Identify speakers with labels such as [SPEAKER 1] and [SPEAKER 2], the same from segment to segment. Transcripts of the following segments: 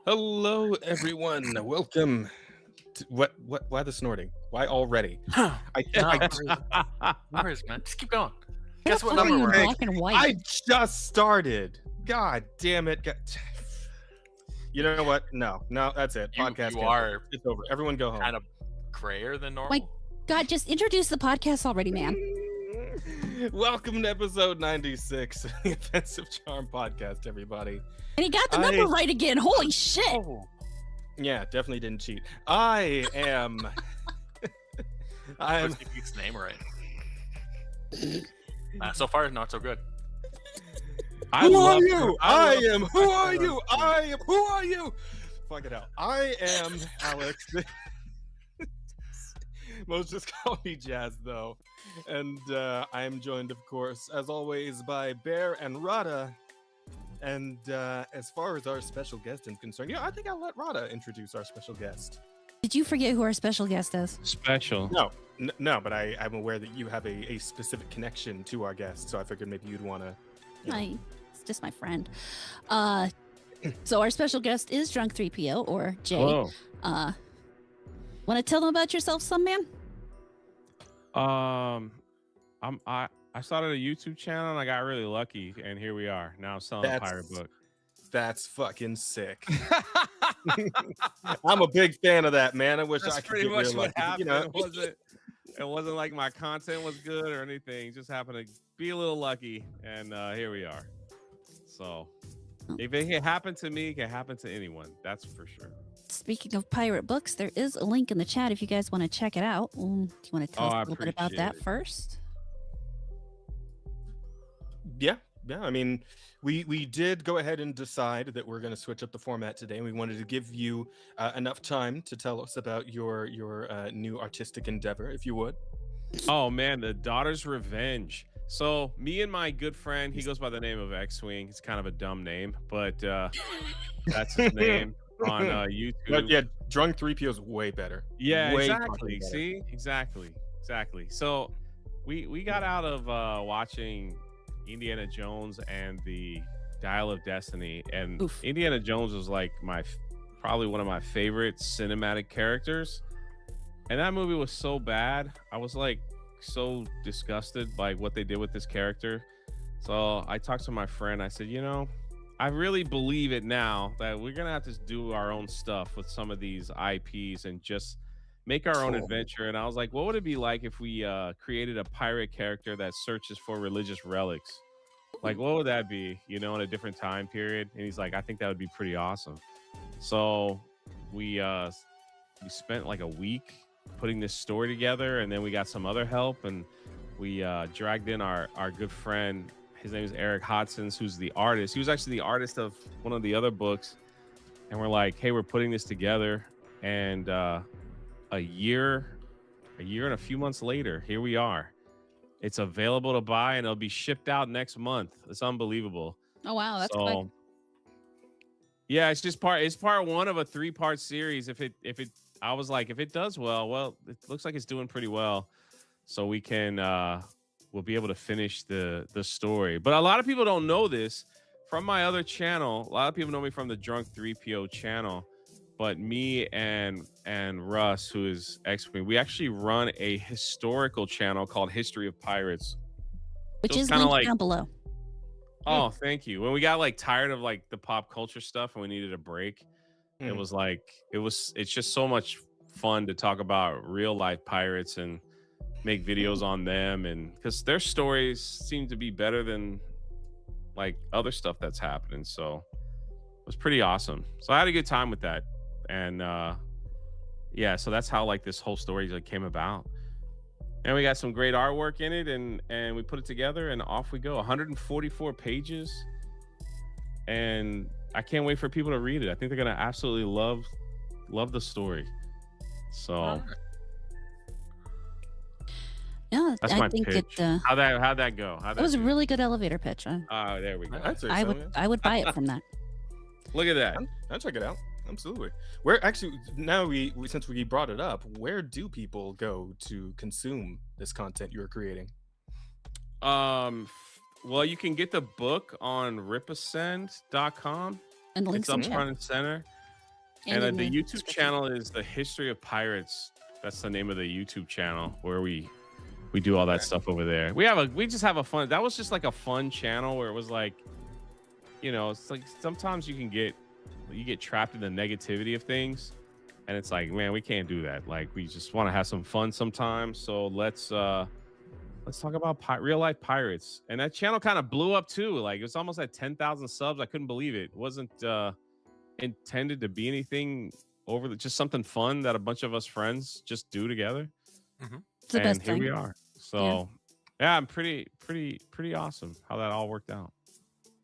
[SPEAKER 1] Hello, everyone. Welcome to what? Why the snorting? Why already?
[SPEAKER 2] Huh.
[SPEAKER 1] I,
[SPEAKER 2] No,
[SPEAKER 1] I,
[SPEAKER 2] no worries, man. Just keep going.
[SPEAKER 3] Why the
[SPEAKER 2] Guess what
[SPEAKER 3] fuck are
[SPEAKER 2] number
[SPEAKER 3] you in
[SPEAKER 2] we're on?
[SPEAKER 1] Greg,
[SPEAKER 3] black and white?
[SPEAKER 1] I just started. God damn it! You know what? No, that's it.
[SPEAKER 2] You
[SPEAKER 1] Podcast.
[SPEAKER 2] you are
[SPEAKER 1] It's over. Everyone go home.
[SPEAKER 2] kind of grayer than
[SPEAKER 3] My
[SPEAKER 2] normal.
[SPEAKER 3] God, just introduce the podcast already, man.
[SPEAKER 1] Welcome to episode 96 of the Offensive Charm Podcast, everybody.
[SPEAKER 3] And he got the number right again. Holy shit.
[SPEAKER 2] Oh,
[SPEAKER 1] Yeah, definitely didn't cheat. I am. I'm.
[SPEAKER 2] first he gets the name right. So far, not so good.
[SPEAKER 1] Who are you? I am. Who are you? I am. Who are you? Fuck it out. I am Alex. Most just call me Jazz, though. And I am joined, of course, as always, by Bear and Rada. And as far as our special guest is concerned, yeah, I think I'll let Rada introduce our special guest.
[SPEAKER 3] Did you forget who our special guest is?
[SPEAKER 4] Special.
[SPEAKER 1] No, but I'm aware that you have a specific connection to our guest, so I figured maybe you'd want to.
[SPEAKER 3] It's just my friend. So our special guest is Drunk3P0 or Jay.
[SPEAKER 4] Hello.
[SPEAKER 3] Want to tell them about yourself, some man?
[SPEAKER 4] I started a YouTube channel and I got really lucky, and here we are. Now I'm selling a pirate book.
[SPEAKER 1] That's fucking sick. I'm a big fan of that, man. I wish
[SPEAKER 4] That's
[SPEAKER 1] I could
[SPEAKER 4] pretty
[SPEAKER 1] get
[SPEAKER 4] much
[SPEAKER 1] real
[SPEAKER 4] what
[SPEAKER 1] lucky,
[SPEAKER 4] happened.
[SPEAKER 1] you know?
[SPEAKER 4] It wasn't like my content was good or anything. It just happened to be a little lucky, and here we are. So if it happened to me, it can happen to anyone. That's for sure.
[SPEAKER 3] Speaking of pirate books, there is a link in the chat if you guys want to check it out. Do you want to tell us a little bit about that first?
[SPEAKER 1] Yeah. I mean, we did go ahead and decide that we're going to switch up the format today, and we wanted to give you enough time to tell us about your new artistic endeavor, if you would.
[SPEAKER 4] Oh man, The Daughter's Revenge. So me and my good friend, he goes by the name of X-Wing. It's kind of a dumb name, but that's his name on YouTube.
[SPEAKER 1] But yeah, Drunk3P0 is way better.
[SPEAKER 4] Yeah,
[SPEAKER 1] way
[SPEAKER 4] exactly.
[SPEAKER 1] better.
[SPEAKER 4] See, exactly. So we got out of watching Indiana Jones and the Dial of Destiny, and
[SPEAKER 3] Oof.
[SPEAKER 4] Indiana Jones was like probably one of my favorite cinematic characters, and that movie was so bad. I was like so disgusted by what they did with this character. So I talked to my friend. I said, I really believe it now that we're gonna have to do our own stuff with some of these IPs and just make our own adventure. And I was like, what would it be like if we created a pirate character that searches for religious relics? Like, what would that be, in a different time period? And he's like, I think that would be pretty awesome. So we spent like a week putting this story together, and then we got some other help, and we dragged in our good friend. His name is Eric Hodsons, who's the artist. He was actually the artist of one of the other books. And we're like, hey, we're putting this together. And a year and a few months later, here we are. It's available to buy, and it'll be shipped out next month. It's unbelievable.
[SPEAKER 3] Oh wow, that's quick.
[SPEAKER 4] Yeah, it's part one of a 3-part series. I was like, if it does well, it looks like it's doing pretty well. So we can we'll be able to finish the story. But a lot of people don't know this from my other channel. A lot of people know me from the Drunk3P0 channel. But me and Russ, who is X-Wing, we actually run a historical channel called History of Pirates.
[SPEAKER 3] Which is linked down below.
[SPEAKER 4] Oh, thank you. When we got tired of the pop culture stuff and we needed a break, it was it's just so much fun to talk about real life pirates and make videos on them, and because their stories seem to be better than other stuff that's happening. So it was pretty awesome. So I had a good time with that. And yeah, so that's how this whole story came about. And we got some great artwork in it, and we put it together, and off we go. 144 pages, and I can't wait for people to read it. I think they're gonna absolutely love the story. So
[SPEAKER 3] yeah,
[SPEAKER 4] that's my pitch. How'd that go?
[SPEAKER 3] It was a really good elevator pitch.
[SPEAKER 4] Oh, there we go.
[SPEAKER 3] I would buy it from that.
[SPEAKER 4] Look at that.
[SPEAKER 1] I'll check it out. Absolutely. Where actually now we since we brought it up, where do people go to consume this content you're creating?
[SPEAKER 4] Well, you can get the book on Rippasend.com.
[SPEAKER 3] And links
[SPEAKER 4] it's up
[SPEAKER 3] in
[SPEAKER 4] front and center. And
[SPEAKER 3] in
[SPEAKER 4] the YouTube
[SPEAKER 3] description.
[SPEAKER 4] channel is the History of Pirates. That's the name of the YouTube channel where we do all that stuff over there. We just have a fun. That was just like a fun channel where it was like, it's like sometimes you get trapped in the negativity of things, and it's like, man, we can't do that. Like, we just want to have some fun sometimes. So let's talk about real life pirates. And that channel kind of blew up too. Like, it was almost at 10,000 subs. I couldn't believe it. It wasn't intended to be anything just something fun that a bunch of us friends just do together.
[SPEAKER 3] It's the
[SPEAKER 4] and
[SPEAKER 3] best
[SPEAKER 4] here
[SPEAKER 3] thing.
[SPEAKER 4] we are. So yeah, I'm pretty awesome how that all worked out.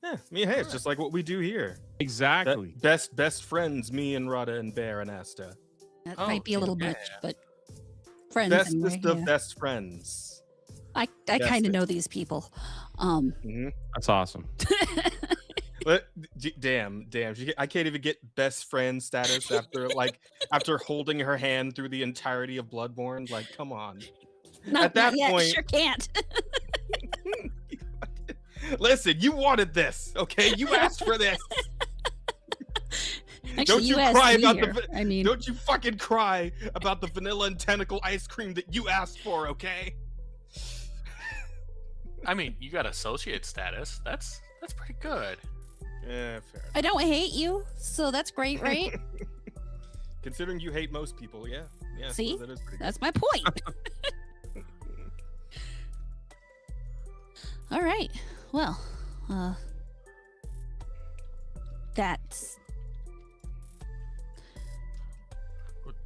[SPEAKER 1] Yeah, I mean, hey, it's just like what we do here.
[SPEAKER 4] Exactly.
[SPEAKER 1] Best friends, me and Rada and Bear and Asta.
[SPEAKER 3] That
[SPEAKER 2] Oh,
[SPEAKER 3] might be a little
[SPEAKER 2] yeah.
[SPEAKER 3] much, but friends.
[SPEAKER 1] Bestest
[SPEAKER 3] Anyway,
[SPEAKER 1] of
[SPEAKER 3] yeah.
[SPEAKER 1] best friends.
[SPEAKER 3] I kind of
[SPEAKER 1] Bestest.
[SPEAKER 3] know these people.
[SPEAKER 4] That's awesome.
[SPEAKER 1] But damn, I can't even get best friend status after holding her hand through the entirety of Bloodborne. Like, come on.
[SPEAKER 3] Not
[SPEAKER 1] that
[SPEAKER 3] yet,
[SPEAKER 1] point-
[SPEAKER 3] sure can't.
[SPEAKER 1] Listen, you wanted this, okay? You asked for this.
[SPEAKER 3] Actually,
[SPEAKER 1] Don't you
[SPEAKER 3] asked
[SPEAKER 1] cry
[SPEAKER 3] me
[SPEAKER 1] about
[SPEAKER 3] here.
[SPEAKER 1] the.
[SPEAKER 3] I mean,
[SPEAKER 1] Don't you fucking cry about the vanilla and tentacle ice cream that you asked for, okay?
[SPEAKER 2] I mean, you got associate status. That's pretty good.
[SPEAKER 1] Yeah, fair.
[SPEAKER 3] I don't hate you, so that's great, right?
[SPEAKER 1] Considering you hate most people, yeah. I
[SPEAKER 3] See?
[SPEAKER 1] suppose that is pretty good.
[SPEAKER 3] That's my point. All right. Well, that's.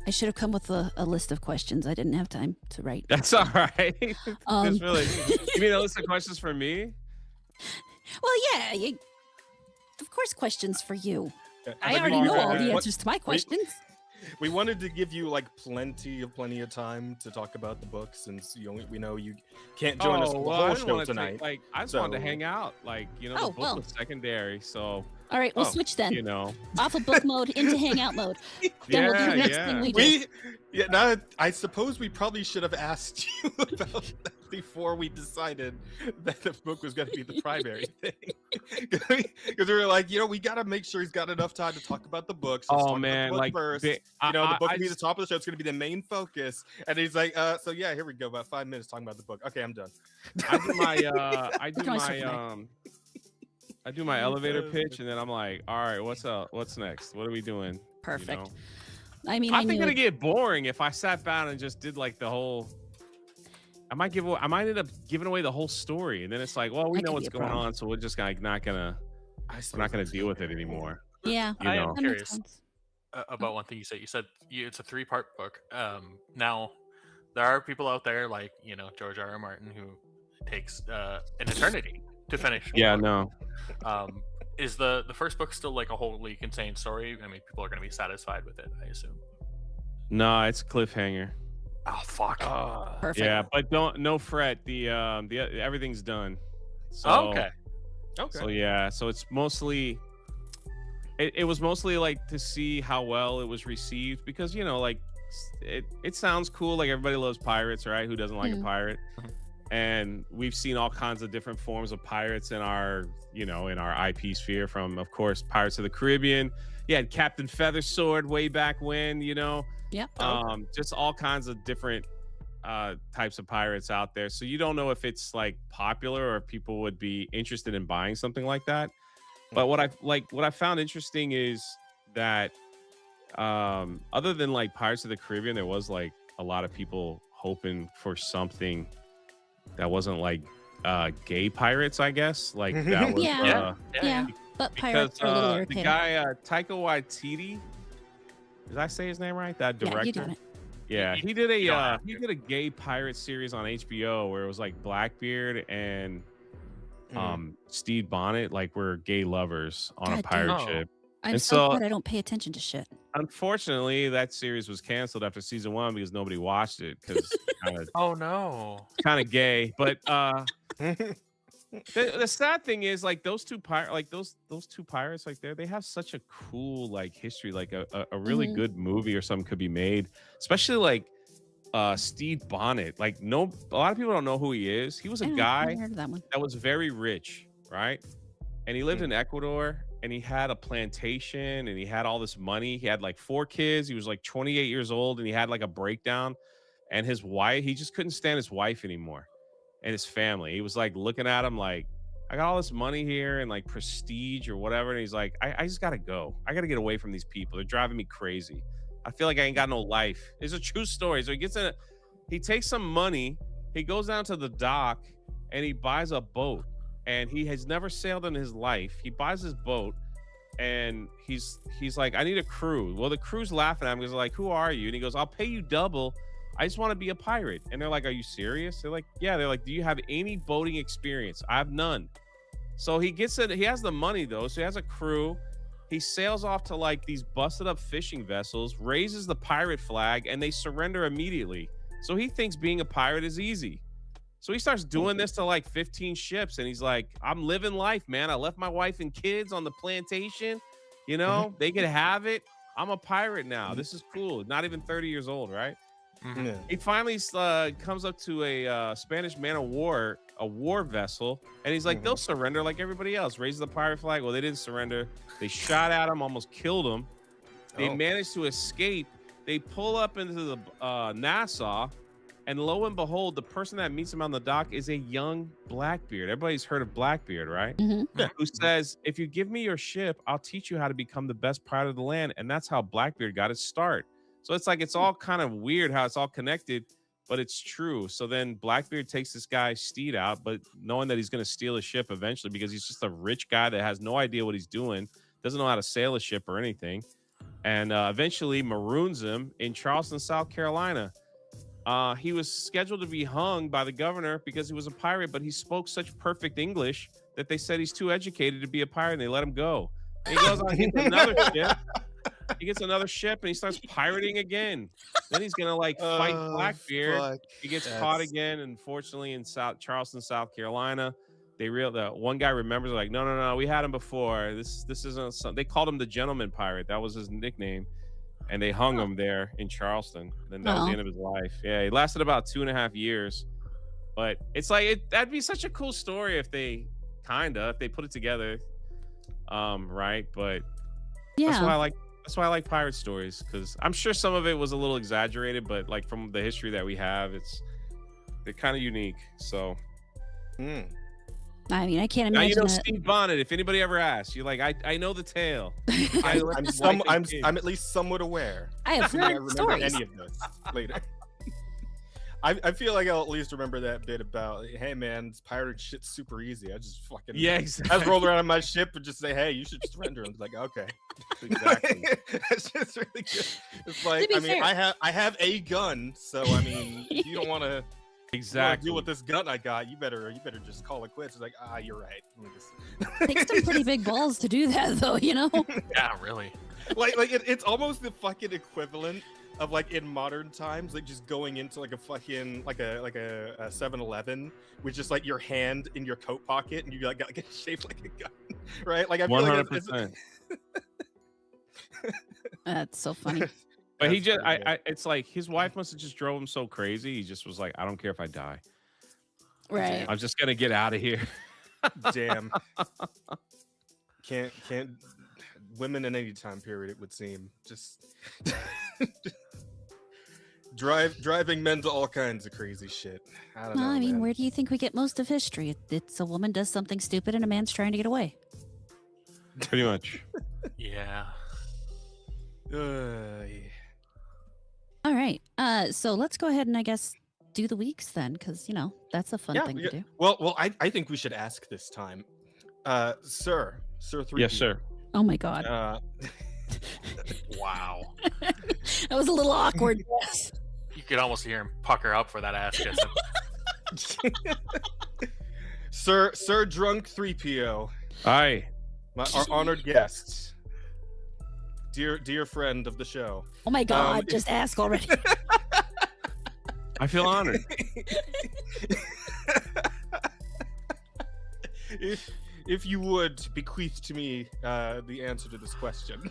[SPEAKER 3] I should have come with a list of questions. I didn't have time to write.
[SPEAKER 4] That's all right.
[SPEAKER 3] Um,
[SPEAKER 4] That's really. You mean a list of questions for me?
[SPEAKER 3] Well, yeah. Of course, questions for you.
[SPEAKER 1] Yeah,
[SPEAKER 3] I
[SPEAKER 1] think
[SPEAKER 3] already
[SPEAKER 1] we-
[SPEAKER 3] know all the
[SPEAKER 1] what-
[SPEAKER 3] answers to my questions.
[SPEAKER 1] We wanted to give you like plenty of time to talk about the book, since we know you can't join us for the
[SPEAKER 4] I
[SPEAKER 1] whole
[SPEAKER 4] didn't
[SPEAKER 1] show
[SPEAKER 4] wanna
[SPEAKER 1] tonight.
[SPEAKER 4] I just wanted to
[SPEAKER 1] So-
[SPEAKER 4] hang out. Like, the
[SPEAKER 3] Oh,
[SPEAKER 4] book
[SPEAKER 3] well.
[SPEAKER 4] was secondary, so
[SPEAKER 3] All right, we'll
[SPEAKER 1] Oh,
[SPEAKER 3] switch then.
[SPEAKER 4] know.
[SPEAKER 3] Off of book mode into hangout mode. Then we'll do the next thing we do.
[SPEAKER 1] Now I suppose we probably should have asked you about that before we decided that the book was going to be the primary thing, because we were like, we got to make sure he's got enough time to talk about the book. So let's talk
[SPEAKER 4] Oh
[SPEAKER 1] about
[SPEAKER 4] man,
[SPEAKER 1] the book
[SPEAKER 4] like
[SPEAKER 1] first.
[SPEAKER 4] the
[SPEAKER 1] The book
[SPEAKER 4] I
[SPEAKER 1] will be the
[SPEAKER 4] just-
[SPEAKER 1] top of the show. It's going to be the main focus. And he's like, so yeah, here we go. About 5 minutes talking about the book. Okay, I'm done.
[SPEAKER 4] I do my
[SPEAKER 3] can always circle
[SPEAKER 4] I do my elevator pitch, and then I'm like, all right, what's up? What's next? What are we doing?
[SPEAKER 3] Perfect.
[SPEAKER 4] know?
[SPEAKER 3] I mean,
[SPEAKER 4] I
[SPEAKER 3] I
[SPEAKER 4] think
[SPEAKER 3] knew
[SPEAKER 4] it'd get boring if I sat down and just did like the whole. I might end up giving away the whole story, and then it's like, well, we
[SPEAKER 3] That
[SPEAKER 4] know
[SPEAKER 3] could be
[SPEAKER 4] what's
[SPEAKER 3] a
[SPEAKER 4] going
[SPEAKER 3] problem.
[SPEAKER 4] on, so we're just like not gonna deal with it anymore.
[SPEAKER 3] Yeah,
[SPEAKER 4] You
[SPEAKER 2] I
[SPEAKER 4] know.
[SPEAKER 2] am
[SPEAKER 3] that makes
[SPEAKER 2] curious
[SPEAKER 3] sense.
[SPEAKER 2] about one thing you said. You said it's a 3-part book. Now, there are people out there like George R. R. Martin who takes an eternity to finish.
[SPEAKER 4] Yeah,
[SPEAKER 2] the book.
[SPEAKER 4] no.
[SPEAKER 2] Is the first book still like a wholly contained story? I mean, people are going to be satisfied with it, I assume.
[SPEAKER 4] No, it's a cliffhanger.
[SPEAKER 2] Oh fuck!
[SPEAKER 3] Perfect.
[SPEAKER 4] Yeah, but no fret. The everything's done. So,
[SPEAKER 2] Okay.
[SPEAKER 4] So yeah, so it's mostly. It was mostly like to see how well it was received, because like it sounds cool. Like, everybody loves pirates, right? Who doesn't like a pirate?
[SPEAKER 2] Mhm.
[SPEAKER 4] And we've seen all kinds of different forms of pirates in our in our IP sphere, from, of course, Pirates of the Caribbean. You had Captain Feathersword way back when,
[SPEAKER 3] Yep.
[SPEAKER 4] just all kinds of different types of pirates out there. So you don't know if it's like popular or if people would be interested in buying something like that. But what I found interesting is that other than like Pirates of the Caribbean, there was like a lot of people hoping for something that wasn't like gay pirates, I guess. Like, that was
[SPEAKER 3] Yeah. Yeah, but
[SPEAKER 4] because
[SPEAKER 3] pirates are a little
[SPEAKER 4] the
[SPEAKER 3] irritating.
[SPEAKER 4] guy Taika Waititi, did I say his name right? That
[SPEAKER 3] Yeah,
[SPEAKER 4] director.
[SPEAKER 3] you got it.
[SPEAKER 4] Yeah,
[SPEAKER 2] You-
[SPEAKER 4] he did
[SPEAKER 2] you don't
[SPEAKER 4] a
[SPEAKER 2] have
[SPEAKER 4] he
[SPEAKER 2] to.
[SPEAKER 4] did a gay pirate series on HBO where it was like Blackbeard and Steve Bonnet, like, were gay lovers on a
[SPEAKER 3] God
[SPEAKER 4] pirate
[SPEAKER 2] damn.
[SPEAKER 4] ship.
[SPEAKER 3] I'm
[SPEAKER 4] And
[SPEAKER 3] so
[SPEAKER 4] so-
[SPEAKER 3] glad I don't pay attention to shit.
[SPEAKER 4] Unfortunately, that series was canceled after season 1 because nobody watched it, because
[SPEAKER 2] Oh no!
[SPEAKER 4] kind of gay. But the sad thing is, like, those two pirates like they have such a cool like history. Like, a really
[SPEAKER 3] Mhm.
[SPEAKER 4] good movie or something could be made, especially like Steve Bonnet. Like, a lot of people don't know who he is. He was a
[SPEAKER 3] Yeah,
[SPEAKER 4] guy
[SPEAKER 3] I've heard of that one.
[SPEAKER 4] that was very rich, right? And he lived in Ecuador, and he had a plantation and he had all this money. He had like 4 kids. He was like 28 years old and he had like a breakdown. And his wife, he just couldn't stand his wife anymore and his family. He was like looking at him like, I got all this money here and like prestige or whatever. And he's like, I just got to go. I got to get away from these people. They're driving me crazy. I feel like I ain't got no life. It's a true story. So he takes some money. He goes down to the dock and he buys a boat. And he has never sailed in his life. He buys his boat and he's like, I need a crew. Well, the crew's laughing at him because like, who are you? And he goes, I'll pay you double. I just want to be a pirate. And they're like, are you serious? They're like, yeah. They're like, do you have any boating experience? I have none. So he gets it. He has the money though. So he has a crew. He sails off to like these busted up fishing vessels, raises the pirate flag, and they surrender immediately. So he thinks being a pirate is easy. So he starts doing this to like 15 ships. And he's like, I'm living life, man. I left my wife and kids on the plantation. You know, they could have it. I'm a pirate now. This is cool. Not even 30 years old, right?
[SPEAKER 1] Yeah.
[SPEAKER 4] He finally comes up to a Spanish man of war, a war vessel, and he's like, they'll surrender like everybody else. Raises the pirate flag. Well, they didn't surrender. They shot at him, almost killed him. They managed to escape. They pull up into the Nassau, and lo and behold, the person that meets him on the dock is a young Blackbeard. Everybody's heard of Blackbeard, right?
[SPEAKER 3] Mm-hmm.
[SPEAKER 4] Who says, if you give me your ship, I'll teach you how to become the best pirate of the land. And that's how Blackbeard got his start. So it's like, it's all kind of weird how it's all connected, but it's true. So then Blackbeard takes this guy Steed out, but knowing that he's going to steal his ship eventually because he's just a rich guy that has no idea what he's doing, doesn't know how to sail a ship or anything, and eventually maroons him in Charleston, South Carolina. He was scheduled to be hung by the governor because he was a pirate, but he spoke such perfect English that they said he's too educated to be a pirate, and they let him go. And he goes on, he gets another ship. He gets another ship and he starts pirating again. Then he's gonna like fight Blackbeard.
[SPEAKER 1] Fuck.
[SPEAKER 4] He gets caught again, unfortunately, in Charleston, South Carolina. The one guy remembers like, no, we had him before. This isn't something. They called him the Gentleman Pirate. That was his nickname, and they hung him there in Charleston. Then that was the end of his life. Yeah, he lasted about 2.5 years. But it's like that'd be such a cool story if they put it together, right? But
[SPEAKER 3] Yeah.
[SPEAKER 4] That's why I like pirate stories, because I'm sure some of it was a little exaggerated, but like from the history that we have, they're kind of unique. So,
[SPEAKER 3] I mean, I can't
[SPEAKER 4] now
[SPEAKER 3] imagine.
[SPEAKER 4] you know Steve Bonnet. If anybody ever asks, you're like, I know the tale.
[SPEAKER 1] I'm at least somewhat aware.
[SPEAKER 3] I have
[SPEAKER 1] I
[SPEAKER 3] heard
[SPEAKER 1] remember
[SPEAKER 3] stories.
[SPEAKER 1] any of this later. I feel like I'll at least remember that bit about, hey man, this pirate shit's super easy. I just fucking
[SPEAKER 4] exactly.
[SPEAKER 1] I just roll around on my ship and just say, hey, you should surrender. And it's like, okay.
[SPEAKER 4] Exactly.
[SPEAKER 1] It's just really good. It's like,
[SPEAKER 3] To be
[SPEAKER 1] I mean,
[SPEAKER 3] fair.
[SPEAKER 1] I have a gun, so I mean, if you don't want to deal with this gun I got, you better just call it quits. It's like, you're right. Let me just...
[SPEAKER 3] Takes some pretty big balls to do that, though. You know.
[SPEAKER 2] Yeah, really.
[SPEAKER 1] it's almost the fucking equivalent of like in modern times, like just going into like a fucking like a 7-Eleven with just like your hand in your coat pocket and you like got get shaped like a gun, right? Like I feel
[SPEAKER 4] 100%.
[SPEAKER 1] like
[SPEAKER 3] That's so funny.
[SPEAKER 4] But he just, it's like his wife must have just drove him so crazy. He just was like, I don't care if I die.
[SPEAKER 3] Right.
[SPEAKER 4] I'm just gonna get out of here.
[SPEAKER 1] damn. Can't women in any time period, it would seem, just driving men to all kinds of crazy shit. I don't know.
[SPEAKER 3] Well, I mean,
[SPEAKER 1] man.
[SPEAKER 3] where do you think we get most of history? It's a woman does something stupid and a man's trying to get away.
[SPEAKER 4] Pretty much.
[SPEAKER 2] Yeah.
[SPEAKER 1] Yeah.
[SPEAKER 3] All right. So let's go ahead and I guess do the weeks then, because you know that's a fun thing to do.
[SPEAKER 1] Well, I think we should ask this time, Sir 3P.
[SPEAKER 4] Yes, sir.
[SPEAKER 3] Oh my god.
[SPEAKER 2] Wow.
[SPEAKER 3] That was a little awkward. Yes.
[SPEAKER 2] You could almost hear him pucker up for that ass kissing.
[SPEAKER 1] Sir Drunk3P0.
[SPEAKER 4] Aye.
[SPEAKER 1] Our honored guest, dear friend of the show.
[SPEAKER 3] Oh my god, just ask already.
[SPEAKER 4] I feel honored.
[SPEAKER 1] If you would bequeath to me the answer to this question.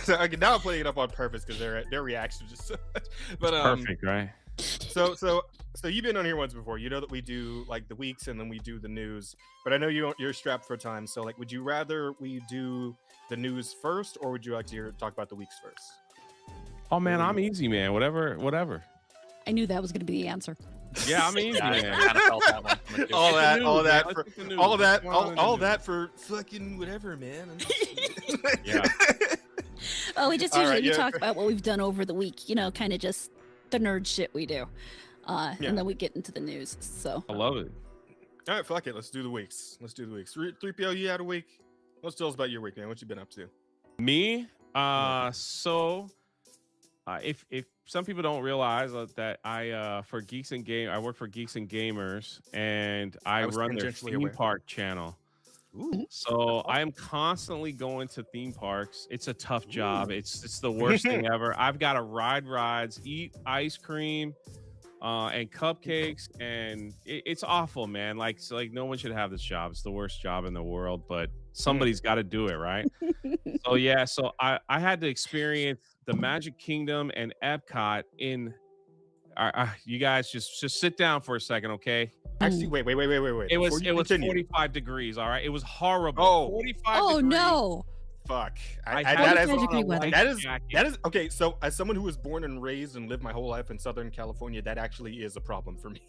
[SPEAKER 1] Okay, now I'm putting it up on purpose because their reaction is just so much. But
[SPEAKER 4] Perfect, right?
[SPEAKER 1] So So you've been on here once before. You know that we do like the weeks and then we do the news. But I know you're strapped for time. So like, would you rather we do the news first, or would you like to talk about the weeks first?
[SPEAKER 4] Oh man, I'm easy, man. Whatever.
[SPEAKER 3] I knew that was going to be the answer.
[SPEAKER 4] Yeah, I'm easy,
[SPEAKER 2] Yeah, I
[SPEAKER 4] man.
[SPEAKER 2] kind of felt that one. coming through.
[SPEAKER 1] all that for fucking whatever, man.
[SPEAKER 4] Yeah.
[SPEAKER 3] Oh, we just
[SPEAKER 1] All
[SPEAKER 3] usually
[SPEAKER 1] right,
[SPEAKER 3] we
[SPEAKER 1] yeah.
[SPEAKER 3] talk about what we've done over the week. You know, kind of just the nerd shit we do,
[SPEAKER 1] Yeah.
[SPEAKER 3] and then we get into the news. So
[SPEAKER 4] I love it.
[SPEAKER 1] All right, fuck it. Let's do the weeks. 3PO, you had a week. Let's tell us about your week, man. What you been up to?
[SPEAKER 4] Me, if some people don't realize that I for Geeks and Game, I work for Geeks and Gamers, and I
[SPEAKER 1] was
[SPEAKER 4] run their
[SPEAKER 1] tangentially
[SPEAKER 4] theme
[SPEAKER 1] aware.
[SPEAKER 4] park channel.
[SPEAKER 1] Ooh.
[SPEAKER 4] So I am constantly going to theme parks. It's a tough job. It's the worst thing ever. I've got to ride rides, eat ice cream, and cupcakes, and it's awful, man. Like no one should have this job. It's the worst job in the world, but somebody's got to do it, right? So I had to experience the Magic Kingdom and Epcot in. You guys just sit down for a second, okay?
[SPEAKER 1] Actually, wait.
[SPEAKER 4] It was
[SPEAKER 1] Before you continue.
[SPEAKER 4] 45 degrees. All right, it was horrible.
[SPEAKER 1] Oh.
[SPEAKER 4] 45
[SPEAKER 3] oh
[SPEAKER 4] degrees.
[SPEAKER 3] no,
[SPEAKER 1] Fuck.
[SPEAKER 4] I
[SPEAKER 1] That
[SPEAKER 4] had
[SPEAKER 1] is-
[SPEAKER 3] 45 degree weather.
[SPEAKER 1] that is okay. So, as someone who was born and raised and lived my whole life in Southern California, that actually is a problem for me.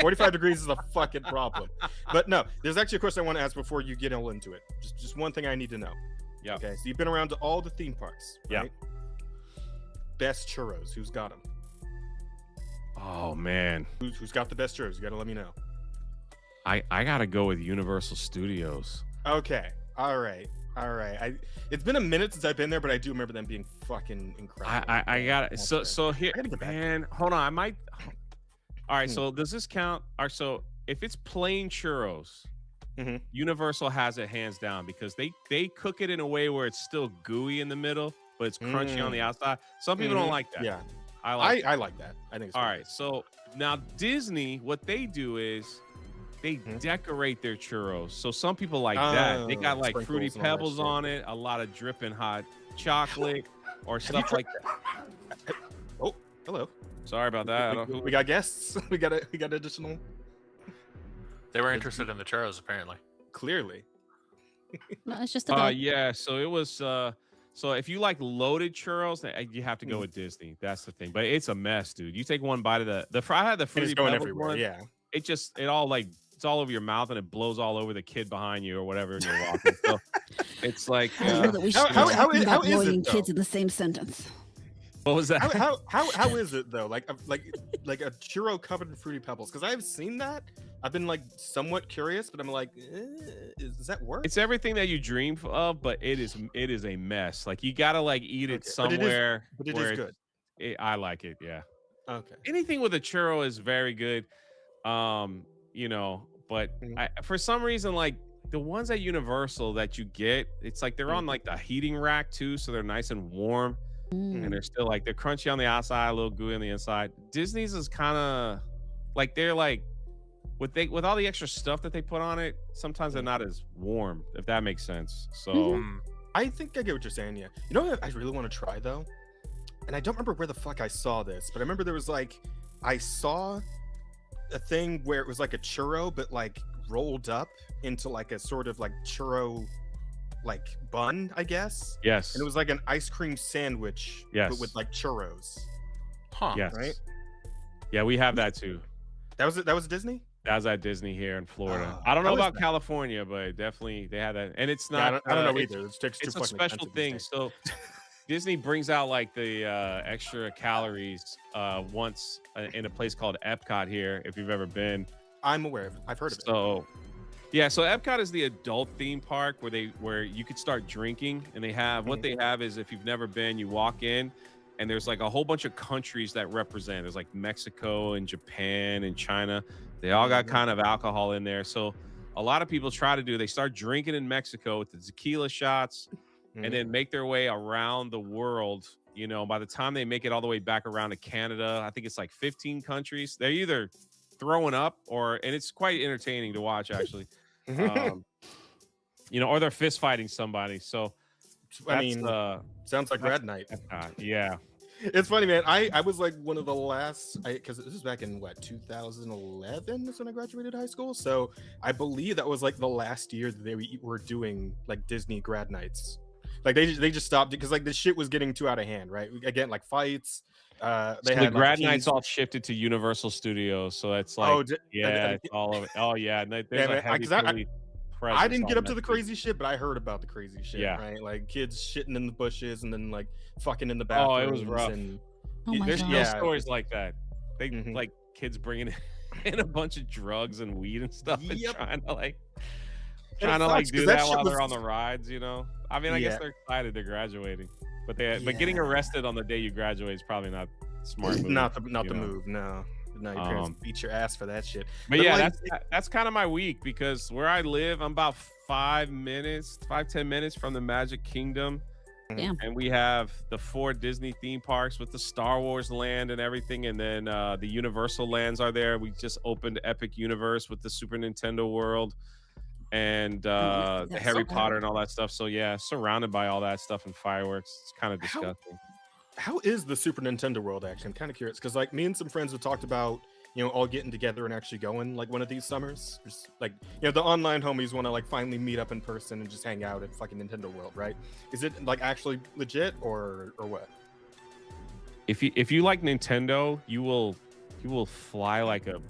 [SPEAKER 1] 45 degrees is a fucking problem. But no, there's actually a question I want to ask before you get all into it. Just one thing I need to know.
[SPEAKER 4] Yeah.
[SPEAKER 1] Okay. So you've been around to all the theme parks,
[SPEAKER 4] Yeah.
[SPEAKER 1] right? Best churros. Who's got them?
[SPEAKER 4] Oh man,
[SPEAKER 1] Who's got the best churros? You got to let me know.
[SPEAKER 4] I gotta go with Universal Studios.
[SPEAKER 1] Okay. All right. It's been a minute since I've been there, but I do remember them being fucking incredible.
[SPEAKER 4] I got it.
[SPEAKER 1] That's
[SPEAKER 4] So
[SPEAKER 1] fair.
[SPEAKER 4] here,
[SPEAKER 1] I gotta get back.
[SPEAKER 4] man. Hold on, I might. All right.
[SPEAKER 1] Hmm.
[SPEAKER 4] So does this count? All right. So if it's plain churros,
[SPEAKER 1] Mhm.
[SPEAKER 4] Universal has it hands down because they cook it in a way where it's still gooey in the middle, but it's crunchy on the outside. Some people don't
[SPEAKER 1] Mhm.
[SPEAKER 4] like that.
[SPEAKER 1] Yeah.
[SPEAKER 4] I like.
[SPEAKER 1] I like that. I think it's
[SPEAKER 4] All
[SPEAKER 1] great.
[SPEAKER 4] right. So now Disney, what they do is they
[SPEAKER 1] Mhm.
[SPEAKER 4] decorate their churros. So some people like that. They got
[SPEAKER 1] Oh,
[SPEAKER 4] like Fruity
[SPEAKER 1] sprinkles and all that
[SPEAKER 4] Pebbles
[SPEAKER 1] shit.
[SPEAKER 4] on it, a lot of dripping hot chocolate or
[SPEAKER 1] you
[SPEAKER 4] stuff
[SPEAKER 1] tried-
[SPEAKER 4] like that.
[SPEAKER 1] Oh, hello.
[SPEAKER 4] Sorry about that. I don't know
[SPEAKER 1] We got guests. we got additional.
[SPEAKER 2] They were interested in the churros, apparently.
[SPEAKER 1] Clearly.
[SPEAKER 3] no, it's just about
[SPEAKER 4] yeah, so it was so if you like loaded churros, you have to go with Disney. That's the thing. But it's a mess, dude. You take one bite of I had the
[SPEAKER 1] And
[SPEAKER 4] Fruity
[SPEAKER 1] it's going
[SPEAKER 4] Pebbles
[SPEAKER 1] everywhere.
[SPEAKER 4] one.
[SPEAKER 1] Yeah.
[SPEAKER 4] It all like it's all over your mouth and it blows all over the kid behind you or whatever and you're walking. So it's like
[SPEAKER 3] I don't know that we should
[SPEAKER 1] how-
[SPEAKER 3] be
[SPEAKER 1] how
[SPEAKER 3] talking
[SPEAKER 1] is-
[SPEAKER 3] about
[SPEAKER 1] how is it,
[SPEAKER 3] blowing
[SPEAKER 1] though?
[SPEAKER 3] kids in the same sentence.
[SPEAKER 4] what was that?
[SPEAKER 1] How is it though? Like a churro covered in Fruity Pebbles? Because I've seen that. I've been like somewhat curious, but I'm like, does that work?
[SPEAKER 4] It's everything that you dream of, but it is a mess. Like you gotta like eat it
[SPEAKER 1] Okay,
[SPEAKER 4] somewhere.
[SPEAKER 1] but it
[SPEAKER 4] where
[SPEAKER 1] is good.
[SPEAKER 4] I like it, yeah.
[SPEAKER 1] Okay.
[SPEAKER 4] Anything with a churro is very good. You know, but
[SPEAKER 1] Mhm.
[SPEAKER 4] for some reason, like the ones at Universal that you get, it's like they're on like the heating rack too, so they're nice and warm, and they're still like they're crunchy on the outside, a little gooey on the inside. Disney's is kind of like they're like with all the extra stuff that they put on it. Sometimes they're not as warm, if that makes sense. So
[SPEAKER 2] Mm.
[SPEAKER 1] I think I get what you're saying. Yeah. You know what I really want to try though, and I don't remember where the fuck I saw this, but I remember there was like I saw a thing where it was like a churro, but like rolled up into like a sort of like churro like bun, I guess.
[SPEAKER 4] yes,
[SPEAKER 1] And it was like an ice cream sandwich,
[SPEAKER 4] Yes.
[SPEAKER 1] but with like churros.
[SPEAKER 2] Huh.
[SPEAKER 4] yes,
[SPEAKER 1] right?
[SPEAKER 4] yeah, we have that too.
[SPEAKER 1] That was it. That was Disney.
[SPEAKER 4] That was at Disney here in Florida.
[SPEAKER 1] Oh,
[SPEAKER 4] I don't know
[SPEAKER 1] how is
[SPEAKER 4] about
[SPEAKER 1] that?
[SPEAKER 4] California, but definitely they had that, and it's
[SPEAKER 1] Yeah,
[SPEAKER 4] not.
[SPEAKER 1] I don't know
[SPEAKER 4] it's-
[SPEAKER 1] either. It takes too
[SPEAKER 4] It's a
[SPEAKER 1] fucking
[SPEAKER 4] special
[SPEAKER 1] expensive these
[SPEAKER 4] thing.
[SPEAKER 1] days.
[SPEAKER 4] So Disney brings out like the extra calories once in a place called Epcot here. If you've ever been,
[SPEAKER 1] I'm aware of it. I've heard of it.
[SPEAKER 4] so yeah, so Epcot is the adult theme park where you could start drinking, and they have what they have is if you've never been, you walk in, and there's like a whole bunch of countries that represent. There's like Mexico and Japan and China. They all got kind of alcohol in there. So a lot of people they start drinking in Mexico with the tequila shots and then make their way around the world. You know, by the time they make it all the way back around to Canada, I think it's like 15 countries. They're either throwing up and it's quite entertaining to watch actually. You know, or they're fist fighting somebody. So
[SPEAKER 1] I
[SPEAKER 4] that's,
[SPEAKER 1] mean, sounds like
[SPEAKER 4] that's
[SPEAKER 1] Grad Night.
[SPEAKER 4] yeah.
[SPEAKER 1] It's funny, man. I was like one of the last, because this is back in what 2011 is when I graduated high school. So I believe that was like the last year that they were doing like Disney grad nights. Like they just stopped because like the shit was getting too out of hand, right? Again, like fights. They
[SPEAKER 4] So
[SPEAKER 1] had
[SPEAKER 4] the grad
[SPEAKER 1] like,
[SPEAKER 4] nights all shifted to Universal Studios, so it's like,
[SPEAKER 1] oh,
[SPEAKER 4] it's all of it. Oh yeah, and there's
[SPEAKER 1] yeah,
[SPEAKER 4] a
[SPEAKER 1] man,
[SPEAKER 4] heavy
[SPEAKER 1] 'cause I
[SPEAKER 4] presence
[SPEAKER 1] didn't get
[SPEAKER 4] on
[SPEAKER 1] up to the
[SPEAKER 4] Netflix.
[SPEAKER 1] crazy shit, but I heard about the crazy shit.
[SPEAKER 4] Yeah.
[SPEAKER 1] Right, like kids shitting in the bushes and then like fucking in the
[SPEAKER 4] Oh,
[SPEAKER 1] bathrooms.
[SPEAKER 4] it was rough.
[SPEAKER 1] And
[SPEAKER 3] Oh my
[SPEAKER 4] There's
[SPEAKER 3] god.
[SPEAKER 4] no
[SPEAKER 1] yeah.
[SPEAKER 4] stories like that. They
[SPEAKER 1] Mhm.
[SPEAKER 4] like kids bringing in a bunch of drugs and weed and stuff and
[SPEAKER 1] Yep.
[SPEAKER 4] trying to like
[SPEAKER 1] And it sucks,
[SPEAKER 4] do
[SPEAKER 1] 'cause
[SPEAKER 4] that
[SPEAKER 1] shit
[SPEAKER 4] while they're
[SPEAKER 1] was-
[SPEAKER 4] on the rides, you know. I mean, I guess
[SPEAKER 1] Yeah.
[SPEAKER 4] they're excited they're graduating, but getting
[SPEAKER 1] Yeah.
[SPEAKER 4] arrested on the day you graduate is probably not smart move.
[SPEAKER 1] Not the
[SPEAKER 4] you know?
[SPEAKER 1] move. No, your parents beat your ass for that shit.
[SPEAKER 4] But yeah,
[SPEAKER 1] like,
[SPEAKER 4] that's kind of my week because where I live, I'm about 10 minutes from the Magic Kingdom.
[SPEAKER 3] Damn.
[SPEAKER 4] And we have the 4 Disney theme parks with the Star Wars land and everything. And then the Universal lands are there. We just opened Epic Universe with the Super Nintendo World and the
[SPEAKER 3] that's
[SPEAKER 4] Harry
[SPEAKER 3] so
[SPEAKER 4] Potter
[SPEAKER 3] cool.
[SPEAKER 4] and all that stuff. So yeah, surrounded by all that stuff and fireworks. It's kind of disgusting.
[SPEAKER 1] how is the Super Nintendo World actually? I'm kind of curious because like me and some friends have talked about all getting together and actually going like one of these summers. Just like the online homies want to like finally meet up in person and just hang out at fucking Nintendo World, right? Is it like actually legit or what?
[SPEAKER 4] If you like Nintendo, you will fly like a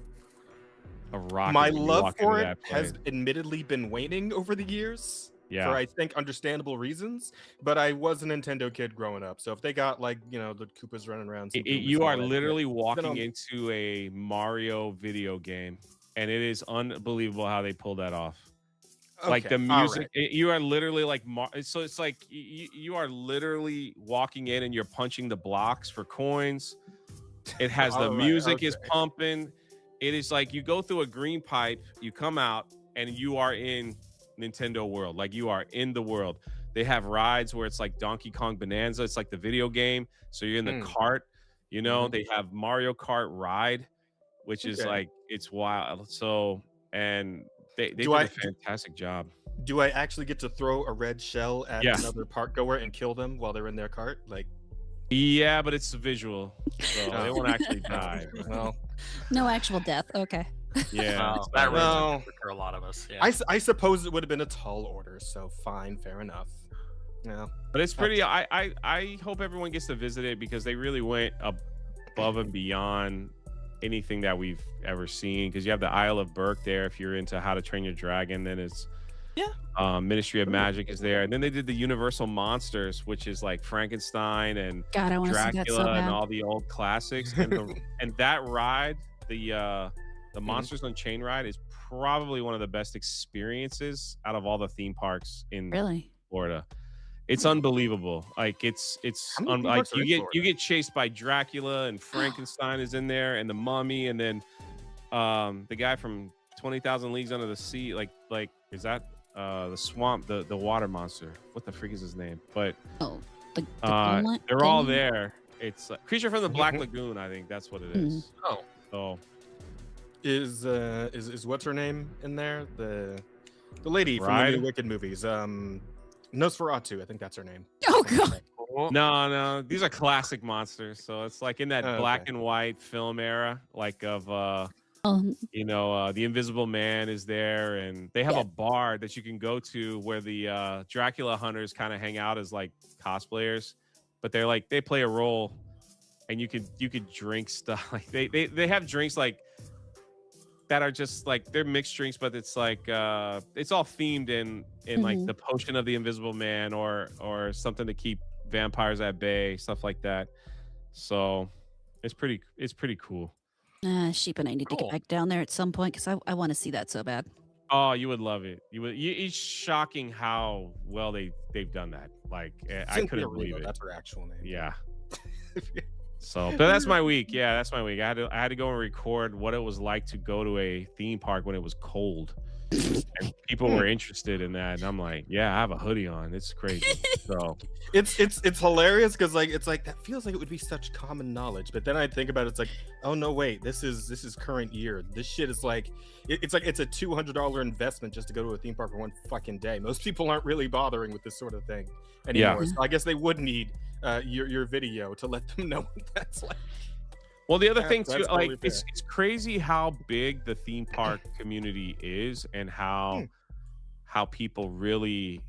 [SPEAKER 4] rocket.
[SPEAKER 1] My
[SPEAKER 4] when you
[SPEAKER 1] love
[SPEAKER 4] walk
[SPEAKER 1] for
[SPEAKER 4] into
[SPEAKER 1] it
[SPEAKER 4] that
[SPEAKER 1] has
[SPEAKER 4] place.
[SPEAKER 1] admittedly been waning over the years.
[SPEAKER 4] Yeah.
[SPEAKER 1] For I think understandable reasons, but I was a Nintendo kid growing up, so if they got like the Koopas running around, some Goombas
[SPEAKER 4] You
[SPEAKER 1] and all
[SPEAKER 4] are
[SPEAKER 1] that shit,
[SPEAKER 4] literally
[SPEAKER 1] then
[SPEAKER 4] walking
[SPEAKER 1] I'm-
[SPEAKER 4] into a Mario video game, and it is unbelievable how they pulled that off. Like
[SPEAKER 1] Okay,
[SPEAKER 4] the
[SPEAKER 1] all
[SPEAKER 4] music,
[SPEAKER 1] right.
[SPEAKER 4] you are literally like so it's like you are literally walking in and you're punching the blocks for coins. It has the
[SPEAKER 1] All right,
[SPEAKER 4] music is
[SPEAKER 1] okay.
[SPEAKER 4] pumping. It is like you go through a green pipe, you come out, and you are in Nintendo World. Like you are in the world. They have rides where it's like Donkey Kong Bonanza. It's like the video game. So you're in the cart. They have Mario Kart ride, which is
[SPEAKER 1] Okay.
[SPEAKER 4] like it's wild. So and they did
[SPEAKER 1] I-
[SPEAKER 4] a fantastic job.
[SPEAKER 1] Do I actually get to throw a red shell at
[SPEAKER 4] Yeah.
[SPEAKER 1] another park goer and kill them while they're in their cart? Like,
[SPEAKER 4] Yeah, but it's visual, so they won't actually die. but
[SPEAKER 1] well,
[SPEAKER 3] No actual death. Okay.
[SPEAKER 4] yeah,
[SPEAKER 2] Wow,
[SPEAKER 4] it's
[SPEAKER 2] that
[SPEAKER 4] not
[SPEAKER 2] ruins
[SPEAKER 4] really-
[SPEAKER 1] Well,
[SPEAKER 2] it for a lot of us. Yeah.
[SPEAKER 1] I suppose it would have been a tall order, so fine, fair enough. Yeah.
[SPEAKER 4] But it's pretty. I hope everyone gets to visit it because they really went above and beyond anything that we've ever seen. Because you have the Isle of Berk there if you're into How to Train Your Dragon. Then it's Ministry of Magic is there, and then they did the Universal Monsters, which is like Frankenstein and
[SPEAKER 3] God, I want to see that
[SPEAKER 4] Dracula
[SPEAKER 3] so
[SPEAKER 4] and
[SPEAKER 3] bad.
[SPEAKER 4] all the old classics. And that ride, the Monsters on Chain ride, is probably one of the best experiences out of all the theme parks in
[SPEAKER 3] Really?
[SPEAKER 4] Florida. It's unbelievable. Like it's
[SPEAKER 1] How many theme
[SPEAKER 4] like
[SPEAKER 1] parks are in
[SPEAKER 4] you
[SPEAKER 1] Florida?
[SPEAKER 4] get chased by Dracula and Frankenstein is in there and the Mummy and then the guy from 20,000 Leagues Under the Sea. Like is that the swamp the water monster? What the freak is his name? But
[SPEAKER 3] Oh, the
[SPEAKER 4] they're all
[SPEAKER 3] Gimli?
[SPEAKER 4] there. It's Creature from the Black Lagoon. I think that's what it is.
[SPEAKER 2] Oh.
[SPEAKER 4] So
[SPEAKER 1] Is what's her name in there? The lady from the
[SPEAKER 4] Bride?
[SPEAKER 1] new Wicked movies. Nosferatu, I think that's her name.
[SPEAKER 3] Oh god.
[SPEAKER 4] no, these are classic monsters. So it's like in that
[SPEAKER 1] Oh,
[SPEAKER 4] black
[SPEAKER 1] okay.
[SPEAKER 4] and white film era, like of
[SPEAKER 3] Oh,
[SPEAKER 4] the Invisible Man is there, and they have
[SPEAKER 3] Yeah.
[SPEAKER 4] a bar that you can go to where the Dracula hunters kind of hang out as like cosplayers, but they play a role, and you could drink stuff like they have drinks like that are just like they're mixed drinks, but it's like it's all themed in like the potion of the Invisible Man or something to keep vampires at bay, stuff like that. So it's pretty cool.
[SPEAKER 3] Sheep and I need to
[SPEAKER 2] Cool.
[SPEAKER 3] get back down there at some point because I want to see that so bad.
[SPEAKER 4] Oh, you would love it. It's shocking how well they've done that. Like I
[SPEAKER 1] Cynthia
[SPEAKER 4] couldn't
[SPEAKER 1] Erivo,
[SPEAKER 4] believe it.
[SPEAKER 1] That's her actual name.
[SPEAKER 4] Yeah. So, but that's my week. Yeah, that's my week. I had to go and record what it was like to go to a theme park when it was cold, and people were interested in that. And I'm like, yeah, I have a hoodie on. It's crazy. So
[SPEAKER 1] It's hilarious because it's like that feels like it would be such common knowledge, but then I think about it, it's like, oh no, wait, this is current year. This shit is like it's a $200 investment just to go to a theme park for one fucking day. Most people aren't really bothering with this sort of thing anymore.
[SPEAKER 4] Yeah.
[SPEAKER 1] So I guess they would need your video to let them know what that's like.
[SPEAKER 4] Well, the other thing too,
[SPEAKER 1] That's
[SPEAKER 4] like
[SPEAKER 1] totally
[SPEAKER 4] it's
[SPEAKER 1] fair.
[SPEAKER 4] it's crazy how big the theme park community is and how people really.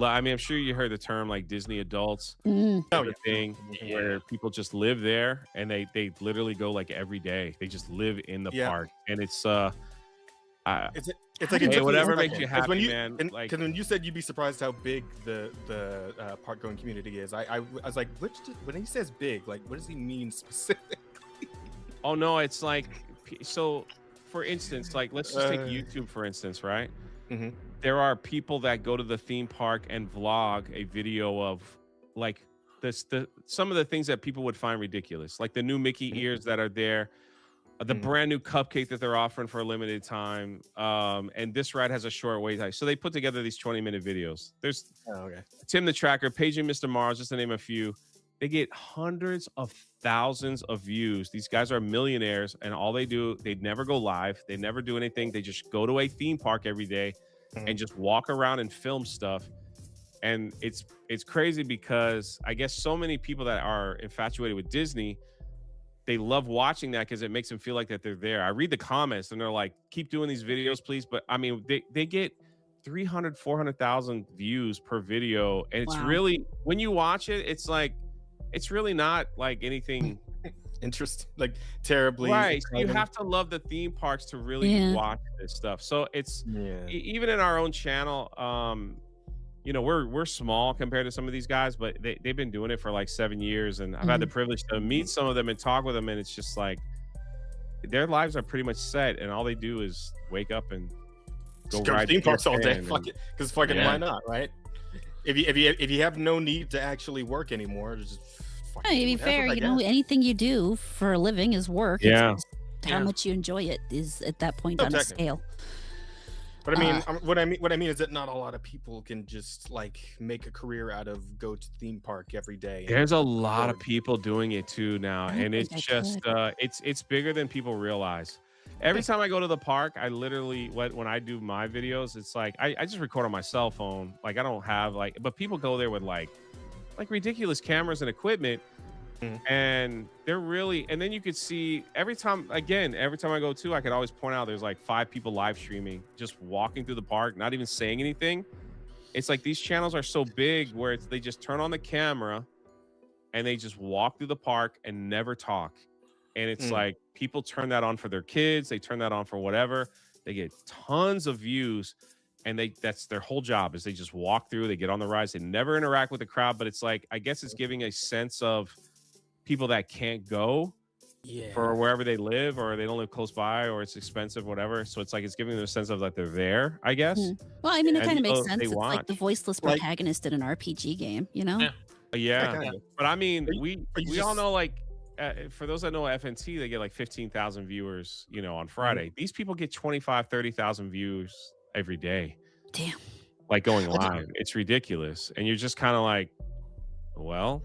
[SPEAKER 4] I mean, I'm sure you heard the term like Disney adults.
[SPEAKER 3] Mm.
[SPEAKER 1] Oh
[SPEAKER 4] Type
[SPEAKER 1] yeah.
[SPEAKER 4] of thing
[SPEAKER 2] Yeah.
[SPEAKER 4] where people just live there and they literally go like every day. They just live in the
[SPEAKER 1] Yeah.
[SPEAKER 4] park, and it's
[SPEAKER 1] It's
[SPEAKER 3] How
[SPEAKER 1] like
[SPEAKER 3] did
[SPEAKER 1] it
[SPEAKER 3] you
[SPEAKER 1] took me
[SPEAKER 3] do
[SPEAKER 1] a
[SPEAKER 4] whatever
[SPEAKER 3] that?
[SPEAKER 4] makes you
[SPEAKER 1] second because when
[SPEAKER 4] happy,
[SPEAKER 1] you
[SPEAKER 4] man. Like,
[SPEAKER 1] because when you said you'd be surprised how big the park going community is, I was like, when he says big, like what does he mean specifically?
[SPEAKER 4] oh no, it's like so. For instance, like let's just take
[SPEAKER 1] Uh,
[SPEAKER 4] YouTube for instance, right?
[SPEAKER 1] Mhm.
[SPEAKER 4] There are people that go to the theme park and vlog a video of like some of the things that people would find ridiculous, like the new Mickey
[SPEAKER 1] Mhm.
[SPEAKER 4] ears that are there, the
[SPEAKER 1] Mhm.
[SPEAKER 4] brand new cupcake that they're offering for a limited time, and this ride has a short wait time. So they put together these 20-minute videos. There's
[SPEAKER 1] Oh, okay.
[SPEAKER 4] Tim the Tracker, Paging Mr. Mars, just to name a few. They get hundreds of thousands of views. These guys are millionaires, and all they do, they never go live. They never do anything. They just go to a theme park every day
[SPEAKER 1] Mhm.
[SPEAKER 4] and just walk around and film stuff. And it's crazy because I guess so many people that are infatuated with Disney, they love watching that because it makes them feel like that they're there. I read the comments and they're like, keep doing these videos, please. But I mean, they get 300, 400,000 views per video. And it's
[SPEAKER 3] Wow.
[SPEAKER 4] really, when you watch it, it's like, it's really not like anything.
[SPEAKER 1] Interesting. Like terribly.
[SPEAKER 4] Right. So you
[SPEAKER 1] exciting.
[SPEAKER 4] have to love the theme parks to really
[SPEAKER 3] Yeah.
[SPEAKER 4] watch this stuff. So it's
[SPEAKER 1] Yeah.
[SPEAKER 4] even in our own channel, you know, we're small compared to some of these guys, but they've been doing it for like 7 years. And I've had the privilege to meet some of them and talk with them. And it's just like their lives are pretty much set. And all they do is wake up and
[SPEAKER 1] Just go to
[SPEAKER 4] ride
[SPEAKER 1] theme
[SPEAKER 4] Peter
[SPEAKER 1] parks all day.
[SPEAKER 4] Pan
[SPEAKER 1] Fuck
[SPEAKER 4] and-
[SPEAKER 1] it. Because fucking
[SPEAKER 2] Yeah.
[SPEAKER 1] why not, right? If you have no need to actually work anymore, just fucking
[SPEAKER 3] Yeah, to
[SPEAKER 1] do
[SPEAKER 3] be
[SPEAKER 1] whatever,
[SPEAKER 3] fair,
[SPEAKER 1] I
[SPEAKER 3] you know,
[SPEAKER 1] guess.
[SPEAKER 3] anything you do for a living is work.
[SPEAKER 4] Yeah.
[SPEAKER 3] It's just how
[SPEAKER 2] Yeah.
[SPEAKER 3] much you enjoy it is at that point
[SPEAKER 1] Oh,
[SPEAKER 3] on a
[SPEAKER 1] technically.
[SPEAKER 3] scale.
[SPEAKER 1] But I mean, what I mean is that not a lot of people can just like make a career out of go to theme park every day. and
[SPEAKER 4] There's a
[SPEAKER 1] look
[SPEAKER 4] lot of
[SPEAKER 1] forward-
[SPEAKER 4] people doing it too now,
[SPEAKER 3] I don't
[SPEAKER 4] and it's
[SPEAKER 3] think I
[SPEAKER 4] just it's bigger than people realize. Every time I go to the park, I literally when I do my videos, it's like I just record on my cell phone. Like I don't have like, but people go there with like ridiculous cameras and equipment,
[SPEAKER 1] Mhm.
[SPEAKER 4] and they're really. And then you could see every time I go to, I could always point out there's like 5 people live streaming, just walking through the park, not even saying anything. It's like these channels are so big where they just turn on the camera and they just walk through the park and never talk. And it's
[SPEAKER 1] Mm.
[SPEAKER 4] like people turn that on for their kids, they turn that on for whatever. They get tons of views, and that's their whole job is they just walk through, they get on the rides, they never interact with the crowd. But it's like I guess it's giving a sense of people that can't go
[SPEAKER 1] Yeah.
[SPEAKER 4] for wherever they live, or they don't live close by, or it's expensive, whatever. So it's like it's giving them a sense of that they're there, I guess.
[SPEAKER 3] Mhm. Well, I mean, it
[SPEAKER 4] And
[SPEAKER 3] kind of makes
[SPEAKER 4] so
[SPEAKER 3] sense.
[SPEAKER 4] they
[SPEAKER 3] It's like the
[SPEAKER 4] watch.
[SPEAKER 3] voiceless
[SPEAKER 1] Like-
[SPEAKER 3] protagonist in an RPG game, you know?
[SPEAKER 2] Yeah.
[SPEAKER 4] Yeah.
[SPEAKER 1] kinda.
[SPEAKER 4] But I mean,
[SPEAKER 1] Are you-
[SPEAKER 4] we
[SPEAKER 1] are you
[SPEAKER 4] we all
[SPEAKER 1] just-
[SPEAKER 4] know like for those that know FNT, they get like 15,000 viewers, you know, on Friday. These people get 25, 30,000 views every day,
[SPEAKER 3] Damn.
[SPEAKER 4] like going live. It's ridiculous. And you're just kind of like, well,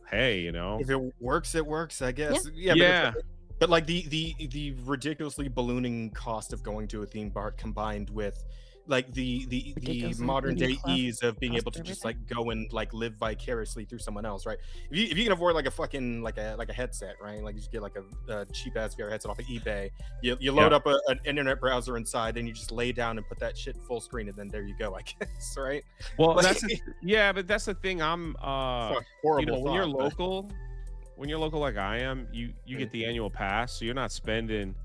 [SPEAKER 4] hey, you know.
[SPEAKER 1] If it works, it works, I guess. Yeah.
[SPEAKER 4] Yeah.
[SPEAKER 1] But like the ridiculously ballooning cost of going to a theme park combined with like the
[SPEAKER 3] Ridiculously
[SPEAKER 1] modern day
[SPEAKER 3] ballooning
[SPEAKER 1] ease of being
[SPEAKER 3] cost
[SPEAKER 1] able to
[SPEAKER 3] of
[SPEAKER 1] just like go and like live vicariously through someone else, right? If you can afford like a fucking like a headset, right? Like you just get like a cheap ass VR headset off of eBay. You load up an internet browser inside, and you just lay down and put that shit full screen, and then there you go, I guess, right?
[SPEAKER 4] Well,
[SPEAKER 1] Like-
[SPEAKER 4] that's yeah, but that's the thing. I'm
[SPEAKER 1] Fuck, horrible.
[SPEAKER 4] you know, when you're
[SPEAKER 1] thought, but-
[SPEAKER 4] local like I am, you get the annual pass, so you're not spending.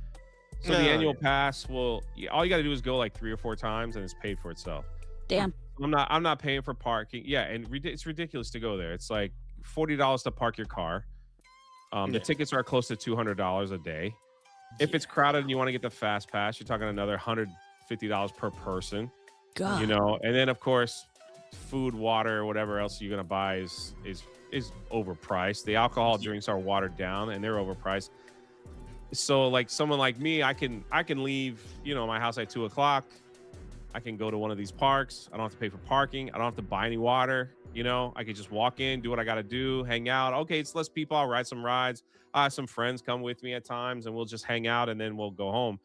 [SPEAKER 4] So
[SPEAKER 1] No,
[SPEAKER 4] the annual
[SPEAKER 1] yeah.
[SPEAKER 4] pass will all you got to do is go like 3 or 4 times, and it's paid for itself.
[SPEAKER 3] Damn.
[SPEAKER 4] I'm not paying for parking. Yeah, and it's ridiculous to go there. It's like $40 to park your car. The
[SPEAKER 1] Yeah.
[SPEAKER 4] tickets are close to $200 a day. If it's crowded and you want to get the fast pass, you're talking another $150 per person.
[SPEAKER 3] God.
[SPEAKER 4] You know, and then of course, food, water, whatever else you're gonna buy is overpriced. The alcohol drinks are watered down and they're overpriced. So like someone like me, I can leave, you know, my house at 2:00. I can go to one of these parks. I don't have to pay for parking. I don't have to buy any water. You know, I could just walk in, do what I got to do, hang out. Okay, it's less people. I'll ride some rides. Some friends come with me at times, and we'll just hang out, and then we'll go home.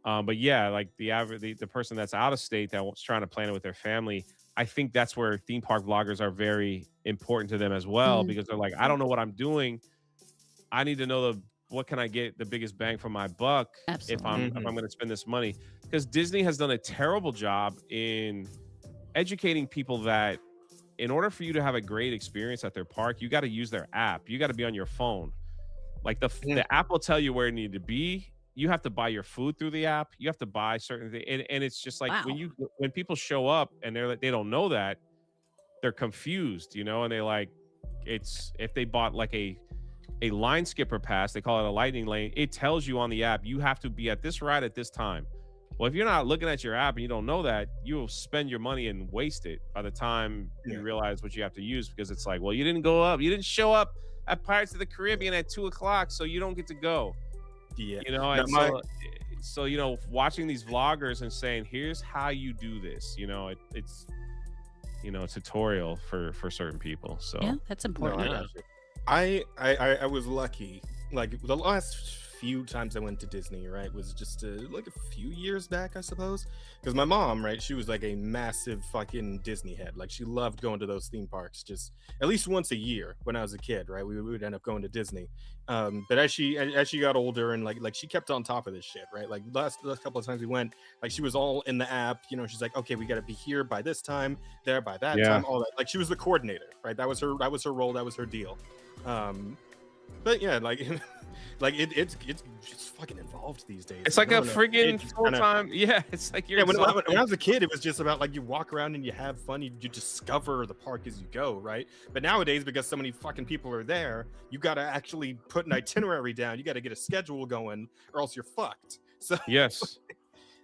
[SPEAKER 4] But yeah, like the person that's out of state that was trying to plan it with their family, I think that's where theme park vloggers are very important to them as well, because they're like, I don't know what I'm doing. I need to know what can I get the biggest bang for my buck if I'm going to spend this money. Because Disney has done a terrible job in educating people that in order for you to have a great experience at their park, you got to use their app. You got to be on your phone. Like the app will tell you where you need to be. You have to buy your food through the app. You have to buy certain things, and it's just like when people show up and they don't know that, they're confused, you know, and they like it's if they bought like a line skipper pass, they call it a lightning lane. It tells you on the app you have to be at this ride at this time. Well, if you're not looking at your app and you don't know that, you'll spend your money and waste it by the time you realize what you have to use, because it's like, well, you didn't show up at Pirates of the Caribbean at 2:00, so you don't get to go. Yeah, you know, and so you know, watching these vloggers and saying, here's how you do this, you know, it's you know, a tutorial for certain people. So
[SPEAKER 3] yeah, that's important.
[SPEAKER 1] No, I was lucky. Like the last few times I went to Disney, right, was just like a few years back, I suppose, because my mom, right, she was like a massive fucking Disney head. Like she loved going to those theme parks just at least once a year when I was a kid, right. We would end up going to Disney, but as she got older and like she kept on top of this shit, right. Like last couple of times we went, like she was all in the app, you know. She's like, okay, we got to be here by this time, there by that time, all that. Like she was the coordinator, right. That was her role, that was her deal. But yeah, like it's fucking involved these days.
[SPEAKER 4] It's like a friggin' full time. Yeah, it's like you're.
[SPEAKER 1] Yeah, when I was a kid, it was just about like you walk around and you have fun, you discover the park as you go, right? But nowadays, because so many fucking people are there, you got to actually put an itinerary down. You got to get a schedule going, or else you're fucked. So
[SPEAKER 4] yes,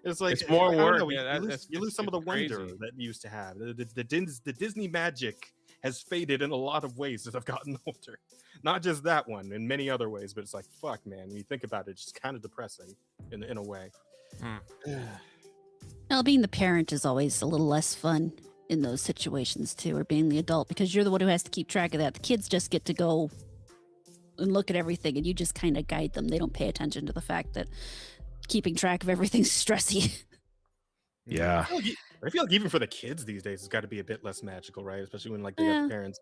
[SPEAKER 1] it's like
[SPEAKER 4] it's more work.
[SPEAKER 1] You lose some of the wonder that you used to have. The Disney magic has faded in a lot of ways as I've gotten older. Not just that one, in many other ways, but it's like, fuck, man. When you think about it, it's just kind of depressing in a way.
[SPEAKER 3] Well, being the parent is always a little less fun in those situations too, or being the adult, because you're the one who has to keep track of that. The kids just get to go and look at everything, and you just kind of guide them. They don't pay attention to the fact that keeping track of everything's stressy.
[SPEAKER 4] Yeah.
[SPEAKER 1] I feel like even for the kids these days, it's got to be a bit less magical, right? Especially when like they got the parents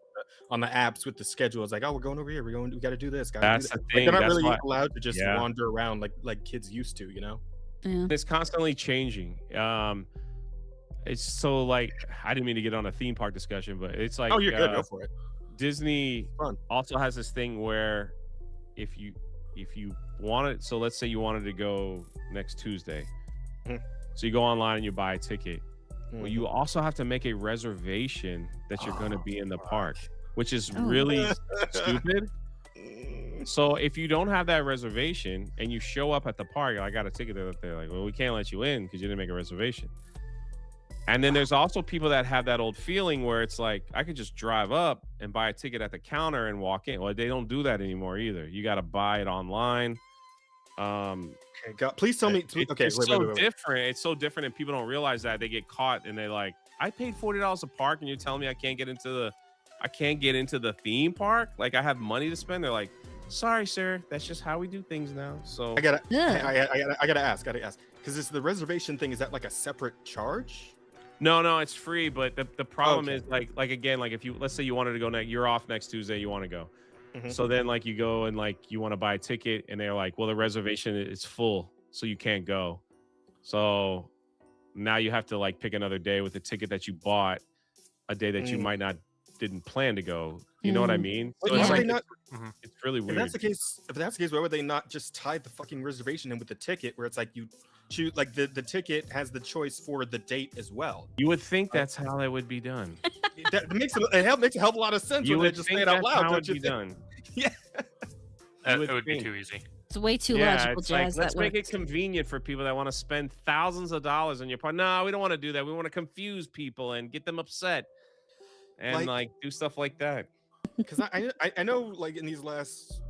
[SPEAKER 1] on the apps with the schedule. It's like, oh, we're going over here. We got to do this.
[SPEAKER 4] That's the thing.
[SPEAKER 1] Like, they're not really allowed to just wander around like kids used to, you know?
[SPEAKER 3] Yeah.
[SPEAKER 4] It's constantly changing. It's so like, I didn't mean to get on a theme park discussion, but it's like,
[SPEAKER 1] oh, you're good. Go for it.
[SPEAKER 4] Disney also has this thing where if you wanted, so let's say you wanted to go next Tuesday, so you go online and you buy a ticket. Well, you also have to make a reservation that you're going to be in the park, which is really stupid. So if you don't have that reservation and you show up at the park, I got a ticket, they're like, well, we can't let you in because you didn't make a reservation. And then there's also people that have that old feeling where it's like, I could just drive up and buy a ticket at the counter and walk in. Well, they don't do that anymore either. You got to buy it online.
[SPEAKER 1] Okay, God, please tell me. Okay,
[SPEAKER 4] it's so different. It's so different, and people don't realize that. They get caught, and they like, I paid $40 a park, and you're telling me I can't get into the theme park? Like I have money to spend? They're like, sorry, sir, that's just how we do things now. So I gotta
[SPEAKER 1] ask, because it's the reservation thing. Is that like a separate charge?
[SPEAKER 4] No, it's free. But the problem is like again, like if you, let's say you wanted to go you're off next Tuesday, you want to go. So then like you go and like you want to buy a ticket and they're like, well, the reservation is full, so you can't go. So now you have to like pick another day with the ticket that you bought, a day that you didn't plan to go. You know what I mean? So it's like it's really weird.
[SPEAKER 1] If that's the case, why would they not just tie the fucking reservation in with the ticket, where it's like you choose, like the ticket has the choice for the date as well?
[SPEAKER 4] You would think that's how that would be done.
[SPEAKER 1] That makes a hell of a lot of sense when they just say it out loud. Don't you think? Yeah,
[SPEAKER 2] it would be too easy.
[SPEAKER 3] It's way too logical, Jazz.
[SPEAKER 4] Like, let's make it convenient for people that want to spend thousands of dollars on your part. No, we don't want to do that. We want to confuse people and get them upset and like do stuff like that.
[SPEAKER 1] Because I know, like in these last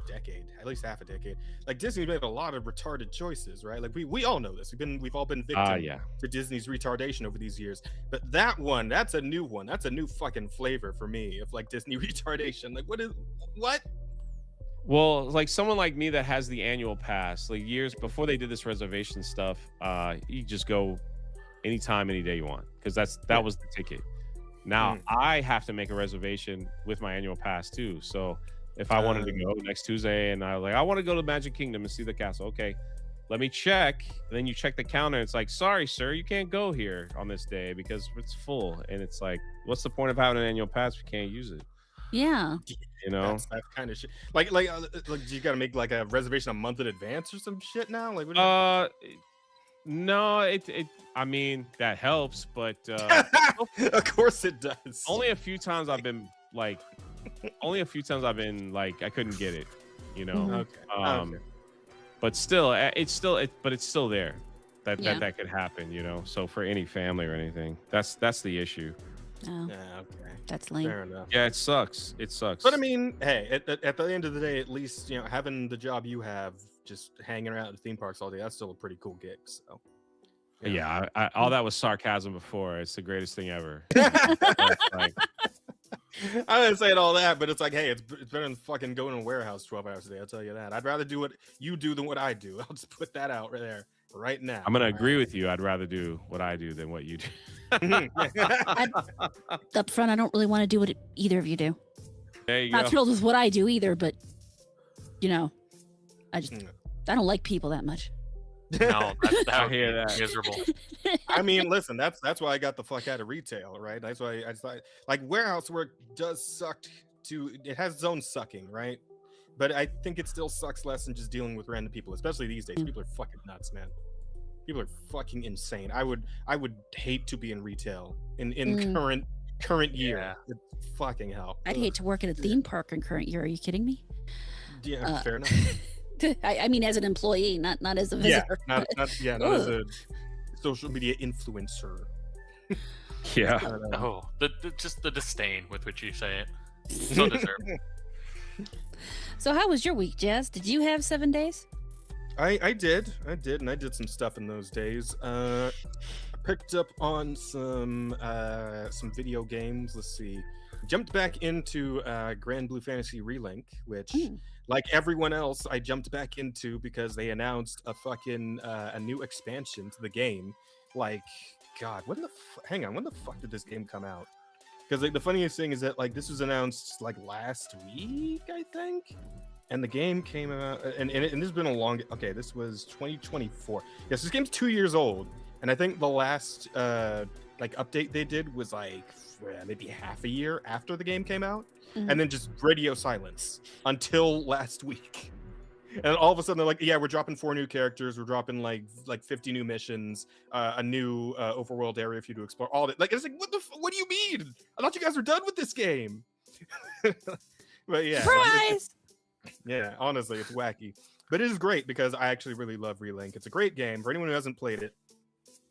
[SPEAKER 1] decade, at least half a decade, like Disney made a lot of retarded choices, right? Like we all know this. We've all been victims to Disney's retardation over these years. But that's a new one. That's a new fucking flavor for me of like Disney retardation. Like what?
[SPEAKER 4] Well, like someone like me that has the annual pass, like years before they did this reservation stuff, you just go anytime, any day you want, because that was the ticket. Now I have to make a reservation with my annual pass too. So if I wanted to go next Tuesday and I want to go to Magic Kingdom and see the castle, okay, let me check. And then you check the counter. It's like, sorry, sir, you can't go here on this day because it's full. And it's like, what's the point of having an annual pass if you can't use it?
[SPEAKER 3] Yeah.
[SPEAKER 4] You know,
[SPEAKER 1] that's kind of shit. Like, you got to make like a reservation a month in advance or some shit now. Like, what
[SPEAKER 4] no, I mean, that helps, but
[SPEAKER 1] of course it does.
[SPEAKER 4] only a few times I've been like, I couldn't get it, you know.
[SPEAKER 1] Okay.
[SPEAKER 4] But still, it's still there. That could happen, you know. So for any family or anything, that's the issue.
[SPEAKER 3] Oh,
[SPEAKER 1] Yeah, okay.
[SPEAKER 3] that's lame.
[SPEAKER 1] Fair enough.
[SPEAKER 4] Yeah, it sucks. But
[SPEAKER 1] I mean, hey, at the end of the day, at least, you know, having the job you have, just hanging around at the theme parks all day, that's still a pretty cool gig. So,
[SPEAKER 4] yeah, I all that was sarcasm before. It's the greatest thing ever. Like,
[SPEAKER 1] I didn't say it all that, but it's like, hey, it's better than fucking going in a warehouse 12 hours a day. I'll tell you that. I'd rather do what you do than what I do. I'll just put that out right there, right now.
[SPEAKER 4] I'm gonna agree with you. I'd rather do what I do than what you do.
[SPEAKER 3] Up front, I don't really want to do what either of you do.
[SPEAKER 4] There you
[SPEAKER 3] Not
[SPEAKER 4] go.
[SPEAKER 3] thrilled with what I do either, but you know, I don't like people that much.
[SPEAKER 2] No, that
[SPEAKER 4] I
[SPEAKER 2] would
[SPEAKER 4] hear
[SPEAKER 2] be
[SPEAKER 4] that.
[SPEAKER 2] miserable.
[SPEAKER 1] I mean, listen, that's why I got the fuck out of retail, right? That's why I just like warehouse work does suck it has its own sucking, right? But I think it still sucks less than just dealing with random people, especially these days. People are fucking nuts, man. People are fucking insane. I would hate to be in retail in current year.
[SPEAKER 2] Yeah.
[SPEAKER 1] It's fucking hell.
[SPEAKER 3] I'd hate to work at a theme park in current year. Are you kidding me?
[SPEAKER 1] Yeah, fair enough.
[SPEAKER 3] I mean, as an employee, not as a visitor.
[SPEAKER 1] Not as a social media influencer.
[SPEAKER 4] Yeah.
[SPEAKER 2] Oh, just the disdain with which you say it. So deserved.
[SPEAKER 3] So how was your week, Jazz? Did you have 7 days?
[SPEAKER 1] I did, and I did some stuff in those days. I picked up on some video games. Let's see, jumped back into Grand Blue Fantasy Relink, which, like everyone else, I jumped back into because they announced a new expansion to the game. Like, God, when the fuck did this game come out? Because like the funniest thing is that like this was announced like last week, I think. And the game came out, and this has been a long. Okay, this was 2024. Yes, this game's 2 years old, and I think the last like update they did was like maybe half a year after the game came out, and then just radio silence until last week. And all of a sudden they're like, yeah, we're dropping 4 new characters, we're dropping like 50 new missions, a new overworld area for you to explore. All that, like, it's like, what do you mean? I thought you guys were done with this game. But yeah.
[SPEAKER 3] Surprise!
[SPEAKER 1] Yeah, honestly, it's wacky. But it is great because I actually really love Relink. It's a great game. For anyone who hasn't played it,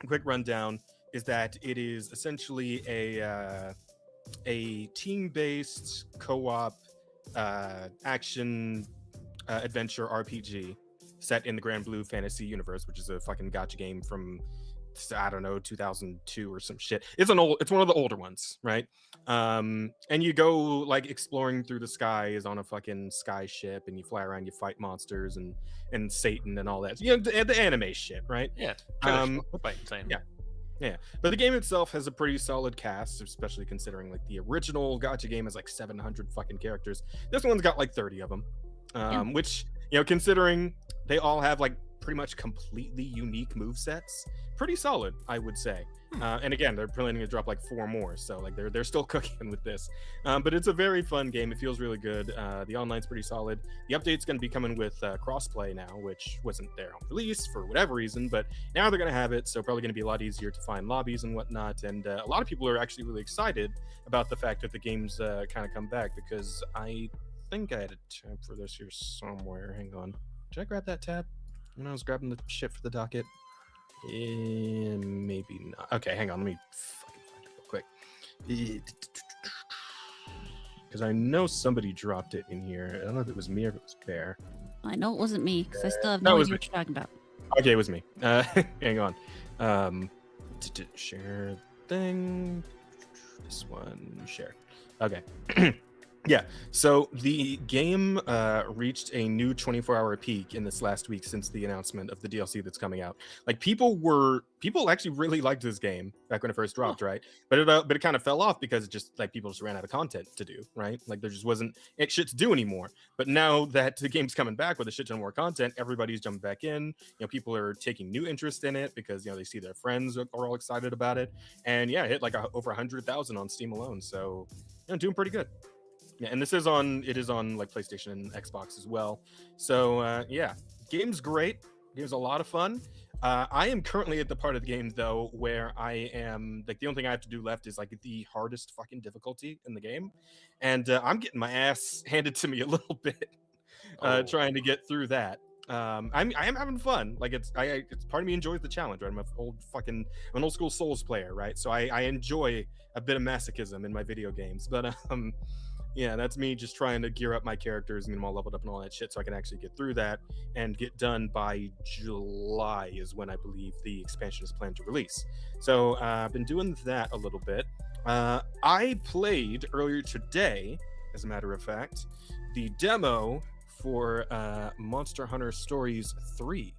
[SPEAKER 1] a quick rundown is that it is essentially a team-based co-op action adventure RPG set in the Grand Blue Fantasy universe, which is a fucking gacha game from, I don't know, 2002 or some shit. It's one of the older ones, right? And you go like exploring through the skies on a fucking sky ship, and you fly around, you fight monsters and Satan and all that. You know, the anime shit, right?
[SPEAKER 2] Yeah. Insane.
[SPEAKER 1] Yeah. But the game itself has a pretty solid cast, especially considering like the original gacha game has like 700 fucking characters. This one's got like 30 of them. Which, you know, considering they all have like pretty much completely unique move sets, pretty solid, I would say. And again, they're planning to drop like 4 more, so like they're still cooking with this. But it's a very fun game. It feels really good. The online's pretty solid. The update's going to be coming with crossplay now, which wasn't there on release for whatever reason, but now they're going to have it, so probably going to be a lot easier to find lobbies and whatnot. And a lot of people are actually really excited about the fact that the game's kind of come back, because I think I had a tab for this here somewhere. Hang on. Did I grab that tab when I was grabbing the shit for the docket? Maybe not. Okay, hang on. Let me fucking find it real quick. Because I know somebody dropped it in here. I don't know if it was me or if it was Bear.
[SPEAKER 3] I know it wasn't me, because I still have
[SPEAKER 1] No,
[SPEAKER 3] no
[SPEAKER 1] it was
[SPEAKER 3] idea what you're talking about.
[SPEAKER 1] Okay, it was me. Hang on. Share thing. This one, share. Okay. Yeah, so the game reached a new 24-hour peak in this last week since the announcement of the DLC that's coming out. Like people actually really liked this game back when it first dropped, right? But it kind of fell off because it just like people just ran out of content to do, right? Like there just wasn't shit to do anymore. But now that the game's coming back with a shit ton more content, everybody's jumping back in. People are taking new interest in it because they see their friends are all excited about it, and yeah, it hit like over 100,000 on Steam alone. So doing pretty good. Yeah, and it is on like PlayStation and Xbox as well. So yeah, game's great. Game's a lot of fun. I am currently at the part of the game though where I am like the only thing I have to do left is like the hardest fucking difficulty in the game, and I'm getting my ass handed to me a little bit trying to get through that. I am having fun. Like it's part of me enjoys the challenge. Right, I'm I'm an old school Souls player, right? So I enjoy a bit of masochism in my video games, but yeah, that's me just trying to gear up my characters and get them all leveled up and all that shit so I can actually get through that and get done by July is when I believe the expansion is planned to release. So I've been doing that a little bit. I played earlier today, as a matter of fact, the demo for Monster Hunter Stories 3,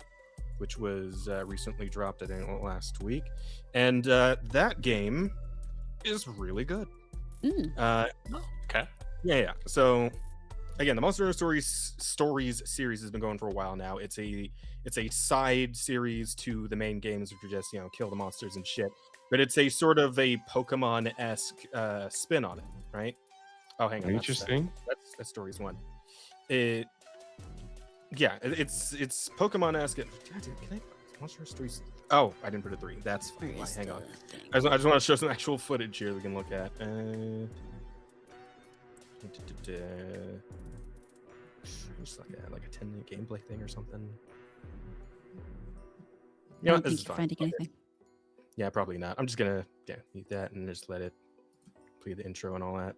[SPEAKER 1] which was recently dropped, I think, last week. And that game is really good.
[SPEAKER 2] Okay.
[SPEAKER 1] Yeah. So again, the Monster Hunter Stories series has been going for a while now. It's a side series to the main games, which are just kill the monsters and shit. But it's a sort of a Pokemon-esque spin on it, right? Oh, hang on.
[SPEAKER 4] Interesting.
[SPEAKER 1] That's Stories 1. It's Pokemon-esque. Can I Monster Hunter Stories? Oh, I didn't put a 3. That's fine. Hang on. I just want to show some actual footage here we can look at. Just like a 10-minute gameplay thing or something.
[SPEAKER 3] I don't think you're finding anything.
[SPEAKER 1] Yeah, probably not. I'm just gonna mute that and just let it play the intro and all that.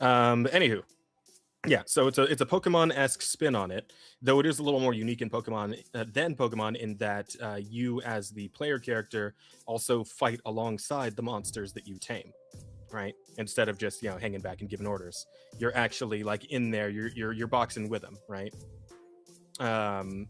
[SPEAKER 1] But anywho, yeah. So it's a Pokemon-esque spin on it, though it is a little more unique in Pokemon than Pokemon in that you, as the player character, also fight alongside the monsters that you tame. Right, instead of just hanging back and giving orders, you're actually like in there. You're boxing with them, right? Yes,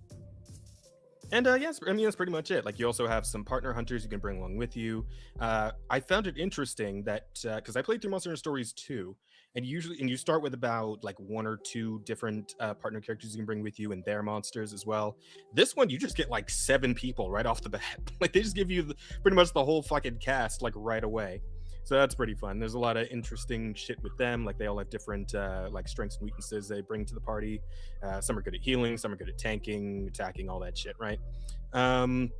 [SPEAKER 1] I mean that's pretty much it. Like you also have some partner hunters you can bring along with you. I found it interesting that because I played through Monster Hunter Stories 2, and you start with about like 1 or 2 different partner characters you can bring with you and their monsters as well. This one you just get like 7 people right off the bat. Like they just give you pretty much the whole fucking cast like right away. So that's pretty fun. There's a lot of interesting shit with them. Like they all have different like strengths and weaknesses they bring to the party. Some are good at healing, some are good at tanking, attacking, all that shit, right? And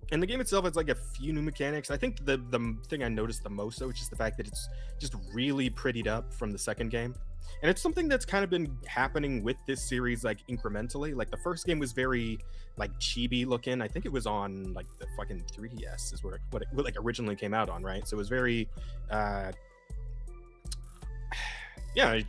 [SPEAKER 1] the game itself has like a few new mechanics. I think the thing I noticed the most though is just the fact that it's just really prettied up from the second game. And it's something that's kind of been happening with this series like incrementally. Like the first game was very like chibi looking. I think it was on like the fucking 3DS is what it like originally came out on, right? So it was very it's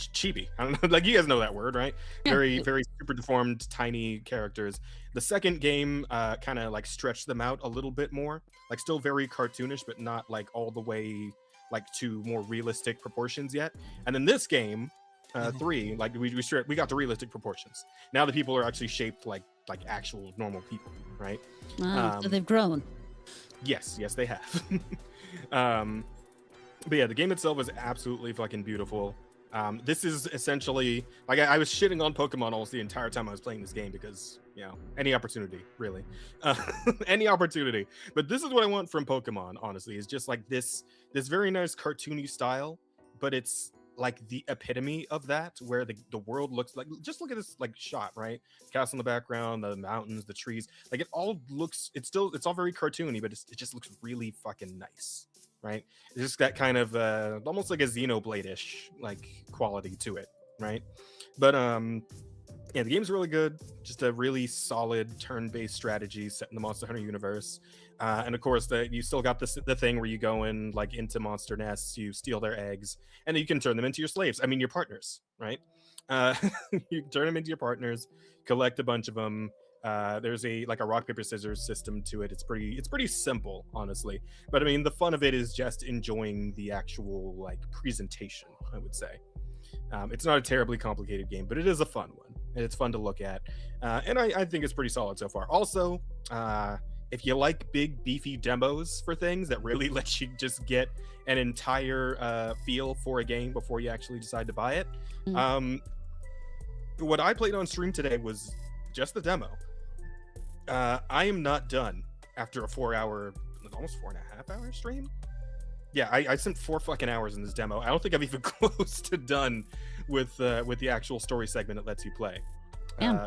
[SPEAKER 1] chibi. I don't know, like you guys know that word, right? Very super deformed tiny characters. The second game kind of like stretched them out a little bit more, like still very cartoonish but not like all the way like to more realistic proportions yet. And then this game 3, like we got to realistic proportions. Now the people are actually shaped like actual normal people, right?
[SPEAKER 3] Wow, so they've grown.
[SPEAKER 1] Yes, they have. But yeah, the game itself is absolutely fucking beautiful. This is essentially like I was shitting on Pokemon almost the entire time I was playing this game because any opportunity really, any opportunity. But this is what I want from Pokemon. Honestly, is just like this very nice cartoony style, but it's like the epitome of that, where the world looks like, just look at this like shot, right? Castle in the background, the mountains, the trees, like it all looks, it's all very cartoony, but it just looks really fucking nice, right? It's just that kind of almost like a Xenoblade-ish like quality to it, right? But yeah, the game's really good. Just a really solid turn-based strategy set in the Monster Hunter universe. And of course, you still got the thing where you go in like into monster nests, you steal their eggs, and then you can turn them into your slaves. I mean, your partners, right? You turn them into your partners, collect a bunch of them. There's a rock paper scissors system to it. It's pretty simple, honestly. But I mean, the fun of it is just enjoying the actual like presentation, I would say. It's not a terribly complicated game, but it is a fun one, and it's fun to look at. And I think it's pretty solid so far. Also, if you like big, beefy demos for things that really let you just get an entire feel for a game before you actually decide to buy it, what I played on stream today was just the demo. I am not done after a 4-hour, almost 4.5-hour stream. Yeah, I spent 4 fucking hours in this demo. I don't think I'm even close to done with the actual story segment it lets you play.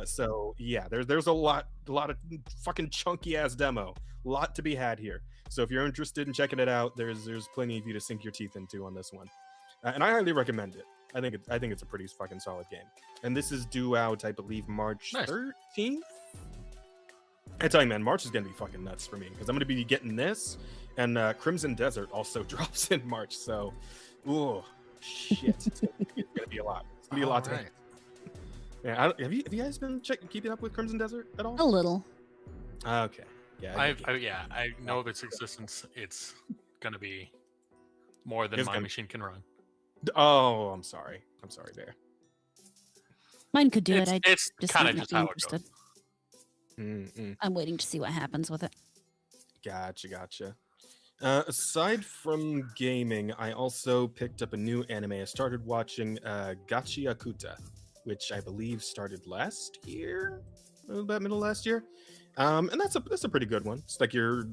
[SPEAKER 1] So yeah, there's a lot of fucking chunky ass demo, lot to be had here. So if you're interested in checking it out, there's plenty of you to sink your teeth into on this one, and I highly recommend it. I think it's a pretty fucking solid game, and this is due out, I believe, March 13th. I tell you, man, March is gonna be fucking nuts for me because I'm gonna be getting this, and Crimson Desert also drops in March. So, ooh, shit, it's gonna be a lot. It's gonna be a lot to. Yeah, have you guys been keeping up with Crimson Desert at all?
[SPEAKER 3] A little.
[SPEAKER 1] Okay. Yeah.
[SPEAKER 2] I know of its existence. It's gonna be more than my machine can run.
[SPEAKER 1] Oh, I'm sorry, Bear.
[SPEAKER 3] Mine could do
[SPEAKER 2] It's
[SPEAKER 3] it.
[SPEAKER 2] kind of just how it
[SPEAKER 3] interested.
[SPEAKER 2] goes.
[SPEAKER 3] I'm waiting to see what happens with it.
[SPEAKER 1] Gotcha. Aside from gaming, I also picked up a new anime. I started watching Gachi Akuta, which I believe started last year, about middle of last year. And that's a pretty good one. It's like your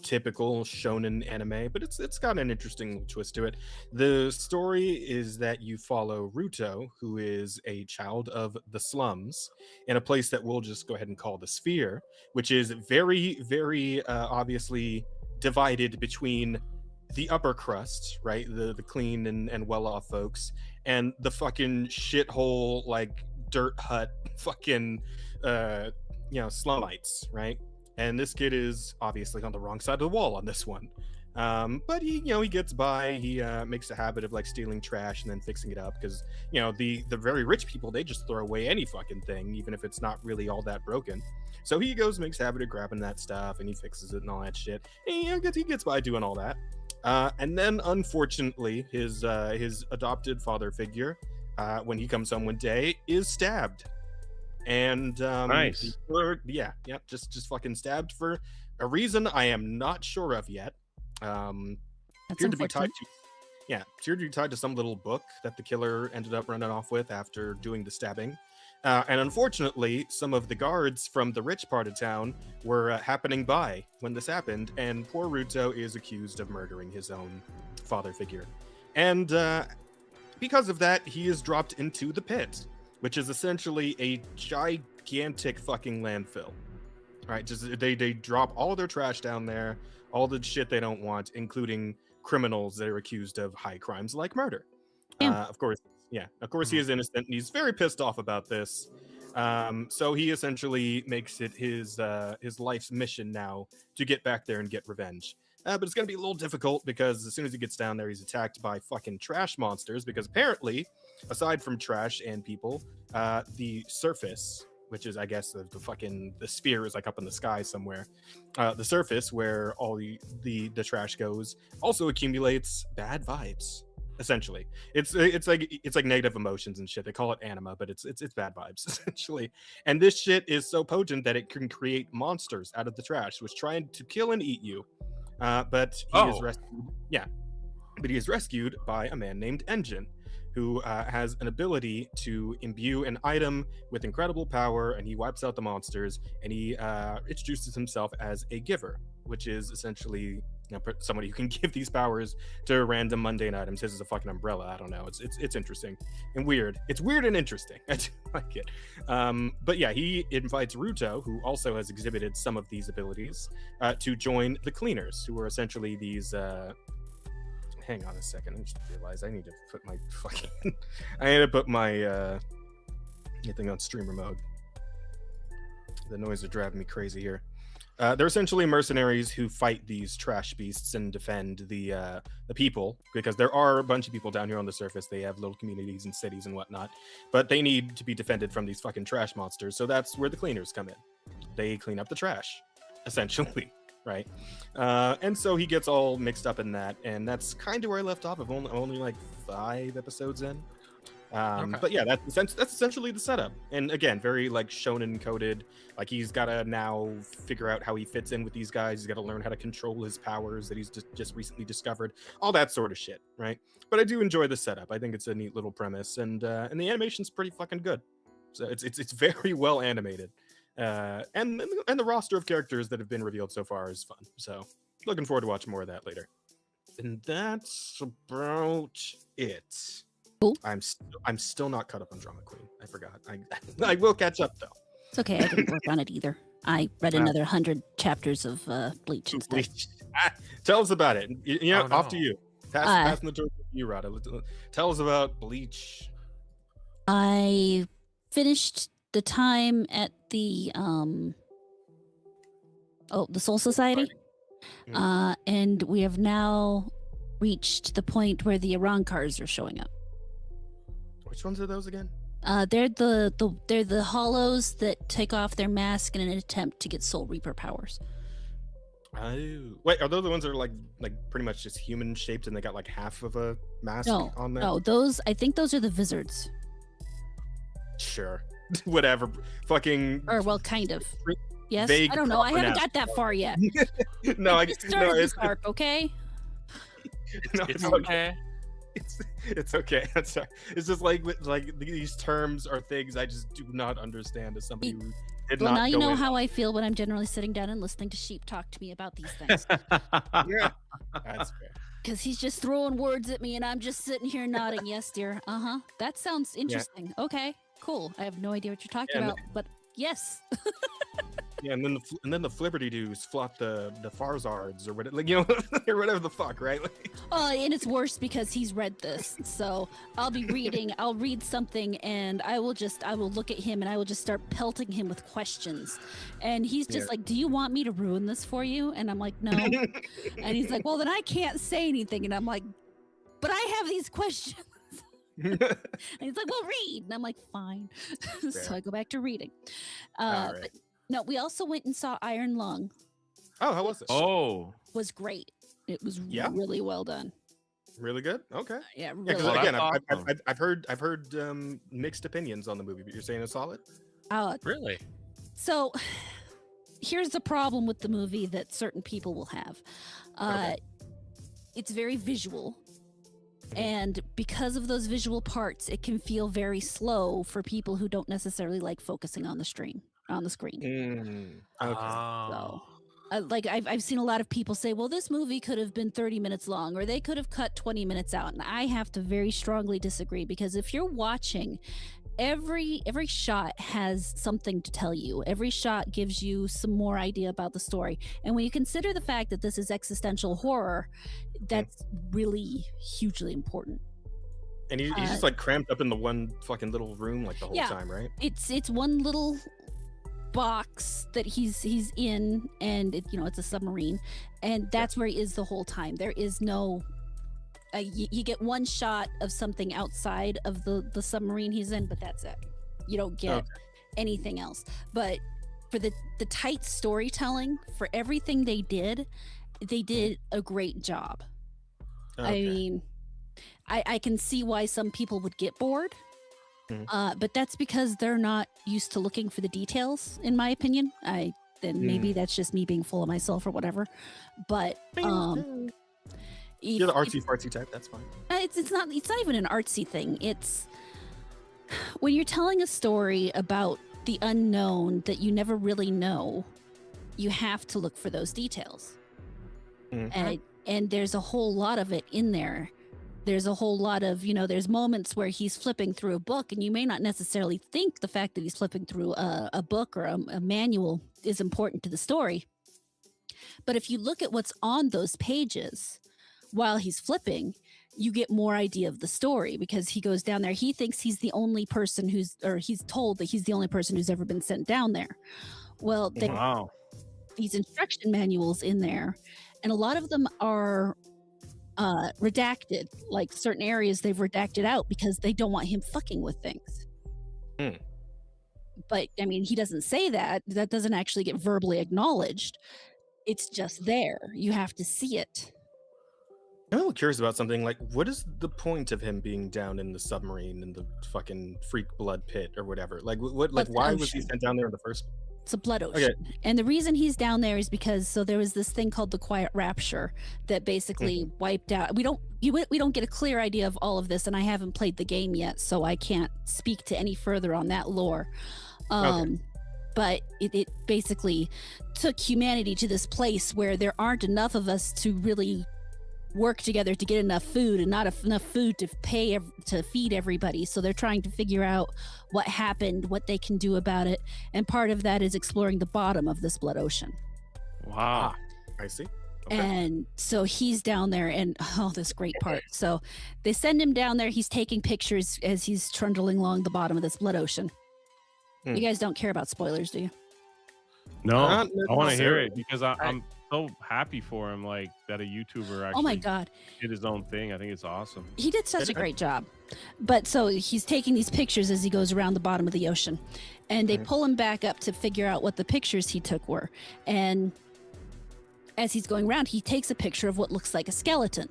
[SPEAKER 1] typical shonen anime, but it's got an interesting twist to it. The story is that you follow Ruto, who is a child of the slums, in a place that we'll just go ahead and call the Sphere, which is very, very obviously divided between the upper crust, right, the clean and well-off folks, and the fucking shithole, like dirt hut fucking slumites, right? And this kid is obviously on the wrong side of the wall on this one. But he gets by. He makes a habit of like stealing trash and then fixing it up because, the very rich people, they just throw away any fucking thing, even if it's not really all that broken. So he makes a habit of grabbing that stuff and he fixes it and all that shit. And he gets by doing all that. And then unfortunately, his adopted father figure, when he comes home one day, is stabbed. And
[SPEAKER 4] nice.
[SPEAKER 1] Just fucking stabbed for a reason I am not sure of yet. Appeared to be tied to some little book that the killer ended up running off with after doing the stabbing. And unfortunately, some of the guards from the rich part of town were happening by when this happened, and poor Ruto is accused of murdering his own father figure. And because of that, he is dropped into the pit, which is essentially a gigantic fucking landfill. Right? Just they drop all of their trash down there, all the shit they don't want, including criminals that are accused of high crimes like murder. Of course, he is innocent, and he's very pissed off about this. So he essentially makes it his life's mission now to get back there and get revenge. But it's going to be a little difficult because as soon as he gets down there, he's attacked by fucking trash monsters. Because apparently, aside from trash and people, the surface, which is, I guess, the sphere is like up in the sky somewhere. The surface where all the trash goes also accumulates bad vibes. Essentially, it's like negative emotions and shit. They call it anima, but it's bad vibes essentially. And this shit is so potent that it can create monsters out of the trash, which try to kill and eat you. But he is rescued. Yeah, but he is rescued by a man named Engine, who has an ability to imbue an item with incredible power, and he wipes out the monsters. And he introduces himself as a giver, which is essentially somebody who can give these powers to random mundane items. His is a fucking umbrella. I don't know. It's interesting and weird. It's weird and interesting. I do like it. But yeah, he invites Ruto, who also has exhibited some of these abilities, to join the cleaners, who are essentially these. Hang on a second. I just realized I need to put my fucking. I need to put my thing on streamer mode. The noise are driving me crazy here. They're essentially mercenaries who fight these trash beasts and defend the people, because there are a bunch of people down here on the surface. They have little communities and cities and whatnot, but they need to be defended from these fucking trash monsters. So that's where the cleaners come in. They clean up the trash, essentially, right? And so he gets all mixed up in that, and that's kind of where I left off. I'm only like 5 episodes in.
[SPEAKER 2] Okay.
[SPEAKER 1] But yeah, that's essentially the setup. And again, very like shonen coded. Like he's got to now figure out how he fits in with these guys. He's got to learn how to control his powers that he's just recently discovered. All that sort of shit, right? But I do enjoy the setup. I think it's a neat little premise, and the animation's pretty fucking good. So it's very well animated, and the roster of characters that have been revealed so far is fun. So looking forward to watching more of that later. And that's about it.
[SPEAKER 3] Cool.
[SPEAKER 1] I'm still not caught up on Drama Queen. I forgot. I will catch up though.
[SPEAKER 3] It's okay. I didn't work on it either. I read another 100 chapters of Bleach and stuff.
[SPEAKER 1] Bleach. Tell us about it. You know,
[SPEAKER 2] Oh,
[SPEAKER 1] off to
[SPEAKER 2] no.
[SPEAKER 1] you. Passing the torch to you, Rada. Tell us about Bleach.
[SPEAKER 3] I finished the time at the the Soul Society, and we have now reached the point where the Arankars are showing up.
[SPEAKER 1] Which ones are those again?
[SPEAKER 3] They're the hollows that take off their mask in an attempt to get Soul Reaper powers.
[SPEAKER 1] Oh, wait, are those the ones that are like pretty much just human shaped and they got like half of a mask on them?
[SPEAKER 3] No, I think those are the Vizards.
[SPEAKER 1] Sure. Whatever. Fucking.
[SPEAKER 3] Or well, kind of. Yes.
[SPEAKER 1] vague
[SPEAKER 3] I don't know. I haven't
[SPEAKER 1] pronoun-
[SPEAKER 3] got that far yet.
[SPEAKER 1] No,
[SPEAKER 3] I
[SPEAKER 1] I
[SPEAKER 3] just
[SPEAKER 1] no,
[SPEAKER 3] started
[SPEAKER 1] it's
[SPEAKER 3] this arc, okay?
[SPEAKER 1] no,
[SPEAKER 2] It's okay.
[SPEAKER 1] It's okay. It's just like these terms are things I just do not understand as somebody who did
[SPEAKER 3] Well,
[SPEAKER 1] not
[SPEAKER 3] now you
[SPEAKER 1] go
[SPEAKER 3] know
[SPEAKER 1] in
[SPEAKER 3] how I feel when I'm generally sitting down and listening to sheep talk to me about these things.
[SPEAKER 1] Yeah, that's fair.
[SPEAKER 3] Because he's just throwing words at me and I'm just sitting here nodding, yes, dear. Uh-huh. That sounds interesting. Okay, cool. I have no idea what you're talking
[SPEAKER 1] Yeah, and
[SPEAKER 3] about, but yes.
[SPEAKER 1] Yeah, and then the Flipperty Doos flop the Farzards or whatever, like, you know, or whatever the fuck, right? Like,
[SPEAKER 3] And it's worse because he's read this. So I'll be reading, I'll read something and I will look at him and I will just start pelting him with questions. And he's just like, do you want me to ruin this for you? And I'm like, no. And he's like, well, then I can't say anything. And I'm like, but I have these questions. And he's like, well, read. And I'm like, fine. So I go back to reading.
[SPEAKER 1] all right.
[SPEAKER 3] But no, we also went and saw Iron Lung.
[SPEAKER 1] Oh, how was it?
[SPEAKER 4] Oh,
[SPEAKER 3] Was great. It was
[SPEAKER 1] Yeah?
[SPEAKER 3] really well done.
[SPEAKER 1] Really good. Okay.
[SPEAKER 3] Yeah,
[SPEAKER 1] Yeah,
[SPEAKER 3] really.
[SPEAKER 1] because
[SPEAKER 4] Well,
[SPEAKER 1] again,
[SPEAKER 4] that's awesome.
[SPEAKER 1] I've heard mixed opinions on the movie, but you're saying it's solid.
[SPEAKER 2] Really?
[SPEAKER 3] So here's the problem with the movie that certain people will have.
[SPEAKER 1] Okay.
[SPEAKER 3] It's very visual. And because of those visual parts, it can feel very slow for people who don't necessarily like focusing on the screen.
[SPEAKER 1] Okay.
[SPEAKER 2] Oh.
[SPEAKER 3] I've seen a lot of people say, well, this movie could have been 30 minutes long, or they could have cut 20 minutes out. And I have to very strongly disagree, because if you're watching, every shot has something to tell you. Every shot gives you some more idea about the story. And when you consider the fact that this is existential horror, that's really hugely important.
[SPEAKER 1] And he's just like cramped up in the one fucking little room like the whole
[SPEAKER 3] Yeah.
[SPEAKER 1] time, right?
[SPEAKER 3] It's one little box that he's in, and it's a submarine, and that's where he is the whole time. There is no you get one shot of something outside of the submarine he's in, but that's it. You don't get anything else. But for the tight storytelling, for everything they did a great job. I
[SPEAKER 1] Okay.
[SPEAKER 3] mean, I can see why some people would get bored. But that's because they're not used to looking for the details, in my opinion. Then maybe that's just me being full of myself or whatever. But
[SPEAKER 1] You're the artsy fartsy type. That's fine.
[SPEAKER 3] it's not even an artsy thing. It's when you're telling a story about the unknown that you never really know, you have to look for those details. And there's a whole lot of it in there. There's a whole lot of, there's moments where he's flipping through a book, and you may not necessarily think the fact that he's flipping through a book or a manual is important to the story. But if you look at what's on those pages while he's flipping, you get more idea of the story, because he goes down there. He thinks he's the only person he's told that he's the only person who's ever been sent down there. Well,
[SPEAKER 4] wow.
[SPEAKER 3] these instruction manuals in there, and a lot of them are redacted. Like certain areas they've redacted out because they don't want him fucking with things. But I mean, he doesn't say that doesn't actually get verbally acknowledged. It's just there. You have to see it.
[SPEAKER 1] I'm a little curious about something. Like, what is the point of him being down in the submarine in the fucking freak blood pit or whatever? Like, what? Like,
[SPEAKER 3] What's the
[SPEAKER 1] why was he
[SPEAKER 3] ocean?
[SPEAKER 1] sent down there in the first?
[SPEAKER 3] It's a blood
[SPEAKER 1] Okay.
[SPEAKER 3] ocean. And the reason he's down there is because there was this thing called the Quiet Rapture that basically wiped out. We don't get a clear idea of all of this, and I haven't played the game yet, so I can't speak to any further on that lore. But it basically took humanity to this place where there aren't enough of us to really work together to get enough food, and not enough food to feed everybody. So they're trying to figure out what happened, what they can do about it, and part of that is exploring the bottom of this blood ocean.
[SPEAKER 4] Wow.
[SPEAKER 1] I see. Okay.
[SPEAKER 3] And so he's down there, and this great part. So they send him down there. He's taking pictures as he's trundling along the bottom of this blood ocean.
[SPEAKER 1] Hmm.
[SPEAKER 3] You guys don't care about spoilers, do you?
[SPEAKER 4] No,
[SPEAKER 1] Not
[SPEAKER 4] I want to hear
[SPEAKER 1] necessarily.
[SPEAKER 4] it because I'm so happy for him. Like that a YouTuber actually
[SPEAKER 3] Oh my God.
[SPEAKER 4] did his own thing. I think it's awesome.
[SPEAKER 3] He did such a great job. But so he's taking these pictures as he goes around the bottom of the ocean, and they pull him back up to figure out what the pictures he took were. And as he's going around, he takes a picture of what looks like a skeleton.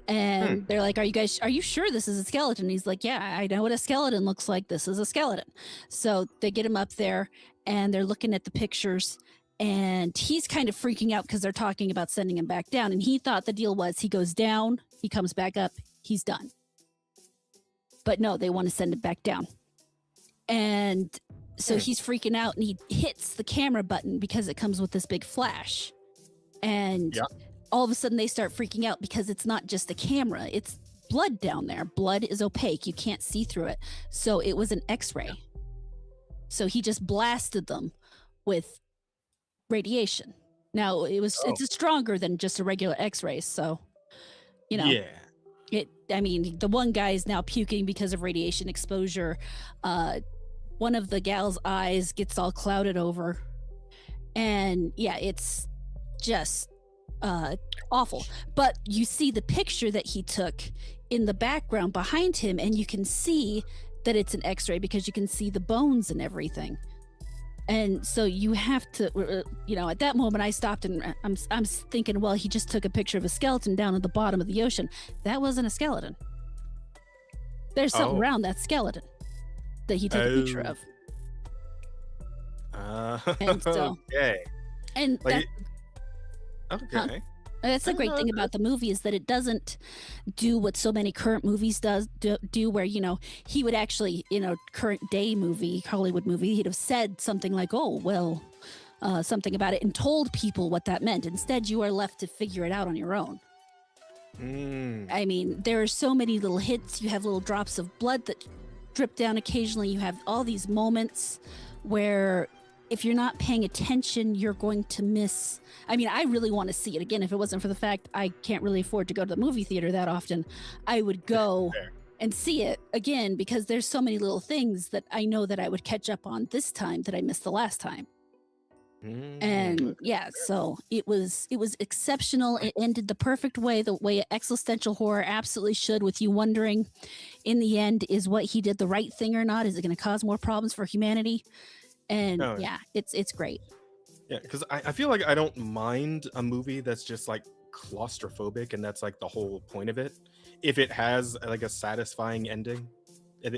[SPEAKER 3] And they're like, are you sure this is a skeleton? He's like, yeah, I know what a skeleton looks like. This is a skeleton. So they get him up there, and they're looking at the pictures, and he's kind of freaking out because they're talking about sending him back down. And he thought the deal was he goes down, he comes back up, he's done. But no, they want to send him back down. And so he's freaking out, and he hits the camera button because it comes with this big flash. And all of a sudden they start freaking out because it's not just a camera, it's blood down there. Blood is opaque, you can't see through it. So it was an X-ray. So he just blasted them with radiation. Now it's stronger than just a regular X-ray, so
[SPEAKER 1] Yeah.
[SPEAKER 3] I mean, the one guy is now puking because of radiation exposure. One of the gal's eyes gets all clouded over, and it's just awful. But you see the picture that he took in the background behind him, and you can see that it's an X-ray because you can see the bones and everything. And so you have to, at that moment I stopped, and I'm thinking, well, he just took a picture of a skeleton down at the bottom of the ocean. That wasn't a skeleton. There's something around that skeleton that he took a picture of. And so,
[SPEAKER 1] okay.
[SPEAKER 3] And
[SPEAKER 1] Like
[SPEAKER 3] that,
[SPEAKER 1] okay.
[SPEAKER 3] that's the great thing about the movie, is that it doesn't do what so many current movies do where, he would actually, current day movie, Hollywood movie, he'd have said something like, oh, well, something about it, and told people what that meant. Instead, you are left to figure it out on your own. I mean, there are so many little hits. You have little drops of blood that drip down occasionally. You have all these moments where if you're not paying attention, you're going to miss. I mean, I really want to see it again. If it wasn't for the fact I can't really afford to go to the movie theater that often, I would go and see it again, because there's so many little things that I know that I would catch up on this time that I missed the last time. And so it was exceptional. It ended the perfect way, the way existential horror absolutely should, with you wondering in the end, is what he did the right thing or not? Is it going to cause more problems for humanity? And it's great.
[SPEAKER 1] Yeah, because I feel like I don't mind a movie that's just like claustrophobic, and that's like the whole point of it. If it has like a satisfying ending, I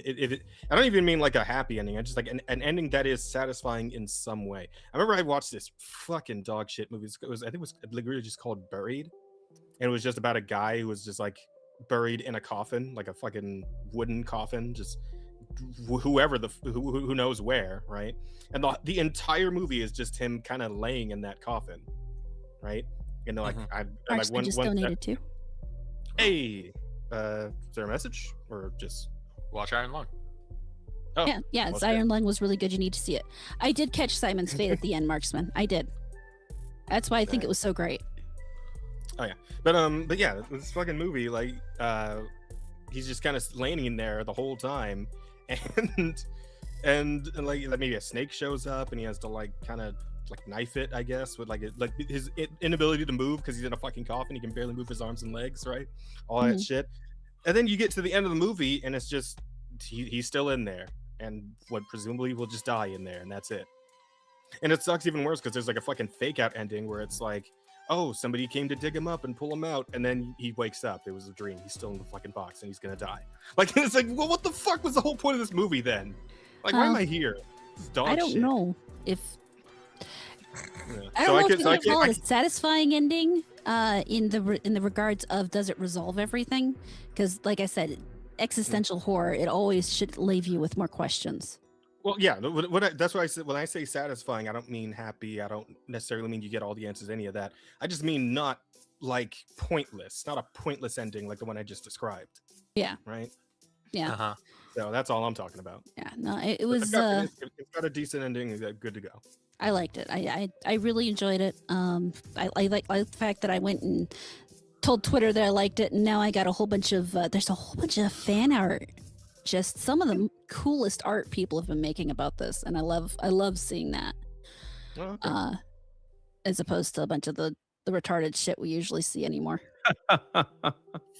[SPEAKER 1] don't even mean like a happy ending. I just like an ending that is satisfying in some way. I remember I watched this fucking dog shit movie. I think it was literally just called Buried, and it was just about a guy who was just like buried in a coffin, like a fucking wooden coffin, just whoever who knows where, right? And the entire movie is just him kind of laying in that coffin, right? You know, like
[SPEAKER 3] Marksman just donated too.
[SPEAKER 1] Hey, is there a message or just
[SPEAKER 2] watch Iron Lung?
[SPEAKER 1] Oh,
[SPEAKER 3] yeah. Iron Lung was really good. You need to see it. I did catch Simon's fate at the end, Marksman. I did. That's why I think it was so great.
[SPEAKER 1] Oh yeah, but yeah, this fucking movie, like, he's just kind of laying in there the whole time, and like maybe a snake shows up, and he has to like kind of like knife it, I guess, with like his inability to move because he's in a fucking coffin. He can barely move his arms and legs, right? All that shit. And then you get to the end of the movie, and it's just he's still in there, and what presumably will just die in there, and that's it. And it sucks even worse because there's like a fucking fake out ending where it's like, oh, somebody came to dig him up and pull him out, and then he wakes up. It was a dream. He's still in the fucking box, and he's gonna die. Like, it's like, well, what the fuck was the whole point of this movie then? Like, why am I here? This is dog
[SPEAKER 3] I don't
[SPEAKER 1] shit.
[SPEAKER 3] know if
[SPEAKER 1] Yeah.
[SPEAKER 3] I don't know if you can call it a satisfying ending in the regards of does it resolve everything? Because like I said, existential horror, it always should leave you with more questions.
[SPEAKER 1] Well, yeah, that's what I said. When I say satisfying, I don't mean happy. I don't necessarily mean you get all the answers, any of that. I just mean not like pointless, not a pointless ending like the one I just described.
[SPEAKER 3] Yeah.
[SPEAKER 1] Right?
[SPEAKER 3] Yeah.
[SPEAKER 2] Uh-huh.
[SPEAKER 1] So that's all I'm talking about.
[SPEAKER 3] Yeah. No, it was.
[SPEAKER 1] It's got a decent ending. It's good to go.
[SPEAKER 3] I liked it. I really enjoyed it. I like the fact that I went and told Twitter that I liked it, and now I got a whole bunch of there's a whole bunch of fan art. Just some of the coolest art people have been making about this, and I love seeing that.
[SPEAKER 1] Oh, okay.
[SPEAKER 3] As opposed to a bunch of the retarded shit we usually see anymore.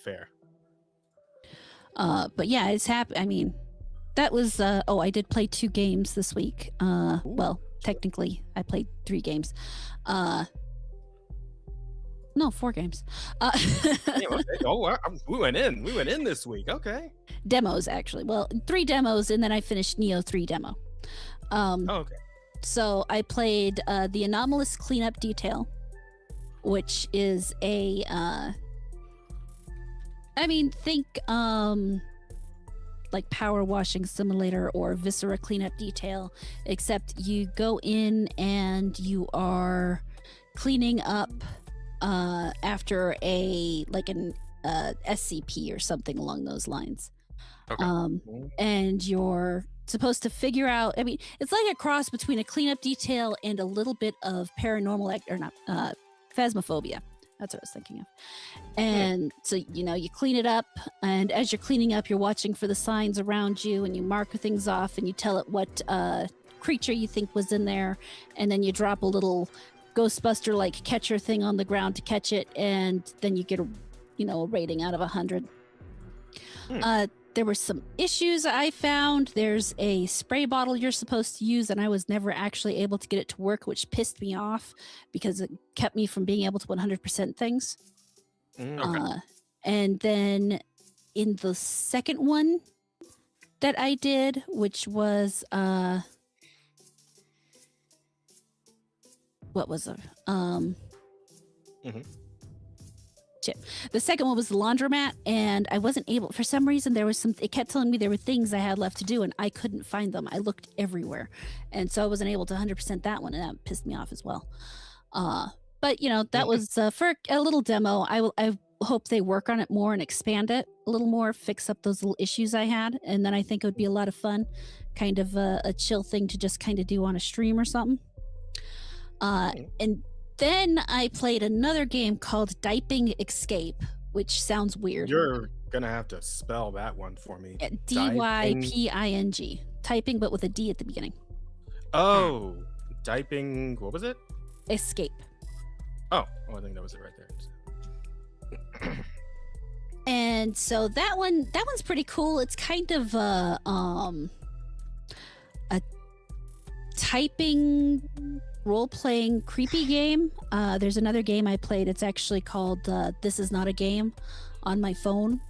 [SPEAKER 1] Fair.
[SPEAKER 3] But yeah, it's happy. I mean, that was I did play 2 games this week. Well, technically I played 3 games. No, 4 games.
[SPEAKER 1] Damn, okay. Oh, we went in this week. Okay.
[SPEAKER 3] Demos, actually. Well, 3 demos, and then I finished Neo 3 demo.
[SPEAKER 1] Okay.
[SPEAKER 3] So I played the Anomalous Cleanup Detail, which is a think like Power Washing Simulator or Viscera Cleanup Detail, except you go in and you are cleaning up after an SCP or something along those lines.
[SPEAKER 2] Okay.
[SPEAKER 3] And you're supposed to figure out, I mean, it's like a cross between a cleanup detail and a little bit of paranormal phasmophobia. That's what I was thinking of. And so, you clean it up, and as you're cleaning up, you're watching for the signs around you, and you mark things off, and you tell it what creature you think was in there, and then you drop a little Ghostbuster like catcher thing on the ground to catch it, and then you get a rating out of 100. There were some issues I found. There's a spray bottle you're supposed to use, and I was never actually able to get it to work, which pissed me off because it kept me from being able to 100% things.
[SPEAKER 2] Okay.
[SPEAKER 3] And then in the second one that I did, which was what was it? Shit. The second one was the laundromat, and I wasn't able, for some reason, it kept telling me there were things I had left to do, and I couldn't find them. I looked everywhere, and so I wasn't able to 100% that one, and that pissed me off as well. But that was for a little demo. I hope they work on it more and expand it a little more, fix up those little issues I had, and then I think it would be a lot of fun, kind of a chill thing to just kind of do on a stream or something. And then I played another game called Diping Escape, which sounds weird.
[SPEAKER 1] You're gonna have to spell that one for me. DYPING. Typing, but with a D at the beginning. Oh, Diping. What was it?
[SPEAKER 3] Escape.
[SPEAKER 1] Oh, I think that was it right there.
[SPEAKER 3] And so that one's pretty cool. It's kind of a typing role-playing creepy game. There's another game I played. It's actually called This Is Not a Game on my phone.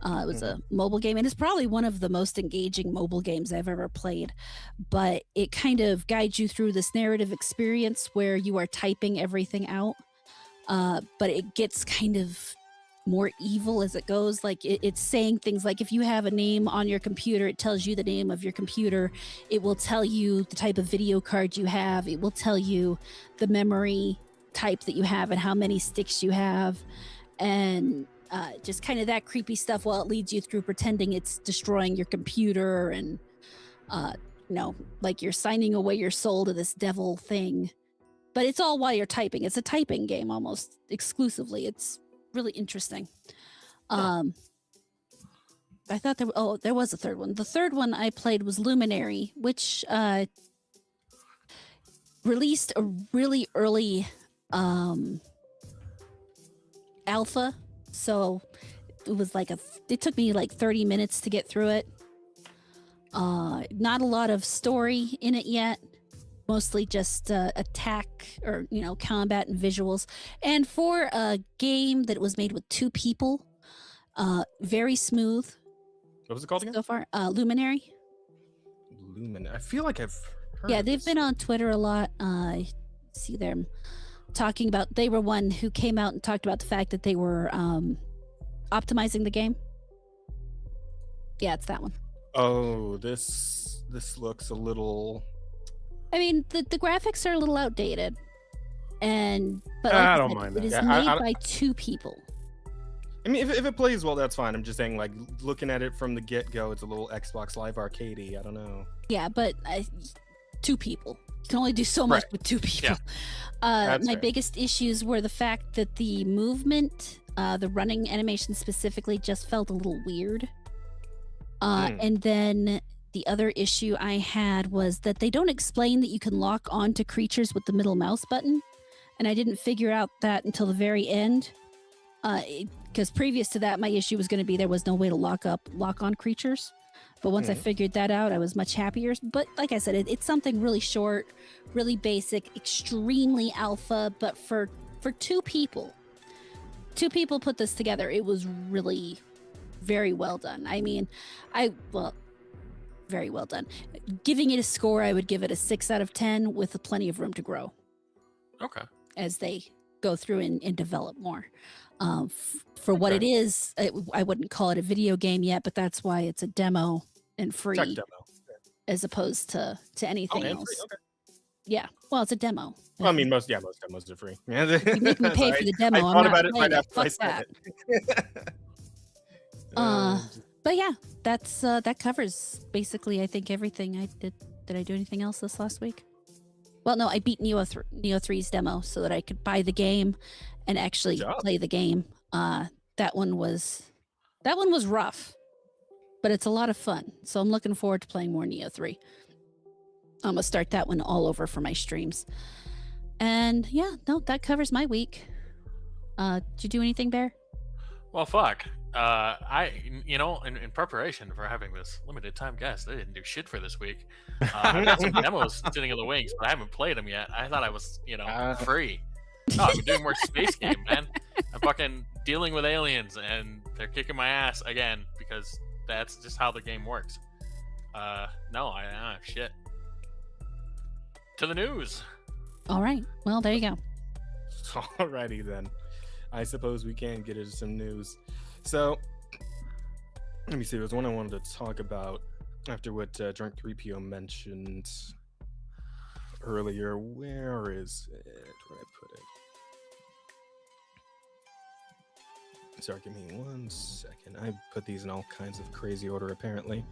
[SPEAKER 3] It was a mobile game, and it's probably one of the most engaging mobile games I've ever played. But it kind of guides you through this narrative experience where you are typing everything out. But it gets kind of more evil as it goes. Like it's saying things like, if you have a name on your computer, it tells you the name of your computer. It will tell you the type of video card you have. It will tell you the memory type that you have and how many sticks you have, and just kind of that creepy stuff while it leads you through pretending it's destroying your computer, and like you're signing away your soul to this devil thing. But it's all while you're typing. It's a typing game almost exclusively. It's really interesting. I thought there was a third one. The third one I played was Luminary, which released a really early alpha, so it was like it took me like 30 minutes to get through it. Not a lot of story in it yet, mostly just attack or combat and visuals. And for a game that was made with 2 people, very smooth
[SPEAKER 1] What was it called again?
[SPEAKER 3] so far. Luminary.
[SPEAKER 1] Lumen. I feel like I've heard.
[SPEAKER 3] Yeah,
[SPEAKER 1] of
[SPEAKER 3] they've
[SPEAKER 1] this.
[SPEAKER 3] been on Twitter a lot. I see them talking about. They were one who came out and talked about the fact that they were optimizing the game. Yeah, it's that one.
[SPEAKER 1] Oh, this looks a little.
[SPEAKER 3] I mean, the graphics are a little outdated, but
[SPEAKER 4] I
[SPEAKER 3] like
[SPEAKER 4] don't
[SPEAKER 3] said,
[SPEAKER 4] mind
[SPEAKER 3] it
[SPEAKER 4] that.
[SPEAKER 3] is
[SPEAKER 1] Yeah,
[SPEAKER 3] made
[SPEAKER 1] I-
[SPEAKER 3] by 2 people.
[SPEAKER 1] I mean, if it plays well, that's fine. I'm just saying, like, looking at it from the get-go, it's a little Xbox Live Arcadey. I don't know.
[SPEAKER 3] Yeah, but 2 people. You can only do so much
[SPEAKER 1] Right.
[SPEAKER 3] with 2 people.
[SPEAKER 2] Yeah.
[SPEAKER 1] That's
[SPEAKER 3] My
[SPEAKER 1] fair.
[SPEAKER 3] biggest issues were the fact that the movement, the running animation specifically, just felt a little weird. And then the other issue I had was that they don't explain that you can lock onto creatures with the middle mouse button. And I didn't figure out that until the very end. Because previous to that, my issue was going to be there was no way to lock on creatures. But once I figured that out, I was much happier. But like I said, it's something really short, really basic, extremely alpha. But for 2 people put this together, it was really very well done. I mean, very well done. Giving it a score, I would give it a 6 out of 10 with plenty of room to grow
[SPEAKER 2] Okay.
[SPEAKER 3] as they go through and develop more. For what it is, I wouldn't call it a video game yet, but that's why it's a demo and free
[SPEAKER 1] Tech demo.
[SPEAKER 3] as opposed to anything
[SPEAKER 1] and
[SPEAKER 3] else.
[SPEAKER 1] free, okay.
[SPEAKER 3] Yeah, well, it's a demo.
[SPEAKER 1] Well, I mean, most demos are free. Yeah,
[SPEAKER 3] You make me pay for the demo.
[SPEAKER 1] I
[SPEAKER 3] I'm
[SPEAKER 1] thought
[SPEAKER 3] not
[SPEAKER 1] about it
[SPEAKER 3] playing
[SPEAKER 1] right
[SPEAKER 3] it.
[SPEAKER 1] after I
[SPEAKER 3] Fuck
[SPEAKER 1] said
[SPEAKER 3] that.
[SPEAKER 1] it.
[SPEAKER 3] But yeah, that's that covers basically I think everything I did. Did I do anything else this last week? Well, no, I beat Neo 3's demo so that I could buy the game and actually
[SPEAKER 1] Good job.
[SPEAKER 3] play the game. That one was rough, but it's a lot of fun. So I'm looking forward to playing more Neo 3. I'm gonna start that one all over for my streams. And yeah, no, that covers my week. Did you do anything, Bear?
[SPEAKER 2] Well, fuck. In preparation for having this limited time guest, I didn't do shit for this week. I've got some demos sitting in the wings, but I haven't played them yet. I thought I was, free. No, I've been doing more space game, man. I'm fucking dealing with aliens, and they're kicking my ass again because that's just how the game works. No, I don't have shit. To the news.
[SPEAKER 3] All right. Well, there you go.
[SPEAKER 1] Alrighty then. I suppose we can get into some news. So, let me see. There was one I wanted to talk about after what Drunk3P0 mentioned earlier. Where is it? Where did I put it? Sorry, give me 1 second. I put these in all kinds of crazy order, apparently.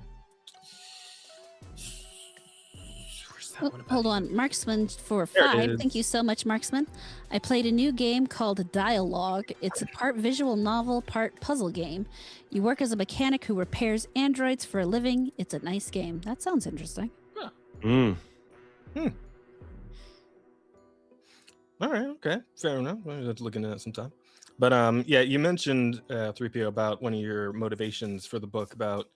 [SPEAKER 1] Where's that one about
[SPEAKER 3] Hold
[SPEAKER 1] here?
[SPEAKER 3] on. Marksman for
[SPEAKER 1] There it
[SPEAKER 3] 5.
[SPEAKER 1] is.
[SPEAKER 3] Thank you so much, Marksman. I played a new game called Dialogue. It's a part visual novel, part puzzle game. You work as a mechanic who repairs androids for a living. It's a nice game. That sounds interesting.
[SPEAKER 4] Mm.
[SPEAKER 1] All right, okay, fair enough. We'll have to look into that sometime. But yeah, you mentioned 3PO about one of your motivations for the book about,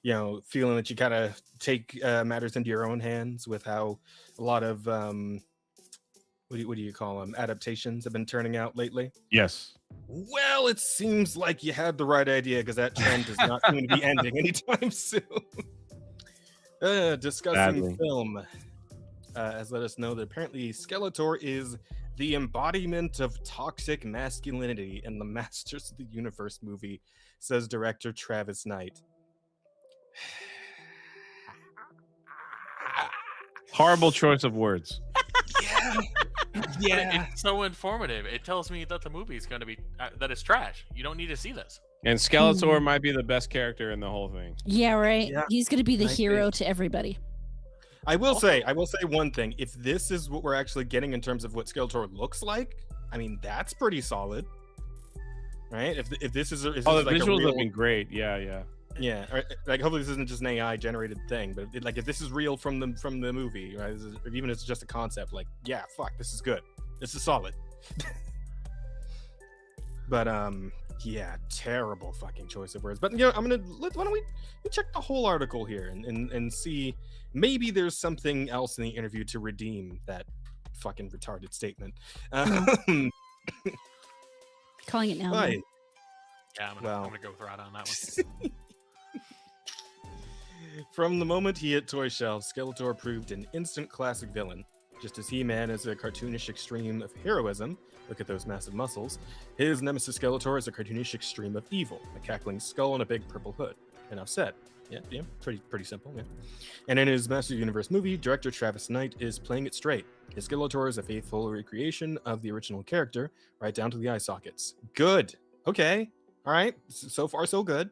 [SPEAKER 1] feeling that you kind of take matters into your own hands with how a lot of what do you call them, adaptations have been turning out lately.
[SPEAKER 4] Yes.
[SPEAKER 1] Well, it seems like you had the right idea because that trend is not going to be ending anytime soon. Discussing
[SPEAKER 4] Sadly.
[SPEAKER 1] film has let us know that apparently Skeletor is the embodiment of toxic masculinity in the Masters of the Universe movie, says director Travis Knight.
[SPEAKER 4] Horrible choice of words.
[SPEAKER 1] Yeah.
[SPEAKER 2] It's so informative. It tells me that the movie is going to be that it's trash. You don't need to see this.
[SPEAKER 4] And Skeletor might be the best character in the whole thing.
[SPEAKER 3] Yeah, right.
[SPEAKER 1] Yeah,
[SPEAKER 3] He's going to be the
[SPEAKER 1] I
[SPEAKER 3] hero
[SPEAKER 1] think.
[SPEAKER 3] to everybody.
[SPEAKER 1] I will say one thing. If this is what we're actually getting in terms of what Skeletor looks like, I mean, that's pretty solid. Right? If this is,
[SPEAKER 4] The
[SPEAKER 1] like
[SPEAKER 4] visuals
[SPEAKER 1] a real,
[SPEAKER 4] have been great. Yeah.
[SPEAKER 1] yeah, or, like hopefully this isn't just an AI generated thing, but if this is real from the movie, right? Or even if it's just a concept, like, yeah, fuck, this is good. This is solid. But yeah, terrible fucking choice of words. But you know, why don't we check the whole article here and see maybe there's something else in the interview to redeem that fucking retarded statement.
[SPEAKER 3] Calling it now.
[SPEAKER 1] Fine.
[SPEAKER 3] man.
[SPEAKER 2] Yeah, I'm gonna go with Rod on that one.
[SPEAKER 1] From the moment he hit toy shelves, Skeletor proved an instant classic villain. Just as He-Man is a cartoonish extreme of heroism, look at those massive muscles, his nemesis Skeletor is a cartoonish extreme of evil, a cackling skull and a big purple hood. Enough said. Yeah, pretty simple, yeah. And in his Master Universe movie, director Travis Knight is playing it straight. His Skeletor is a faithful recreation of the original character, right down to the eye sockets. Good. Okay. All right. So far, so good.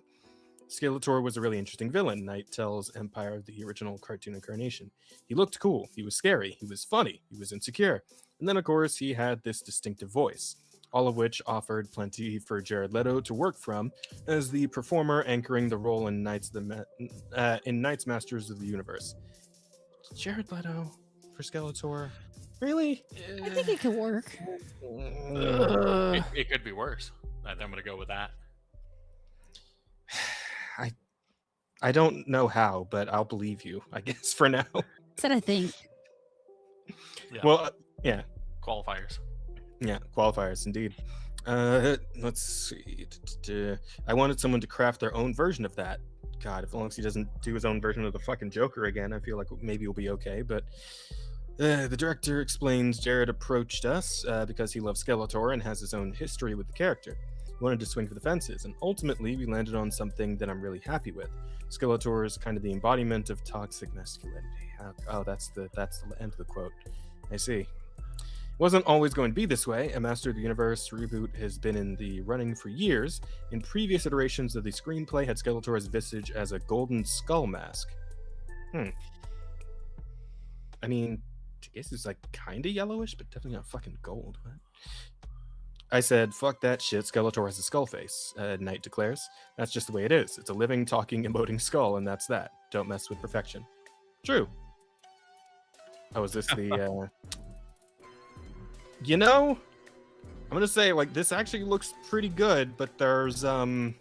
[SPEAKER 1] Skeletor was a really interesting villain, Knight tells Empire of the original cartoon incarnation. He looked cool, he was scary, he was funny, he was insecure. And then, of course, he had this distinctive voice, all of which offered plenty for Jared Leto to work from as the performer anchoring the role in Knight's Masters of the Universe. Jared Leto for Skeletor? Really?
[SPEAKER 3] I think it could work.
[SPEAKER 2] It could be worse. I'm going to go with that.
[SPEAKER 1] I don't know how, but I'll believe you, I guess, for now.
[SPEAKER 3] Said I think.
[SPEAKER 2] Yeah.
[SPEAKER 1] Well, yeah.
[SPEAKER 2] Qualifiers.
[SPEAKER 1] Yeah, qualifiers, indeed. Let's see. I wanted someone to craft their own version of that. God, as long as he doesn't do his own version of the fucking Joker again, I feel like maybe he'll be okay. But the director explains Jared approached us because he loves Skeletor and has his own history with the character. He wanted to swing for the fences, and ultimately we landed on something that I'm really happy with. Skeletor is kind of the embodiment of toxic masculinity. Oh, that's the end of the quote. I see. It wasn't always going to be this way. A Master of the Universe reboot has been in the running for years. In previous iterations of the screenplay, had Skeletor's visage as a golden skull mask. I mean, I guess it's like kind of yellowish, but definitely not fucking gold. What? I said, fuck that shit, Skeletor has a skull face, Knight declares. That's just the way it is. It's a living, talking, emoting skull, and that's that. Don't mess with perfection. True. Oh, is this the... You know, I'm going to say, like, this actually looks pretty good, but there's one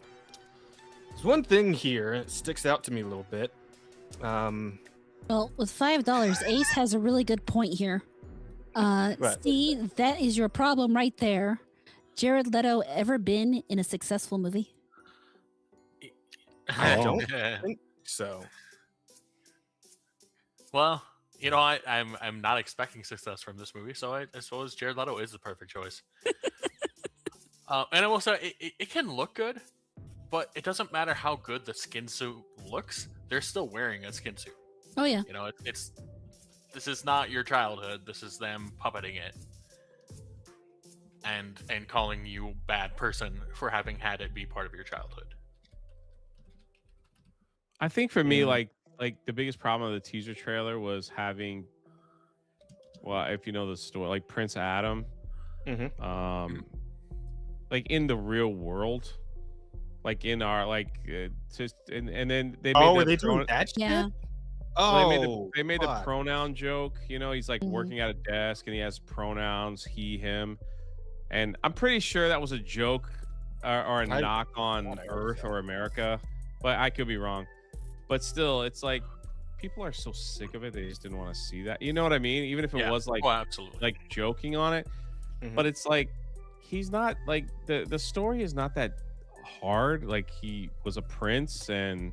[SPEAKER 1] thing here that sticks out to me a little bit.
[SPEAKER 3] Well, with $5, Ace has a really good point here. See, that is your problem right there. Jared Leto ever been in a successful movie?
[SPEAKER 1] I don't think so.
[SPEAKER 2] Well, you know, I'm not expecting success from this movie, so I suppose Jared Leto is the perfect choice. And I will say, it can look good, but it doesn't matter how good the skin suit looks. They're still wearing a skin suit.
[SPEAKER 3] Oh yeah.
[SPEAKER 2] You know, this is not your childhood. This is them puppeting it. And calling you bad person for having had it be part of your childhood.
[SPEAKER 4] I think for me, like the biggest problem of the teaser trailer was having, well, if you know the story, like Prince Adam, like in the real world, like in our just and then they made
[SPEAKER 1] were they doing that shit?
[SPEAKER 3] Yeah.
[SPEAKER 1] Oh,
[SPEAKER 4] they made the pronoun joke. You know, he's like working at a desk and he has pronouns he, him. And I'm pretty sure that was a joke or a knock on Earth or America, but I could be wrong. But still, it's like people are so sick of it, they just didn't want to see that. You know what I mean? Even if it was like,
[SPEAKER 2] absolutely,
[SPEAKER 4] like joking on it. But it's like he's not like the story is not that hard. Like he was a prince and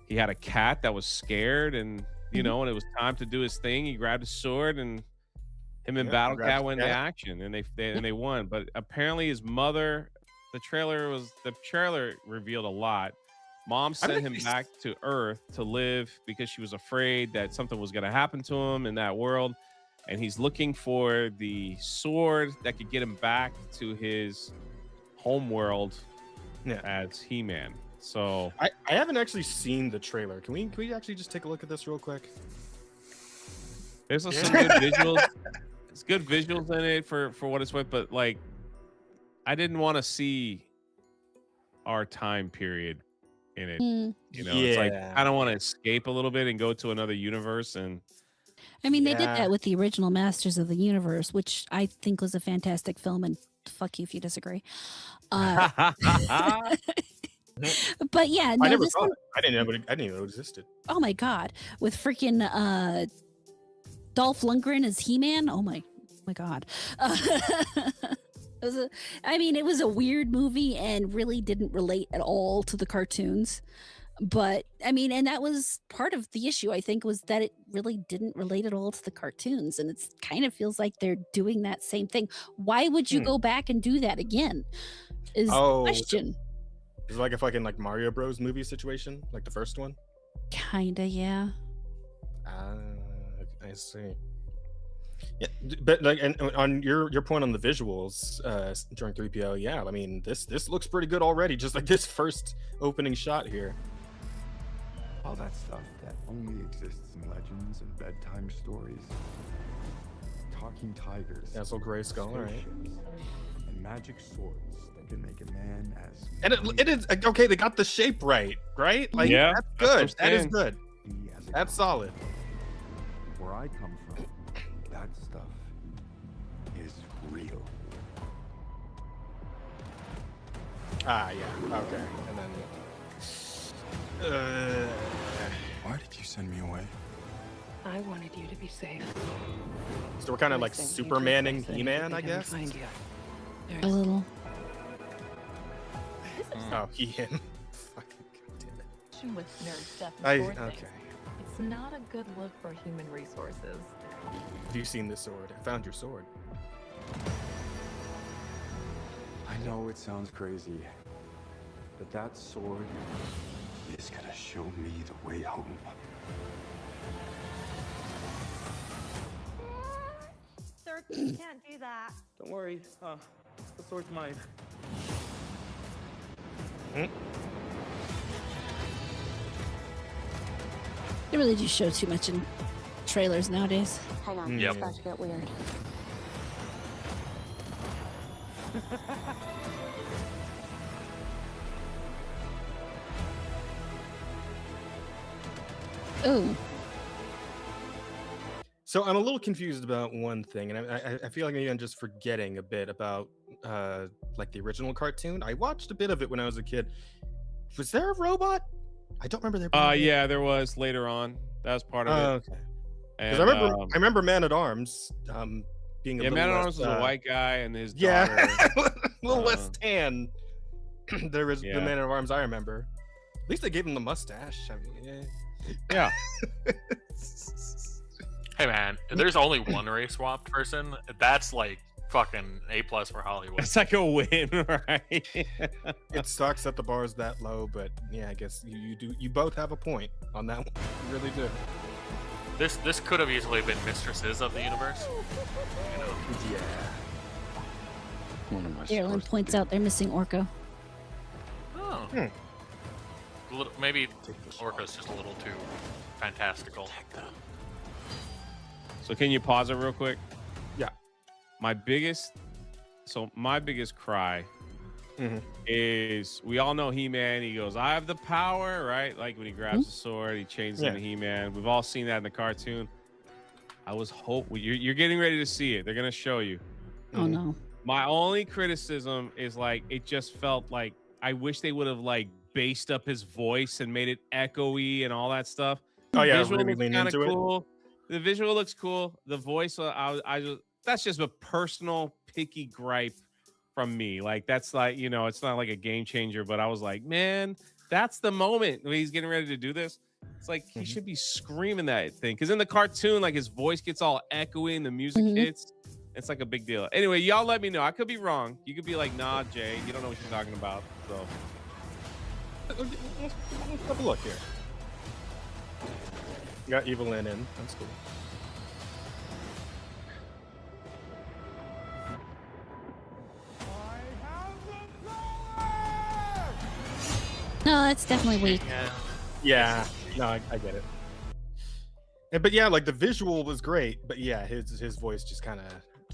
[SPEAKER 4] he had a cat that was scared, and you know, and it was time to do his thing. He grabbed his sword and him and Battle Cat went into action, and they won. But apparently his mother, the trailer revealed a lot. Mom sent him back to Earth to live because she was afraid that something was going to happen to him in that world. And he's looking for the sword that could get him back to his home world as He-Man. So
[SPEAKER 1] I haven't actually seen the trailer. Can we actually just take a look at this real quick?
[SPEAKER 4] There's some good visuals. It's good visuals in it for what it's worth, but like I didn't want to see our time period in it. You know, it's like I don't want to escape a little bit and go to another universe, and
[SPEAKER 3] I mean, they did
[SPEAKER 1] Yeah.
[SPEAKER 3] that with the original Masters of the Universe, which I think was a fantastic film, and fuck you if you disagree. But yeah,
[SPEAKER 1] I
[SPEAKER 3] no,
[SPEAKER 1] never
[SPEAKER 3] this
[SPEAKER 1] saw
[SPEAKER 3] one,
[SPEAKER 1] it. I didn't even know it existed.
[SPEAKER 3] oh my god, with freaking Dolph Lundgren as He-Man. Oh my god. It was it was a weird movie and really didn't relate at all to the cartoons. But I mean, and that was part of the issue, I think, was that it really didn't relate at all to the cartoons. And it's kind of feels like they're doing that same thing. Why would you go back and do that again? Is the
[SPEAKER 1] Oh,
[SPEAKER 3] question.
[SPEAKER 1] is it like a fucking like Mario Bros movie situation, like the first one?
[SPEAKER 3] Kinda, yeah.
[SPEAKER 1] I see. Yeah, but like, and on your point on the visuals, Drunk3PO, yeah, I mean this looks pretty good already. Just like this first opening shot here.
[SPEAKER 5] All that stuff that only exists in legends and bedtime stories. Talking tigers.
[SPEAKER 1] Castle Grayskull, all right.
[SPEAKER 5] spaceships, and magic swords that can make a man as
[SPEAKER 1] And it is okay. They got the shape right? Like
[SPEAKER 4] Yeah,
[SPEAKER 1] that's
[SPEAKER 4] that's what I'm
[SPEAKER 1] good. That is
[SPEAKER 4] saying.
[SPEAKER 1] good.
[SPEAKER 5] free as a
[SPEAKER 1] That's
[SPEAKER 5] god.
[SPEAKER 1] solid.
[SPEAKER 5] Where I come from, that stuff is real.
[SPEAKER 1] Ah, yeah. Okay, and then.
[SPEAKER 5] Why did you send me away?
[SPEAKER 6] I wanted you to be safe.
[SPEAKER 1] So we're kind of
[SPEAKER 6] I
[SPEAKER 1] like
[SPEAKER 6] sent you to a
[SPEAKER 1] Supermaning
[SPEAKER 6] place that
[SPEAKER 1] He-Man, I
[SPEAKER 6] nobody can
[SPEAKER 1] guess.
[SPEAKER 6] find you.
[SPEAKER 3] A
[SPEAKER 6] There's
[SPEAKER 3] little.
[SPEAKER 1] Oh, He-Man. Fucking goddamn it.
[SPEAKER 7] With nerd stuff and
[SPEAKER 1] I
[SPEAKER 7] sword
[SPEAKER 1] okay.
[SPEAKER 7] things. It's not a good look for human resources.
[SPEAKER 1] Have you seen this sword? I found your sword.
[SPEAKER 5] I know it sounds crazy, but that sword is gonna show me the way home.
[SPEAKER 8] Sir, you can't do that.
[SPEAKER 9] Don't worry, the sword's mine.
[SPEAKER 3] They really do show too much in trailers nowadays.
[SPEAKER 8] Hang on,
[SPEAKER 2] Yep.
[SPEAKER 8] it's about to get weird.
[SPEAKER 3] Oh,
[SPEAKER 1] So I'm a little confused about one thing, and I feel like maybe I'm just forgetting a bit about like the original cartoon. I watched a bit of it when I was a kid. Was there a robot? I don't remember there being. a
[SPEAKER 4] Yeah, there was later on. That was part of it.
[SPEAKER 1] Okay.
[SPEAKER 4] And,
[SPEAKER 1] Because I remember Man at Arms being a
[SPEAKER 4] yeah,
[SPEAKER 1] little
[SPEAKER 4] Man at
[SPEAKER 1] less,
[SPEAKER 4] Arms was a white guy and his
[SPEAKER 1] Yeah,
[SPEAKER 4] daughter.
[SPEAKER 1] a little less tan. There was
[SPEAKER 4] Yeah.
[SPEAKER 1] the Man at Arms I remember. At least they gave him the mustache. I mean,
[SPEAKER 4] Yeah.
[SPEAKER 2] Hey man, if there's only one race swapped person, that's like fucking A+ for Hollywood.
[SPEAKER 4] It's like a win, right?
[SPEAKER 1] It sucks that the bar is that low, but yeah, I guess you both have a point on that one. You really do.
[SPEAKER 2] This could have easily been Mistresses of the Universe. You know,
[SPEAKER 1] Yeah.
[SPEAKER 5] What am I
[SPEAKER 3] Carolyn
[SPEAKER 5] supposed to
[SPEAKER 3] points
[SPEAKER 5] do?
[SPEAKER 3] out they're missing Orko.
[SPEAKER 2] oh. Maybe Orca's just a little too fantastical.
[SPEAKER 4] So can you pause it real quick?
[SPEAKER 1] Yeah.
[SPEAKER 4] My biggest cry
[SPEAKER 1] Mhm.
[SPEAKER 4] is we all know He-Man. He goes, "I have the power," right? Like when he grabs the sword, he changes into He-Man. We've all seen that in the cartoon. I was you're getting ready to see it. They're gonna show you.
[SPEAKER 3] Oh no.
[SPEAKER 4] My only criticism is like it just felt like I wish they would have like based up his voice and made it echoey and all that stuff.
[SPEAKER 1] Oh yeah,
[SPEAKER 4] Visual
[SPEAKER 1] really
[SPEAKER 4] looks
[SPEAKER 1] lean
[SPEAKER 4] kinda
[SPEAKER 1] into it.
[SPEAKER 4] cool. The visual looks cool. The voice, that's just a personal picky gripe from me. Like that's like, it's not like a game changer, but I was like, man, that's the moment when he's getting ready to do this. It's like he should be screaming that thing. Because in the cartoon, like his voice gets all echoey and the music hits. It's like a big deal. Anyway, y'all let me know. I could be wrong. You could be like, nah, Jay, you don't know what you're talking about. So
[SPEAKER 1] Let's have a look here. You got Evelyn in. That's cool.
[SPEAKER 3] No, that's definitely weak.
[SPEAKER 1] Yeah, no, I get it. But yeah, like the visual was great, but yeah, his voice just kind of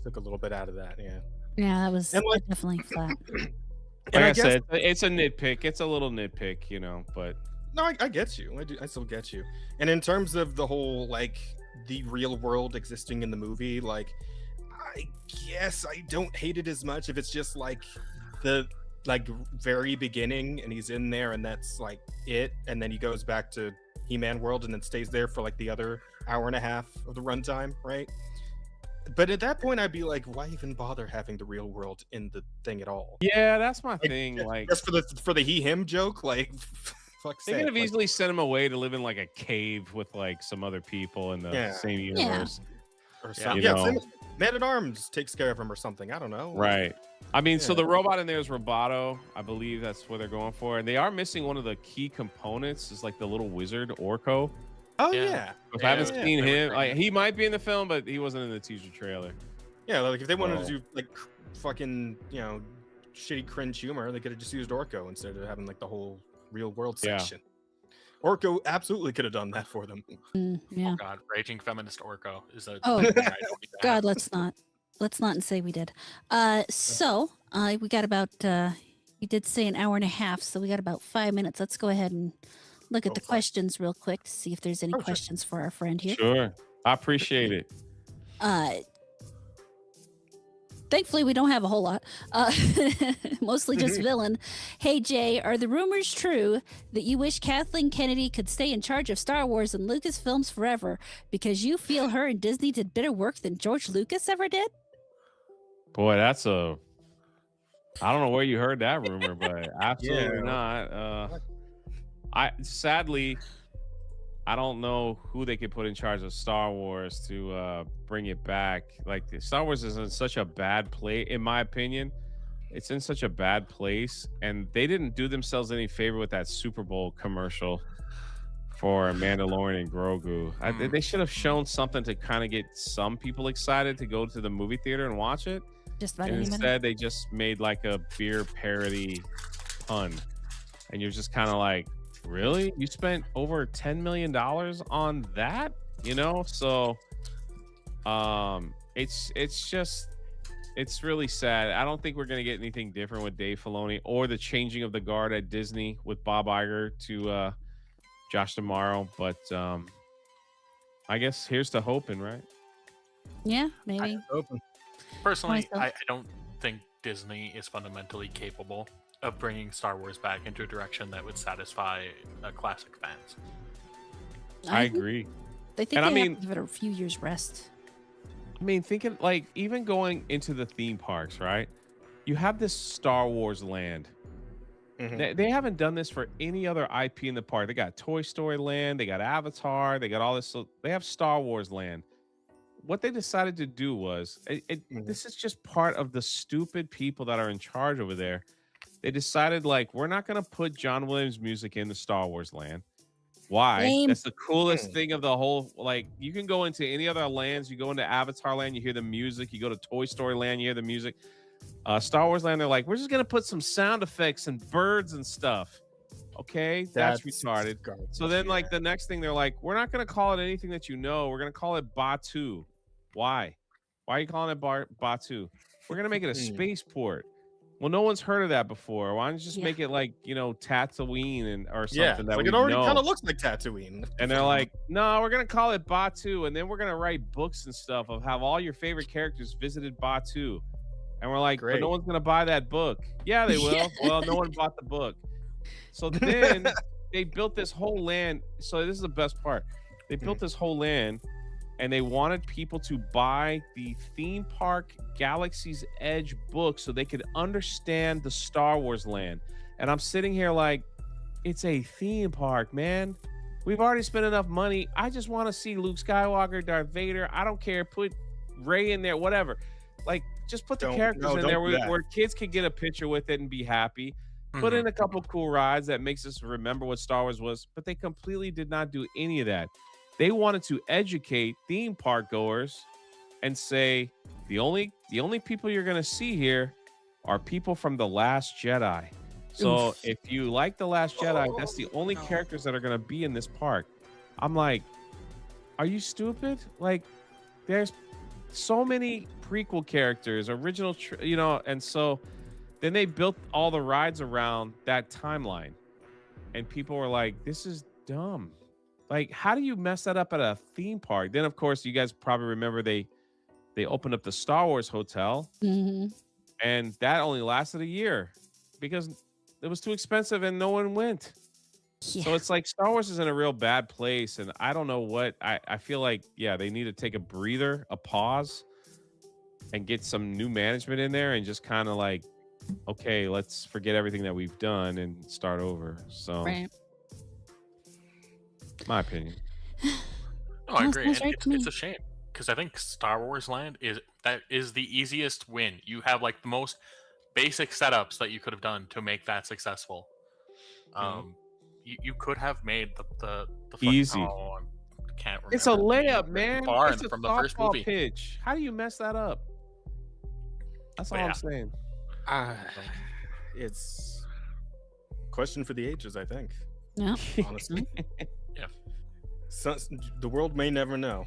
[SPEAKER 1] took a little bit out of that. Yeah.
[SPEAKER 3] Yeah, that was
[SPEAKER 1] And, like-
[SPEAKER 3] definitely flat.
[SPEAKER 1] And
[SPEAKER 4] like I
[SPEAKER 1] guess-
[SPEAKER 4] said, it's a nitpick. It's a little nitpick, but
[SPEAKER 1] No, I get you. I still get you. And in terms of the whole like the real world existing in the movie, like, I guess I don't hate it as much if it's just like the very beginning and he's in there and that's like it, and then he goes back to He-Man world and then stays there for like the other hour and a half of the runtime, right? But at that point, I'd be like, why even bother having the real world in the thing at all?
[SPEAKER 4] Yeah, that's my thing. Like,
[SPEAKER 1] just for the he-him joke, like, fuck's
[SPEAKER 4] they
[SPEAKER 1] sake.
[SPEAKER 4] could have
[SPEAKER 1] like,
[SPEAKER 4] easily sent him away to live in like a cave with like some other people in the same universe.
[SPEAKER 1] or
[SPEAKER 2] Yeah.
[SPEAKER 1] something.
[SPEAKER 4] You
[SPEAKER 1] Yeah,
[SPEAKER 4] know.
[SPEAKER 1] Man at Arms takes care of him or something. I don't know.
[SPEAKER 4] Right. I mean, so
[SPEAKER 1] Yeah.
[SPEAKER 4] the robot in there is Roboto. I believe that's what they're going for. And they are missing one of the key components, is like the little wizard, Orko.
[SPEAKER 1] Oh
[SPEAKER 2] Yeah.
[SPEAKER 1] yeah.
[SPEAKER 4] If I haven't
[SPEAKER 1] Yeah.
[SPEAKER 4] seen
[SPEAKER 2] They were
[SPEAKER 4] him,
[SPEAKER 2] great.
[SPEAKER 4] like he might be in the film, but he wasn't in the teaser trailer.
[SPEAKER 1] Yeah, like if they wanted
[SPEAKER 4] Oh.
[SPEAKER 1] to do like fucking, shitty cringe humor, they could have just used Orko instead of having like the whole real world
[SPEAKER 4] Yeah.
[SPEAKER 1] section. Orko absolutely could have done that for them.
[SPEAKER 3] Yeah.
[SPEAKER 2] Oh God, raging feminist Orko is a
[SPEAKER 3] Oh,
[SPEAKER 2] thing I don't need to
[SPEAKER 3] God,
[SPEAKER 2] have.
[SPEAKER 3] let's not say we did. So we got about you did say an hour and a half, so we got about 5 minutes. Let's go ahead and look at
[SPEAKER 1] Oh,
[SPEAKER 3] the
[SPEAKER 1] fine.
[SPEAKER 3] questions real quick to see if there's any
[SPEAKER 1] Oh, sure.
[SPEAKER 3] questions for our friend here.
[SPEAKER 4] Sure. I appreciate it.
[SPEAKER 3] Thankfully, we don't have a whole lot. Mostly just villain. Hey, Jay, are the rumors true that you wish Kathleen Kennedy could stay in charge of Star Wars and Lucasfilms forever because you feel her and Disney did better work than George Lucas ever did?
[SPEAKER 4] Boy, that's I don't know where you heard that rumor, but absolutely
[SPEAKER 1] Yeah.
[SPEAKER 4] not. Sadly, I don't know who they could put in charge of Star Wars to bring it back. Like, Star Wars is in such a bad place, in my opinion. It's in such a bad place, and they didn't do themselves any favor with that Super Bowl commercial for Mandalorian and Grogu. They should have shown something to kind of get some people excited to go to the movie theater and watch it.
[SPEAKER 3] Just about
[SPEAKER 4] And
[SPEAKER 3] any minute.
[SPEAKER 4] instead, they just made like a beer parody pun, and you're just kind of like, really? You spent over $10 million on that? So it's really sad. I don't think we're gonna get anything different with Dave Filoni or the changing of the guard at Disney with Bob Iger to Josh D'Amaro. But I guess here's to hoping, right?
[SPEAKER 3] Yeah, maybe.
[SPEAKER 1] Open.
[SPEAKER 2] Personally,
[SPEAKER 3] Myself.
[SPEAKER 2] I don't think Disney is fundamentally capable of bringing Star Wars back into a direction that would satisfy classic fans.
[SPEAKER 4] I
[SPEAKER 3] think-
[SPEAKER 4] agree.
[SPEAKER 3] They think
[SPEAKER 4] And I
[SPEAKER 3] they
[SPEAKER 4] mean-
[SPEAKER 3] have to give it a few years rest.
[SPEAKER 4] I mean, thinking like even going into the theme parks, right? You have this Star Wars land.
[SPEAKER 1] Mhm.
[SPEAKER 4] They haven't done this for any other IP in the park. They got Toy Story Land, they got Avatar, they got all this. So they have Star Wars Land. What they decided to do was, this is just part of the stupid people that are in charge over there. They decided, like, we're not going to put John Williams music in the Star Wars Land. Why?
[SPEAKER 3] Lame.
[SPEAKER 4] That's the coolest thing of the whole. Like, you can go into any other lands. You go into Avatar Land, you hear the music. You go to Toy Story Land, you hear the music. Star Wars Land, they're like, we're just going to put some sound effects and birds and stuff. Okay, that's retarded.
[SPEAKER 1] garbage,
[SPEAKER 4] So then,
[SPEAKER 1] yeah.
[SPEAKER 4] like, the next thing, they're like, we're not going to call it anything that you know. We're going to call it Batu. Why? Why are you calling it Batu? We're going to make it a spaceport. Well, no one's heard of that before. Why don't you just
[SPEAKER 3] Yeah.
[SPEAKER 4] make it like, Tatooine or something
[SPEAKER 1] Yeah,
[SPEAKER 4] that
[SPEAKER 1] like
[SPEAKER 4] we
[SPEAKER 1] it already
[SPEAKER 4] know?
[SPEAKER 1] kind of looks like Tatooine.
[SPEAKER 4] And they're like, no, we're going to call it Batu. And then we're going to write books and stuff of how all your favorite characters visited Batu. And we're like, but
[SPEAKER 1] Great.
[SPEAKER 4] no one's going to buy that book. Yeah, they will. Well, no one bought the book. So then they built this whole land. So this is the best part. They built this whole land and they wanted people to buy the theme park Galaxy's Edge book so they could understand the Star Wars land. And I'm sitting here like, it's a theme park, man. We've already spent enough money. I just want to see Luke Skywalker, Darth Vader. I don't care. Put Rey in there, whatever. Like, just put the characters in there
[SPEAKER 1] don't do that.
[SPEAKER 4] where kids can get a picture with it and be happy. Put in a couple cool rides that makes us remember what Star Wars was, but they completely did not do any of that. They wanted to educate theme park goers and say the only people you're going to see here are people from The Last Jedi. So if you like The Last Jedi, that's the only characters that are going to be in this park. I'm like, are you stupid? Like, there's so many prequel characters, original, and so then they built all the rides around that timeline. And people were like, this is dumb. Like, how do you mess that up at a theme park? Then, of course, you guys probably remember they opened up the Star Wars hotel,
[SPEAKER 3] Mm-hmm.
[SPEAKER 4] and that only lasted a year because it was too expensive and no one went.
[SPEAKER 3] Yeah.
[SPEAKER 4] So it's like Star Wars is in a real bad place, and I don't know what I feel like. Yeah, they need to take a breather, a pause, and get some new management in there, and just kind of like, okay, let's forget everything that we've done and start over. So,
[SPEAKER 3] Right.
[SPEAKER 4] my opinion.
[SPEAKER 2] No, I
[SPEAKER 3] Sounds
[SPEAKER 2] agree.
[SPEAKER 3] right
[SPEAKER 2] And
[SPEAKER 3] to me.
[SPEAKER 2] it's a shame because I think Star Wars Land is the easiest win. You have like the most basic setups that you could have done to make that successful. You could have made the fucking,
[SPEAKER 4] Easy.
[SPEAKER 2] I can't remember.
[SPEAKER 4] It's a
[SPEAKER 2] the
[SPEAKER 4] layup, man.
[SPEAKER 2] bar
[SPEAKER 4] It's a
[SPEAKER 2] from the first
[SPEAKER 4] softball
[SPEAKER 2] movie.
[SPEAKER 4] pitch. How do you mess that up? That's all
[SPEAKER 2] But
[SPEAKER 4] I'm
[SPEAKER 2] yeah.
[SPEAKER 4] saying.
[SPEAKER 1] It's a question for the ages, I think.
[SPEAKER 3] Yeah.
[SPEAKER 1] Honestly,
[SPEAKER 2] Yeah.
[SPEAKER 1] so, the world may never know.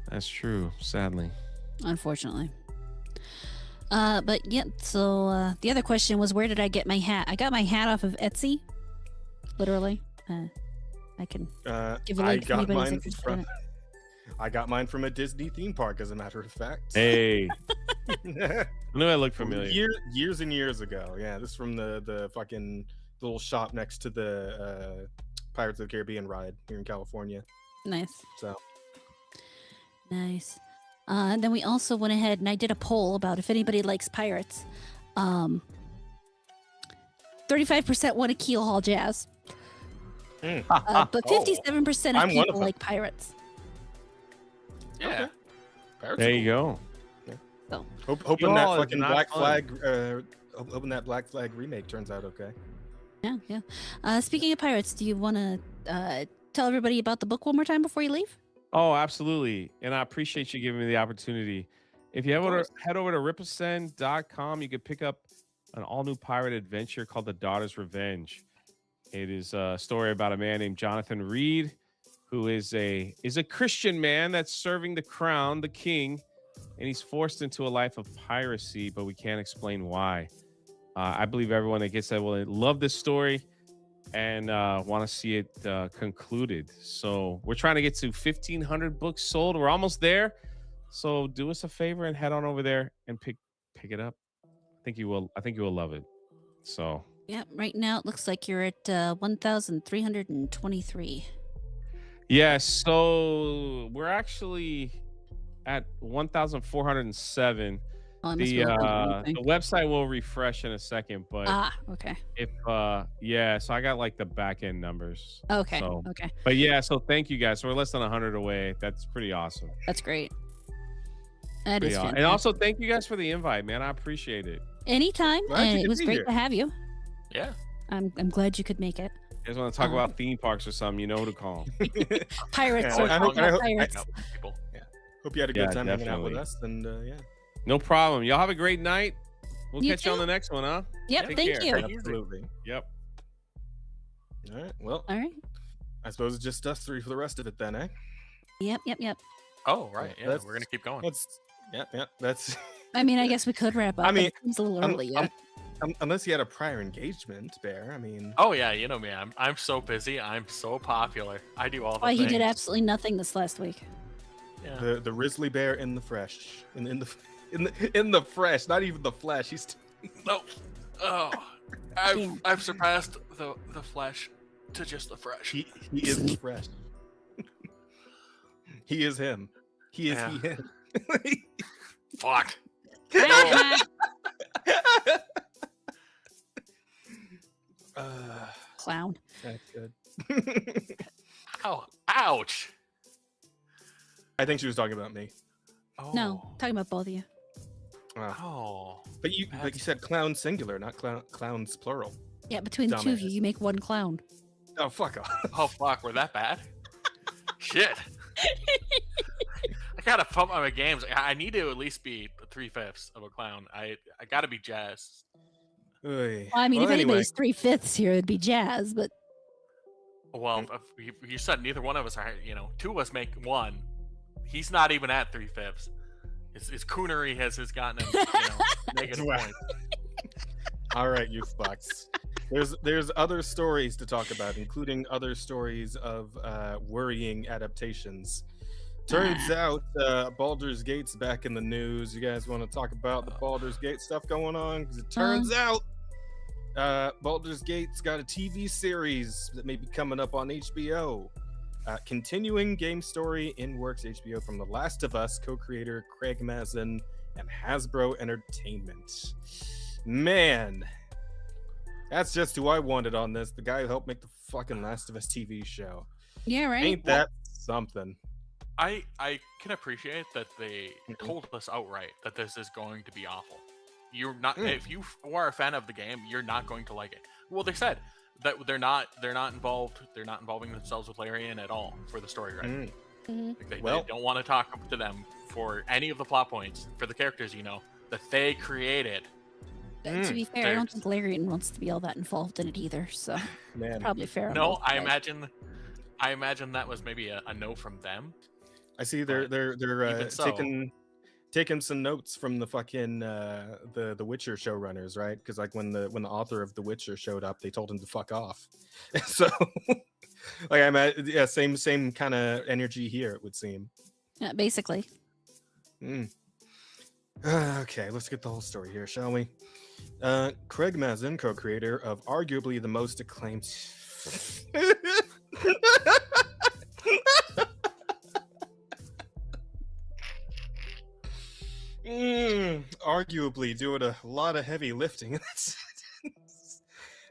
[SPEAKER 4] That's true. Sadly.
[SPEAKER 3] Unfortunately. But yeah, so the other question was, where did I get my hat? I got my hat off of Etsy. Literally. I can give a
[SPEAKER 1] I
[SPEAKER 3] link if
[SPEAKER 1] got
[SPEAKER 3] anybody's
[SPEAKER 1] mine
[SPEAKER 3] interested in
[SPEAKER 1] from.
[SPEAKER 3] it.
[SPEAKER 1] I got mine from a Disney theme park, as a matter of fact.
[SPEAKER 4] Hey, I knew I looked familiar.
[SPEAKER 1] Years and years ago. Yeah, this is from the fucking little shop next to the Pirates of the Caribbean ride here in California.
[SPEAKER 3] Nice.
[SPEAKER 1] So
[SPEAKER 3] Nice. And then we also went ahead and I did a poll about if anybody likes pirates. 35% want to keel haul jazz. But 57%
[SPEAKER 1] I'm
[SPEAKER 3] of
[SPEAKER 1] one of
[SPEAKER 3] people
[SPEAKER 1] them.
[SPEAKER 3] like pirates.
[SPEAKER 2] Yeah.
[SPEAKER 1] Okay.
[SPEAKER 4] There you go.
[SPEAKER 3] So
[SPEAKER 1] Hoping
[SPEAKER 4] Y'all
[SPEAKER 1] that
[SPEAKER 4] is
[SPEAKER 1] fucking
[SPEAKER 4] not
[SPEAKER 1] Black
[SPEAKER 4] fun.
[SPEAKER 1] Flag, hoping that Black Flag remake turns out okay.
[SPEAKER 3] yeah. Speaking of pirates, do you want to tell everybody about the book one more time before you leave?
[SPEAKER 4] Oh, absolutely. And I appreciate you giving me the opportunity. If you head over to Rippasend.com, you can pick up an all-new pirate adventure called The Daughter's Revenge. It is a story about a man named Jonathan Reed, who is a Christian man that's serving the crown, the king, and he's forced into a life of piracy, but we can't explain why. I believe everyone that gets that will love this story and want to see it concluded. So we're trying to get to 1,500 books sold. We're almost there. So do us a favor and head on over there and pick it up. I think you will love it. So
[SPEAKER 3] Yeah, right now it looks like you're at 1,323.
[SPEAKER 4] yeah, so we're actually at 1,407.
[SPEAKER 3] Oh, I must
[SPEAKER 4] The
[SPEAKER 3] be looking at the wrong thing.
[SPEAKER 4] website will refresh in a second, but
[SPEAKER 3] Okay.
[SPEAKER 4] if so I got like the back end numbers.
[SPEAKER 3] Okay.
[SPEAKER 4] So,
[SPEAKER 3] Okay.
[SPEAKER 4] but yeah, so thank you guys. So we're less than 100 away. That's pretty awesome.
[SPEAKER 3] That's great. That
[SPEAKER 4] Pretty
[SPEAKER 3] is
[SPEAKER 4] awesome.
[SPEAKER 3] fantastic.
[SPEAKER 4] And also thank you guys for the invite, man. I appreciate it.
[SPEAKER 3] Anytime.
[SPEAKER 1] Glad you
[SPEAKER 3] And it
[SPEAKER 1] could
[SPEAKER 3] was
[SPEAKER 1] be
[SPEAKER 3] great
[SPEAKER 1] here.
[SPEAKER 3] to have you.
[SPEAKER 2] Yeah.
[SPEAKER 3] I'm glad you could make it.
[SPEAKER 4] You guys want to talk about theme parks or something? You know who to call.
[SPEAKER 3] Pirates
[SPEAKER 1] Yeah,
[SPEAKER 3] or
[SPEAKER 1] I hope- I hope-
[SPEAKER 3] pirates.
[SPEAKER 2] No, people.
[SPEAKER 1] Hope you had a good
[SPEAKER 4] Yeah,
[SPEAKER 1] time hanging out with
[SPEAKER 4] definitely.
[SPEAKER 1] us, and yeah.
[SPEAKER 4] No problem. Y'all have a great night. We'll
[SPEAKER 3] You
[SPEAKER 4] catch you on
[SPEAKER 3] too.
[SPEAKER 4] the next one, huh?
[SPEAKER 3] Yep.
[SPEAKER 4] Take
[SPEAKER 3] Thank
[SPEAKER 4] care.
[SPEAKER 3] you.
[SPEAKER 2] Take it easy.
[SPEAKER 1] Absolutely.
[SPEAKER 4] Yep.
[SPEAKER 1] All right. Well,
[SPEAKER 3] All right.
[SPEAKER 1] I suppose it's just us three for the rest of it then, eh?
[SPEAKER 3] Yep.
[SPEAKER 2] Oh, right. Yeah,
[SPEAKER 1] That's-
[SPEAKER 2] we're gonna keep going.
[SPEAKER 1] That's yeah. That's
[SPEAKER 3] I mean, I guess we could wrap up.
[SPEAKER 1] I mean,
[SPEAKER 3] but it seems a little early. Yeah.
[SPEAKER 1] unless you had a prior engagement, Bear. I mean,
[SPEAKER 2] Oh yeah, you know me. I'm so busy. I'm so popular. I do all the
[SPEAKER 3] Why he
[SPEAKER 2] things.
[SPEAKER 3] did absolutely nothing this last week.
[SPEAKER 2] Yeah.
[SPEAKER 1] the Risley Bear in the fresh, in the fresh, not even the flesh. He's
[SPEAKER 2] No. Oh,
[SPEAKER 3] Damn.
[SPEAKER 2] I've surpassed the flesh to just the fresh.
[SPEAKER 1] he is the fresh. He is him. He is
[SPEAKER 2] Yeah.
[SPEAKER 1] he him.
[SPEAKER 2] Fuck.
[SPEAKER 3] Clown.
[SPEAKER 1] That's good.
[SPEAKER 2] Ow. Ouch.
[SPEAKER 1] I think she was talking about me.
[SPEAKER 2] Oh.
[SPEAKER 3] No, talking about both of you.
[SPEAKER 2] Oh.
[SPEAKER 1] But you said clown singular, not clowns plural.
[SPEAKER 3] Yeah, between the two of you,
[SPEAKER 1] Dumbass.
[SPEAKER 3] you make one clown.
[SPEAKER 1] Oh, fuck off.
[SPEAKER 2] Oh fuck. We're that bad? Shit. I gotta pump my games. I need to at least be 3/5 of a clown. I gotta be Jazz.
[SPEAKER 1] Oy.
[SPEAKER 3] Well, I mean,
[SPEAKER 1] Well,
[SPEAKER 3] if
[SPEAKER 1] anyway,
[SPEAKER 3] anybody's 3/5 here, it'd be Jazz. But
[SPEAKER 2] Well, if you said neither one of us are, two of us make one. He's not even at 3/5. His coonery has gotten him, negative
[SPEAKER 1] Wow.
[SPEAKER 2] points.
[SPEAKER 1] all right, you fucks. there's other stories to talk about, including other stories of worrying adaptations. Turns out Baldur's Gate's back in the news. You guys want to talk about the Baldur's Gate stuff going on? Because it turns out Baldur's Gate's got a TV series that may be coming up on HBO. Continuing game story in works HBO from The Last of Us co-creator Craig Mazin and Hasbro Entertainment. Man, that's just who I wanted on this. The guy who helped make the fucking Last of Us TV show.
[SPEAKER 3] Yeah, right.
[SPEAKER 1] Ain't that something?
[SPEAKER 2] I can appreciate that they told us outright that this is going to be awful. You're not if you are a fan of the game, you're not going to like it. Well, they said that they're not involving themselves with Larian at all for the story, right? Like they don't want to talk to them for any of the plot points for the characters, that they created.
[SPEAKER 3] To be fair, I don't think Larian wants to be all that involved in it either. So
[SPEAKER 1] Man.
[SPEAKER 3] probably fair. on
[SPEAKER 2] No,
[SPEAKER 3] both
[SPEAKER 2] I
[SPEAKER 3] sides.
[SPEAKER 2] imagine that was maybe a no from them.
[SPEAKER 1] I see they're
[SPEAKER 2] even so-
[SPEAKER 1] taking some notes from the fucking the Witcher showrunners, right? Because like when the author of The Witcher showed up, they told him to fuck off. So like I'm at same kind of energy here, it would seem.
[SPEAKER 3] Yeah, basically.
[SPEAKER 1] Okay, let's get the whole story here, shall we? Craig Mazin, co-creator of arguably the most acclaimed arguably doing a lot of heavy lifting in that sentence.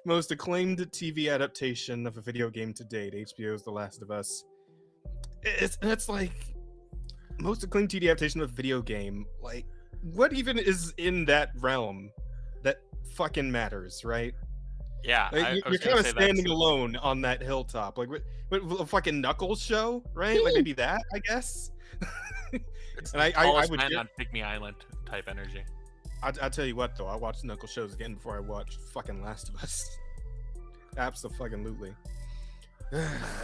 [SPEAKER 1] Most acclaimed TV adaptation of a video game to date, HBO's The Last of Us. It's like most acclaimed TV adaptation of a video game. Like, what even is in that realm that fucking matters, right?
[SPEAKER 2] Yeah,
[SPEAKER 1] Like, you're kind of standing alone on that hilltop. Like, what a fucking Knuckles show, right? Like maybe that, I guess.
[SPEAKER 2] It's
[SPEAKER 1] And
[SPEAKER 2] the
[SPEAKER 1] I
[SPEAKER 2] tallest
[SPEAKER 1] would
[SPEAKER 2] man
[SPEAKER 1] get-
[SPEAKER 2] on Pygmy Island type energy.
[SPEAKER 1] I'll tell you what, though, I watched Knuckles shows again before I watched fucking Last of Us. Absolutely.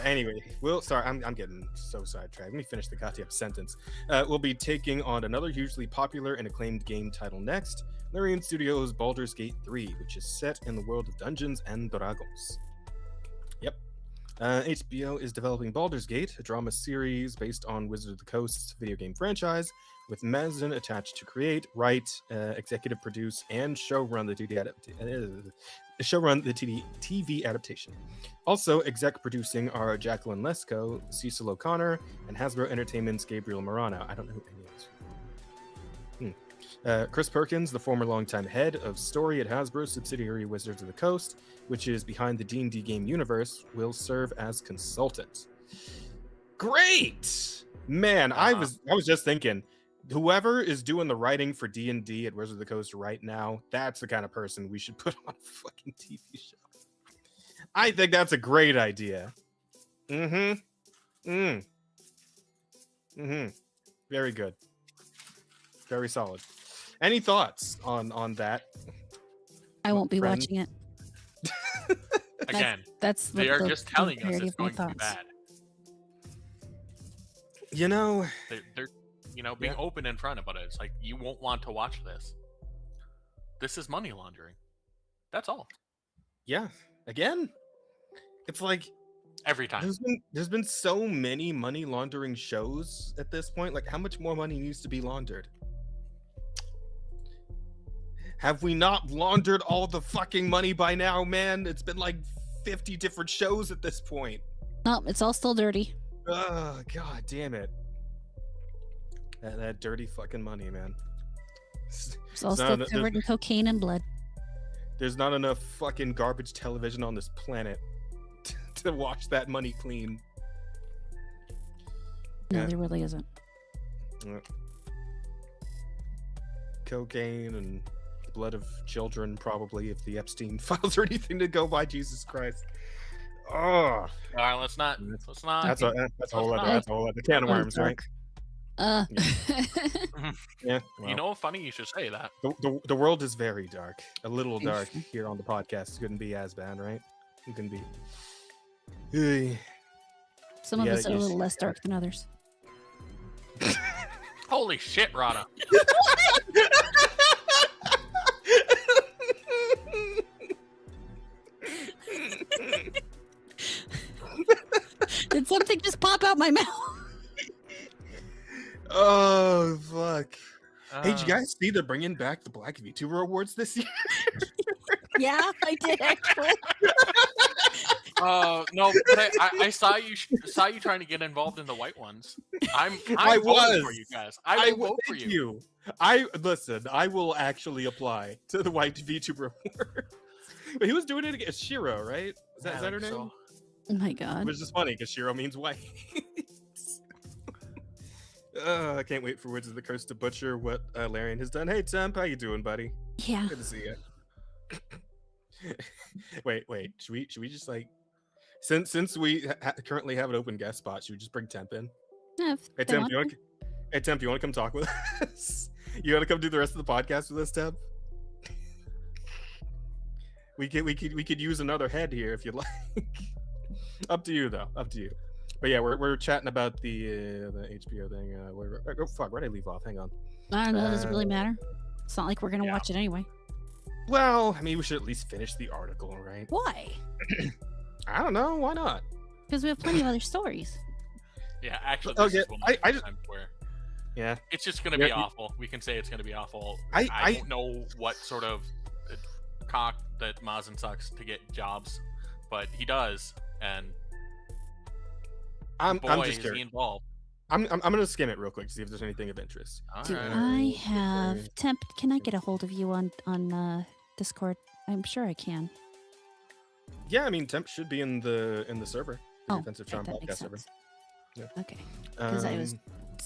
[SPEAKER 1] Anyway, I'm getting so sidetracked. Let me finish the goddamn sentence. We'll be taking on another hugely popular and acclaimed game title next, Larian Studios' Baldur's Gate 3, which is set in the world of Dungeons and Dragons. Yep. HBO is developing Baldur's Gate, a drama series based on Wizard of the Coast's video game franchise, with Mazin attached to create, write, executive produce, and showrun the TV adaptation. Also, exec producing are Jacqueline Lesko, Cecil O'Connor, and Hasbro Entertainment's Gabriel Morano. I don't know who any of those. Chris Perkins, the former longtime head of story at Hasbro's subsidiary Wizards of the Coast, which is behind the D&D game universe, will serve as consultant. Great! Man, I was just thinking, whoever is doing the writing for D&D at Wizards of the Coast right now, that's the kind of person we should put on a fucking TV show. I think that's a great idea. Very good. Very solid. Any thoughts on that?
[SPEAKER 3] I won't be
[SPEAKER 1] friend?
[SPEAKER 3] watching it.
[SPEAKER 2] Again,
[SPEAKER 3] That's
[SPEAKER 2] they
[SPEAKER 3] what
[SPEAKER 2] are
[SPEAKER 3] the
[SPEAKER 2] just telling us
[SPEAKER 3] entirety
[SPEAKER 2] it's
[SPEAKER 3] of my
[SPEAKER 2] going to be
[SPEAKER 3] thoughts.
[SPEAKER 2] bad.
[SPEAKER 1] You know,
[SPEAKER 2] They're being open and front about it. It's like, you won't want to watch this. This is money laundering. That's all.
[SPEAKER 1] yeah. Again, it's like
[SPEAKER 2] Every time.
[SPEAKER 1] there's been so many money laundering shows at this point. Like, how much more money needs to be laundered? Have we not laundered all the fucking money by now, man? It's been like 50 different shows at this point.
[SPEAKER 3] No, it's all still dirty.
[SPEAKER 1] Oh, god damn it. That dirty fucking money, man.
[SPEAKER 3] It's all
[SPEAKER 1] So
[SPEAKER 3] still
[SPEAKER 1] there's-
[SPEAKER 3] covered in cocaine and blood.
[SPEAKER 1] There's not enough fucking garbage television on this planet to wash that money clean.
[SPEAKER 3] No,
[SPEAKER 1] Yeah.
[SPEAKER 3] there really isn't.
[SPEAKER 1] Cocaine and blood of children, probably, if the Epstein files are anything to go by. Jesus Christ. Oh,
[SPEAKER 2] All right, let's not.
[SPEAKER 1] that's a whole other can of
[SPEAKER 3] Oh,
[SPEAKER 1] worms, right?
[SPEAKER 3] dark.
[SPEAKER 1] Yeah.
[SPEAKER 2] You know, funny you should say that.
[SPEAKER 1] The world is very dark. A little dark
[SPEAKER 3] Interesting.
[SPEAKER 1] here on the podcast. It couldn't be as bad, right? It can be. Hey.
[SPEAKER 3] Some of
[SPEAKER 1] Yeah,
[SPEAKER 3] us are a
[SPEAKER 1] you
[SPEAKER 3] little
[SPEAKER 1] see
[SPEAKER 3] less dark than others.
[SPEAKER 2] Holy shit, Rada.
[SPEAKER 3] out my mouth.
[SPEAKER 1] Oh fuck! Hey, did you
[SPEAKER 2] Uh,
[SPEAKER 1] guys see they're bringing back the Black VTuber Awards this year?
[SPEAKER 3] Yeah, I did actually.
[SPEAKER 2] no, but I saw you trying to get involved in the white ones. I'm
[SPEAKER 1] I
[SPEAKER 2] voting for
[SPEAKER 1] was.
[SPEAKER 2] you guys. I will vote for
[SPEAKER 1] Thank
[SPEAKER 2] you.
[SPEAKER 1] I listen. I will actually apply to the White VTuber Awards. But he was doing it against Shiro, right? Is that her name?
[SPEAKER 2] So.
[SPEAKER 3] Oh my
[SPEAKER 1] It
[SPEAKER 3] god.
[SPEAKER 1] was just funny because Shiro means white. I can't wait for Woods of the Curse to butcher what Larian has done. Hey Temp, how you doing, buddy?
[SPEAKER 3] Yeah.
[SPEAKER 1] Good to see you. wait. Should we just like since we currently have an open guest spot, should we just bring Temp in?
[SPEAKER 3] Yeah, if
[SPEAKER 1] Hey
[SPEAKER 3] they
[SPEAKER 1] Temp,
[SPEAKER 3] want to.
[SPEAKER 1] Hey Temp, you want to come talk with us? You want to come do the rest of the podcast with us, Temp? We could use another head here if you'd like. Up to you though. Up to you. But yeah, we're chatting about the HBO thing. Oh fuck, where'd I leave off? Hang on.
[SPEAKER 3] I don't know. Does it really matter? It's not like we're gonna
[SPEAKER 2] Yeah.
[SPEAKER 3] watch it anyway.
[SPEAKER 1] Well, I mean, we should at least finish the article, right?
[SPEAKER 3] Why?
[SPEAKER 1] I don't know. Why not?
[SPEAKER 3] Because we have plenty of other stories.
[SPEAKER 2] Yeah, actually,
[SPEAKER 1] Oh,
[SPEAKER 2] this
[SPEAKER 1] yeah,
[SPEAKER 2] is one of the
[SPEAKER 1] I
[SPEAKER 2] times where
[SPEAKER 1] Yeah.
[SPEAKER 2] it's just gonna
[SPEAKER 1] Yeah,
[SPEAKER 2] be
[SPEAKER 1] you-
[SPEAKER 2] awful. We can say it's gonna be awful.
[SPEAKER 1] I-
[SPEAKER 2] I don't know what sort of cock that Mazen sucks to get jobs, but he does, and
[SPEAKER 1] I'm
[SPEAKER 2] boy,
[SPEAKER 1] just
[SPEAKER 2] is
[SPEAKER 1] scared.
[SPEAKER 2] he involved.
[SPEAKER 1] I'm gonna skim it real quick to see if there's anything of interest.
[SPEAKER 3] Do
[SPEAKER 2] Alright.
[SPEAKER 3] I have Temp? Can I get a hold of you on Discord? I'm sure I can.
[SPEAKER 1] Yeah, I mean, Temp should be in the server, the
[SPEAKER 3] Oh,
[SPEAKER 1] Offensive
[SPEAKER 3] okay,
[SPEAKER 1] Charm
[SPEAKER 3] that
[SPEAKER 1] podcast
[SPEAKER 3] makes
[SPEAKER 1] server.
[SPEAKER 3] sense.
[SPEAKER 1] Yeah.
[SPEAKER 3] Okay. Because I was.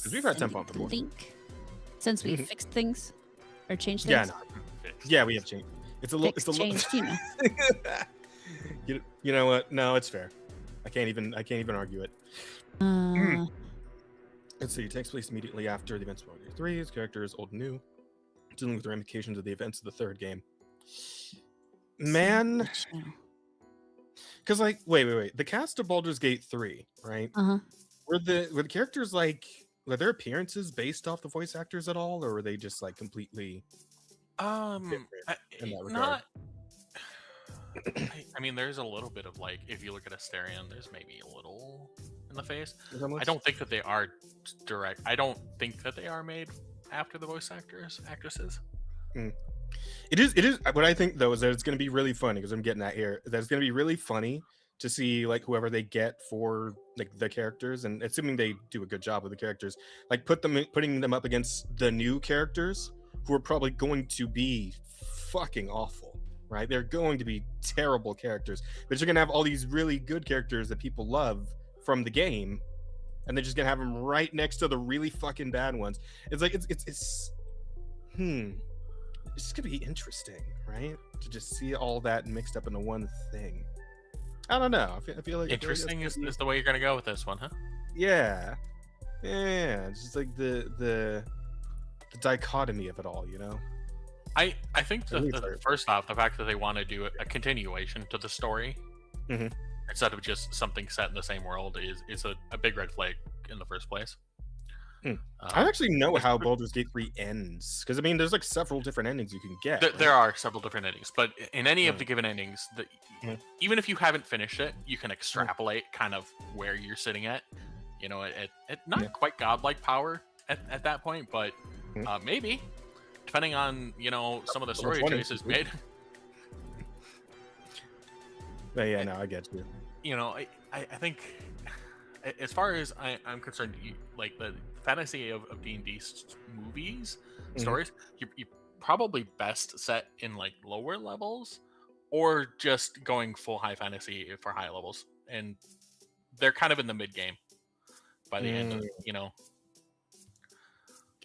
[SPEAKER 1] 'cause we've had Temp on
[SPEAKER 3] sending
[SPEAKER 1] before.
[SPEAKER 3] the link since we fixed things or changed
[SPEAKER 1] Yeah,
[SPEAKER 3] things.
[SPEAKER 1] no,
[SPEAKER 2] Fixed.
[SPEAKER 1] yeah, we have changed. It's a little.
[SPEAKER 3] Fixed,
[SPEAKER 1] It's a little.
[SPEAKER 3] changed, you know.
[SPEAKER 1] You know what? No, it's fair. I can't even argue it. Let's see. It takes place immediately after the events of World War 3. His character is old and new, dealing with the ramifications of the events of the third game. Man, because like, wait. The cast of Baldur's Gate 3, right?
[SPEAKER 3] Uh-huh.
[SPEAKER 1] Were the characters like, were their appearances based off the voice actors at all, or were they just like completely? Different in that regard.
[SPEAKER 2] Not. I mean, there's a little bit of like, if you look at Asterion, there's maybe a little in the face. I don't think that they are direct. I don't think that they are made after the voice actresses.
[SPEAKER 1] It is. What I think though is that it's going to be really funny because I'm getting that here. That it's going to be really funny to see like whoever they get for like the characters, and assuming they do a good job with the characters, like putting them up against the new characters who are probably going to be fucking awful, right? They're going to be terrible characters, but you're going to have all these really good characters that people love from the game, and they're just going to have them right next to the really fucking bad ones. It's like it's gonna be interesting, right? To just see all that mixed up into one thing. I don't know. I feel like
[SPEAKER 2] Interesting
[SPEAKER 1] it's
[SPEAKER 2] is the way you're gonna go with this one, huh?
[SPEAKER 1] yeah. It's just like the dichotomy of it all, you know.
[SPEAKER 2] I think
[SPEAKER 1] Really
[SPEAKER 2] the
[SPEAKER 1] excited.
[SPEAKER 2] first off, the fact that they want to do a continuation to the story
[SPEAKER 1] Mhm.
[SPEAKER 2] instead of just something set in the same world is a big red flag in the first place.
[SPEAKER 1] I don't actually know how Baldur's Gate 3 ends, because I mean, there's like several different endings you can get.
[SPEAKER 2] There
[SPEAKER 1] right?
[SPEAKER 2] are several different endings, but in any of the given endings, even if you haven't finished it, you can extrapolate kind of where you're sitting at. You know, at not quite godlike power at that point, but maybe, depending on some of the story
[SPEAKER 1] 20,
[SPEAKER 2] choices made.
[SPEAKER 1] But yeah, no, I get you.
[SPEAKER 2] I think, as far as I'm concerned, like the fantasy of D&D movies, stories, you're probably best set in like lower levels, or just going full high fantasy for high levels, and they're kind of in the mid game by the end of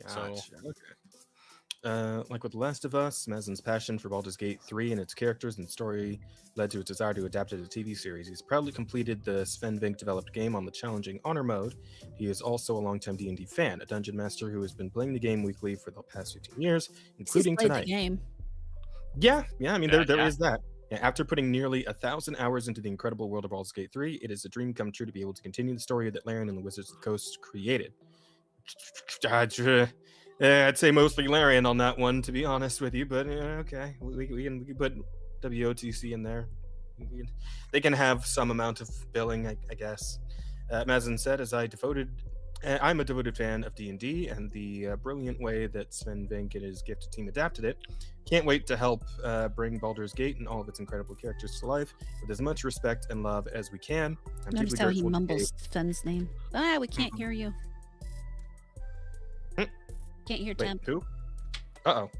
[SPEAKER 1] Gotcha. Okay. Like with The Last of Us, Mazen's passion for Baldur's Gate 3 and its characters and story led to his desire to adapt it to a TV series. He's proudly completed the Sven Vink developed game on the challenging Honor mode. He is also a longtime D&D fan, a dungeon master who has been playing the game weekly for the past 15 years, including
[SPEAKER 3] He's played
[SPEAKER 1] tonight.
[SPEAKER 3] the game.
[SPEAKER 1] Yeah, I mean,
[SPEAKER 2] Yeah,
[SPEAKER 1] there
[SPEAKER 2] yeah.
[SPEAKER 1] is that. Yeah, after putting nearly 1,000 hours into the incredible world of Baldur's Gate 3, it is a dream come true to be able to continue the story that Larian and the Wizards of the Coast created. I'd say mostly Larian on that one, to be honest with you, but okay, we can put WOTC in there. They can have some amount of billing, I guess. Mazen said, I'm a devoted fan of D&D and the brilliant way that Sven Vink and his gifted team adapted it. Can't wait to help bring Baldur's Gate and all of its incredible characters to life with as much respect and love as we can. I'm
[SPEAKER 3] Notice
[SPEAKER 1] deeply
[SPEAKER 3] how he
[SPEAKER 1] grateful to
[SPEAKER 3] mumbles Sven's name. We can't hear you.
[SPEAKER 1] Hmm.
[SPEAKER 3] Can't hear
[SPEAKER 1] Wait,
[SPEAKER 3] Temp.
[SPEAKER 1] who? Uh-oh.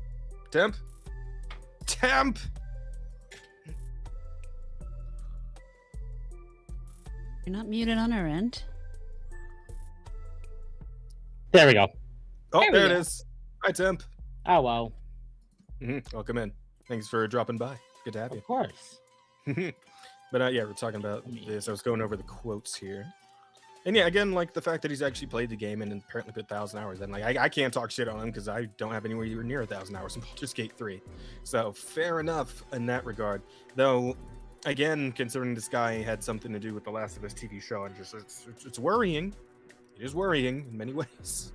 [SPEAKER 1] Temp? Temp!
[SPEAKER 3] You're not muted on our end.
[SPEAKER 10] There we go.
[SPEAKER 1] Oh,
[SPEAKER 10] There we
[SPEAKER 1] there it
[SPEAKER 10] go.
[SPEAKER 1] is. Hi, Temp.
[SPEAKER 10] Oh, well.
[SPEAKER 1] Welcome in. Thanks for dropping by. Good to have
[SPEAKER 10] Of course.
[SPEAKER 1] you. But yeah, we're talking about this. I was going over the quotes here. And yeah, again, like the fact that he's actually played the game and apparently put 1,000 hours in. Like, I can't talk shit on him because I don't have anywhere near 1,000 hours in Baldur's Gate 3. So fair enough in that regard. Though, again, considering this guy had something to do with the Last of Us TV show, and just it's worrying. It is worrying in many ways.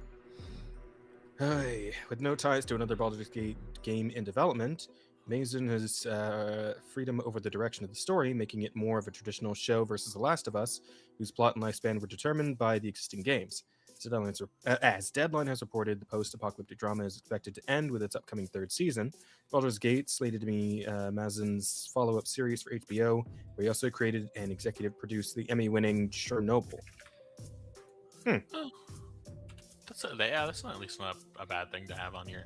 [SPEAKER 1] With no ties to another Baldur's Gate game in development, Mason has freedom over the direction of the story, making it more of a traditional show versus The Last of Us, whose plot and lifespan were determined by the existing games. As Deadline has reported, the post-apocalyptic drama is expected to end with its upcoming third season. Baldur's Gate slated to be Mazen's follow-up series for HBO, where he also created and executive produced the Emmy-winning Chernobyl.
[SPEAKER 2] That's at least not a bad thing to have on here.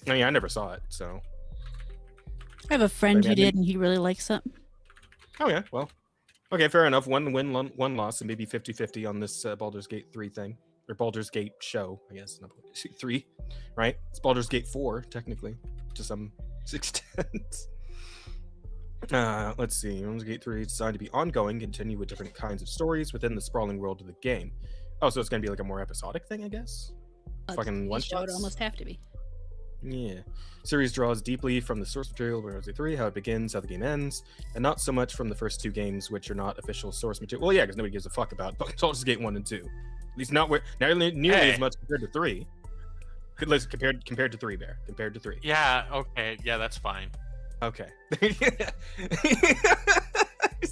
[SPEAKER 1] I mean, I never saw it, so.
[SPEAKER 3] I have a friend who
[SPEAKER 1] Maybe-
[SPEAKER 3] did, and he really likes it.
[SPEAKER 1] Oh, yeah, well. Okay, fair enough. One win, one loss, and maybe 50-50 on this Baldur's Gate 3 thing. Or Baldur's Gate show, I guess. Not 3, right? It's Baldur's Gate 4, technically, to some extent. Let's see. Baldur's Gate 3 is designed to be ongoing, continue with different kinds of stories within the sprawling world of the game. Oh, so it's going to be like a more episodic thing, I guess? Fucking one
[SPEAKER 3] show would
[SPEAKER 1] shots?
[SPEAKER 3] almost have to be.
[SPEAKER 1] Yeah. Series draws deeply from the source material, Baldur's Gate 3, how it begins, how the game ends, and not so much from the first two games, which are not official source material. Well, yeah, because nobody gives a fuck about Baldur's Gate 1 and 2. At least not nearly as much compared to 3. Compared to 3, Bear. Compared to 3.
[SPEAKER 2] Yeah, okay. Yeah, that's fine.
[SPEAKER 1] Okay. He's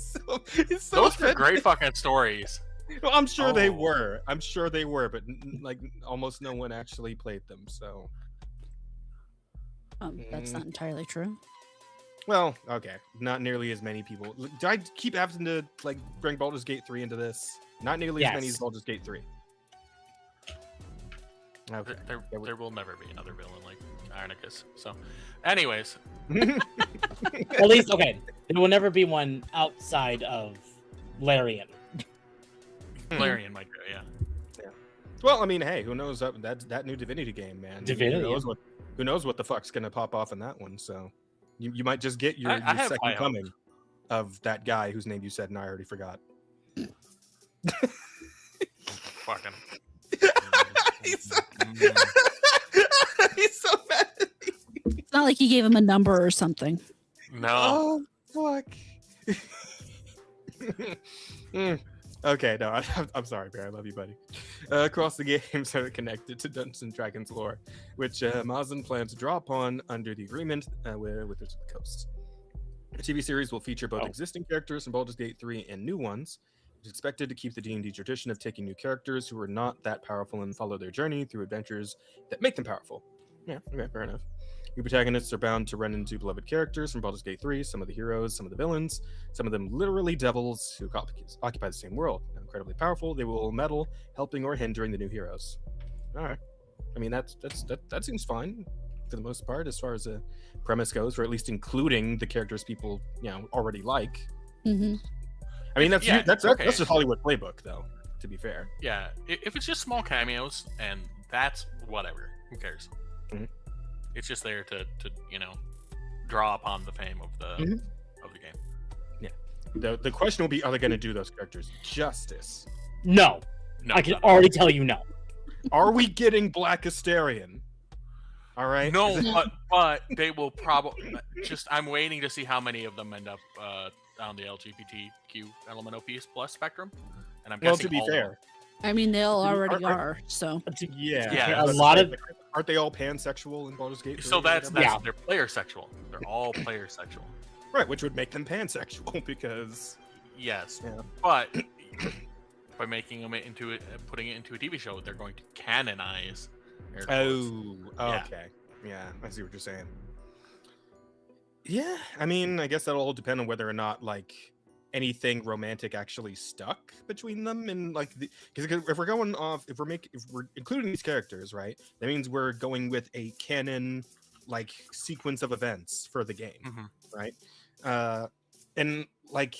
[SPEAKER 1] so
[SPEAKER 2] Those were great fucking stories.
[SPEAKER 1] Well, I'm sure they
[SPEAKER 2] Oh.
[SPEAKER 1] were. I'm sure they were, but like almost no one actually played them, so.
[SPEAKER 3] That's not entirely true.
[SPEAKER 1] Well, okay, not nearly as many people. Do I keep having to like bring Baldur's Gate 3 into this? Not nearly as many as
[SPEAKER 10] Yes.
[SPEAKER 1] Baldur's Gate 3. Okay.
[SPEAKER 2] There will never be another villain like Ironicus. So, anyways,
[SPEAKER 10] At least, okay, there will never be one outside of Larian.
[SPEAKER 2] Larian might go, yeah.
[SPEAKER 1] Well, I mean, hey, who knows that new Divinity game, man?
[SPEAKER 10] Divinity,
[SPEAKER 1] Who knows what the fuck's gonna pop off in that one? So, you might just get your
[SPEAKER 2] I have high
[SPEAKER 1] second
[SPEAKER 2] hopes.
[SPEAKER 1] coming of that guy whose name you said and I already forgot.
[SPEAKER 2] Fucking.
[SPEAKER 1] He's so mad at me.
[SPEAKER 3] It's not like you gave him a number or something.
[SPEAKER 2] No.
[SPEAKER 1] Oh, fuck. Okay, no, I'm sorry, Bear. I love you, buddy. Across the games are connected to Dungeons and Dragons lore, which Mazen plans to draw upon under the agreement with Wizards of the Coast. The TV series will feature both existing characters from Baldur's Gate 3 and new ones. It's expected to keep the D&D tradition of taking new characters who are not that powerful and follow their journey through adventures that make them powerful. Yeah, okay, fair enough. Your protagonists are bound to run into beloved characters from Baldur's Gate 3, some of the heroes, some of the villains, some of them literally devils who occupy the same world. They're incredibly powerful, they will meddle, helping or hindering the new heroes. Alright. I mean, that seems fine for the most part as far as a premise goes, or at least including the characters people, already like.
[SPEAKER 3] Mm-hmm.
[SPEAKER 1] I mean, that's
[SPEAKER 2] okay.
[SPEAKER 1] just Hollywood playbook, though, to be fair.
[SPEAKER 2] Yeah, if it's just small cameos and that's whatever, who cares?
[SPEAKER 1] Mhm.
[SPEAKER 2] It's just there to draw upon the fame of the
[SPEAKER 1] Mhm.
[SPEAKER 2] of the game.
[SPEAKER 1] The question will be, are they going to do those characters justice?
[SPEAKER 10] No,
[SPEAKER 2] No,
[SPEAKER 10] I can
[SPEAKER 2] no,
[SPEAKER 10] already tell you no.
[SPEAKER 1] Are we getting Black Asterion? All right.
[SPEAKER 2] no,
[SPEAKER 1] Is it-
[SPEAKER 2] but they will probably just. I'm waiting to see how many of them end up on the LGBTQ element OPs plus spectrum, and I'm
[SPEAKER 1] well,
[SPEAKER 2] guessing
[SPEAKER 1] to be
[SPEAKER 2] all of
[SPEAKER 1] fair,
[SPEAKER 2] them.
[SPEAKER 3] I mean, they all already
[SPEAKER 1] Are-
[SPEAKER 3] are. So
[SPEAKER 1] yeah,
[SPEAKER 2] Yeah,
[SPEAKER 10] a
[SPEAKER 1] but
[SPEAKER 10] lot
[SPEAKER 1] like,
[SPEAKER 10] of
[SPEAKER 1] aren't they all pansexual in Baldur's Gate? 3
[SPEAKER 2] So
[SPEAKER 1] or
[SPEAKER 2] that's
[SPEAKER 1] whatever?
[SPEAKER 10] Yeah.
[SPEAKER 2] they're player sexual. They're all player sexual.
[SPEAKER 1] Right, which would make them pansexual because
[SPEAKER 2] Yes,
[SPEAKER 1] Yeah.
[SPEAKER 2] but by making them putting it into a TV show, they're going to canonize. air quotes.
[SPEAKER 1] Oh,
[SPEAKER 2] Yeah.
[SPEAKER 1] okay. Yeah, I see what you're saying. Yeah, I mean, I guess that'll all depend on whether or not like anything romantic actually stuck between them, and like because if we're going off, if we're including these characters, right, that means we're going with a canon like sequence of events for the game,
[SPEAKER 2] Mhm.
[SPEAKER 1] right? And like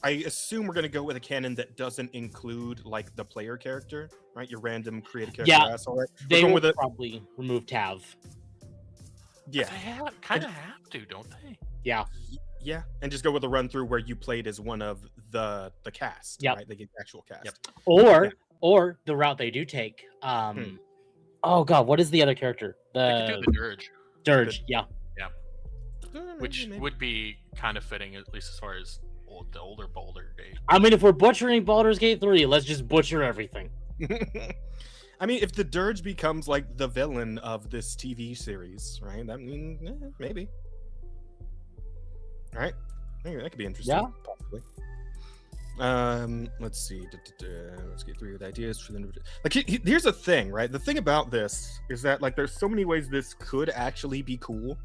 [SPEAKER 1] I assume we're gonna go with a canon that doesn't include like the player character, right? Your random created character
[SPEAKER 10] Yeah,
[SPEAKER 1] asshole, right? We're
[SPEAKER 10] They
[SPEAKER 1] going
[SPEAKER 10] will
[SPEAKER 1] with it.
[SPEAKER 10] probably remove Tav.
[SPEAKER 1] Yeah,
[SPEAKER 2] They kind of have to, don't they?
[SPEAKER 10] Yeah.
[SPEAKER 1] yeah, and just go with a run through where you played as one of the cast,
[SPEAKER 10] Yep.
[SPEAKER 1] right? They get the actual cast.
[SPEAKER 2] Yep.
[SPEAKER 10] Or the route they do take. Oh god, what is the other character?
[SPEAKER 2] They could do the dirge,
[SPEAKER 10] Dirge. Yeah.
[SPEAKER 2] which
[SPEAKER 1] Maybe.
[SPEAKER 2] would be kind of fitting, at least as far as the older Boulder Gate.
[SPEAKER 10] I mean, if we're butchering Baldur's Gate 3, let's just butcher everything.
[SPEAKER 1] I mean, if the Dirge becomes like the villain of this TV series, right? That means maybe. All right, maybe that could be interesting.
[SPEAKER 10] Yeah.
[SPEAKER 1] Possibly. Let's see. Let's get through the ideas for the like. Here's the thing, right? The thing about this is that like, there's so many ways this could actually be cool,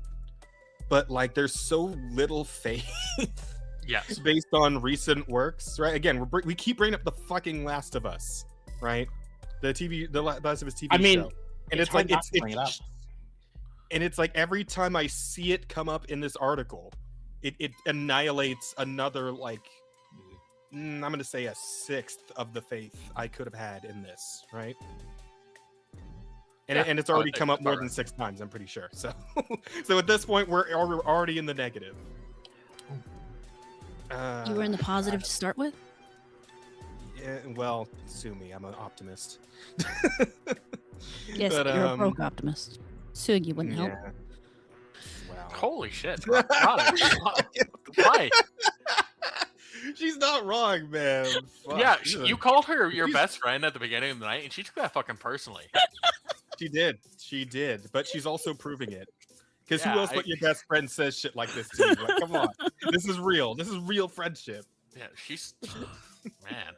[SPEAKER 1] but like, there's so little faith.
[SPEAKER 2] Yes.
[SPEAKER 1] Based on recent works, right? Again, we keep bringing up the fucking Last of Us, right? The Last of Us TV
[SPEAKER 10] I mean,
[SPEAKER 1] show, and it's
[SPEAKER 10] hard
[SPEAKER 1] like
[SPEAKER 10] not to bring it up.
[SPEAKER 1] and it's like every time I see it come up in this article, it annihilates another like I'm gonna say a sixth of the faith I could have had in this, right? And,
[SPEAKER 2] Yeah,
[SPEAKER 1] and it's
[SPEAKER 2] I would
[SPEAKER 1] already
[SPEAKER 2] think
[SPEAKER 1] come up
[SPEAKER 2] that's
[SPEAKER 1] more
[SPEAKER 2] about
[SPEAKER 1] than
[SPEAKER 2] right.
[SPEAKER 1] 6 times, I'm pretty sure. So, so at this point, we're already in the negative.
[SPEAKER 3] You were in the positive to start with?
[SPEAKER 1] Yeah, well, sue me. I'm an optimist.
[SPEAKER 3] Yes,
[SPEAKER 1] But,
[SPEAKER 3] you're a broke optimist. Suing you wouldn't help.
[SPEAKER 1] yeah. Wow.
[SPEAKER 2] Holy shit! Why?
[SPEAKER 1] She's not wrong, man. Fuck.
[SPEAKER 2] Yeah,
[SPEAKER 1] She's a-
[SPEAKER 2] you called her your
[SPEAKER 1] she's-
[SPEAKER 2] best friend at the beginning of the night, and she took that fucking personally.
[SPEAKER 1] She did. She did. But she's also proving it. Because
[SPEAKER 2] Yeah,
[SPEAKER 1] who else but your best friend says shit like this to you? Like, come on. This is real. This is real friendship.
[SPEAKER 2] Yeah, man.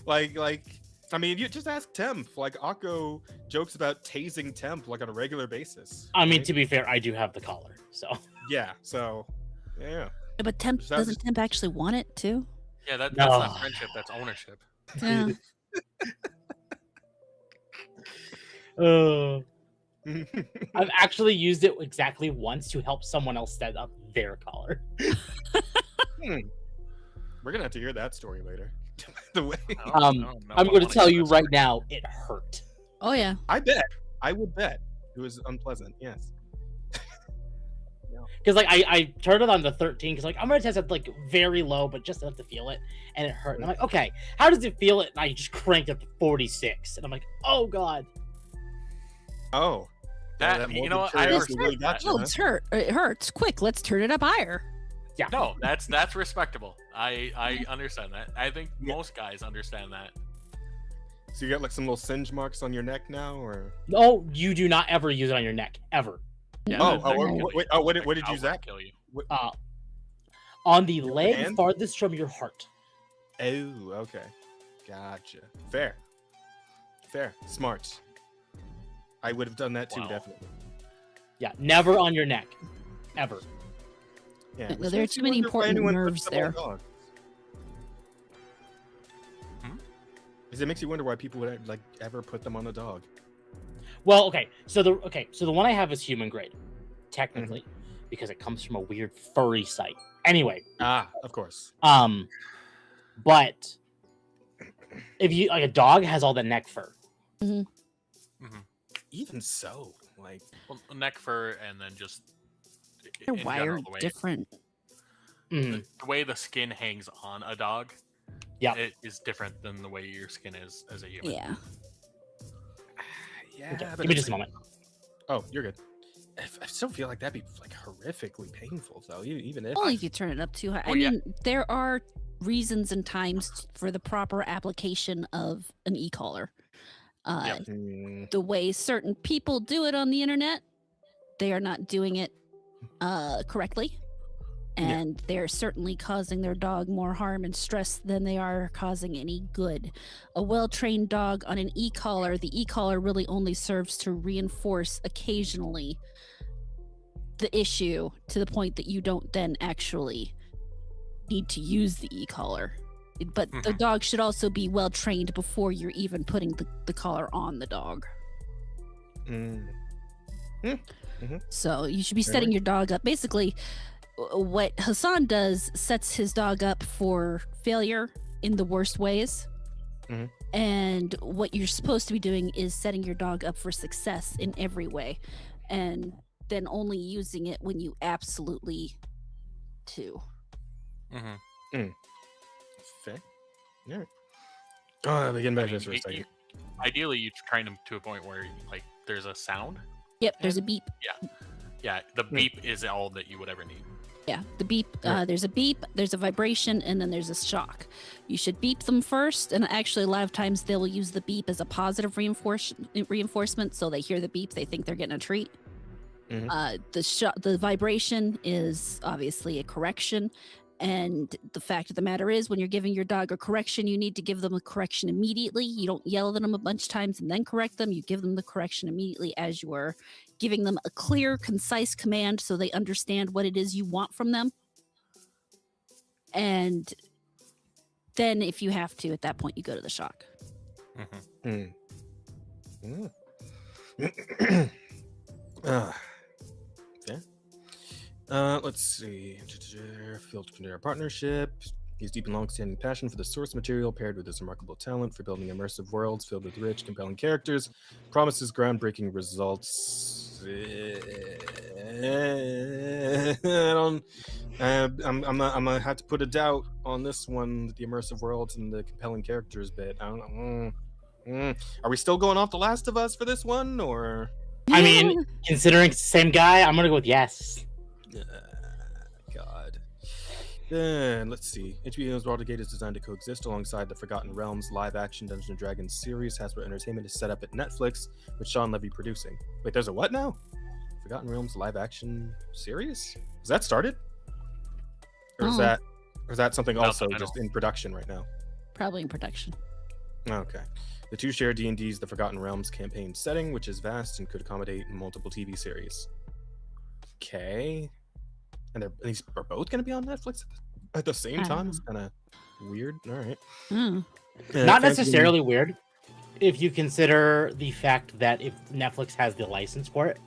[SPEAKER 1] Like, I mean, you just ask Temp. Like, Akko jokes about tasing Temp like on a regular basis.
[SPEAKER 10] I mean,
[SPEAKER 1] right?
[SPEAKER 10] to be fair, I do have the collar, so
[SPEAKER 1] Yeah. So, yeah.
[SPEAKER 3] Yeah, but Temp
[SPEAKER 1] Just- I
[SPEAKER 3] doesn't
[SPEAKER 1] just-
[SPEAKER 3] Temp actually want it too?
[SPEAKER 2] Yeah, that's
[SPEAKER 10] No.
[SPEAKER 2] not friendship. That's ownership.
[SPEAKER 3] Yeah.
[SPEAKER 10] I've actually used it exactly once to help someone else set up their collar.
[SPEAKER 1] We're gonna have to hear that story later. The way
[SPEAKER 10] I'm going to tell you right now, it hurt.
[SPEAKER 3] Oh yeah.
[SPEAKER 1] I bet. I would bet it was unpleasant. Yes.
[SPEAKER 10] Because like I turned it on to 13 because like I'm gonna test it like very low, but just enough to feel it, and it hurt. And I'm like, okay, how does it feel? And I just cranked it to 46, and I'm like, oh god.
[SPEAKER 1] Oh.
[SPEAKER 2] That- you know what, I
[SPEAKER 1] morbid
[SPEAKER 2] respect
[SPEAKER 1] curiosity really
[SPEAKER 2] that.
[SPEAKER 1] got you,
[SPEAKER 3] Oh,
[SPEAKER 1] huh?
[SPEAKER 3] it's hurt. It hurts. Quick, let's turn it up higher.
[SPEAKER 10] Yeah.
[SPEAKER 2] No, that's respectable. I understand that. I think most guys understand that.
[SPEAKER 1] So you got like some little singe marks on your neck now, or?
[SPEAKER 10] No, you do not ever use it on your neck ever.
[SPEAKER 2] Yeah,
[SPEAKER 1] Oh,
[SPEAKER 2] that
[SPEAKER 1] oh,
[SPEAKER 2] can
[SPEAKER 1] wait,
[SPEAKER 2] kill
[SPEAKER 1] wait,
[SPEAKER 2] you.
[SPEAKER 1] oh, what did
[SPEAKER 2] That
[SPEAKER 1] you
[SPEAKER 2] can
[SPEAKER 1] use that?
[SPEAKER 2] kill you.
[SPEAKER 10] On the leg
[SPEAKER 1] hand?
[SPEAKER 10] farthest from your heart.
[SPEAKER 1] Oh, okay. Gotcha. Fair. Smart. I would have done that too,
[SPEAKER 2] Wow.
[SPEAKER 1] definitely.
[SPEAKER 10] Yeah, never on your neck, ever.
[SPEAKER 1] Yeah.
[SPEAKER 3] No,
[SPEAKER 1] which
[SPEAKER 3] there are
[SPEAKER 1] makes
[SPEAKER 3] too
[SPEAKER 1] you
[SPEAKER 3] many
[SPEAKER 1] wonder why
[SPEAKER 3] important
[SPEAKER 1] anyone
[SPEAKER 3] nerves
[SPEAKER 1] puts them on
[SPEAKER 3] there.
[SPEAKER 1] dogs.
[SPEAKER 2] Hmm?
[SPEAKER 1] Because it makes you wonder why people would like ever put them on a dog.
[SPEAKER 10] Well, okay, so the one I have is human grade, technically, because it comes from a weird furry site. Anyway,
[SPEAKER 1] Of course.
[SPEAKER 10] but if you like a dog has all the neck fur.
[SPEAKER 1] Even so, like,
[SPEAKER 2] Well, neck fur, and then just
[SPEAKER 3] They're
[SPEAKER 2] in general,
[SPEAKER 3] wired
[SPEAKER 2] the way,
[SPEAKER 3] different.
[SPEAKER 10] Mhm.
[SPEAKER 2] the way the skin hangs on a dog,
[SPEAKER 10] Yeah.
[SPEAKER 2] it is different than the way your skin is as a human.
[SPEAKER 3] Yeah.
[SPEAKER 1] yeah.
[SPEAKER 10] Okay,
[SPEAKER 1] but
[SPEAKER 10] give me
[SPEAKER 1] it's
[SPEAKER 10] just a moment.
[SPEAKER 1] Oh, you're good. I still feel like that'd be like horrifically painful, though. Even if.
[SPEAKER 3] Only if you turn it up too high. I
[SPEAKER 2] Well, yeah.
[SPEAKER 3] mean, there are reasons and times for the proper application of an e-collar.
[SPEAKER 1] Mm,
[SPEAKER 3] The way certain people do it on the internet, they are not doing it correctly. and they're certainly causing their dog more harm and stress than they are causing any good. A well-trained dog on an e-collar, the e-collar really only serves to reinforce occasionally the issue to the point that you don't then actually need to use the e-collar. But the dog should also be well-trained before you're even putting the collar on the dog. So you should be setting your dog up. Basically, what Hassan does sets his dog up for failure in the worst ways. And what you're supposed to be doing is setting your dog up for success in every way. And then only using it when you absolutely to.
[SPEAKER 1] Fair. Yeah. Oh, let me get back to this for a second.
[SPEAKER 2] Ideally, you train them to a point where like there's a sound.
[SPEAKER 3] Yep, there's a beep.
[SPEAKER 2] Yeah. The beep is all that you would ever need.
[SPEAKER 3] Yeah, the beep. There's a beep, there's a vibration, and then there's a shock. You should beep them first, and actually, a lot of times they will use the beep as a positive reinforcement. So they hear the beep, they think they're getting a treat. The vibration is obviously a correction, and the fact of the matter is, when you're giving your dog a correction, you need to give them a correction immediately. You don't yell at them a bunch of times and then correct them. You give them the correction immediately as you are giving them a clear, concise command so they understand what it is you want from them. And then if you have to, at that point, you go to the shock.
[SPEAKER 1] Let's see. Field Container Partnership. His deep and long-standing passion for the source material, paired with his remarkable talent for building immersive worlds filled with rich, compelling characters, promises groundbreaking results. I'm gonna have to put a doubt on this one, the immersive worlds and the compelling characters bit. I don't know. Are we still going off The Last of Us for this one, or?
[SPEAKER 10] I mean, considering it's the same guy, I'm gonna go with yes.
[SPEAKER 1] God. Then let's see. HBO's Baldur's Gate is designed to coexist alongside the Forgotten Realms live-action Dungeons and Dragons series. Hasbro Entertainment is set up at Netflix, with Sean Levy producing. Wait, there's a what now? Forgotten Realms live-action series? Is that started? Or is that something also just in production right now?
[SPEAKER 3] Probably in production.
[SPEAKER 1] Okay. The two share D&D's The Forgotten Realms campaign setting, which is vast and could accommodate multiple TV series. Okay. And these are both going to be on Netflix at the same time? It's kind of weird. All right.
[SPEAKER 10] Not necessarily weird if you consider the fact that if Netflix has the license for it.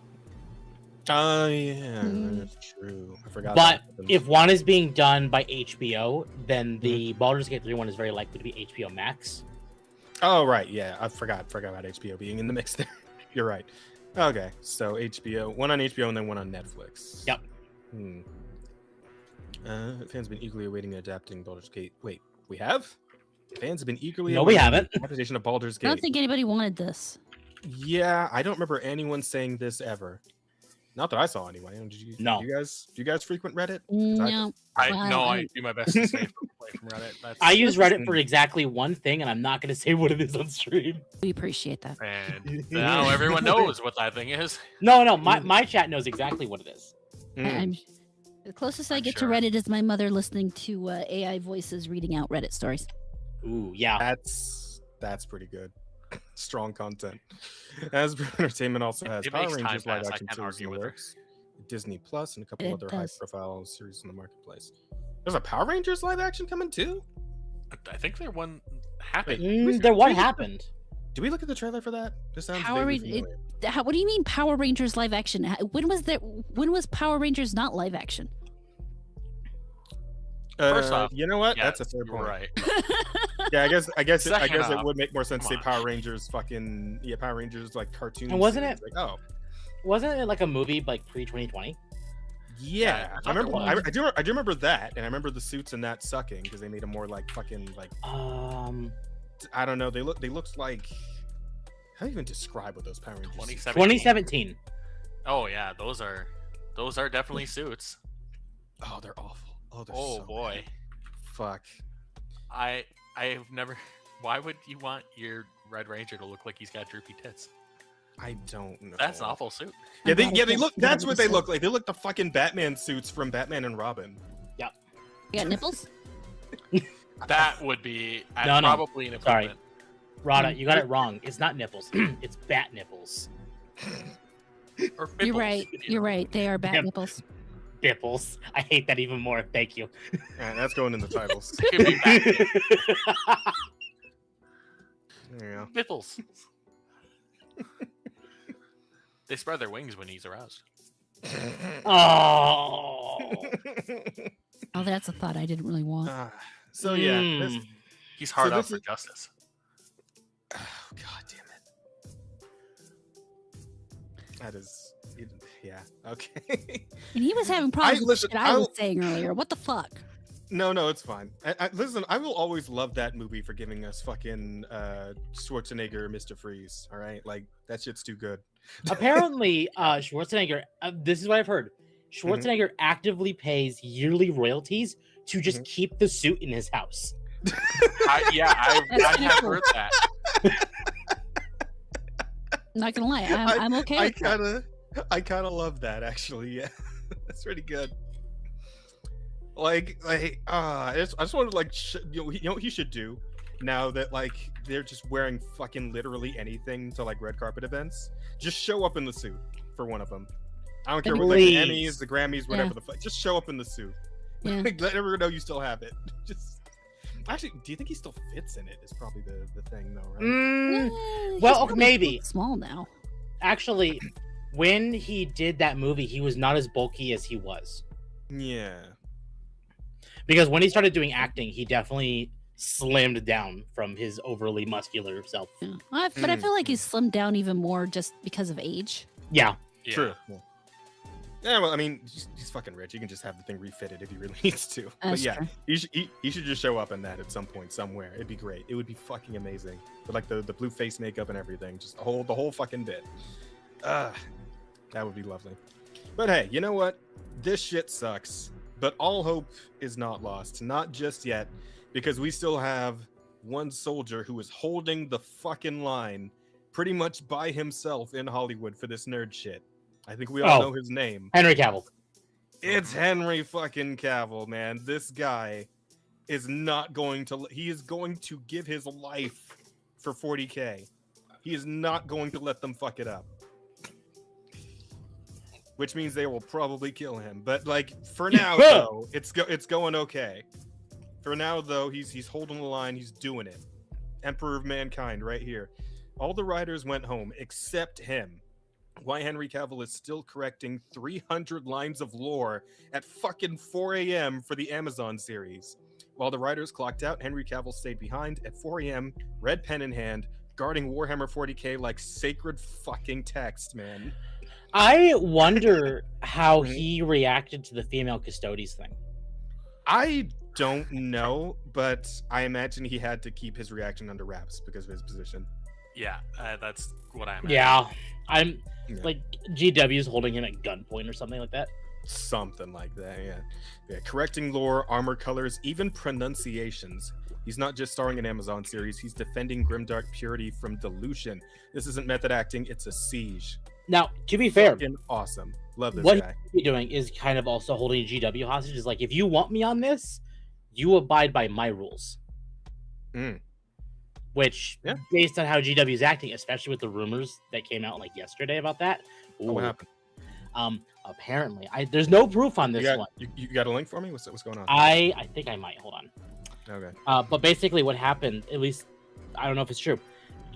[SPEAKER 1] Oh, yeah, that's true. I forgot.
[SPEAKER 10] But if one is being done by HBO, then the Baldur's Gate 3 one is very likely to be HBO Max.
[SPEAKER 1] Oh, right. Yeah, I forgot about HBO being in the mix there. You're right. Okay, so HBO, one on HBO and then one on Netflix.
[SPEAKER 10] Yep.
[SPEAKER 1] Fans have been eagerly awaiting adapting Baldur's Gate. Wait, we have? Fans have been eagerly
[SPEAKER 10] No, we haven't.
[SPEAKER 1] Adaptation of Baldur's Gate.
[SPEAKER 3] I don't think anybody wanted this.
[SPEAKER 1] Yeah, I don't remember anyone saying this ever. Not that I saw anyway.
[SPEAKER 10] No.
[SPEAKER 1] Do you guys frequent Reddit?
[SPEAKER 3] No.
[SPEAKER 2] I do my best to stay away from Reddit.
[SPEAKER 10] I use Reddit for exactly one thing, and I'm not going to say what it is on stream.
[SPEAKER 3] We appreciate that.
[SPEAKER 2] And now everyone knows what that thing is.
[SPEAKER 10] No, my chat knows exactly what it is.
[SPEAKER 3] The closest I get to Reddit is my mother listening to AI voices reading out Reddit stories.
[SPEAKER 10] Ooh, yeah.
[SPEAKER 1] That's pretty good. Strong content. Hasbro Entertainment also has Power Rangers live action series in the works, Disney Plus, and a couple other high-profile series in the marketplace. There's a Power Rangers live action coming too?
[SPEAKER 2] I think there one happened.
[SPEAKER 10] What happened?
[SPEAKER 1] Do we look at the trailer for that? This sounds
[SPEAKER 3] What do you mean Power Rangers live action? When was Power Rangers not live action?
[SPEAKER 2] First off,
[SPEAKER 1] you know what?
[SPEAKER 2] yes,
[SPEAKER 1] that's a fair point.
[SPEAKER 2] Right.
[SPEAKER 1] Yeah, I guess
[SPEAKER 2] Second
[SPEAKER 1] it would make more sense to say Power Rangers Power Rangers like cartoons.
[SPEAKER 10] And wasn't it?
[SPEAKER 1] Like,
[SPEAKER 10] Wasn't it like a movie like pre-2020?
[SPEAKER 1] Yeah, I remember. I do remember that, and I remember the suits in that sucking because they made them more like fucking like. I don't know. They looked like. How do you even describe what those Power Rangers?
[SPEAKER 10] 2017.
[SPEAKER 2] Oh yeah, those are definitely suits.
[SPEAKER 1] Oh, they're awful. Oh,
[SPEAKER 2] so boy.
[SPEAKER 1] Bad. Fuck.
[SPEAKER 2] I've never. Why would you want your Red Ranger to look like he's got droopy tits?
[SPEAKER 1] I don't know.
[SPEAKER 2] That's an awful suit.
[SPEAKER 1] Yeah, they look. That's what they look like. They look the fucking Batman suits from Batman and Robin.
[SPEAKER 3] You got nipples?
[SPEAKER 2] That would be
[SPEAKER 10] No, no.
[SPEAKER 2] probably an
[SPEAKER 10] Sorry.
[SPEAKER 2] improvement.
[SPEAKER 10] Rada, you got it wrong. It's not nipples. It's bat nipples.
[SPEAKER 2] Or
[SPEAKER 3] You're
[SPEAKER 2] Bipples,
[SPEAKER 3] right.
[SPEAKER 2] you
[SPEAKER 3] You're
[SPEAKER 2] know.
[SPEAKER 3] right. They are bat
[SPEAKER 10] Yep.
[SPEAKER 3] nipples.
[SPEAKER 10] Bipples. I hate that even more. Thank you.
[SPEAKER 1] All right, that's going in the titles.
[SPEAKER 2] It could be back
[SPEAKER 1] There you go.
[SPEAKER 2] Bipples. They spread their wings when he's aroused.
[SPEAKER 10] Oh.
[SPEAKER 3] Oh, that's a thought I didn't really want.
[SPEAKER 1] So yeah, this,
[SPEAKER 10] Mm.
[SPEAKER 2] He's hard
[SPEAKER 1] So
[SPEAKER 2] out
[SPEAKER 1] this
[SPEAKER 2] for
[SPEAKER 1] is-
[SPEAKER 2] justice.
[SPEAKER 1] oh god damn it. That is, yeah, okay.
[SPEAKER 3] And he was having problems with the
[SPEAKER 1] listen,
[SPEAKER 3] shit I was
[SPEAKER 1] I'll-
[SPEAKER 3] saying earlier. What the fuck?
[SPEAKER 1] No, it's fine. Listen, I will always love that movie for giving us fucking Schwarzenegger, Mr. Freeze. All right, like that shit's too good.
[SPEAKER 10] Apparently, Schwarzenegger, this is what I've heard.
[SPEAKER 1] Mm-hmm.
[SPEAKER 10] Schwarzenegger actively pays yearly royalties to just keep the suit in his house.
[SPEAKER 2] I
[SPEAKER 3] That's
[SPEAKER 2] have
[SPEAKER 3] pretty cool.
[SPEAKER 2] heard that.
[SPEAKER 3] I'm not gonna lie. I'm okay with that.
[SPEAKER 1] I kind of love that actually. Yeah, that's pretty good. I just wanted to like, you know what he should do now that like they're just wearing fucking literally anything to like red carpet events. Just show up in the suit for one of them. I don't care what like the
[SPEAKER 10] Please.
[SPEAKER 1] Emmys, the Grammys, whatever the fuck. Just show up in the suit.
[SPEAKER 3] Yeah.
[SPEAKER 1] Like, let everyone know you still have it. Just actually, do you think he still fits in it? Is probably the thing though, right?
[SPEAKER 3] He's
[SPEAKER 10] Well,
[SPEAKER 3] probably
[SPEAKER 10] maybe.
[SPEAKER 3] small now.
[SPEAKER 10] Actually, when he did that movie, he was not as bulky as he was.
[SPEAKER 1] Yeah.
[SPEAKER 10] Because when he started doing acting, he definitely slimmed down from his overly muscular self.
[SPEAKER 3] Yeah. But I feel like he's slimmed down even more just because of age.
[SPEAKER 10] Yeah.
[SPEAKER 2] Yeah.
[SPEAKER 1] True. Yeah, well, I mean, he's fucking rich. He can just have the thing refitted if he really needs to. But
[SPEAKER 3] That's
[SPEAKER 1] yeah,
[SPEAKER 3] true.
[SPEAKER 1] he should just show up in that at some point somewhere. It'd be great. It would be fucking amazing. With like the blue face makeup and everything, just the whole fucking bit. That would be lovely. But hey, you know what? This shit sucks. But all hope is not lost. Not just yet, because we still have one soldier who is holding the fucking line pretty much by himself in Hollywood for this nerd shit. I think we all know his name.
[SPEAKER 10] Henry Cavill.
[SPEAKER 1] It's Henry fucking Cavill, man. This guy is not going to... He is going to give his life for 40K. He is not going to let them fuck it up. Which means they will probably kill him. But like for now, though, it's going okay. For now, though, he's holding the line. He's doing it. Emperor of Mankind, right here. All the writers went home except him. Why Henry Cavill is still correcting 300 lines of lore at fucking 4 a.m. for the Amazon series. While the writers clocked out, Henry Cavill stayed behind at 4 a.m., red pen in hand, guarding Warhammer 40K like sacred fucking text, man.
[SPEAKER 10] I wonder how he reacted to the female custodies thing.
[SPEAKER 1] I don't know, but I imagine he had to keep his reaction under wraps because of his position.
[SPEAKER 2] Yeah, that's what I'm.
[SPEAKER 10] Yeah, like GW's holding him at gunpoint or something like that.
[SPEAKER 1] Something like that, yeah. Correcting lore, armor colors, even pronunciations. He's not just starring in Amazon series, he's defending grimdark purity from dilution. This isn't method acting, it's a siege.
[SPEAKER 10] Now, to be fair,
[SPEAKER 1] Fucking awesome. Love this
[SPEAKER 10] what
[SPEAKER 1] guy.
[SPEAKER 10] he's doing is kind of also holding GW hostage. Is like, if you want me on this, you abide by my rules. Which, based on how GW is acting, especially with the rumors that came out like yesterday about that.
[SPEAKER 1] Oh, what happened?
[SPEAKER 10] Apparently, there's no proof on this one.
[SPEAKER 1] You got a link for me? What's going on?
[SPEAKER 10] I think I might. Hold on.
[SPEAKER 1] Okay.
[SPEAKER 10] But basically, what happened, at least I don't know if it's true.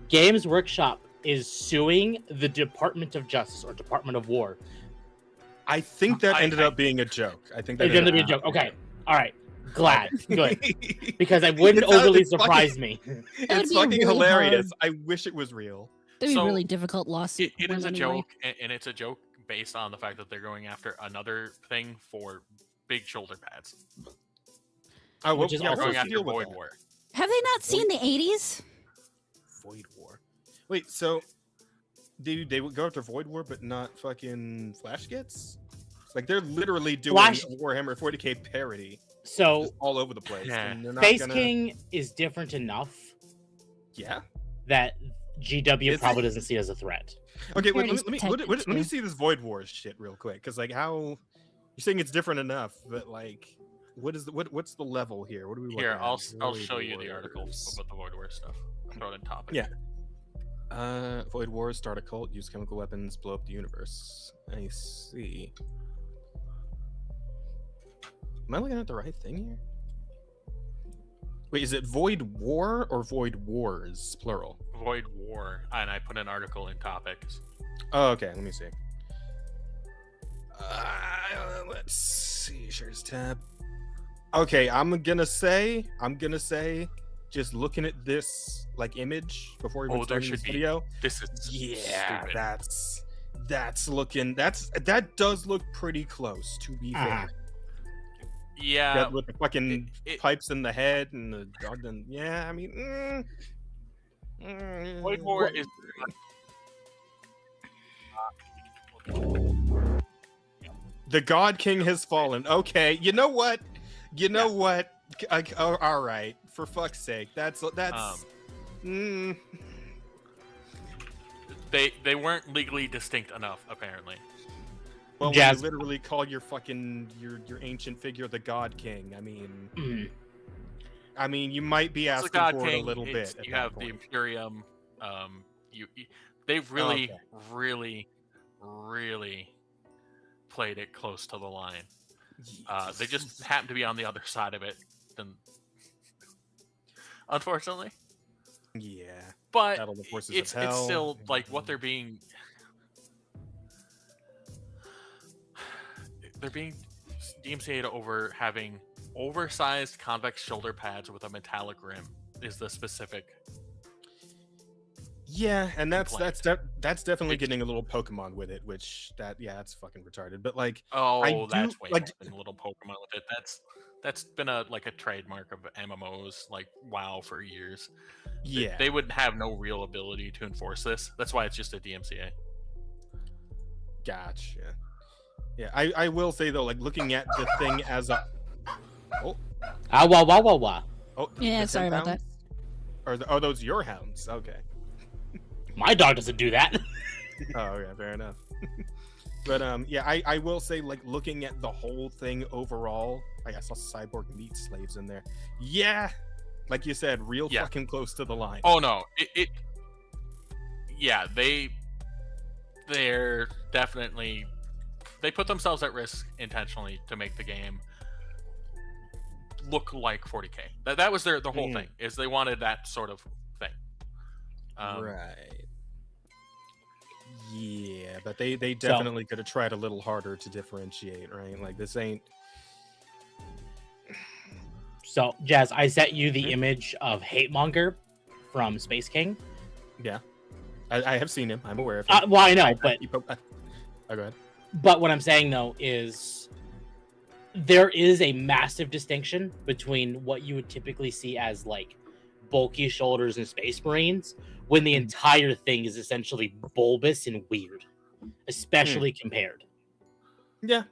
[SPEAKER 10] Games Workshop is suing the Department of Justice or Department of War.
[SPEAKER 1] I think that ended up being a joke. I think that
[SPEAKER 10] ended up being a joke. Okay. All right. Glad. Good. Because it wouldn't overly surprise me.
[SPEAKER 1] It's fucking hilarious. I wish it was real.
[SPEAKER 3] That'd be a really difficult lawsuit.
[SPEAKER 2] It is a
[SPEAKER 3] anyway.
[SPEAKER 2] joke, and it's a joke based on the fact that they're going after another thing for big shoulder pads.
[SPEAKER 10] Which is
[SPEAKER 2] they're
[SPEAKER 10] also
[SPEAKER 2] going after
[SPEAKER 1] deal with
[SPEAKER 2] Void
[SPEAKER 1] that?
[SPEAKER 2] War.
[SPEAKER 3] Have they not seen the 80s?
[SPEAKER 1] Void War. Wait, so they would go after Void War, but not fucking Flash Gets? Like they're literally doing
[SPEAKER 10] Flash-
[SPEAKER 1] a Warhammer 40K parody.
[SPEAKER 10] So
[SPEAKER 1] just all over the place.
[SPEAKER 2] Yeah.
[SPEAKER 1] And they're not
[SPEAKER 10] Space
[SPEAKER 1] gonna...
[SPEAKER 10] King is different enough
[SPEAKER 1] Yeah.
[SPEAKER 10] that GW
[SPEAKER 1] Is
[SPEAKER 10] probably
[SPEAKER 1] it?
[SPEAKER 10] doesn't see it as a threat.
[SPEAKER 1] Okay, wait,
[SPEAKER 3] Parodies
[SPEAKER 1] let me
[SPEAKER 3] too.
[SPEAKER 1] see this Void Wars shit real quick, because like how you're saying it's different enough, but like what's the level here? What do we look
[SPEAKER 2] Here,
[SPEAKER 1] at?
[SPEAKER 2] I'll
[SPEAKER 1] Void
[SPEAKER 2] show you the
[SPEAKER 1] Wars.
[SPEAKER 2] article about the Void War stuff. I'll throw it in topic.
[SPEAKER 1] Yeah. Void Wars, start a cult, use chemical weapons, blow up the universe. I see. Am I looking at the right thing here? Wait, is it Void War or Void Wars, plural?
[SPEAKER 2] Void War, and I put an article in topics.
[SPEAKER 1] Oh, okay. Let me see. Let's see. Shares tab. Okay, I'm gonna say, just looking at this like image before we starting this video.
[SPEAKER 2] This is stupid.
[SPEAKER 1] that does look pretty close, to be fair.
[SPEAKER 2] Yeah,
[SPEAKER 1] with the fucking pipes in the head and the dog. And yeah, I mean,
[SPEAKER 2] Void War is.
[SPEAKER 1] The God King has fallen. Okay, you know what? All right, for fuck's sake, that's.
[SPEAKER 2] They weren't legally distinct enough, apparently.
[SPEAKER 1] Well, when you literally call your fucking your ancient figure the God King, I mean, you might be asking for it a little bit.
[SPEAKER 2] You have the Imperium. They've really played it close to the line. They just happen to be on the other side of it. Unfortunately.
[SPEAKER 1] Yeah.
[SPEAKER 2] But it's still like what they're being DMCA'd over having oversized convex shoulder pads with a metallic rim is the specific.
[SPEAKER 1] Yeah, and that's definitely getting a little Pokemon with it, which that's fucking retarded. But like,
[SPEAKER 2] that's way more than a little Pokemon with it. That's been a trademark of MMOs like WoW for years.
[SPEAKER 1] Yeah,
[SPEAKER 2] they would have no real ability to enforce this. That's why it's just a DMCA.
[SPEAKER 1] Gotcha. Yeah, I will say though, like looking at the thing as a
[SPEAKER 3] yeah, sorry about that.
[SPEAKER 1] Are those your hounds? Okay.
[SPEAKER 10] My dog doesn't do that.
[SPEAKER 1] Oh yeah, fair enough. But yeah, I will say, like, looking at the whole thing overall, I saw cyborg meat slaves in there. Yeah, like you said, fucking close to the line.
[SPEAKER 2] Oh no, they're definitely, they put themselves at risk intentionally to make the game look like 40K. That was the whole thing, is they wanted that sort of thing.
[SPEAKER 1] Right. Yeah, but they definitely could have tried a little harder to differentiate, right? Like, this ain't.
[SPEAKER 10] So, Jazz, I sent you the image of Hatemonger from Space King.
[SPEAKER 1] Yeah, I have seen him. I'm aware of him.
[SPEAKER 10] Well, I know, but
[SPEAKER 1] go ahead.
[SPEAKER 10] But what I'm saying though is there is a massive distinction between what you would typically see as like bulky shoulders and Space Marines, when the entire thing is essentially bulbous and weird, especially compared.
[SPEAKER 1] Yeah.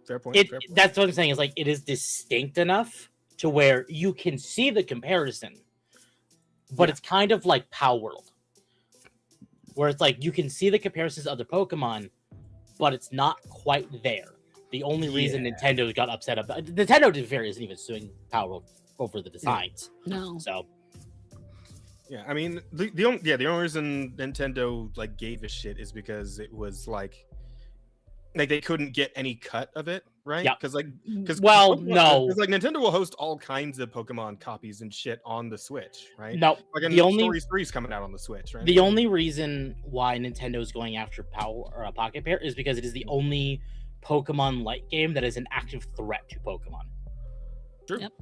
[SPEAKER 1] Fair point.
[SPEAKER 10] That's what I'm saying, is like it is distinct enough to where you can see the comparison, but it's kind of like Power World, where it's like you can see the comparisons of other Pokemon, but it's not quite there. The only reason Nintendo got upset about Nintendo, to be fair, isn't even suing Power World over the designs.
[SPEAKER 3] No.
[SPEAKER 10] So.
[SPEAKER 1] Yeah, I mean, the only reason Nintendo like gave a shit is because it was like they couldn't get any cut of it, right?
[SPEAKER 10] Yeah.
[SPEAKER 1] Because Nintendo will host all kinds of Pokemon copies and shit on the Switch, right?
[SPEAKER 10] No,
[SPEAKER 1] like Stories 3 is coming out on the Switch, right?
[SPEAKER 10] The only reason why Nintendo is going after Pocket Pair is because it is the only Pokemon light game that is an active threat to Pokemon.
[SPEAKER 1] True. Yep.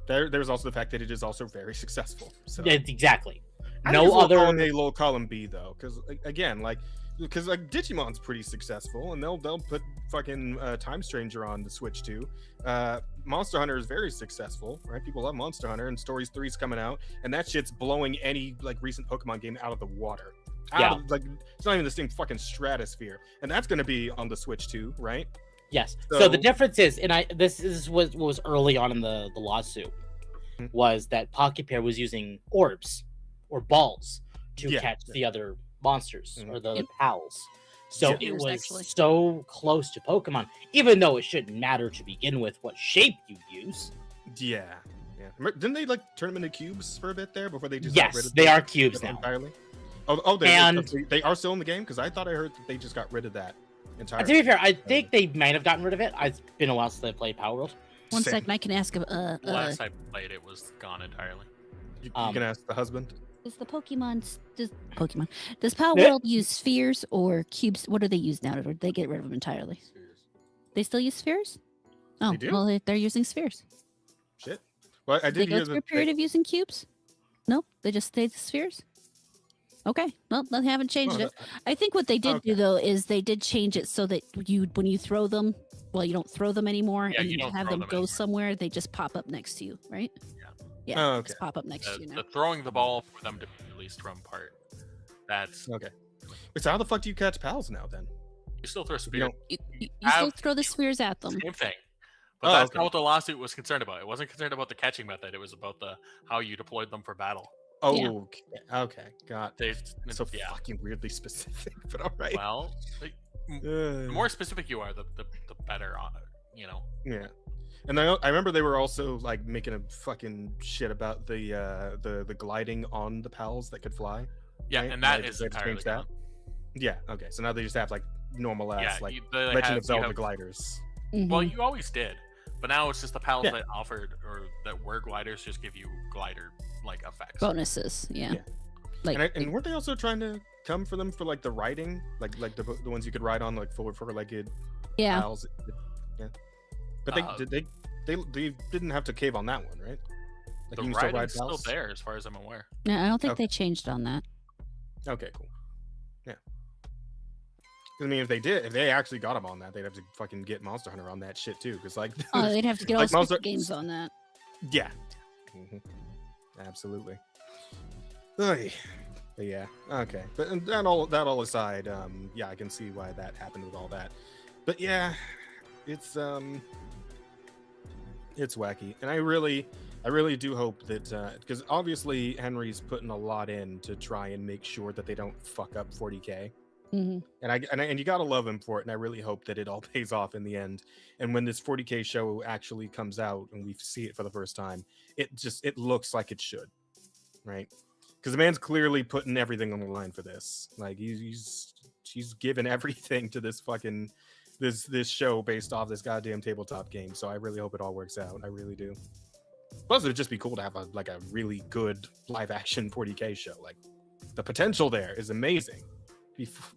[SPEAKER 1] There's also the fact that it is also very successful. So
[SPEAKER 10] exactly.
[SPEAKER 1] No other A column B though, because again, because Digimon's pretty successful, and they'll put fucking Time Stranger on the Switch too. Monster Hunter is very successful, right? People love Monster Hunter, and Stories 3 is coming out, and that shit's blowing any like recent Pokemon game out of the water. It's not even the same fucking stratosphere, and that's going to be on the Switch too, right?
[SPEAKER 10] Yes. So the difference is, and this is what was early on in the lawsuit, was that Pocket Pair was using orbs or balls to catch the other monsters or the pals. So
[SPEAKER 1] Yeah.
[SPEAKER 10] it
[SPEAKER 3] Spheres,
[SPEAKER 10] was
[SPEAKER 3] actually.
[SPEAKER 10] so close to Pokemon, even though it shouldn't matter to begin with what shape you use.
[SPEAKER 1] Yeah. Didn't they like turn them into cubes for a bit there before they just got rid
[SPEAKER 10] Yes,
[SPEAKER 1] of
[SPEAKER 10] they
[SPEAKER 1] them
[SPEAKER 10] are cubes now.
[SPEAKER 1] entirely?
[SPEAKER 10] And-
[SPEAKER 1] they are still in the game because I thought I heard that they just got rid of that
[SPEAKER 10] To
[SPEAKER 1] entirely.
[SPEAKER 10] be fair, I think they might have gotten rid of it. It's been a while since I played Power World.
[SPEAKER 3] One
[SPEAKER 1] Same.
[SPEAKER 3] second, I can ask.
[SPEAKER 2] Last I played, it was gone entirely.
[SPEAKER 1] You can ask the husband.
[SPEAKER 3] Does does Power
[SPEAKER 10] Yeah.
[SPEAKER 3] World use spheres or cubes? What do they use now? Or did they get rid of them entirely? They still use spheres? Oh,
[SPEAKER 1] They do?
[SPEAKER 3] well, they're using spheres.
[SPEAKER 1] Shit. Well, I
[SPEAKER 3] Did they
[SPEAKER 1] did
[SPEAKER 3] go
[SPEAKER 1] hear
[SPEAKER 3] through
[SPEAKER 1] that.
[SPEAKER 3] a period of using cubes? No, they just stayed spheres. Okay, well, they haven't changed it. I think what they did
[SPEAKER 1] Okay.
[SPEAKER 3] do though is they did change it so that when you throw them, well, you don't throw them anymore,
[SPEAKER 2] Yeah,
[SPEAKER 3] and
[SPEAKER 2] you
[SPEAKER 3] you
[SPEAKER 2] don't
[SPEAKER 3] have
[SPEAKER 2] throw
[SPEAKER 3] them
[SPEAKER 2] them
[SPEAKER 3] go
[SPEAKER 2] anymore.
[SPEAKER 3] somewhere. They just pop up next to you, right? Yeah,
[SPEAKER 1] Oh, okay.
[SPEAKER 3] just pop up next to you now.
[SPEAKER 2] The throwing the ball for them to be released from part. That's
[SPEAKER 1] Okay. Wait, so how the fuck do you catch pals now then?
[SPEAKER 2] you still throw
[SPEAKER 1] You
[SPEAKER 2] spear.
[SPEAKER 1] don't-
[SPEAKER 3] You still
[SPEAKER 2] have-
[SPEAKER 3] throw the spheres at them.
[SPEAKER 2] Same thing. But
[SPEAKER 1] Oh,
[SPEAKER 2] that's
[SPEAKER 1] okay.
[SPEAKER 2] not what the lawsuit was concerned about. It wasn't concerned about the catching method. It was about the how you deployed them for battle.
[SPEAKER 1] Oh,
[SPEAKER 3] Yeah.
[SPEAKER 1] okay. Got
[SPEAKER 2] They,
[SPEAKER 1] so
[SPEAKER 2] yeah.
[SPEAKER 1] fucking weirdly specific, but all right.
[SPEAKER 2] Well, the more specific you are, the better. You know.
[SPEAKER 1] Yeah. And I remember they were also like making a fucking shit about the gliding on the pals that could fly.
[SPEAKER 2] Yeah,
[SPEAKER 1] Right?
[SPEAKER 2] and that
[SPEAKER 1] They
[SPEAKER 2] is
[SPEAKER 1] had to change
[SPEAKER 2] entirely
[SPEAKER 1] that.
[SPEAKER 2] gone.
[SPEAKER 1] Yeah. Okay. So now they just have like normal ass
[SPEAKER 2] Yeah,
[SPEAKER 1] like
[SPEAKER 2] they
[SPEAKER 1] Legend
[SPEAKER 2] have-
[SPEAKER 1] of Zelda
[SPEAKER 2] you have-
[SPEAKER 1] gliders.
[SPEAKER 2] Well,
[SPEAKER 3] Mhm.
[SPEAKER 2] you always did, but now it's just the pals
[SPEAKER 1] Yeah.
[SPEAKER 2] that offered or that were gliders just give you glider like effects.
[SPEAKER 3] Bonuses, yeah.
[SPEAKER 1] Yeah.
[SPEAKER 3] Like
[SPEAKER 1] And weren't they also trying to come for them for like the riding, like the ones you could ride on like four-legged
[SPEAKER 3] yeah,
[SPEAKER 1] pals? Yeah. But they didn't have to cave on that one, right? Like
[SPEAKER 2] The
[SPEAKER 1] you can still ride
[SPEAKER 2] riding's still
[SPEAKER 1] pals.
[SPEAKER 2] there, as far as I'm aware.
[SPEAKER 3] no, I don't think
[SPEAKER 1] Okay.
[SPEAKER 3] they changed on that.
[SPEAKER 1] Okay, cool. Yeah. 'Cause, I mean, if they actually got them on that, they'd have to fucking get Monster Hunter on that shit too. Because like,
[SPEAKER 3] Oh, they'd have to get all
[SPEAKER 1] Like
[SPEAKER 3] sorts
[SPEAKER 1] Monster-
[SPEAKER 3] of games on that.
[SPEAKER 1] yeah, absolutely. Oy. But yeah, okay. But and that all aside, yeah, I can see why that happened with all that. But yeah, it's wacky, and I really do hope that because obviously Henry's putting a lot in to try and make sure that they don't fuck up 40K.
[SPEAKER 3] Hmm.
[SPEAKER 1] And you gotta love him for it, and I really hope that it all pays off in the end. And when this 40K show actually comes out and we see it for the first time, it looks like it should, right? Because the man's clearly putting everything on the line for this. Like he's given everything to this fucking this show based off this goddamn tabletop game. So I really hope it all works out. I really do. Plus, it'd just be cool to have a really good live action 40K show. Like the potential there is amazing.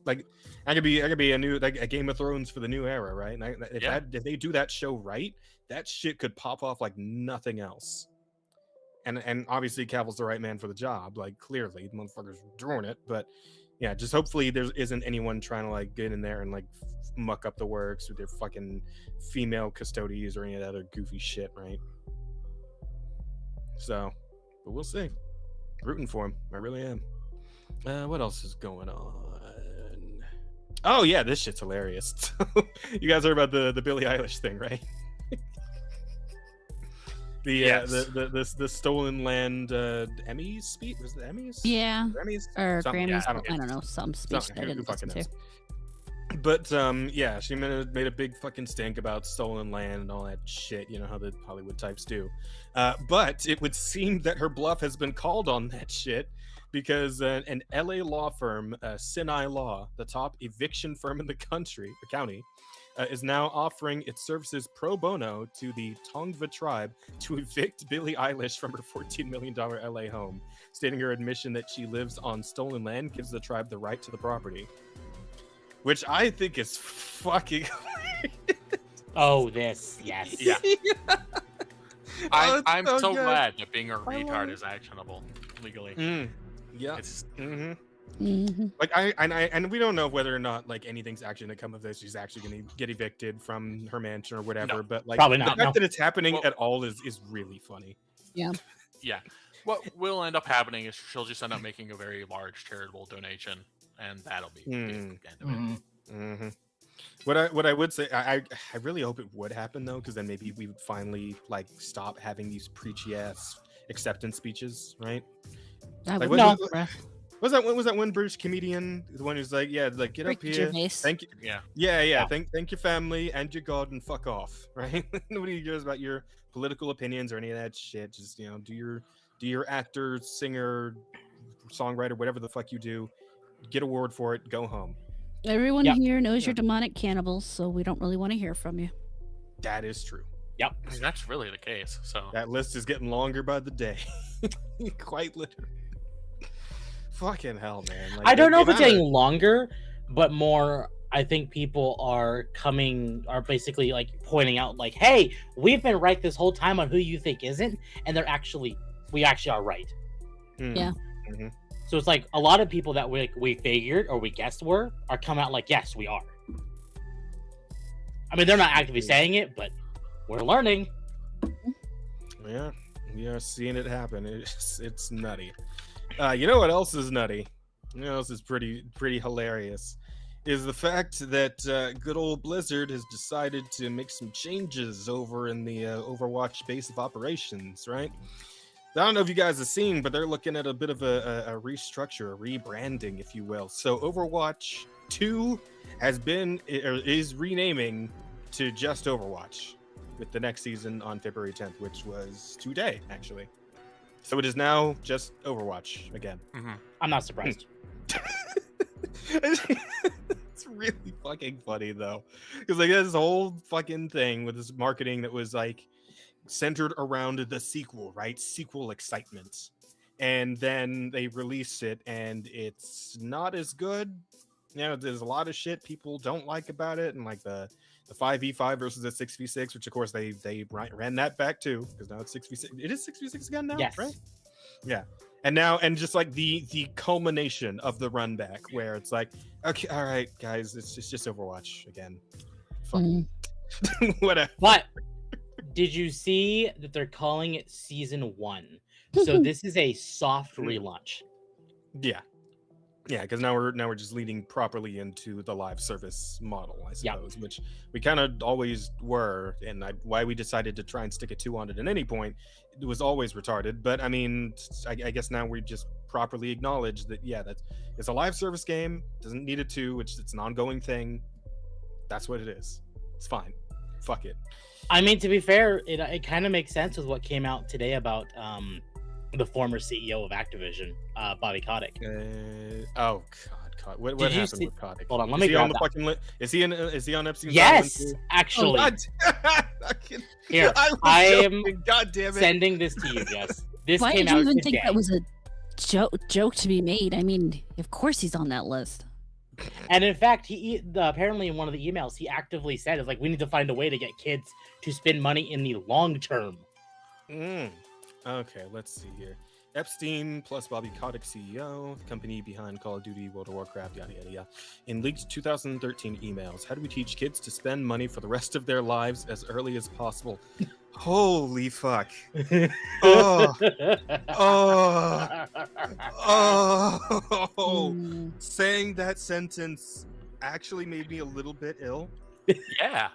[SPEAKER 1] Like I could be a new a Game of Thrones for the new era, right? And if they do that show right, that shit could pop off like nothing else. And obviously Cavill's the right man for the job. Like clearly, the motherfucker's doing it. But yeah, just hopefully there isn't anyone trying to like get in there and like muck up the works with their fucking female custodies or any of that other goofy shit, right? So, but we'll see. Rooting for him, I really am. What else is going on? Oh yeah, this shit's hilarious. You guys heard about the Billie Eilish thing, right? The stolen land Emmys speech, was it Emmys?
[SPEAKER 3] Yeah,
[SPEAKER 1] Grammys
[SPEAKER 3] or
[SPEAKER 1] Something,
[SPEAKER 3] Grammys.
[SPEAKER 1] I don't
[SPEAKER 3] I don't know, some speech
[SPEAKER 1] Something,
[SPEAKER 3] that I
[SPEAKER 1] who
[SPEAKER 3] didn't
[SPEAKER 1] fucking
[SPEAKER 3] listen to.
[SPEAKER 1] knows? But yeah, she made a big fucking stink about stolen land and all that shit. You know how the Hollywood types do. But it would seem that her bluff has been called on that shit because an LA law firm, Sinai Law, the top eviction firm in the county, is now offering its services pro bono to the Tongva tribe to evict Billie Eilish from her $14 million LA home, stating her admission that she lives on stolen land gives the tribe the right to the property. Which I think is fucking
[SPEAKER 10] Oh, this, yes.
[SPEAKER 2] Yeah.
[SPEAKER 1] Oh,
[SPEAKER 2] I'm
[SPEAKER 1] it's
[SPEAKER 2] so
[SPEAKER 1] good.
[SPEAKER 2] glad that being a
[SPEAKER 1] love
[SPEAKER 2] retard
[SPEAKER 1] it.
[SPEAKER 2] is actionable legally.
[SPEAKER 1] Yeah.
[SPEAKER 2] It's
[SPEAKER 1] Like and we don't know whether or not like anything's actually gonna come of this. She's actually gonna get evicted from her mansion or whatever.
[SPEAKER 2] No,
[SPEAKER 1] but like
[SPEAKER 10] probably
[SPEAKER 1] the
[SPEAKER 10] not,
[SPEAKER 1] fact
[SPEAKER 10] no.
[SPEAKER 1] that it's happening
[SPEAKER 2] Well-
[SPEAKER 1] at all is really funny.
[SPEAKER 2] yeah. What will end up happening is she'll just end up making a very large charitable donation, and that'll be the end of it.
[SPEAKER 1] Mm-hmm. What I would say, I really hope it would happen though, because then maybe we would finally like stop having these preachy ass acceptance speeches, right?
[SPEAKER 3] I
[SPEAKER 1] Like,
[SPEAKER 3] would
[SPEAKER 1] what-
[SPEAKER 3] not.
[SPEAKER 1] Was that one British comedian? The one who's like, yeah, like get up
[SPEAKER 3] Ricky
[SPEAKER 1] here.
[SPEAKER 3] Gervais.
[SPEAKER 1] Thank you.
[SPEAKER 2] Yeah.
[SPEAKER 1] Yeah. Thank your family and your God and fuck off. Right? Nobody cares about your political opinions or any of that shit. Just do your actor, singer, songwriter, whatever the fuck you do. Get a word for it. Go home.
[SPEAKER 3] Everyone
[SPEAKER 10] Yep.
[SPEAKER 3] here knows you're demonic cannibals, so we don't really want to hear from you.
[SPEAKER 1] That is true.
[SPEAKER 10] Yep.
[SPEAKER 2] I mean, that's really the case. So
[SPEAKER 1] That list is getting longer by the day. Quite literally. Fucking hell, man. Like,
[SPEAKER 10] I don't know if
[SPEAKER 1] the
[SPEAKER 10] it's
[SPEAKER 1] amount
[SPEAKER 10] getting longer, but more. I think people are basically like pointing out, like, "Hey, we've been right this whole time on who you think isn't," and we actually are right.
[SPEAKER 3] Yeah.
[SPEAKER 1] Mm-hmm.
[SPEAKER 10] So it's like a lot of people that we figured or we guessed are coming out like, "Yes, we are." I mean, they're not actively saying it, but we're learning.
[SPEAKER 1] Yeah, we are seeing it happen. It's nutty. You know what else is nutty? You know what else is pretty hilarious? Is the fact that good old Blizzard has decided to make some changes over in the Overwatch base of operations, right? I don't know if you guys have seen, but they're looking at a bit of a restructure, a rebranding, if you will. So Overwatch 2 is renaming to just Overwatch with the next season on February 10th, which was today, actually. So it is now just Overwatch again.
[SPEAKER 2] mm-hmm.
[SPEAKER 10] I'm not surprised.
[SPEAKER 1] It's really fucking funny though, because like this whole fucking thing with this marketing that was like centered around the sequel, right? Sequel excitement, and then they release it, and it's not as good. There's a lot of shit people don't like about it, and like the 5v5 versus the 6v6, which of course they ran that back too, because now it's 6v6. It is 6v6 again now,
[SPEAKER 10] Yes.
[SPEAKER 1] right? Yeah. And just like the culmination of the run back, where it's like, okay, all right, guys, it's just Overwatch again. Fuck. Whatever.
[SPEAKER 10] But did you see that they're calling it Season 1? So this is a soft relaunch.
[SPEAKER 1] Yeah, because now we're just leading properly into the live service model, I suppose, which we kind of always were, and why we decided to try and stick a 2 on it at any point, it was always retarded. But I mean, I guess now we just properly acknowledge that it's a live service game, doesn't need a 2, it's an ongoing thing. That's what it is. It's fine. Fuck it.
[SPEAKER 10] I mean, to be fair, it kind of makes sense with what came out today about the former CEO of Activision, Bobby Kotick.
[SPEAKER 1] Oh God, what happened with Kotick?
[SPEAKER 10] Hold on, let me grab that.
[SPEAKER 1] Is he on Epstein's
[SPEAKER 10] Yes,
[SPEAKER 1] island too?
[SPEAKER 10] actually.
[SPEAKER 1] Oh,
[SPEAKER 10] Here, I am
[SPEAKER 1] God damn it.
[SPEAKER 10] sending this to you, Jess. This
[SPEAKER 3] Why
[SPEAKER 10] came
[SPEAKER 3] did you
[SPEAKER 10] out
[SPEAKER 3] even
[SPEAKER 10] today.
[SPEAKER 3] think that was a joke to be made? I mean, of course he's on that list.
[SPEAKER 10] And in fact, he apparently in one of the emails, he actively said, "Is like we need to find a way to get kids to spend money in the long term."
[SPEAKER 1] Okay, let's see here. Epstein plus Bobby Kotick, CEO, company behind Call of Duty, World of Warcraft, yada yada yada. In leaked 2013 emails, how do we teach kids to spend money for the rest of their lives as early as possible? Holy fuck! Oh, saying that sentence actually made me a little bit ill.
[SPEAKER 2] Yeah.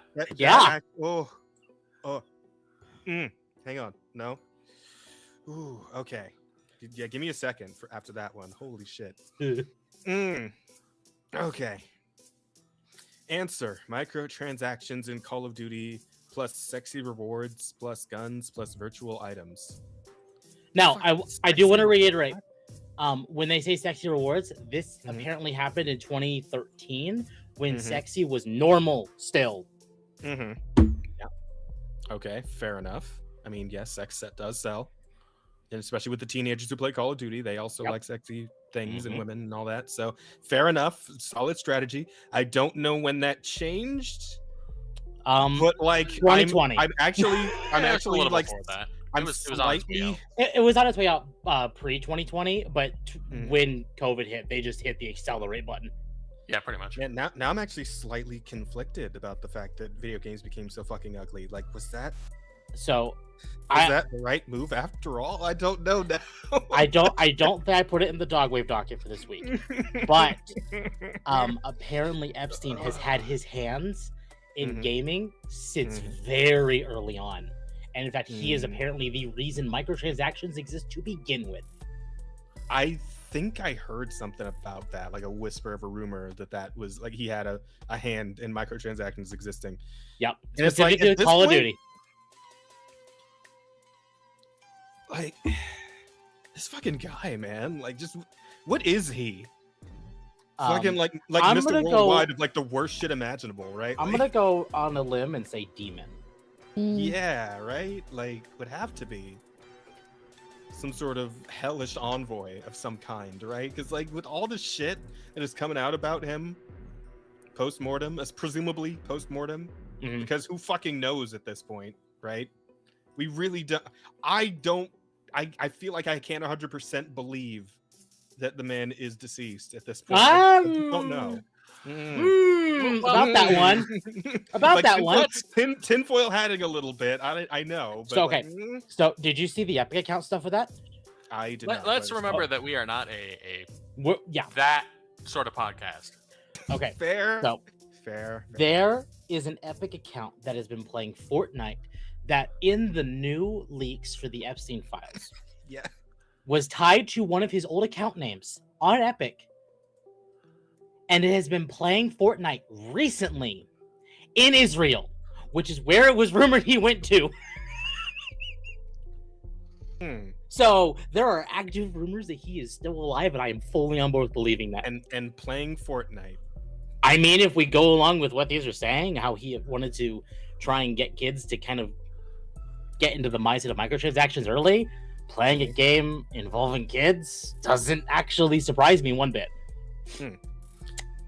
[SPEAKER 1] Hang on, no. Ooh, okay. Yeah, give me a second for after that one. Holy shit. Okay. Answer: microtransactions in Call of Duty plus sexy rewards plus guns plus virtual items.
[SPEAKER 10] Now, I do want to reiterate, when they say sexy rewards, this apparently happened in 2013 when sexy was normal still.
[SPEAKER 1] Yeah. Okay, fair enough. I mean, yes, sex set does sell. And especially with the teenagers who play Call of Duty, they also like sexy things and women and all that. So fair enough. Solid strategy. I don't know when that changed. But like
[SPEAKER 10] 2020.
[SPEAKER 1] I'm actually like
[SPEAKER 2] that.
[SPEAKER 1] I'm
[SPEAKER 2] it was on its way out.
[SPEAKER 10] It was on its way out pre 2020, but when COVID hit, they just hit the accelerate button.
[SPEAKER 2] Yeah, pretty much.
[SPEAKER 1] Yeah, now I'm actually slightly conflicted about the fact that video games became so fucking ugly. Like, was that the right move after all? I don't know now.
[SPEAKER 10] I don't think I put it in the dog wave docket for this week. But apparently Epstein has had his hands in gaming since very early on. And in fact, he is apparently the reason microtransactions exist to begin with.
[SPEAKER 1] I think I heard something about that, like a whisper of a rumor that was like he had a hand in microtransactions existing.
[SPEAKER 10] Yep.
[SPEAKER 1] And it's like,
[SPEAKER 10] Specifically
[SPEAKER 1] at this
[SPEAKER 10] Call of
[SPEAKER 1] point,
[SPEAKER 10] Duty.
[SPEAKER 1] like this fucking guy, man. Like, just what is he? Fucking like
[SPEAKER 10] I'm
[SPEAKER 1] Mr.
[SPEAKER 10] gonna
[SPEAKER 1] Worldwide of like the worst shit imaginable, right?
[SPEAKER 10] I'm
[SPEAKER 1] Like,
[SPEAKER 10] gonna go on a limb and say demon.
[SPEAKER 1] yeah, right? Like, would have to be some sort of hellish envoy of some kind, right? Because like with all the shit that is coming out about him post-mortem, as presumably post-mortem, because who fucking knows at this point, right? We really don't. I feel like I can't 100% believe that the man is deceased at this point. I don't know.
[SPEAKER 10] About that one. About
[SPEAKER 1] like,
[SPEAKER 10] that one.
[SPEAKER 1] Tinfoil hatting a little bit. I know. But
[SPEAKER 10] So okay.
[SPEAKER 1] like,
[SPEAKER 10] So did you see the Epic account stuff with that?
[SPEAKER 1] I did not.
[SPEAKER 2] Let's remember that we are not a
[SPEAKER 10] Yeah.
[SPEAKER 2] that sort of podcast.
[SPEAKER 10] Okay.
[SPEAKER 1] Fair.
[SPEAKER 10] So
[SPEAKER 1] fair.
[SPEAKER 10] there is an Epic account that has been playing Fortnite that in the new leaks for the Epstein files
[SPEAKER 1] Yeah.
[SPEAKER 10] was tied to one of his old account names on Epic. And it has been playing Fortnite recently in Israel, which is where it was rumored he went to. So there are active rumors that he is still alive, and I am fully on board with believing that.
[SPEAKER 1] And playing Fortnite.
[SPEAKER 10] I mean, if we go along with what these are saying, how he wanted to try and get kids to kind of get into the mindset of microtransactions early, playing a game involving kids doesn't actually surprise me one bit.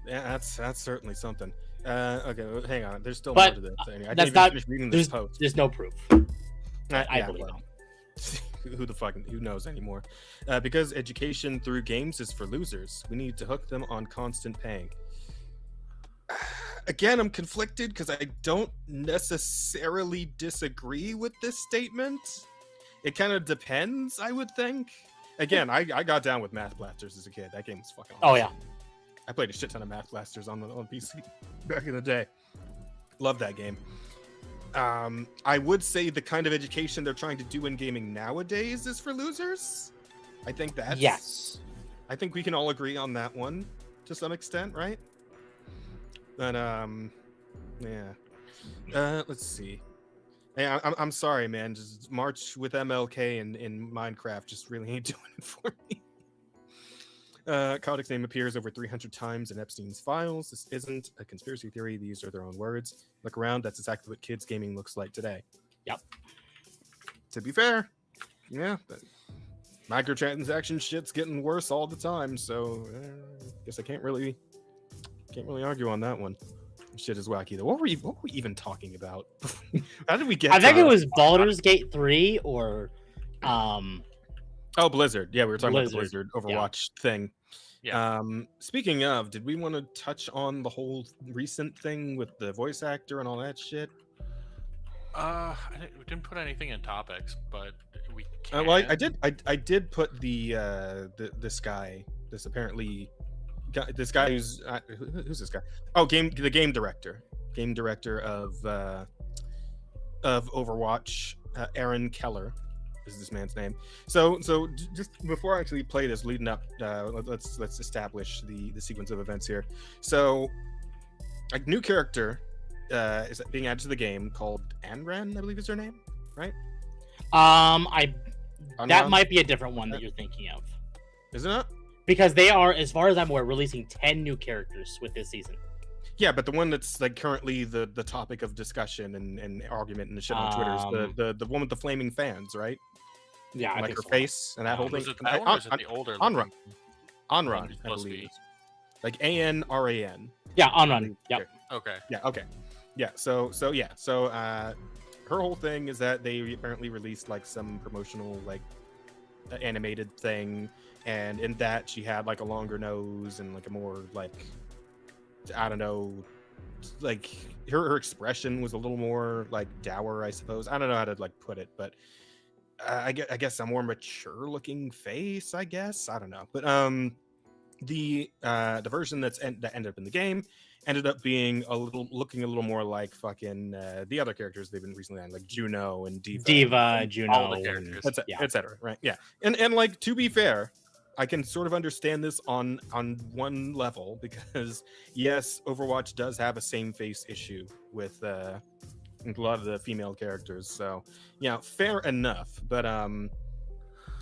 [SPEAKER 1] Yeah, that's certainly something. Okay, well, hang on. There's still
[SPEAKER 10] But,
[SPEAKER 1] more to this. I
[SPEAKER 10] that's
[SPEAKER 1] didn't
[SPEAKER 10] not-
[SPEAKER 1] even finish reading this post.
[SPEAKER 10] There's no proof. I believe
[SPEAKER 1] well, who knows anymore? Because education through games is for losers. We need to hook them on constant paying. Again, I'm conflicted because I don't necessarily disagree with this statement. It kind of depends, I would think. Again, I got down with Math Blasters as a kid. That game was fucking awesome.
[SPEAKER 10] Oh yeah.
[SPEAKER 1] I played a shit ton of Math Blasters on PC back in the day. Love that game. I would say the kind of education they're trying to do in gaming nowadays is for losers. I think that's...
[SPEAKER 10] Yes.
[SPEAKER 1] I think we can all agree on that one to some extent, right? But, yeah. Let's see. Hey, I'm sorry, man. Just March with MLK in Minecraft just really ain't doing it for me. Kodak's name appears over 300 times in Epstein's files. This isn't a conspiracy theory. These are their own words. Look around. That's exactly what kids gaming looks like today.
[SPEAKER 10] Yep.
[SPEAKER 1] To be fair, yeah, but microtransaction shit's getting worse all the time. So I guess I can't really argue on that one. Shit is wacky though. What were we even talking about? How did we get?
[SPEAKER 10] I think it was Baldur's Gate 3 or
[SPEAKER 1] Oh, Blizzard. Yeah, we were talking about the Blizzard Overwatch thing.
[SPEAKER 2] Yeah.
[SPEAKER 1] Speaking of, did we want to touch on the whole recent thing with the voice actor and all that shit?
[SPEAKER 2] We didn't put anything in topics, but we can.
[SPEAKER 1] Well, I did put this guy who's who's this guy? Oh, the game director of Overwatch, Aaron Keller is this man's name. So just before I actually play this, leading up, let's establish the sequence of events here. So a new character is being added to the game called Anran, I believe is her name, right?
[SPEAKER 10] That might be a different one that you're thinking of.
[SPEAKER 1] Is it not?
[SPEAKER 10] Because they are, as far as I'm aware, releasing 10 new characters with this season.
[SPEAKER 1] Yeah, but the one that's like currently the topic of discussion and argument and the shit on Twitter is the one with the flaming fans, right?
[SPEAKER 10] Yeah, I
[SPEAKER 1] like
[SPEAKER 10] think
[SPEAKER 1] her
[SPEAKER 10] so.
[SPEAKER 1] face and that whole thing.
[SPEAKER 2] Was it that one or is it the older?
[SPEAKER 1] Onran,
[SPEAKER 2] one
[SPEAKER 1] I
[SPEAKER 2] supposed to
[SPEAKER 1] believe.
[SPEAKER 2] be?
[SPEAKER 1] Like ANRAN.
[SPEAKER 10] Yeah, Onran. Yep.
[SPEAKER 2] Okay.
[SPEAKER 1] Yeah. Okay. Yeah. So her whole thing is that they apparently released like some promotional like animated thing, and in that she had like a longer nose and like a more like, I don't know, like her expression was a little more like dour, I suppose. I don't know how to like put it, but I guess a more mature looking face, I guess. I don't know, but the version that ended up in the game ended up being looking a little more like fucking the other characters they've been recently on, like Juno and Diva,
[SPEAKER 10] Juno,
[SPEAKER 2] all the characters,
[SPEAKER 1] etc. Right? Yeah, and like to be fair, I can sort of understand this on one level, because yes, Overwatch does have a same face issue with a lot of the female characters. So yeah, fair enough. But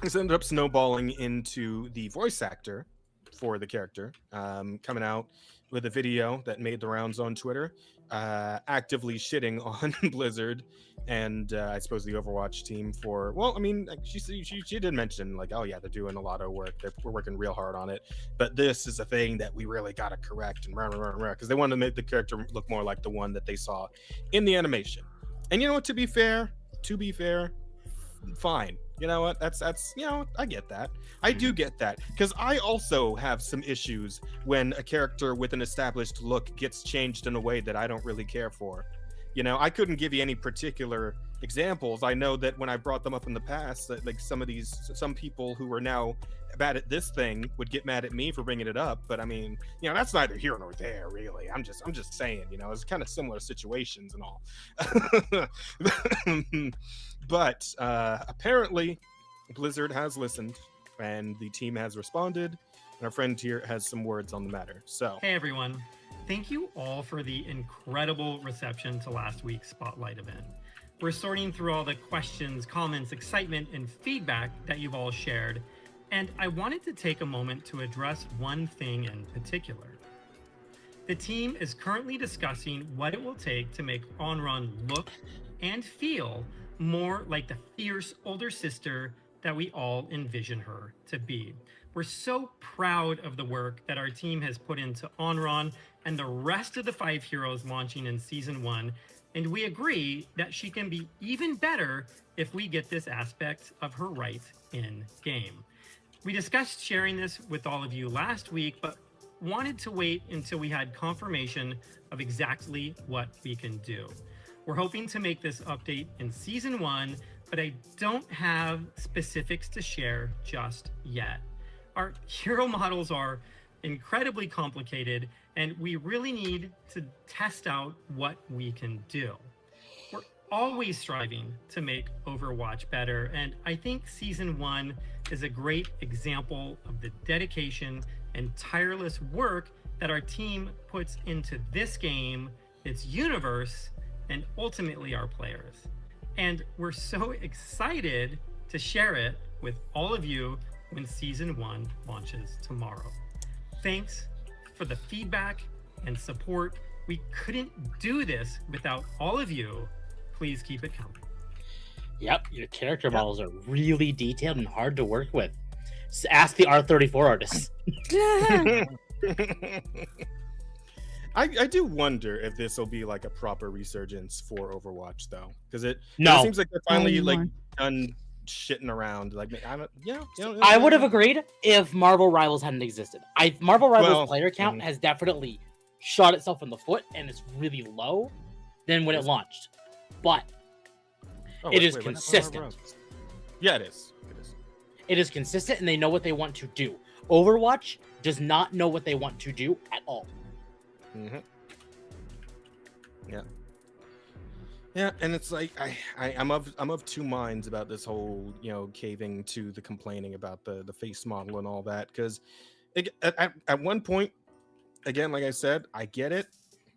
[SPEAKER 1] this ended up snowballing into the voice actor for the character coming out with a video that made the rounds on Twitter, actively shitting on Blizzard and I suppose the Overwatch team for, well, I mean, she did mention like, oh yeah, they're doing a lot of work, we're working real hard on it, but this is a thing that we really got to correct, and because they wanted to make the character look more like the one that they saw in the animation. And you know what, to be fair, fine. You know what, that's you know, I get that. I do get that, because I also have some issues when a character with an established look gets changed in a way that I don't really care for. You know, I couldn't give you any particular examples. I know that when I brought them up in the past, that like some people who are now bad at this thing would get mad at me for bringing it up, but I mean, you know, that's neither here nor there, really. I'm just saying, you know, it's kind of similar situations and all. But apparently Blizzard has listened and the team has responded, and our friend here has some words on the matter. So
[SPEAKER 11] hey everyone, thank you all for the incredible reception to last week's Spotlight event. We're sorting through all the questions, comments, excitement, and feedback that you've all shared, and I wanted to take a moment to address one thing in particular. The team is currently discussing what it will take to make Onron look and feel more like the fierce older sister that we all envision her to be. We're so proud of the work that our team has put into Onron and the rest of the 5 heroes launching in Season 1, and we agree that she can be even better if we get this aspect of her right in game. We discussed sharing this with all of you last week, but wanted to wait until we had confirmation of exactly what we can do. We're hoping to make this update in Season 1, but I don't have specifics to share just yet. Our hero models are incredibly complicated, and we really need to test out what we can do. We're always striving to make Overwatch better, and I think Season 1 is a great example of the dedication and tireless work that our team puts into this game, its universe, and ultimately our players. And we're so excited to share it with all of you when Season 1 launches tomorrow. Thanks for the feedback and support. We couldn't do this without all of you. Please keep it coming.
[SPEAKER 10] Yep, your character models are really detailed and hard to work with. Ask the R34 artists.
[SPEAKER 1] I do wonder if this will be like a proper resurgence for Overwatch, though, because it seems like they're finally like done shitting around. Like,
[SPEAKER 10] I would have agreed if Marvel Rivals hadn't existed. Marvel Rivals player count has definitely shot itself in the foot, and it's really low than when it launched. But it is consistent.
[SPEAKER 1] Yeah, it is.
[SPEAKER 10] It is consistent, and they know what they want to do. Overwatch does not know what they want to do at all.
[SPEAKER 1] Mm-hmm. Yeah, and it's like I'm of two minds about this whole, you know, caving to the complaining about the face model and all that, because at one point, again, like I said, I get it.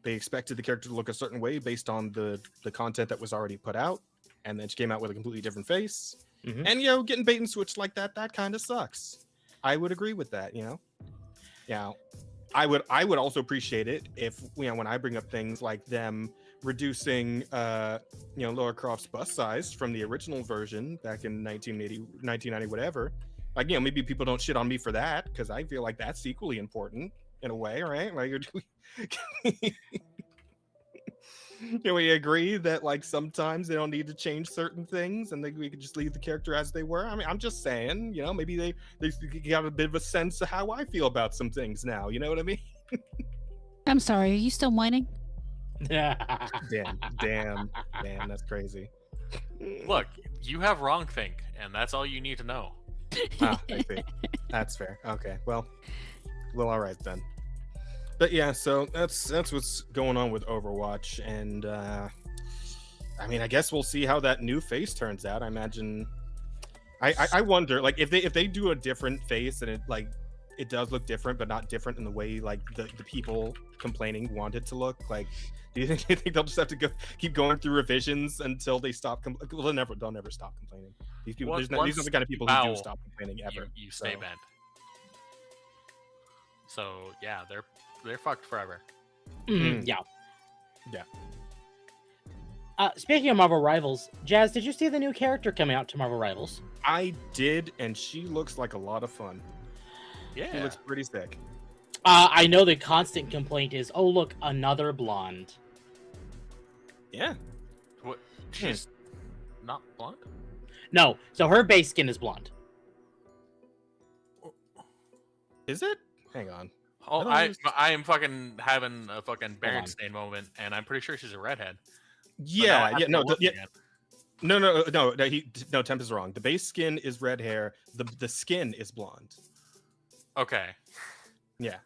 [SPEAKER 1] They expected the character to look a certain way based on the content that was already put out, and then she came out with a completely different face. Mm-hmm. And, you know, getting bait and switched like that kind of sucks. I would agree with that, you know? Yeah. I would also appreciate it if, you know, when I bring up things like them reducing, you know, Lara Croft's bust size from the original version back in 1990, whatever. Like, you know, maybe people don't shit on me for that, because I feel like that's equally important in a way, right? Like, can we agree that like sometimes they don't need to change certain things and we could just leave the character as they were? I mean, I'm just saying, you know, maybe they got a bit of a sense of how I feel about some things now. You know what I mean?
[SPEAKER 3] I'm sorry. Are you still whining?
[SPEAKER 1] Damn, that's crazy.
[SPEAKER 2] Look, you have wrongthink, and that's all you need to know.
[SPEAKER 1] I see. That's fair. Okay, well, all right then. But yeah, so that's what's going on with Overwatch, and I mean, I guess we'll see how that new face turns out. I imagine I wonder, like, if they do a different face and it does look different, but not different in the way like the people complaining want it to look. Like, do you think they'll just have to keep going through revisions until they stop? Well, they'll never stop complaining. These people, these are the kind of people who do stop complaining ever.
[SPEAKER 2] You stay banned. So yeah, they're fucked forever.
[SPEAKER 10] Yeah.
[SPEAKER 1] Yeah.
[SPEAKER 10] Speaking of Marvel Rivals, Jazz, did you see the new character coming out to Marvel Rivals?
[SPEAKER 1] I did, and she looks like a lot of fun.
[SPEAKER 2] Yeah,
[SPEAKER 1] she looks pretty sick.
[SPEAKER 10] I know the constant complaint is, oh look, another blonde.
[SPEAKER 1] Yeah.
[SPEAKER 2] What? She's not blonde?
[SPEAKER 10] No, so her base skin is blonde.
[SPEAKER 1] Is it? Hang on.
[SPEAKER 2] Oh, I am fucking having a fucking Berenstain moment, and I'm pretty sure she's a redhead.
[SPEAKER 1] Yeah, no, Temp is wrong. The base skin is red hair. The skin is blonde.
[SPEAKER 2] Okay.
[SPEAKER 1] Yeah.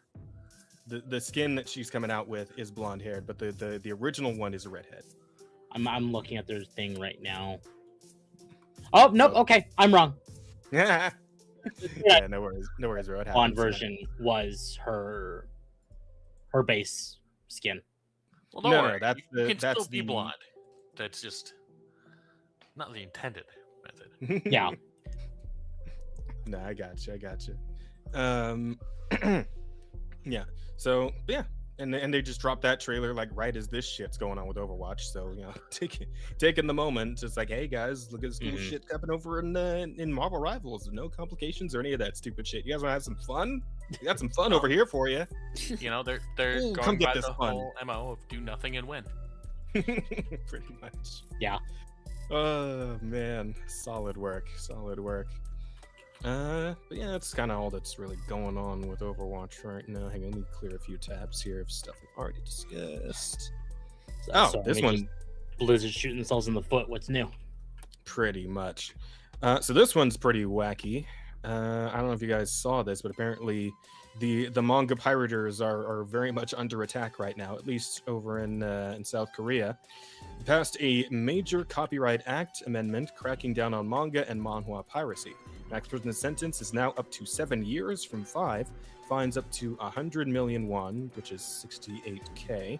[SPEAKER 1] The skin that she's coming out with is blonde haired, but the original one is a redhead.
[SPEAKER 10] I'm looking at their thing right now. Oh nope. Okay, I'm wrong.
[SPEAKER 1] Yeah. No worries, bro.
[SPEAKER 10] Blonde version was her base skin.
[SPEAKER 2] Well, don't worry. You can still be blonde. That's just not the intended method.
[SPEAKER 10] Yeah.
[SPEAKER 1] No, I got you. Yeah. So yeah, and they just dropped that trailer like right as this shit's going on with Overwatch. So taking the moment, just like, hey guys, look at this cool shit happening over in Marvel Rivals. No complications or any of that stupid shit. You guys want to have some fun? We got some fun over here for you.
[SPEAKER 2] They're going by the whole MO of do nothing and win.
[SPEAKER 1] Pretty much.
[SPEAKER 10] Yeah.
[SPEAKER 1] Oh man, solid work. But yeah, that's kind of all that's really going on with Overwatch right now. Hang on, let me clear a few tabs here of stuff we've already discussed. This one,
[SPEAKER 10] Blizzard shooting themselves in the foot. What's new?
[SPEAKER 1] Pretty much. So this one's pretty wacky. I don't know if you guys saw this, but apparently the manga pirators are very much under attack right now, at least over in South Korea. They passed a major Copyright Act amendment cracking down on manga and manhwa piracy. Max prison sentence is now up to 7 years from 5. Fines up to 100 million won, which is 68k.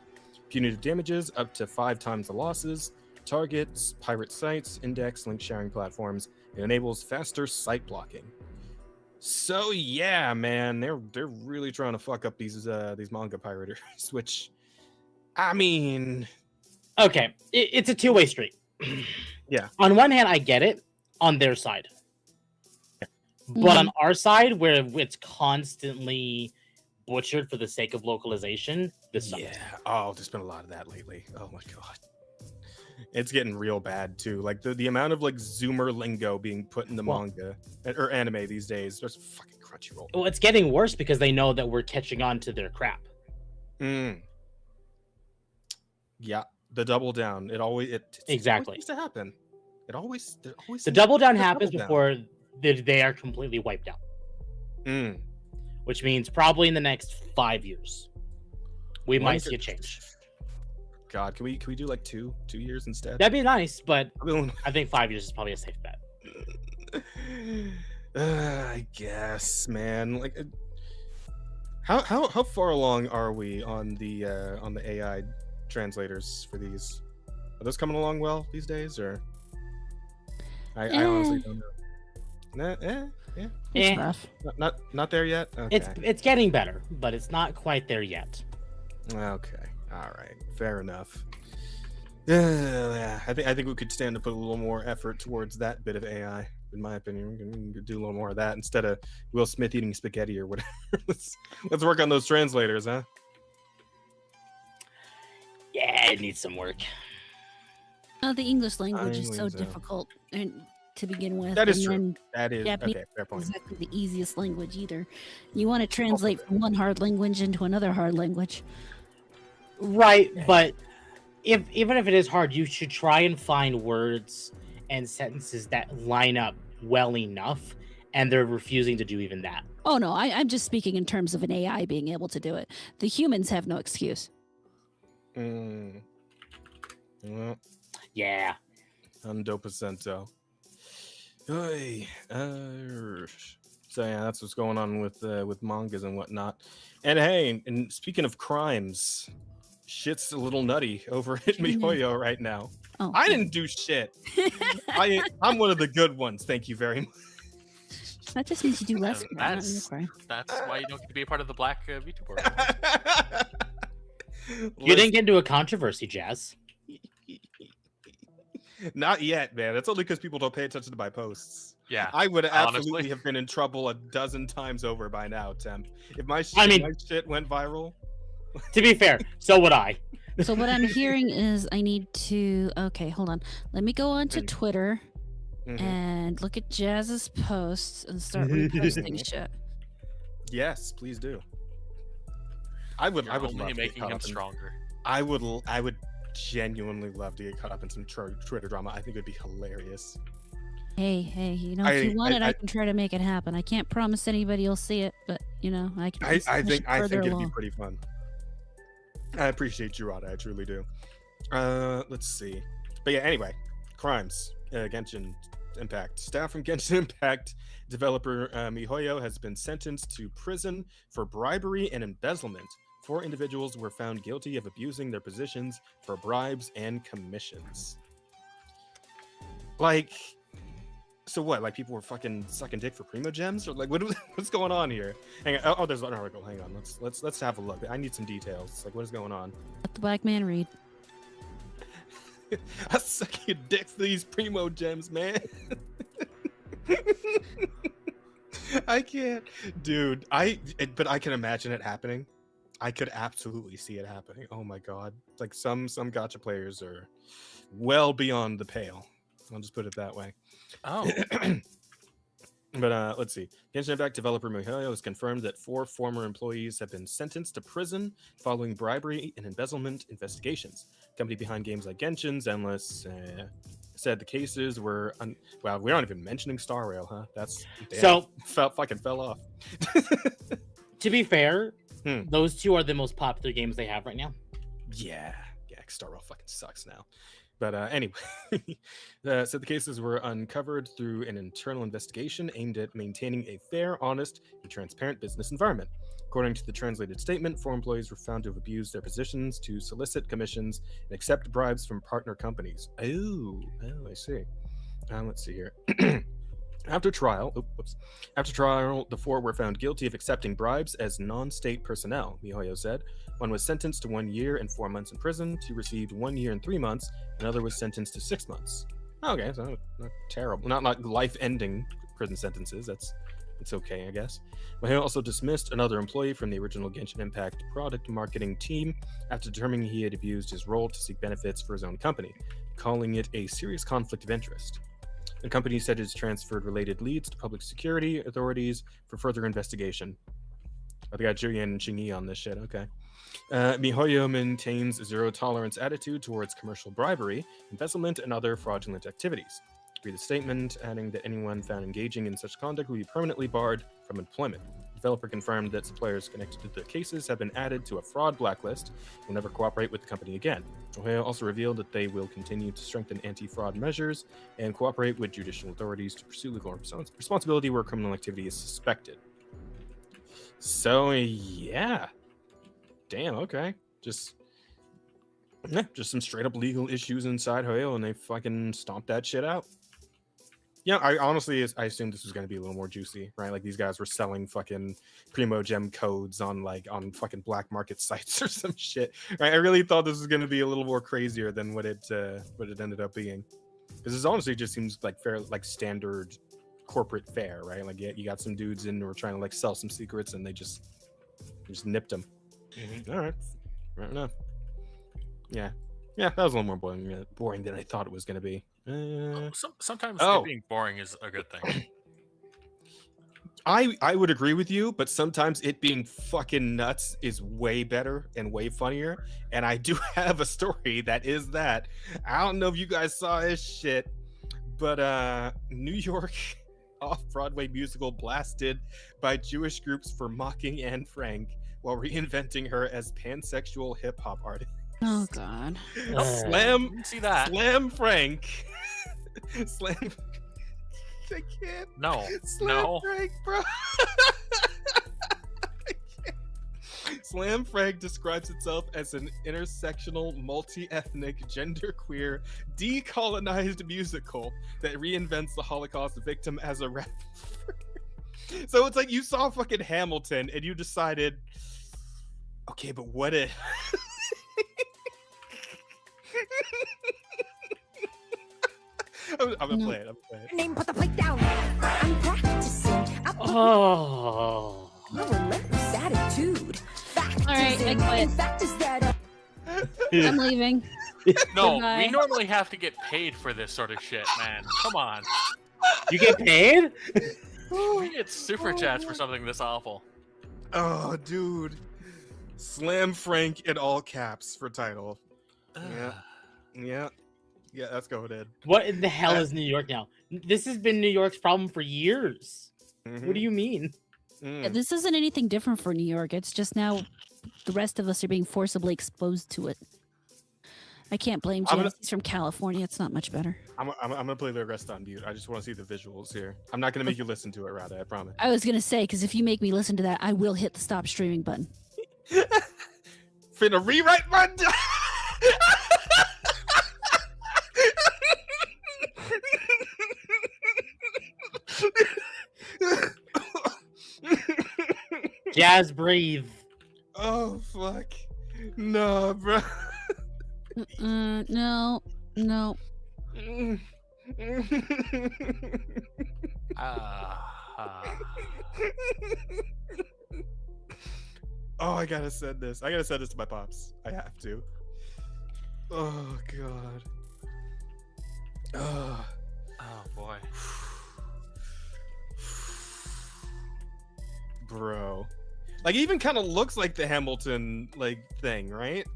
[SPEAKER 1] Punitive damages up to 5 times the losses. Targets pirate sites, index link sharing platforms. It enables faster site blocking. So yeah, man, they're really trying to fuck up these manga pirators. Which, I mean,
[SPEAKER 10] okay, it's a two-way street.
[SPEAKER 1] Yeah.
[SPEAKER 10] On one hand, I get it. On their side. But on our side, where it's constantly butchered for the sake of localization, this sucks.
[SPEAKER 1] Yeah. Oh, there's been a lot of that lately. Oh my god. It's getting real bad too. Like the amount of like Zoomer lingo being put in the manga or anime these days. There's fucking Crunchyroll.
[SPEAKER 10] Well, it's getting worse because they know that we're catching on to their crap.
[SPEAKER 1] Yeah. The double down.
[SPEAKER 10] Exactly
[SPEAKER 1] used to happen. It always
[SPEAKER 10] the double down happens before they are completely wiped out. Which means probably in the next 5 years we might see a change.
[SPEAKER 1] God, can we do like two years instead?
[SPEAKER 10] That'd be nice, but I think 5 years is probably a safe bet.
[SPEAKER 1] I guess, man. Like, how far along are we on the AI translators for these? Are those coming along well these days, or I honestly don't know. Yeah.
[SPEAKER 3] It's rough.
[SPEAKER 1] Not there yet. Okay.
[SPEAKER 10] It's getting better, but it's not quite there yet.
[SPEAKER 1] Okay. All right. Fair enough. Yeah. I think we could stand to put a little more effort towards that bit of AI. In my opinion, we can do a little more of that instead of Will Smith eating spaghetti or whatever. let's work on those translators, huh?
[SPEAKER 10] Yeah, it needs some work.
[SPEAKER 3] The English language is so difficult to begin with.
[SPEAKER 1] That is true. That is
[SPEAKER 3] Japanese
[SPEAKER 1] okay. Fair point.
[SPEAKER 3] Isn't exactly the easiest language either. You want to translate from one hard language into another hard language.
[SPEAKER 10] Right, but even if it is hard, you should try and find words and sentences that line up well enough, and they're refusing to do even that.
[SPEAKER 3] Oh no, I'm just speaking in terms of an AI being able to do it. The humans have no excuse.
[SPEAKER 1] Well,
[SPEAKER 10] yeah.
[SPEAKER 1] 100%. Hey, so yeah, that's what's going on with mangas and whatnot. And hey, and speaking of crimes, shit's a little nutty over at MiHoYo right now.
[SPEAKER 3] Oh,
[SPEAKER 1] I didn't do shit. I'm one of the good ones. Thank you very much.
[SPEAKER 3] That just means you do less crime, not
[SPEAKER 2] That's
[SPEAKER 3] more crime.
[SPEAKER 2] that's why you don't get to be a part of the Black VTuber.
[SPEAKER 10] You didn't get into a controversy, Jazz.
[SPEAKER 1] Not yet, man. That's only because people don't pay attention to my posts.
[SPEAKER 2] Yeah,
[SPEAKER 1] I would absolutely
[SPEAKER 2] honestly.
[SPEAKER 1] have been in trouble a dozen times over by now, Temp. If my shit,
[SPEAKER 10] I mean-
[SPEAKER 1] my shit went viral.
[SPEAKER 10] To be fair, so would I.
[SPEAKER 3] So what I'm hearing is I need to. Okay, hold on. Let me go onto Twitter and look at Jazz's posts and start reposting shit.
[SPEAKER 1] Yes, please do. I would
[SPEAKER 2] You're
[SPEAKER 1] love
[SPEAKER 2] only
[SPEAKER 1] to get
[SPEAKER 2] making
[SPEAKER 1] caught
[SPEAKER 2] him
[SPEAKER 1] up in-
[SPEAKER 2] stronger.
[SPEAKER 1] I would genuinely love to get caught up in some Twitter drama. I think it would be hilarious.
[SPEAKER 3] Hey, you know, if you want it, I can try to make it happen. I can't promise anybody will see it, but you know, I can.
[SPEAKER 1] I think
[SPEAKER 3] further
[SPEAKER 1] it'd be
[SPEAKER 3] along.
[SPEAKER 1] pretty fun. I appreciate you, Rada. I truly do. Let's see. But yeah, anyway, crimes. Genshin Impact. Staff from Genshin Impact developer MiHoYo has been sentenced to prison for bribery and embezzlement. 4 individuals were found guilty of abusing their positions for bribes and commissions. Like, so what? Like people were fucking sucking dick for primo gems, or like what's going on here? Hang on. Oh, there's an article. Hang on. Let's have a look. I need some details. Like, what is going on?
[SPEAKER 3] Let the black man read.
[SPEAKER 1] I suck your dick for these primo gems, man. I can't, dude. But I can imagine it happening. I could absolutely see it happening. Oh my god! Like some gacha players are well beyond the pale. I'll just put it that way.
[SPEAKER 2] Oh.
[SPEAKER 1] But let's see. Genshin Impact developer MiHoYo has confirmed that 4 former employees have been sentenced to prison following bribery and embezzlement investigations. Company behind games like Genshin's Endless said the cases were well, we're not even mentioning Star Rail, huh? That's damn,
[SPEAKER 10] So
[SPEAKER 1] fucking fell off.
[SPEAKER 10] to be fair, those 2 are the most popular games they have right now.
[SPEAKER 1] Yeah, Star Rail fucking sucks now. But anyway, so the cases were uncovered through an internal investigation aimed at maintaining a fair, honest, and transparent business environment. According to the translated statement, 4 employees were found to have abused their positions to solicit commissions and accept bribes from partner companies. Oh, I see. Let's see here. After trial, the 4 were found guilty of accepting bribes as non-state personnel, MiHoYo said. One was sentenced to 1 year and 4 months in prison. 2 received 1 year and 3 months. Another was sentenced to 6 months. Okay, so not terrible. Not like life-ending prison sentences. It's okay, I guess. MiHoYo also dismissed another employee from the original Genshin Impact product marketing team after determining he had abused his role to seek benefits for his own company, calling it a serious conflict of interest. The company said it's transferred related leads to public security authorities for further investigation. I got Julian and Xingyi on this shit. Okay. MiHoYo maintains a zero-tolerance attitude towards commercial bribery, embezzlement, and other fraudulent activities. Read the statement, adding that anyone found engaging in such conduct will be permanently barred from employment. The developer confirmed that suppliers connected to the cases have been added to a fraud blacklist and will never cooperate with the company again. MiHoYo also revealed that they will continue to strengthen anti-fraud measures and cooperate with judicial authorities to pursue legal responsibility where criminal activity is suspected. So, yeah. Damn, okay. Just some straight up legal issues inside Hoyo, and they fucking stomped that shit out. Yeah, I honestly assumed this was going to be a little more juicy, right? Like these guys were selling fucking primo gem codes on fucking black market sites or some shit, right? I really thought this was going to be a little more crazier than what it ended up being. Because this honestly just seems like fair, like standard corporate fare, right? Like you got some dudes in who were trying to like sell some secrets, and they just nipped them. Mm-hmm. All right, right enough. Yeah, that was a little more boring than I thought it was going to be.
[SPEAKER 2] Sometimes it being boring is a good thing.
[SPEAKER 1] I would agree with you, but sometimes it being fucking nuts is way better and way funnier. And I do have a story that is that. I don't know if you guys saw this shit, but New York off-Broadway musical blasted by Jewish groups for mocking Anne Frank while reinventing her as pansexual hip-hop artist.
[SPEAKER 3] Oh God!
[SPEAKER 1] Slam
[SPEAKER 2] see that.
[SPEAKER 1] Slam Frank. Slam. I can't.
[SPEAKER 2] No,
[SPEAKER 1] Slam
[SPEAKER 2] no.
[SPEAKER 1] Frank, bro. Slam Frank describes itself as an intersectional, multi-ethnic, genderqueer, decolonized musical that reinvents the Holocaust victim as a rapper. So it's like you saw fucking Hamilton and you decided, okay, but what if? I'm gonna play it. I'm gonna play it.
[SPEAKER 8] Name, put the plate down. I'm practicing.
[SPEAKER 10] Oh.
[SPEAKER 8] Relentless attitude. Fact
[SPEAKER 3] All right,
[SPEAKER 8] is
[SPEAKER 3] I
[SPEAKER 8] in.
[SPEAKER 3] quit.
[SPEAKER 8] Fact is that.
[SPEAKER 3] I'm leaving.
[SPEAKER 2] No,
[SPEAKER 3] Goodbye.
[SPEAKER 2] we normally have to get paid for this sort of shit, man. Come on.
[SPEAKER 10] You get paid?
[SPEAKER 2] We get super chats for something this awful.
[SPEAKER 1] Oh, dude. Slam Frank in all caps for title. Yeah, that's go ahead.
[SPEAKER 10] What in the hell is New York now? This has been New York's problem for years. What do you mean?
[SPEAKER 3] Yeah, this isn't anything different for New York. It's just now the rest of us are being forcibly exposed to it. I can't blame Jazz. He's from California. It's not much better.
[SPEAKER 1] I'm gonna play the rest on mute. I just want to see the visuals here. I'm not gonna make you listen to it, Rada. I promise.
[SPEAKER 3] I was gonna say, because if you make me listen to that, I will hit the stop streaming button.
[SPEAKER 1] Finna rewrite my.
[SPEAKER 10] Jazz, breathe.
[SPEAKER 1] Oh fuck! No, bro.
[SPEAKER 3] No.
[SPEAKER 1] Oh, I gotta send this. I gotta send this to my pops. I have to. Oh god. Oh
[SPEAKER 2] boy.
[SPEAKER 1] Bro. Like, it even kind of looks like the Hamilton like thing, right?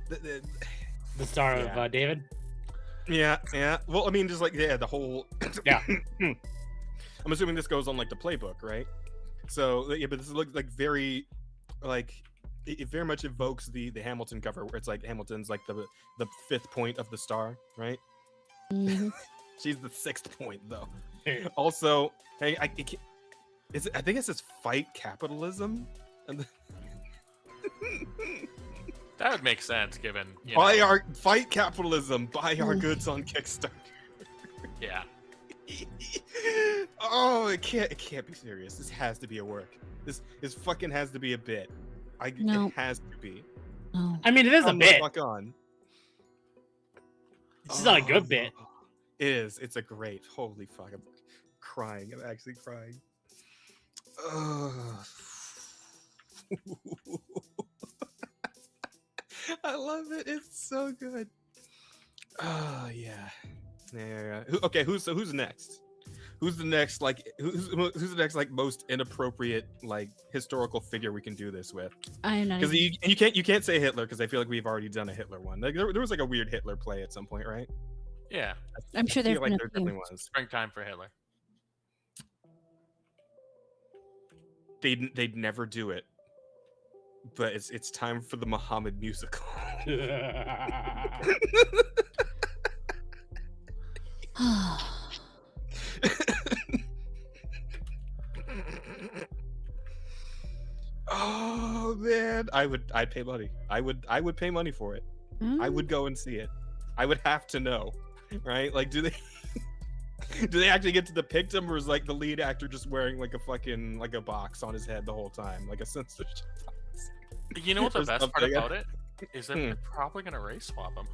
[SPEAKER 10] The star of David.
[SPEAKER 1] Yeah. Well, I mean, just like the whole.
[SPEAKER 10] Yeah.
[SPEAKER 1] I'm assuming this goes on like the playbook, right? So yeah, but this looks like very, like, it very much evokes the Hamilton cover where it's like Hamilton's like the fifth point of the star, right?
[SPEAKER 3] Mm-hmm.
[SPEAKER 1] She's the sixth point though. Also, hey, I think it says fight capitalism. And
[SPEAKER 2] that would make sense given
[SPEAKER 1] fight capitalism, buy our goods on Kickstarter.
[SPEAKER 2] Yeah.
[SPEAKER 1] Oh, it can't be serious. This has to be a work. This fucking has to be a bit.
[SPEAKER 3] No.
[SPEAKER 1] It has to be.
[SPEAKER 3] No.
[SPEAKER 10] I mean, it is a bit.
[SPEAKER 1] Fuck on.
[SPEAKER 10] It's not a good bit.
[SPEAKER 1] It is. It's a great. Holy fuck! I'm crying. I'm actually crying. I love it. It's so good. Oh yeah. Okay, who's next? Who's the next who's the next like most inappropriate like historical figure we can do this with?
[SPEAKER 3] I'm not.
[SPEAKER 1] Because you can't say Hitler because I feel like we've already done a Hitler one. Like there was like a weird Hitler play at some point, right?
[SPEAKER 2] Yeah.
[SPEAKER 3] I'm sure
[SPEAKER 1] there
[SPEAKER 3] there's been a
[SPEAKER 1] definitely
[SPEAKER 3] few.
[SPEAKER 1] was.
[SPEAKER 2] Springtime for Hitler.
[SPEAKER 1] They'd never do it, but it's time for the Muhammad musical. Oh man, I'd pay money. I would pay money for it. I would go and see it. I would have to know, right? Like, do they actually get to depict him, or is like the lead actor just wearing like a fucking like a box on his head the whole time, like a censorship box?
[SPEAKER 2] You know what the best part about it is that they're probably gonna race swap him.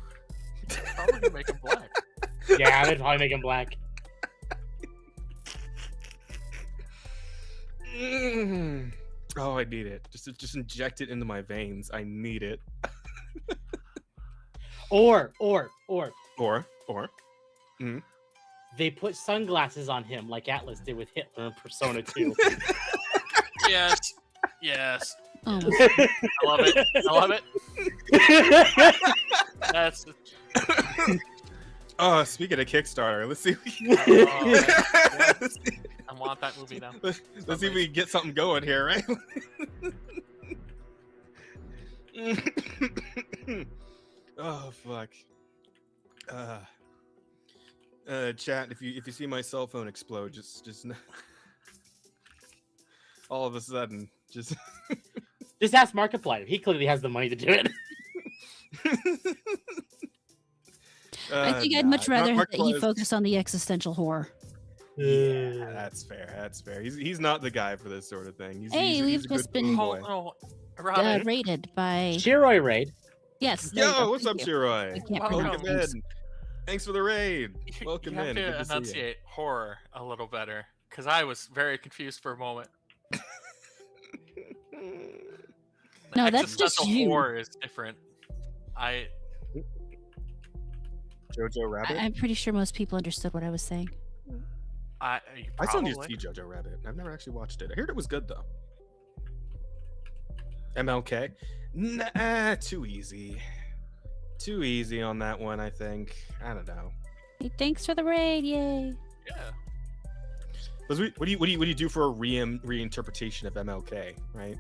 [SPEAKER 2] They're probably gonna make him black.
[SPEAKER 10] Yeah, they'd probably make him black.
[SPEAKER 1] Oh, I need it. Just inject it into my veins. I need it.
[SPEAKER 10] Or. They put sunglasses on him like Atlas did with Hitler in Persona 2.
[SPEAKER 2] Yes.
[SPEAKER 3] Oh.
[SPEAKER 2] I love it. That's.
[SPEAKER 1] Oh, speaking of Kickstarter, let's see.
[SPEAKER 2] I want that movie now.
[SPEAKER 1] Let's see if we can get something going here, right? Oh fuck. Chat, if you see my cell phone explode, just all of a sudden, just
[SPEAKER 10] ask Markiplier. He clearly has the money to do it.
[SPEAKER 3] I think I'd much rather that he focus on the existential horror.
[SPEAKER 1] Yeah, that's fair. That's fair. He's not the guy for this sort of thing.
[SPEAKER 3] We've just been rated by
[SPEAKER 10] Shiroi raid.
[SPEAKER 3] Yes.
[SPEAKER 1] Yo, what's up, Shiroi?
[SPEAKER 3] I can't
[SPEAKER 1] Welcome
[SPEAKER 3] pronounce
[SPEAKER 1] in. Thanks for the raid. Welcome
[SPEAKER 2] you have
[SPEAKER 1] in.
[SPEAKER 2] to
[SPEAKER 1] Good to see you.
[SPEAKER 2] enunciate horror a little better, because I was very confused for a moment.
[SPEAKER 3] No, that's just you.
[SPEAKER 2] Horror is different.
[SPEAKER 1] Jojo Rabbit.
[SPEAKER 3] I'm pretty sure most people understood what I was saying.
[SPEAKER 1] I still need to see Jojo Rabbit. I've never actually watched it. I heard it was good though. MLK? Nah, too easy. Too easy on that one, I think. I don't know.
[SPEAKER 3] Hey, thanks for the raid, yay!
[SPEAKER 2] Yeah.
[SPEAKER 1] What do you do for a reinterpretation of MLK, right?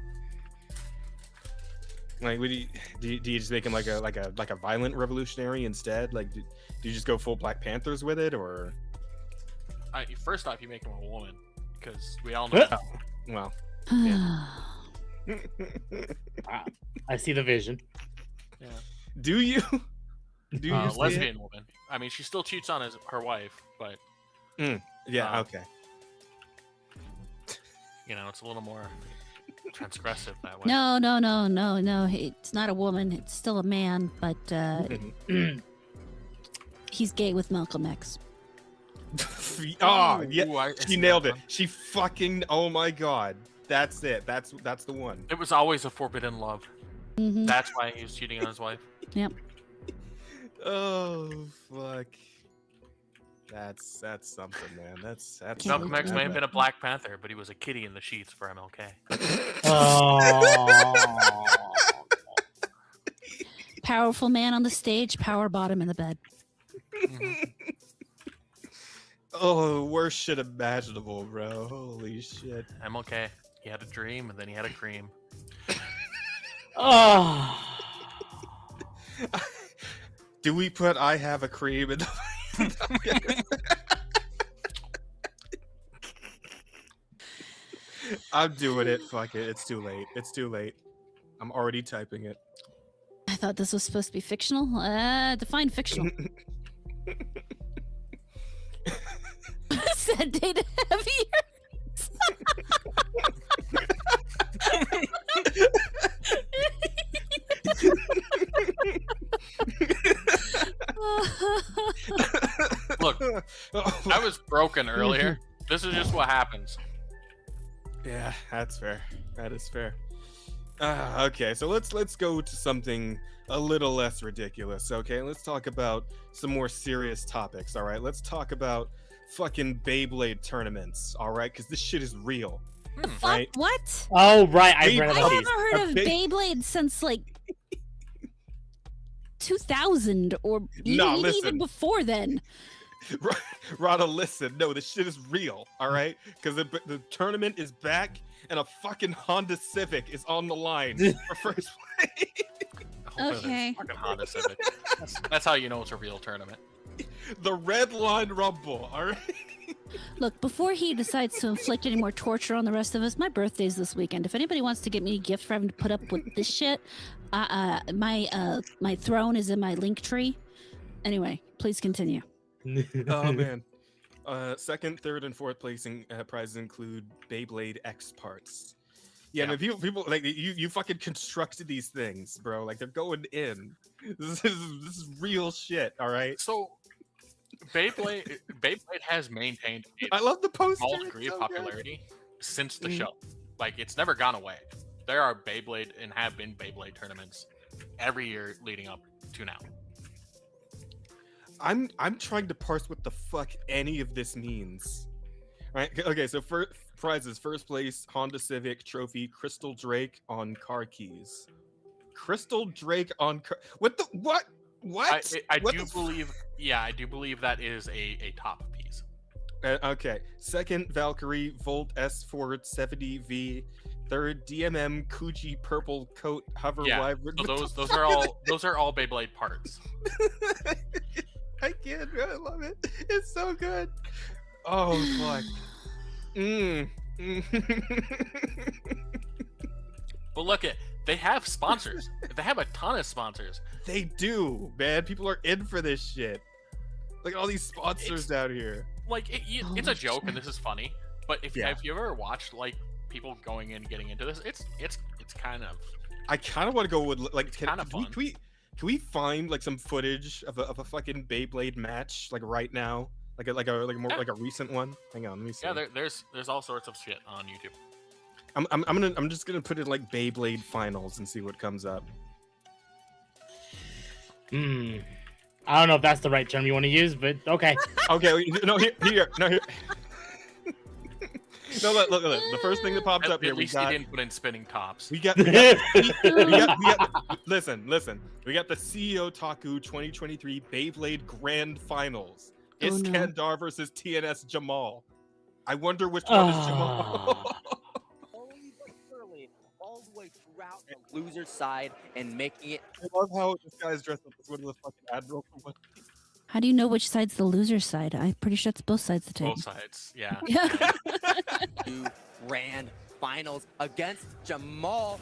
[SPEAKER 1] Like, do you just make him like a violent revolutionary instead? Like, do you just go full Black Panthers with it, or?
[SPEAKER 2] First off, you make him a woman, because we all know.
[SPEAKER 1] Well.
[SPEAKER 10] I see the vision.
[SPEAKER 2] Yeah.
[SPEAKER 1] Do you? Do you?
[SPEAKER 2] Lesbian woman. I mean, she still cheats on her wife, but.
[SPEAKER 1] Yeah. Okay.
[SPEAKER 2] It's a little more transgressive that way.
[SPEAKER 3] No. It's not a woman. It's still a man, but he's gay with Malcolm X.
[SPEAKER 1] Oh, yeah. She nailed it. She fucking. Oh my god. That's it. That's the one.
[SPEAKER 2] It was always a forbidden love.
[SPEAKER 3] Mm-hmm.
[SPEAKER 2] That's why he was cheating on his wife.
[SPEAKER 3] Yep.
[SPEAKER 1] Oh fuck. That's something, man. That's
[SPEAKER 2] Malcolm X may have been a Black Panther, but he was a kitty in the sheets for MLK.
[SPEAKER 10] Oh.
[SPEAKER 3] Powerful man on the stage, power bottom in the bed.
[SPEAKER 2] Mm-hmm.
[SPEAKER 1] Oh, worst shit imaginable, bro. Holy shit.
[SPEAKER 2] MLK. He had a dream and then he had a cream.
[SPEAKER 10] Oh.
[SPEAKER 1] Do we put I have a cream in the I'm doing it. Fuck it. It's too late. It's too late. I'm already typing it.
[SPEAKER 3] I thought this was supposed to be fictional. Define fictional. Said data heavier.
[SPEAKER 2] Look, I was broken earlier. This is just what happens.
[SPEAKER 1] Yeah, that's fair. That is fair. Okay, so let's go to something a little less ridiculous. Okay, let's talk about some more serious topics. All right, let's talk about fucking Beyblade tournaments. All right, because this shit is real.
[SPEAKER 3] The fuck?
[SPEAKER 1] Right?
[SPEAKER 3] What?
[SPEAKER 10] Oh right, I read
[SPEAKER 3] I
[SPEAKER 10] about
[SPEAKER 3] haven't
[SPEAKER 10] these.
[SPEAKER 3] heard of Beyblade since like 2000 or even before then.
[SPEAKER 1] Rada, listen. No, this shit is real. All right, because the tournament is back, and a fucking Honda Civic is on the line for first place.
[SPEAKER 3] Okay.
[SPEAKER 2] Fucking Honda Civic. That's how you know it's a real tournament.
[SPEAKER 1] The Red Line Rumble. All right.
[SPEAKER 3] Look, before he decides to inflict any more torture on the rest of us, my birthday's this weekend. If anybody wants to get me a gift for having to put up with this shit, my throne is in my link tree. Anyway, please continue.
[SPEAKER 1] Oh man. Second, third, and fourth placing prizes include Beyblade X parts. Yeah, I mean, people like you fucking constructed these things, bro. Like they're going in. This is real shit. All right.
[SPEAKER 2] So, Beyblade has maintained
[SPEAKER 1] I love the poster.
[SPEAKER 2] Small degree of popularity since the show. Like it's never gone away. There are Beyblade and have been Beyblade tournaments every year leading up to now.
[SPEAKER 1] I'm trying to parse what the fuck any of this means. Right? Okay, so first prizes: first place Honda Civic trophy, Crystal Drake on car keys. Crystal Drake on car. What?
[SPEAKER 2] I do believe that is a top piece.
[SPEAKER 1] Okay. Second, Valkyrie Volt S470V. Third, DMM Kuji purple coat hover
[SPEAKER 2] Yeah,
[SPEAKER 1] live.
[SPEAKER 2] so those are all Beyblade parts.
[SPEAKER 1] I can't. I love it. It's so good. Oh fuck.
[SPEAKER 2] But look at, they have sponsors. They have a ton of sponsors.
[SPEAKER 1] They do, man. People are in for this shit. Look at all these sponsors down here.
[SPEAKER 2] Like it's a joke, and this is funny. But if you ever watched like people going in and getting into this, it's kind of.
[SPEAKER 1] I kind of want to go with like.
[SPEAKER 2] Kind of fun.
[SPEAKER 1] Can we find like some footage of a fucking Beyblade match like right now, like a recent one? Hang on, let me see.
[SPEAKER 2] Yeah, there's all sorts of shit on YouTube.
[SPEAKER 1] I'm just gonna put in like Beyblade finals and see what comes up.
[SPEAKER 10] I don't know if that's the right term you want to use, but okay.
[SPEAKER 1] Okay, no here. No, look. The first thing that pops up here,
[SPEAKER 2] At least he didn't put in spinning tops.
[SPEAKER 1] we got listen. We got the CEO Taku 2023 Beyblade Grand Finals. Iskandar versus TNS Jamal. I wonder which one is Jamal.
[SPEAKER 12] All the way throughout the loser side and making it.
[SPEAKER 1] I love how this guy's dressed up as one of the fucking admirals from One Piece.
[SPEAKER 3] How do you know which side's the loser side? I'm pretty sure it's both sides of the table.
[SPEAKER 2] Both sides, yeah.
[SPEAKER 12] Two grand finals against Jamal.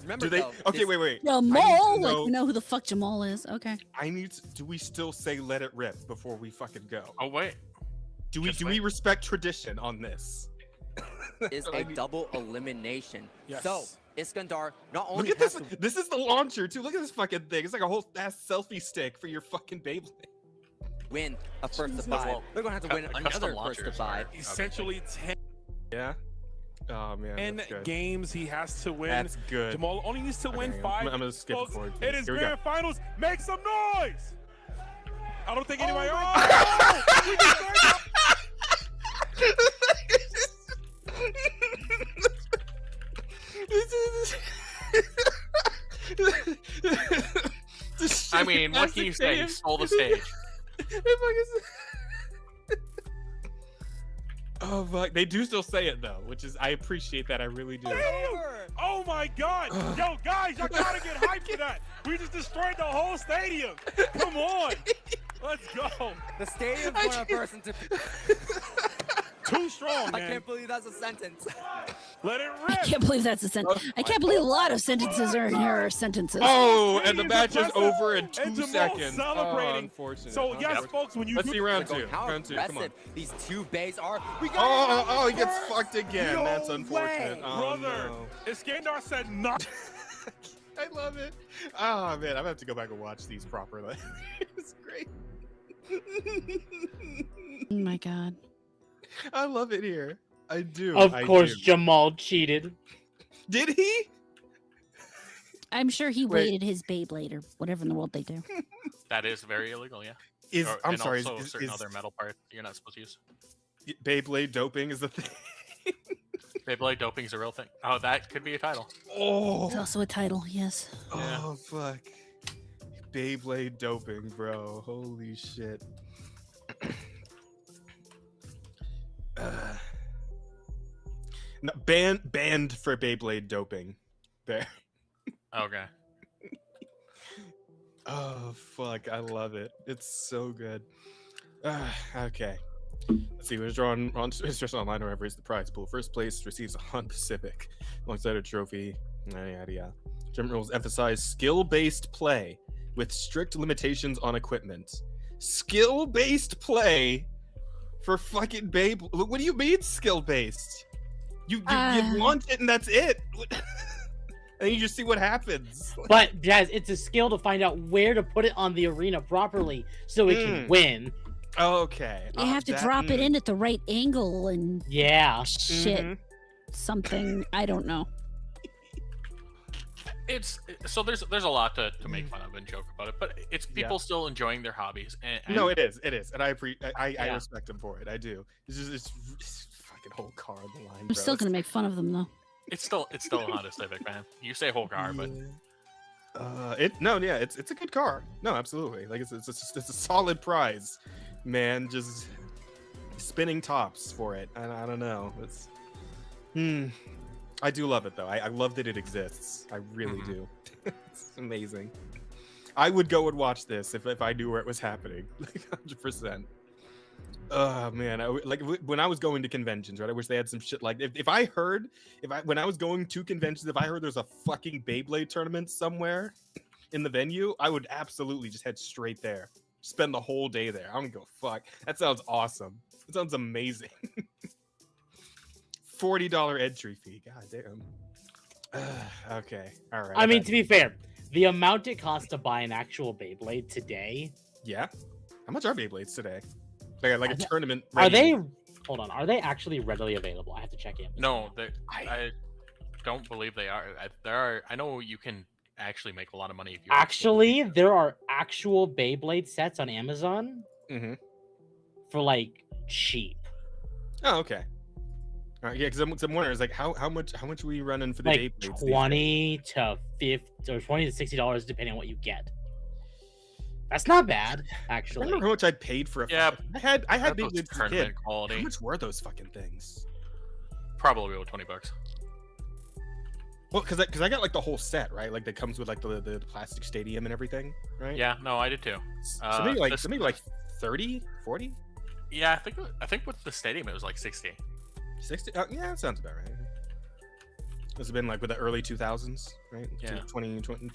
[SPEAKER 12] Remember,
[SPEAKER 1] Do they? Okay, wait.
[SPEAKER 3] Jamal, like we know who the fuck Jamal is. Okay.
[SPEAKER 1] Do we still say "Let it rip" before we fucking go?
[SPEAKER 2] Oh wait.
[SPEAKER 1] Do we respect tradition on this?
[SPEAKER 12] Is a double elimination.
[SPEAKER 1] Yes.
[SPEAKER 12] So Iskandar not only
[SPEAKER 1] Look at
[SPEAKER 12] has
[SPEAKER 1] this.
[SPEAKER 12] to
[SPEAKER 1] This is the launcher too. Look at this fucking thing. It's like a whole ass selfie stick for your fucking Beyblade.
[SPEAKER 12] win a first to 5, they're gonna have to win another first to 5.
[SPEAKER 13] Essentially 10.
[SPEAKER 1] Yeah. Oh man.
[SPEAKER 13] 10
[SPEAKER 1] that's good.
[SPEAKER 13] games he has to win.
[SPEAKER 1] That's good.
[SPEAKER 13] Jamal only needs to win
[SPEAKER 1] Okay,
[SPEAKER 13] 5.
[SPEAKER 1] I'm gonna skip
[SPEAKER 13] Folks,
[SPEAKER 1] forward.
[SPEAKER 13] it is
[SPEAKER 1] Here we go.
[SPEAKER 13] grand finals. Make some noise! I don't think anybody.
[SPEAKER 2] I mean, what can you say? He stole the stage.
[SPEAKER 1] Oh fuck! They do still say it though, which is I appreciate that. I really do.
[SPEAKER 13] Oh my god! Yo, guys, y'all gotta get hyped for that. We just destroyed the whole stadium. Come on, let's go.
[SPEAKER 12] The stadium's going to burst into.
[SPEAKER 13] Too strong, man.
[SPEAKER 12] I can't believe that's a sentence.
[SPEAKER 13] Let it
[SPEAKER 3] I
[SPEAKER 13] rip.
[SPEAKER 3] can't believe that's a sentence. I can't believe a lot of sentences are in here are sentences.
[SPEAKER 1] Oh, and the match is over in 2
[SPEAKER 13] Jamal
[SPEAKER 1] seconds.
[SPEAKER 13] celebrating.
[SPEAKER 1] Oh, unfortunate.
[SPEAKER 13] So yes, folks, when you
[SPEAKER 1] Let's see round
[SPEAKER 12] Like,
[SPEAKER 1] 2.
[SPEAKER 12] how
[SPEAKER 1] Round 2. Come on.
[SPEAKER 12] aggressive these two bays are. We got
[SPEAKER 1] Oh, he gets fucked again.
[SPEAKER 12] No
[SPEAKER 1] That's unfortunate.
[SPEAKER 12] way.
[SPEAKER 1] Oh,
[SPEAKER 13] brother,
[SPEAKER 1] no.
[SPEAKER 13] Iskandar said nothing.
[SPEAKER 1] I love it. Oh man, I'm gonna have to go back and watch these properly. It's great.
[SPEAKER 3] Oh my god.
[SPEAKER 1] I love it here. I do.
[SPEAKER 10] Of
[SPEAKER 1] I
[SPEAKER 10] course,
[SPEAKER 1] do.
[SPEAKER 10] Jamal cheated.
[SPEAKER 1] Did he?
[SPEAKER 3] I'm sure he weighted his Beyblade or whatever in the world they do.
[SPEAKER 2] That is very illegal, yeah.
[SPEAKER 1] I'm
[SPEAKER 2] and
[SPEAKER 1] sorry.
[SPEAKER 2] Also
[SPEAKER 1] Is
[SPEAKER 2] certain other metal parts you're not supposed to use.
[SPEAKER 1] Beyblade doping is the thing?
[SPEAKER 2] Beyblade doping is a real thing. Oh, that could be a title.
[SPEAKER 1] Oh.
[SPEAKER 3] It's also a title, yes.
[SPEAKER 1] Oh fuck. Beyblade doping, bro. Holy shit. No, banned for Beyblade doping. There.
[SPEAKER 2] Okay.
[SPEAKER 1] Oh fuck, I love it. It's so good. Okay. Let's see, we're drawing on just online or wherever is the prize pool. First place receives a Honda Civic alongside a trophy. Yada yada. German rules emphasize skill-based play with strict limitations on equipment. Skill-based play for fucking Beyblade. What do you mean skill-based? You launch it and that's it. And you just see what happens.
[SPEAKER 10] But Jazz, it's a skill to find out where to put it on the arena properly so it can win.
[SPEAKER 1] Okay.
[SPEAKER 3] You have to drop it in at the right angle and
[SPEAKER 10] yeah,
[SPEAKER 3] shit. Something I don't know.
[SPEAKER 2] It's so there's a lot to make fun of and joke about it, but it's people still enjoying their hobbies. And
[SPEAKER 1] no, it is, and I respect them for it. I do. It's fucking whole car on the line.
[SPEAKER 3] I'm still gonna make fun of them though.
[SPEAKER 2] It's still a Honda Civic, man. You say whole car, but
[SPEAKER 1] it's a good car. No, absolutely. Like it's a solid prize, man. Just spinning tops for it. I don't know. It's I do love it though. I love that it exists. I really do. It's amazing. I would go and watch this if I knew where it was happening. Like 100%. Oh man, when I was going to conventions, right? I wish they had some shit like when I was going to conventions, if I heard there's a fucking Beyblade tournament somewhere in the venue, I would absolutely just head straight there. Spend the whole day there. I don't give a fuck. That sounds awesome. That sounds amazing. $40 entry fee. God damn. Okay. All right.
[SPEAKER 10] I mean, to be fair, the amount it costs to buy an actual Beyblade today.
[SPEAKER 1] Yeah. How much are Beyblades today? Like a tournament.
[SPEAKER 10] Are they? Hold on. Are they actually readily available? I have to check in.
[SPEAKER 2] No, I don't believe they are. There are. I know you can actually make a lot of money if you.
[SPEAKER 10] Actually, there are actual Beyblade sets on Amazon. For like cheap.
[SPEAKER 1] Oh, okay. All right, yeah, because I'm wondering, it's like how much are we running for the
[SPEAKER 10] like
[SPEAKER 1] Beyblades?
[SPEAKER 10] $20 to $50 or $20 to $60 depending on what you get. That's not bad, actually.
[SPEAKER 1] I remember how much I paid for a.
[SPEAKER 2] Yeah,
[SPEAKER 1] I had
[SPEAKER 2] those
[SPEAKER 1] Beyblades as a kid.
[SPEAKER 2] tournament quality.
[SPEAKER 1] How much were those fucking things?
[SPEAKER 2] Probably over $20.
[SPEAKER 1] Well, because I got like the whole set, right? Like that comes with like the plastic stadium and everything, right?
[SPEAKER 2] Yeah, no, I did too.
[SPEAKER 1] So maybe like 30, 40?
[SPEAKER 2] Yeah, I think with the stadium it was like 60.
[SPEAKER 1] 60? Yeah, that sounds about right. This has been like with the early 2000s, right?
[SPEAKER 2] Yeah.
[SPEAKER 1] 2001,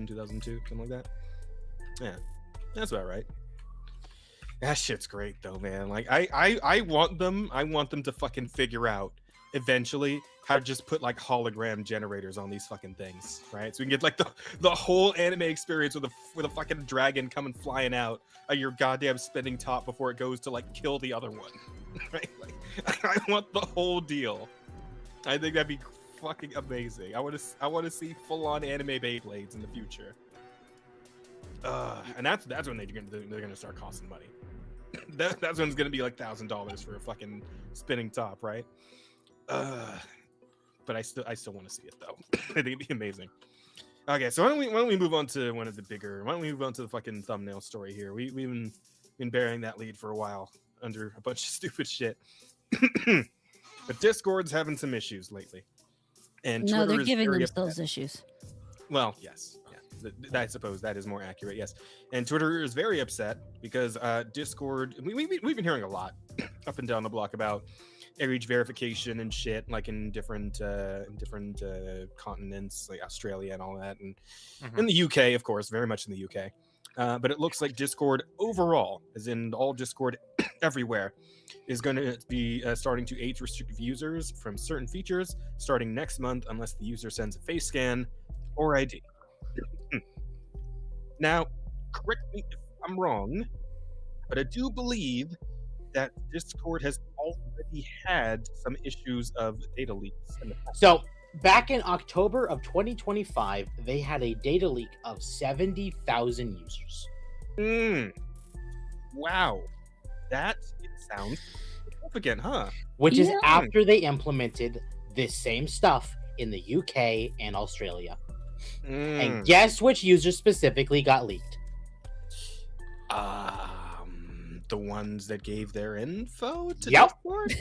[SPEAKER 1] 2002, something like that. Yeah, that's about right. That shit's great though, man. Like I want them to fucking figure out eventually how to just put like hologram generators on these fucking things, right? So we can get like the whole anime experience with a fucking dragon coming flying out of your goddamn spinning top before it goes to like kill the other one, right? Like I want the whole deal. I think that'd be fucking amazing. I want to see full on anime Beyblades in the future. And that's when they're gonna start costing money. That's when it's gonna be like $1,000 for a fucking spinning top, right? But I still want to see it though. I think it'd be amazing. Okay, so why don't we move on to one of the bigger? Why don't we move on to the fucking thumbnail story here? We've been bearing that lead for a while under a bunch of stupid shit. But Discord's having some issues lately, and
[SPEAKER 3] no,
[SPEAKER 1] Twitter
[SPEAKER 3] they're
[SPEAKER 1] is
[SPEAKER 3] giving
[SPEAKER 1] very
[SPEAKER 3] themselves issues.
[SPEAKER 1] Well, yes. I suppose that is more accurate, yes. And Twitter is very upset because Discord. We've been hearing a lot up and down the block about age verification and shit, like in different continents, like Australia and all that, and in the UK, of course, very much in the UK. But it looks like Discord overall, as in all Discord everywhere, is going to be starting to age restrict users from certain features starting next month, unless the user sends a face scan or ID. Now, correct me if I'm wrong, but I do believe that Discord has already had some issues of data leaks in the past.
[SPEAKER 10] So, back in October of 2025, they had a data leak of 70,000 users.
[SPEAKER 1] Wow. It sounds significant, huh?
[SPEAKER 10] Which is after they implemented this same stuff in the UK and Australia. And guess which user specifically got leaked?
[SPEAKER 1] The ones that gave their info to
[SPEAKER 10] Discord?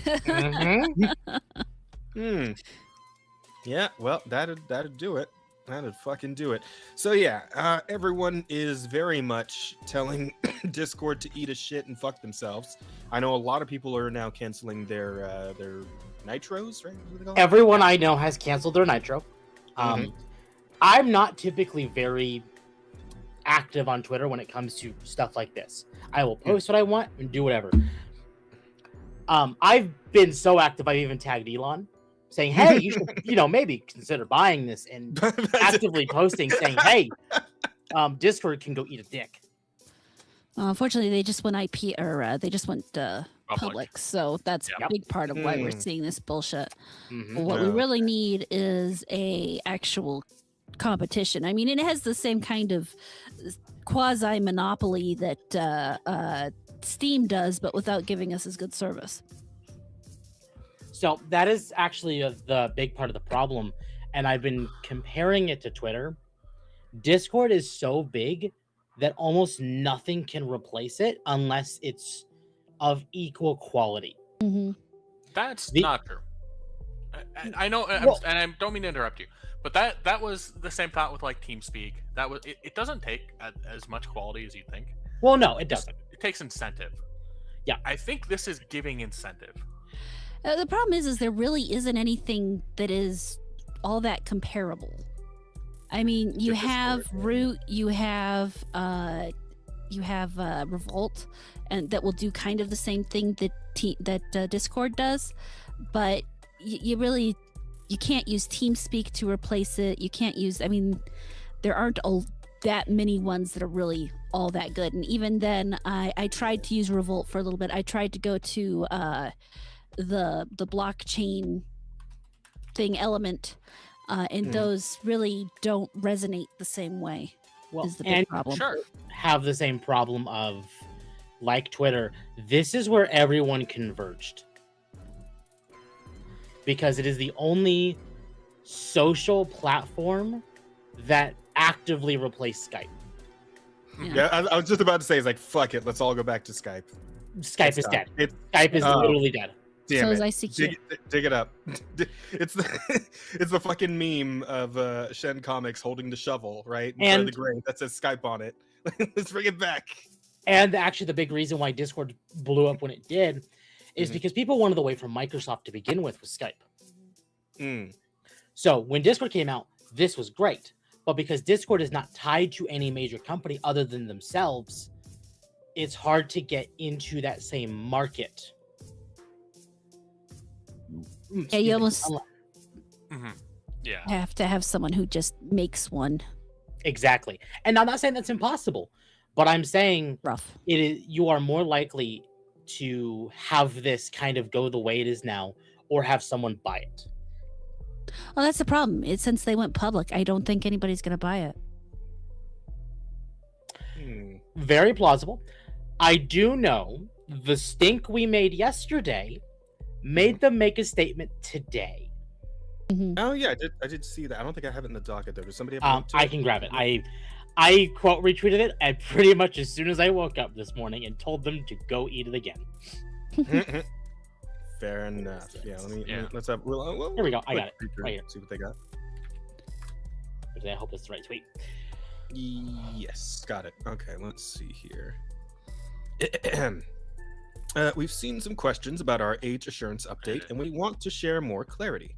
[SPEAKER 1] Yeah, well, that'd do it. That'd fucking do it. So yeah, everyone is very much telling Discord to eat a shit and fuck themselves. I know a lot of people are now canceling their nitros, right?
[SPEAKER 10] Everyone I know has canceled their nitro. I'm not typically very active on Twitter when it comes to stuff like this. I will post what I want and do whatever. I've been so active, I've even tagged Elon saying, hey, you should, maybe consider buying this, and actively posting saying, hey, Discord can go eat a dick.
[SPEAKER 3] Unfortunately, they just went IP, or they just went public. So that's a big part of why we're seeing this bullshit. What we really need is a actual competition. I mean, it has the same kind of quasi monopoly that Steam does, but without giving us as good service.
[SPEAKER 10] So that is actually the big part of the problem, and I've been comparing it to Twitter. Discord is so big that almost nothing can replace it unless it's of equal quality.
[SPEAKER 2] That's not true. I know, and I don't mean to interrupt you, but that was the same thought with like TeamSpeak. that was it doesn't take as much quality as you think.
[SPEAKER 10] Well, no, it doesn't.
[SPEAKER 2] It takes incentive.
[SPEAKER 10] Yeah,
[SPEAKER 2] I think this is giving incentive.
[SPEAKER 3] The problem is there really isn't anything that is all that comparable. I mean, you have Root, you have Revolt, and that will do kind of the same thing that Discord does, but you can't use TeamSpeak to replace it. You can't use. I mean, there aren't that many ones that are really all that good. And even then, I tried to use Revolt for a little bit. I tried to go to the blockchain thing element, and those really don't resonate the same way.
[SPEAKER 10] Well,
[SPEAKER 3] is the big problem.
[SPEAKER 10] Have the same problem of, like Twitter, this is where everyone converged. Because it is the only social platform that actively replaced Skype.
[SPEAKER 1] Yeah, I was just about to say, it's like, fuck it, let's all go back to Skype.
[SPEAKER 10] Skype is dead. Skype is literally dead.
[SPEAKER 3] So is ICQ.
[SPEAKER 1] Dig it up. It's the fucking meme of Shen Comics holding the shovel, right? In front of the grave that says Skype on it. Let's bring it back.
[SPEAKER 10] And actually, the big reason why Discord blew up when it did is because people wanted away from Microsoft to begin with Skype. So when Discord came out, this was great. But because Discord is not tied to any major company other than themselves, it's hard to get into that same market.
[SPEAKER 3] Yeah, you almost
[SPEAKER 2] Yeah.
[SPEAKER 3] have to have someone who just makes one.
[SPEAKER 10] Exactly. And I'm not saying that's impossible, but I'm saying it is. You are more likely to have this kind of go the way it is now, or have someone buy it.
[SPEAKER 3] Well, that's the problem. Since they went public, I don't think anybody's going to buy it.
[SPEAKER 10] Very plausible. I do know the stink we made yesterday made them make a statement today.
[SPEAKER 1] Oh yeah, I did see that. I don't think I have it in the docket though. Does somebody have a link to
[SPEAKER 10] I
[SPEAKER 1] it?
[SPEAKER 10] can grab it. I quote retweeted it, and pretty much as soon as I woke up this morning and told them to go eat it again.
[SPEAKER 1] Fair enough. Yeah, let's have. Well,
[SPEAKER 10] here we go. I got it right here.
[SPEAKER 1] See what they got.
[SPEAKER 10] I hope it's the right tweet.
[SPEAKER 1] Yes, got it. Okay, let's see here. We've seen some questions about our age assurance update, and we want to share more clarity.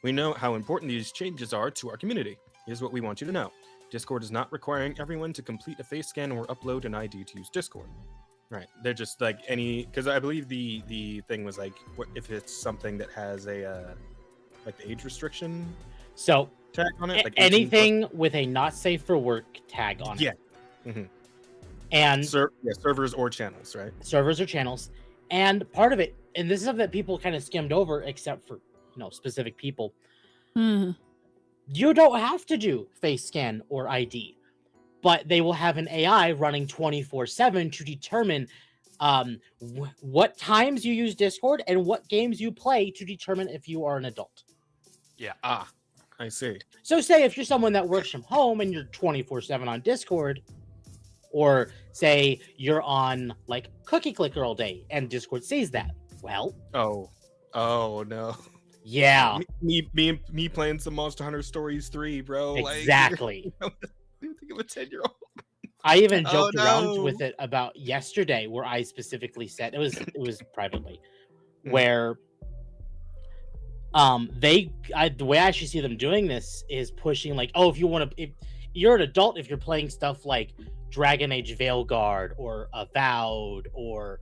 [SPEAKER 1] We know how important these changes are to our community. Here's what we want you to know. Discord is not requiring everyone to complete a face scan or upload an ID to use Discord. Right. They're just like because I believe the thing was like, what if it's something that has a like the age restriction tag on it? Like
[SPEAKER 10] anything with a not safe for work tag on it.
[SPEAKER 1] Yeah.
[SPEAKER 10] And
[SPEAKER 1] servers or channels, right?
[SPEAKER 10] Servers or channels. And part of it, and this is something that people kind of skimmed over, except for specific people. You don't have to do face scan or ID, but they will have an AI running 24/7 to determine what times you use Discord and what games you play to determine if you are an adult.
[SPEAKER 2] Yeah.
[SPEAKER 1] I see.
[SPEAKER 10] So say if you're someone that works from home and you're 24/7 on Discord, or say you're on like Cookie Clicker all day and Discord sees that. Well.
[SPEAKER 1] Oh no.
[SPEAKER 10] Yeah.
[SPEAKER 1] Me playing some Monster Hunter Stories 3, bro.
[SPEAKER 10] Exactly.
[SPEAKER 1] Like, you think of a 10-year-old.
[SPEAKER 10] I even joked around with it about yesterday, where I specifically said it was privately, where the way I actually see them doing this is pushing like, oh, if you're an adult, if you're playing stuff like Dragon Age Veilguard or Avowed or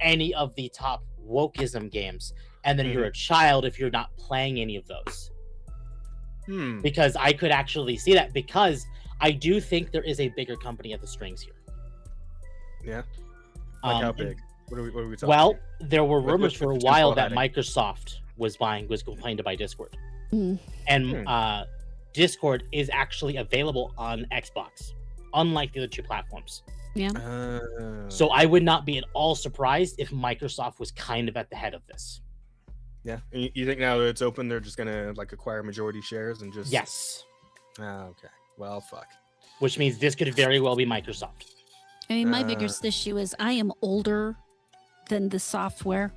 [SPEAKER 10] any of the top wokeism games, and then you're a child if you're not playing any of those. Because I could actually see that, because I do think there is a bigger company at the strings here.
[SPEAKER 1] Yeah. Like how big? What are we talking?
[SPEAKER 10] Well, there were rumors for a while that Microsoft was planning to buy Discord. And Discord is actually available on Xbox, unlike the other two platforms.
[SPEAKER 3] Yeah.
[SPEAKER 10] So I would not be at all surprised if Microsoft was kind of at the head of this.
[SPEAKER 1] Yeah. And you think now that it's open, they're just gonna like acquire majority shares and just?
[SPEAKER 10] Yes.
[SPEAKER 1] Okay. Well, fuck.
[SPEAKER 10] Which means this could very well be Microsoft.
[SPEAKER 3] I mean, my biggest issue is I am older than the software.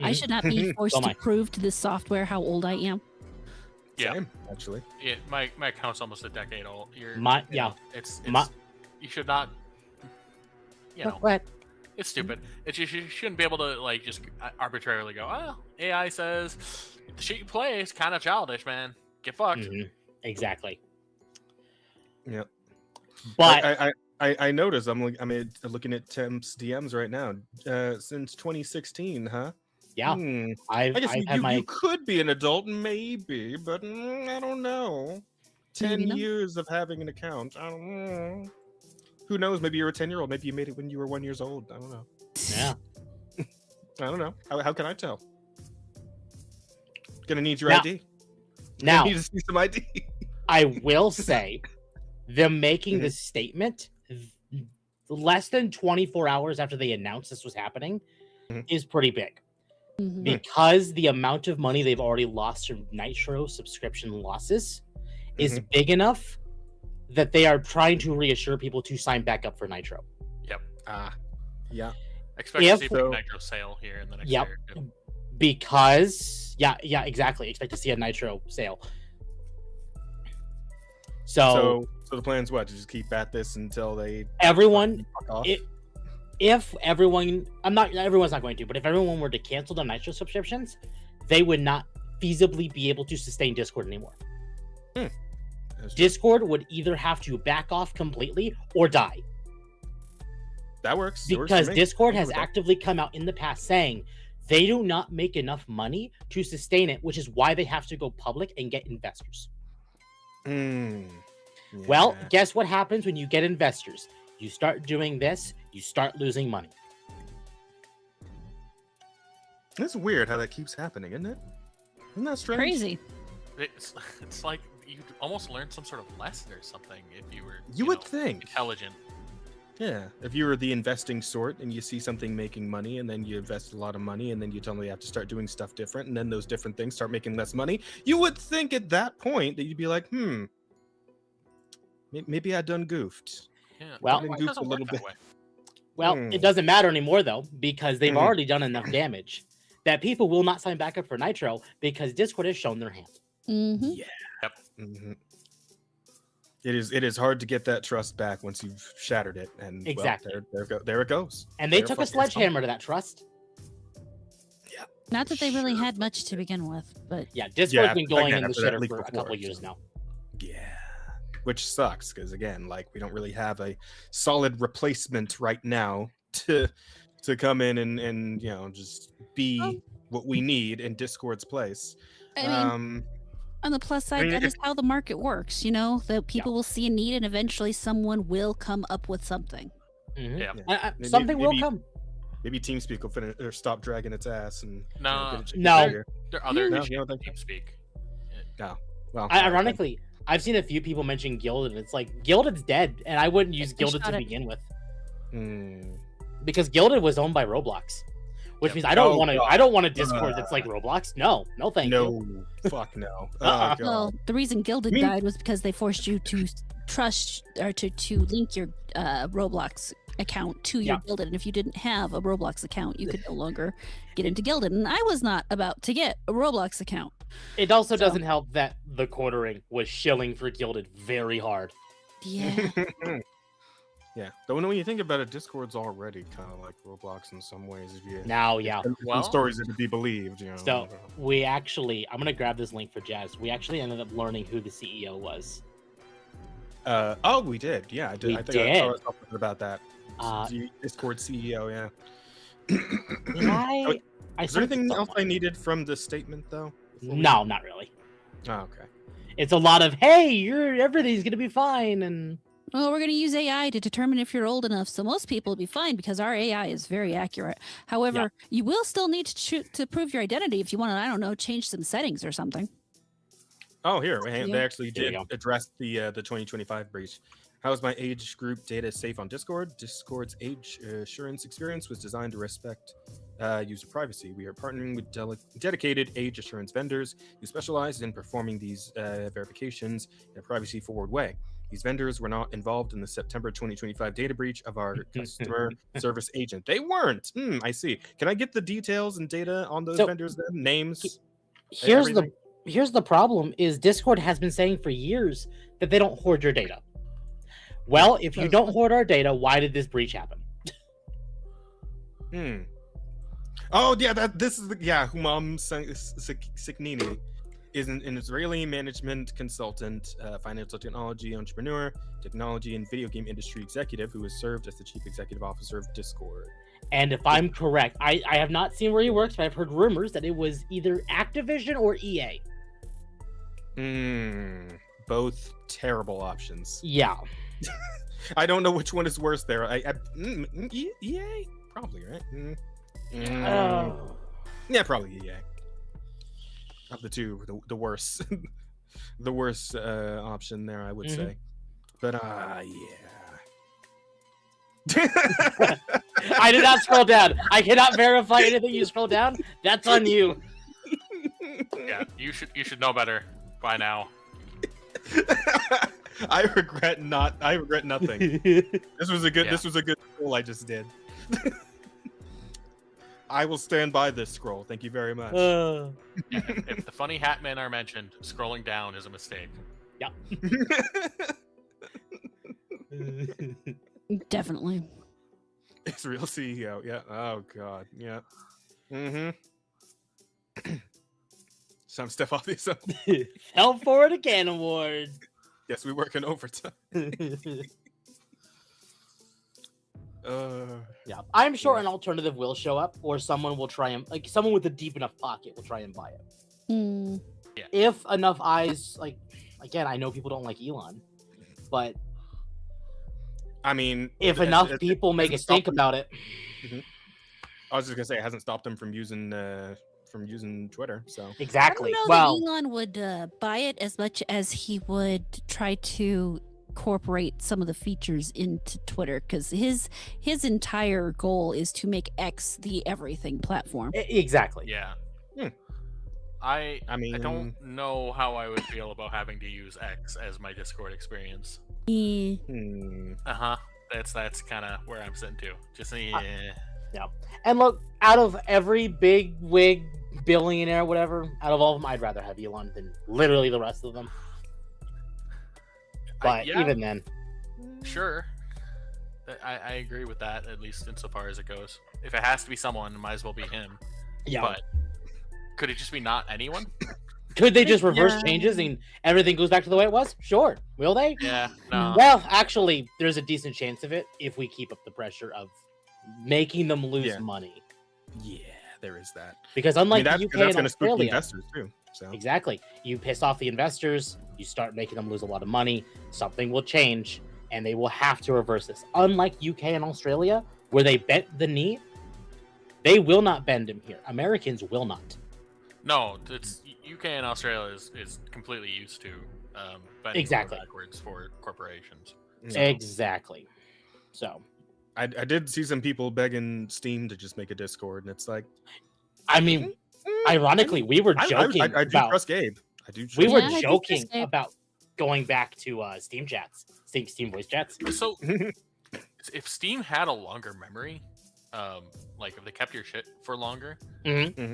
[SPEAKER 3] I should not be forced to prove to this software how old I am.
[SPEAKER 2] Yeah.
[SPEAKER 1] Same, actually.
[SPEAKER 2] Yeah, my account's almost a decade old. It's you should not.
[SPEAKER 10] What?
[SPEAKER 2] It's stupid. You shouldn't be able to like just arbitrarily go, oh, AI says the shit you play is kind of childish, man. Get fucked.
[SPEAKER 10] Exactly.
[SPEAKER 1] Yeah.
[SPEAKER 10] But
[SPEAKER 1] I noticed I'm looking at Temp's DMs right now. Since 2016, huh?
[SPEAKER 10] Yeah.
[SPEAKER 1] I guess you could be an adult, maybe, but I don't know. 10 years of having an account. I don't know. Who knows? Maybe you're a 10-year-old. Maybe you made it when you were 1 year old. I don't know.
[SPEAKER 10] Yeah.
[SPEAKER 1] I don't know. How can I tell? Gonna need your
[SPEAKER 10] Now-
[SPEAKER 1] ID.
[SPEAKER 10] Now,
[SPEAKER 1] Gonna need to see some ID.
[SPEAKER 10] I will say, them making this statement less than 24 hours after they announced this was happening is pretty big. Because the amount of money they've already lost from Nitro subscription losses is big enough that they are trying to reassure people to sign back up for Nitro.
[SPEAKER 2] Yep.
[SPEAKER 1] Yeah.
[SPEAKER 2] Expect to see a big Nitro sale here in the next year.
[SPEAKER 10] Because exactly. Expect to see a Nitro sale. So
[SPEAKER 1] the plan's what? To just keep at this until they
[SPEAKER 10] everyone
[SPEAKER 1] fuck off?
[SPEAKER 10] If everyone, everyone's not going to, but if everyone were to cancel the Nitro subscriptions, they would not feasibly be able to sustain Discord anymore. Discord would either have to back off completely or die.
[SPEAKER 1] That works.
[SPEAKER 10] Because Discord has actively come out in the past saying they do not make enough money to sustain it, which is why they have to go public and get investors. Well, guess what happens when you get investors? You start doing this, you start losing money.
[SPEAKER 1] It's weird how that keeps happening, isn't it? Isn't that strange?
[SPEAKER 3] Crazy.
[SPEAKER 2] It's like you'd almost learn some sort of lesson or something if you were
[SPEAKER 1] you would think
[SPEAKER 2] intelligent.
[SPEAKER 1] Yeah, if you were the investing sort and you see something making money and then you invest a lot of money and then you tell them you have to start doing stuff different and then those different things start making less money, you would think at that point that you'd be like, maybe I done goofed.
[SPEAKER 2] Yeah.
[SPEAKER 10] Well,
[SPEAKER 1] goofed a little bit.
[SPEAKER 10] Well, it doesn't matter anymore though, because they've already done enough damage that people will not sign back up for Nitro because Discord has shown their hand.
[SPEAKER 1] Yeah. Yep. It is hard to get that trust back once you've shattered it, and
[SPEAKER 10] exactly
[SPEAKER 1] there it goes.
[SPEAKER 10] And they took a sledgehammer to that trust.
[SPEAKER 1] Yeah.
[SPEAKER 3] Not that they really had much to begin with, but
[SPEAKER 10] Discord's been going in the shitter for a couple years now.
[SPEAKER 1] Yeah, which sucks because again, like we don't really have a solid replacement right now to come in and just be what we need in Discord's place.
[SPEAKER 3] I mean, on the plus side, that is how the market works. That people will see a need, and eventually someone will come up with something.
[SPEAKER 10] Something will come.
[SPEAKER 1] Maybe TeamSpeak will finish or stop dragging its ass and
[SPEAKER 10] no.
[SPEAKER 2] There are other TeamSpeak.
[SPEAKER 1] No. Well,
[SPEAKER 10] ironically, I've seen a few people mention Gilded. It's like Gilded's dead, and I wouldn't use Gilded to begin with. Because Gilded was owned by Roblox. Which means I don't want a Discord that's like Roblox. No, thank you.
[SPEAKER 1] No, fuck no.
[SPEAKER 3] Well, the reason Gilded died was because they forced you to trust or to link your Roblox account to your Gilded, and if you didn't have a Roblox account, you could no longer get into Gilded. And I was not about to get a Roblox account.
[SPEAKER 10] It also doesn't help that the quartering was shilling for Gilded very hard.
[SPEAKER 3] Yeah.
[SPEAKER 1] Yeah, though when you think about it, Discord's already kind of like Roblox in some ways. If you
[SPEAKER 10] some
[SPEAKER 1] stories are to be believed,
[SPEAKER 10] So we actually, I'm gonna grab this link for Jazz. We actually ended up learning who the CEO was.
[SPEAKER 1] We did. Yeah, I did. I was talking about that. Discord CEO. Yeah. Is there anything else I needed from the statement though?
[SPEAKER 10] No, not really.
[SPEAKER 1] Oh, okay.
[SPEAKER 10] It's a lot of everything's gonna be fine and.
[SPEAKER 3] Well, we're going to use AI to determine if you're old enough, so most people will be fine because our AI is very accurate. However, you will still need to prove your identity if you want to, I don't know, change some settings or something.
[SPEAKER 1] Oh, here they actually did address the 2025 breach. How is my age group data safe on Discord? Discord's age assurance experience was designed to respect user privacy. We are partnering with dedicated age assurance vendors who specialize in performing these verifications in a privacy-forward way. These vendors were not involved in the September 2025 data breach of our customer service agent. They weren't. I see. Can I get the details and data on those vendors then? Names?
[SPEAKER 10] Here's here's the problem: is Discord has been saying for years that they don't hoard your data. Well, if you don't hoard our data, why did this breach happen?
[SPEAKER 1] Oh yeah, this is Humam Siknini is an Israeli management consultant, financial technology entrepreneur, technology and video game industry executive who has served as the chief executive officer of Discord.
[SPEAKER 10] And if I'm correct, I have not seen where he works, but I've heard rumors that it was either Activision or EA.
[SPEAKER 1] Both terrible options.
[SPEAKER 10] Yeah.
[SPEAKER 1] I don't know which one is worse there. EA? Probably, right? Yeah, probably EA. Of the two, the worst. The worst option there, I would say. But, yeah.
[SPEAKER 10] I did not scroll down. I cannot verify anything you scroll down. That's on you.
[SPEAKER 2] Yeah, you should know better by now.
[SPEAKER 1] I regret nothing. This was a good scroll I just did. I will stand by this scroll. Thank you very much.
[SPEAKER 2] Yeah, if the funny hat men are mentioned, scrolling down is a mistake.
[SPEAKER 10] Yeah.
[SPEAKER 3] Definitely.
[SPEAKER 1] It's real CEO. Yeah. Oh god. Yeah. Some stuff obviously.
[SPEAKER 10] Fell for it again award.
[SPEAKER 1] Yes, we work in overtime.
[SPEAKER 10] Yeah, I'm sure an alternative will show up, or someone will try and someone with a deep enough pocket will try and buy it.
[SPEAKER 2] Yeah.
[SPEAKER 10] If enough eyes, again, I know people don't like Elon, but
[SPEAKER 1] I mean,
[SPEAKER 10] if enough people make a stink about it,
[SPEAKER 1] I was just gonna say it hasn't stopped him from using Twitter. So
[SPEAKER 10] exactly.
[SPEAKER 3] I don't know that Elon would buy it as much as he would try to incorporate some of the features into Twitter, because his entire goal is to make X the everything platform.
[SPEAKER 10] Exactly.
[SPEAKER 2] Yeah. I mean, I don't know how I would feel about having to use X as my Discord experience. That's kind of where I'm sitting too. Just
[SPEAKER 10] yeah. And look, out of every big wig billionaire, whatever, out of all of them, I'd rather have Elon than literally the rest of them. But even then,
[SPEAKER 2] sure, I agree with that, at least insofar as it goes. If it has to be someone, it might as well be him.
[SPEAKER 10] Yeah.
[SPEAKER 2] But could it just be not anyone?
[SPEAKER 10] Could they just reverse changes and everything goes back to the way it was? Sure. Will they?
[SPEAKER 2] Yeah. No.
[SPEAKER 10] Well, actually, there's a decent chance of it if we keep up the pressure of making them lose money.
[SPEAKER 1] Yeah, there is that.
[SPEAKER 10] Because unlike the UK and
[SPEAKER 1] gonna spook the
[SPEAKER 10] Australia,
[SPEAKER 1] investors too. So.
[SPEAKER 10] Exactly. You piss off the investors, you start making them lose a lot of money, something will change, and they will have to reverse this. Unlike UK and Australia, where they bent the knee, they will not bend him here. Americans will not.
[SPEAKER 2] No, it's UK and Australia is completely used to bending backwards for corporations.
[SPEAKER 10] So. Exactly. So
[SPEAKER 1] I did see some people begging Steam to just make a Discord, and it's like,
[SPEAKER 10] I mean, ironically, we were joking.
[SPEAKER 1] I do trust Gabe.
[SPEAKER 10] We were joking about going back to Steam chats, Steam voice chats.
[SPEAKER 2] So, if Steam had a longer memory, like if they kept your shit for longer,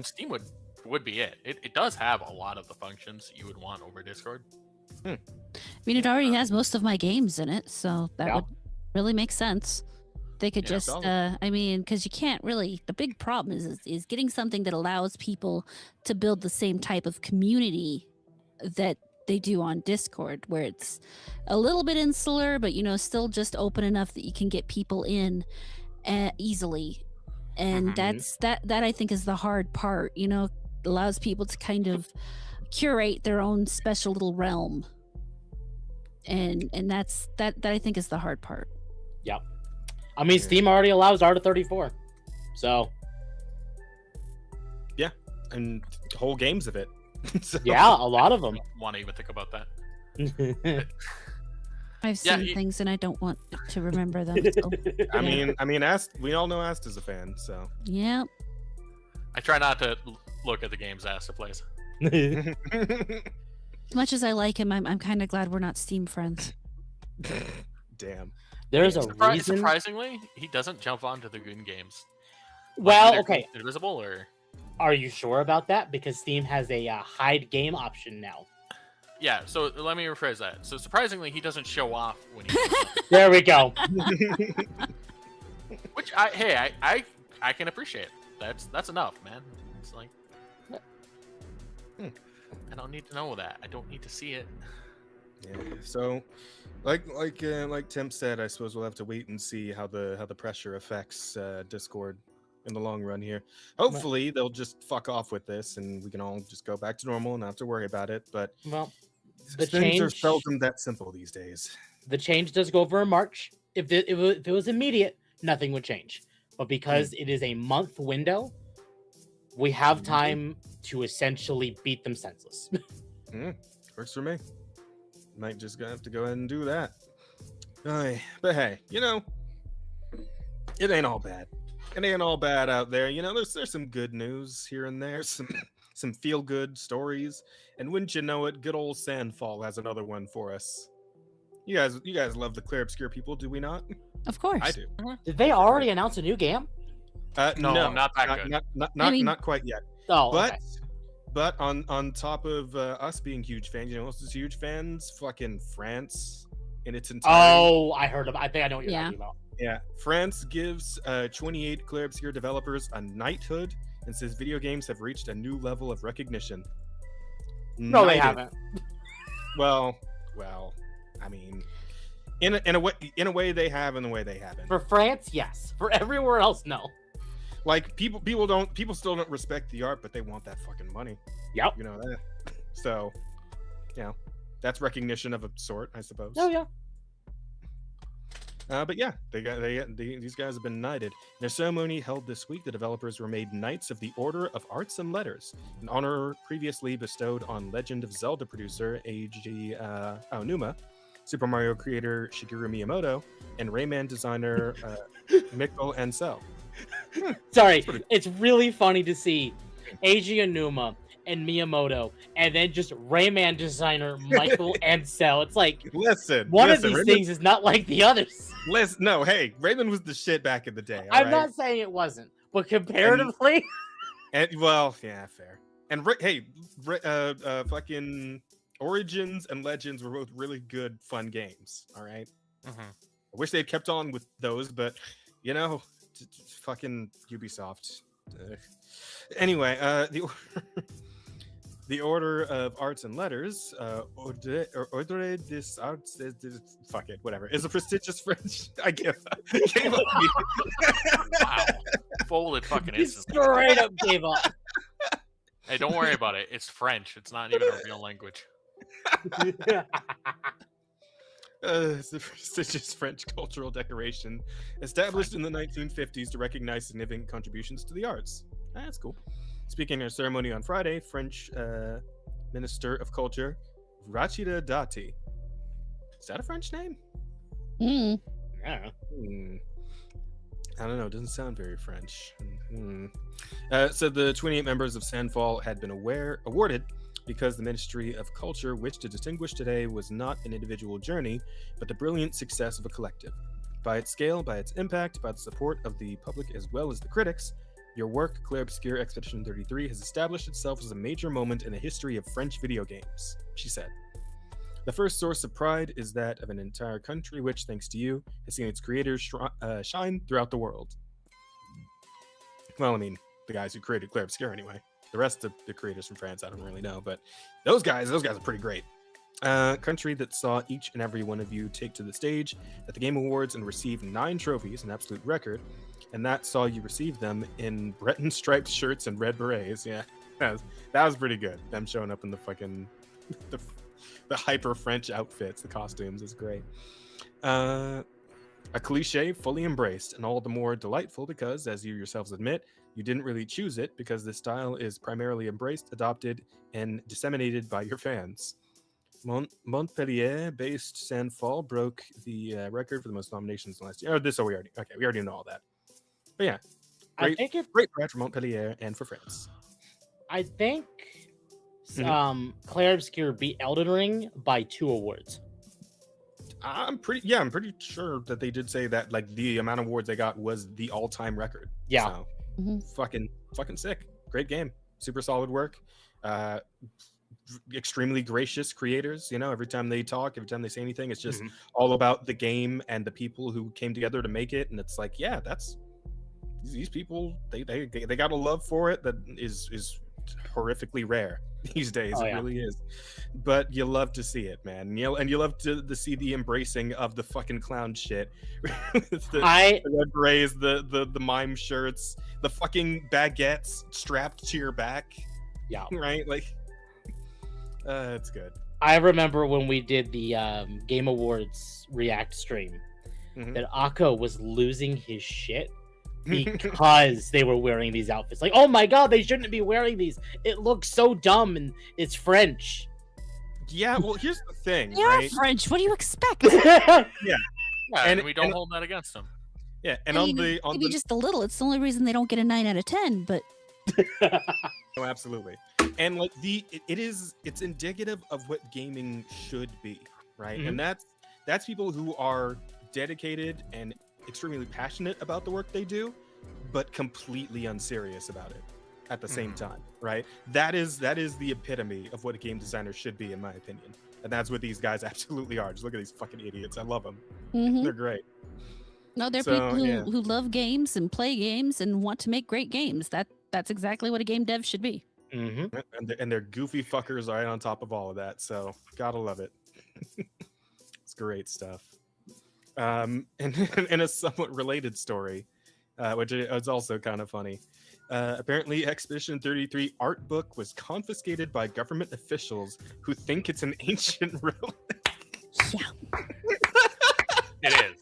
[SPEAKER 2] Steam would be it. It does have a lot of the functions you would want over Discord.
[SPEAKER 3] I mean, it already has most of my games in it, so that would really make sense. They could just, I mean, because you can't really, the big problem is getting something that allows people to build the same type of community that they do on Discord, where it's a little bit insular, but, still just open enough that you can get people in easily. And that I think is the hard part, allows people to kind of curate their own special little realm. And that I think is the hard part.
[SPEAKER 10] Yep. I mean, Steam already allows R234, so
[SPEAKER 1] yeah, and whole games of it.
[SPEAKER 10] So. Yeah, a lot of them.
[SPEAKER 2] Want to even think about that?
[SPEAKER 3] I've seen things and I don't want to remember them. So.
[SPEAKER 1] I mean, we all know Ast is a fan, so
[SPEAKER 3] yeah.
[SPEAKER 2] I try not to look at the games Asta plays.
[SPEAKER 3] As much as I like him, I'm kind of glad we're not Steam friends.
[SPEAKER 1] Damn.
[SPEAKER 10] There's a reason.
[SPEAKER 2] Surprisingly, he doesn't jump onto the Goon games.
[SPEAKER 10] Well, okay.
[SPEAKER 2] Invisible or
[SPEAKER 10] Are you sure about that? Because Steam has a hide game option now.
[SPEAKER 2] Yeah, so let me rephrase that. So surprisingly, he doesn't show off when he.
[SPEAKER 10] There we go.
[SPEAKER 2] Which I can appreciate. That's enough, man. It's like I don't need to know that. I don't need to see it.
[SPEAKER 1] Yeah. So, like Tim said, I suppose we'll have to wait and see how the pressure affects Discord in the long run here. Hopefully, they'll just fuck off with this, and we can all just go back to normal and not have to worry about it. But
[SPEAKER 10] well,
[SPEAKER 1] things are seldom that simple these days.
[SPEAKER 10] The change does go over in March. If it was immediate, nothing would change. But because it is a month window, we have time to essentially beat them senseless.
[SPEAKER 1] Works for me. Might just gonna have to go ahead and do that. But hey, it ain't all bad. It ain't all bad out there. There's some good news here and there, some feel good stories, and wouldn't you know it, good old Sandfall has another one for us. You guys love the Clear Obscure people, do we not?
[SPEAKER 3] Of course.
[SPEAKER 1] I do.
[SPEAKER 10] Did they already announce a new game?
[SPEAKER 2] No, not that good.
[SPEAKER 1] Not quite yet.
[SPEAKER 10] Oh,
[SPEAKER 1] but on top of us being huge fans, who's huge fans? Fucking France in its entirety.
[SPEAKER 10] Oh, I heard about. I think I know what you're talking about.
[SPEAKER 1] Yeah, France gives 28 Clear Obscure developers a knighthood and says video games have reached a new level of recognition.
[SPEAKER 10] No, they haven't.
[SPEAKER 1] Well, I mean, in a way they have, in a way they haven't.
[SPEAKER 10] For France, yes. For everywhere else, no.
[SPEAKER 1] Like people still don't respect the art, but they want that fucking money.
[SPEAKER 10] Yep.
[SPEAKER 1] You know that. So, that's recognition of a sort, I suppose.
[SPEAKER 10] Oh yeah.
[SPEAKER 1] But yeah, these guys have been knighted. In a ceremony held this week, the developers were made Knights of the Order of Arts and Letters, an honor previously bestowed on Legend of Zelda producer Eiji Aonuma, Super Mario creator Shigeru Miyamoto, and Rayman designer Mikkel Ansel.
[SPEAKER 10] Sorry, it's really funny to see Eiji Aonuma and Miyamoto, and then just Rayman designer Michael Ansel. It's like, one of these things is not like the others.
[SPEAKER 1] No, hey, Rayman was the shit back in the day.
[SPEAKER 10] I'm not saying it wasn't, but comparatively,
[SPEAKER 1] and well, yeah, fair. And fucking Origins and Legends were both really good, fun games. All right. I wish they'd kept on with those, but fucking Ubisoft. Anyway, the Order of Arts and Letters, Ordre des Arts, fuck it, whatever, is a prestigious French. I give up.
[SPEAKER 2] Wow, folded fucking instantly.
[SPEAKER 10] Straight up gave up.
[SPEAKER 2] Hey, don't worry about it. It's French. It's not even a real language.
[SPEAKER 1] It's a prestigious French cultural decoration established in the 1950s to recognize significant contributions to the arts. That's cool. Speaking at a ceremony on Friday, French Minister of Culture Rachida Dati. Is that a French name?
[SPEAKER 10] Yeah.
[SPEAKER 1] I don't know. It doesn't sound very French. So the 28 members of Sandfall had been awarded because the Ministry of Culture wished to distinguish today was not an individual journey, but the brilliant success of a collective. By its scale, by its impact, by the support of the public as well as the critics, your work, Clear Obscure Expedition 33, has established itself as a major moment in the history of French video games, she said. The first source of pride is that of an entire country which, thanks to you, has seen its creators shine throughout the world. Well, I mean, the guys who created Clear Obscure anyway. The rest of the creators from France, I don't really know, but those guys are pretty great. Country that saw each and every one of you take to the stage at the Game Awards and receive 9 trophies, an absolute record, and that saw you receive them in Breton striped shirts and red berets. Yeah, that was pretty good. Them showing up in the fucking the hyper French outfits, the costumes is great. A cliche fully embraced, and all the more delightful because, as you yourselves admit, you didn't really choose it because this style is primarily embraced, adopted, and disseminated by your fans. Montpellier-based Sandfall broke the record for the most nominations last year. We already know all that. But yeah, great pride for Montpellier and for France.
[SPEAKER 10] I think Clair Obscur beat Elden Ring by 2 awards.
[SPEAKER 1] I'm pretty sure that they did say that like the amount of awards they got was the all-time record.
[SPEAKER 10] Yeah.
[SPEAKER 1] So, fucking sick. great game, super solid work. Extremely gracious creators. Every time they talk, every time they say anything, it's just all about the game and the people who came together to make it. And it's like, yeah, that's these people. They got a love for it that is horrifically rare these days. It really is. But you love to see it, man. And you love to see the embracing of the fucking clown shit. the red berets, the mime shirts, the fucking baguettes strapped to your back.
[SPEAKER 10] Yeah.
[SPEAKER 1] Right? Like, it's good.
[SPEAKER 10] I remember when we did the Game Awards React stream that Akko was losing his shit because they were wearing these outfits. Like, oh my god, they shouldn't be wearing these. It looks so dumb and it's French.
[SPEAKER 1] Yeah, well, here's the thing.
[SPEAKER 3] You're
[SPEAKER 1] right?
[SPEAKER 3] French. What do you expect?
[SPEAKER 1] Yeah,
[SPEAKER 2] and we don't hold that against them.
[SPEAKER 1] Yeah, and
[SPEAKER 3] maybe just a little. It's the only reason they don't get a 9 out of 10. But
[SPEAKER 1] no, absolutely. And like it's indicative of what gaming should be, right? And that's people who are dedicated and extremely passionate about the work they do, but completely unserious about it at the same time, right? That is the epitome of what a game designer should be, in my opinion. And that's what these guys absolutely are. Just look at these fucking idiots. I love them. They're great.
[SPEAKER 3] No, they're people who love games and play games and want to make great games. That's exactly what a game dev should be.
[SPEAKER 1] And they're goofy fuckers right on top of all of that. So gotta love it. It's great stuff. And in a somewhat related story, which is also kind of funny. Apparently, Expedition 33 art book was confiscated by government officials who think it's an ancient relic.
[SPEAKER 3] Yeah.
[SPEAKER 2] It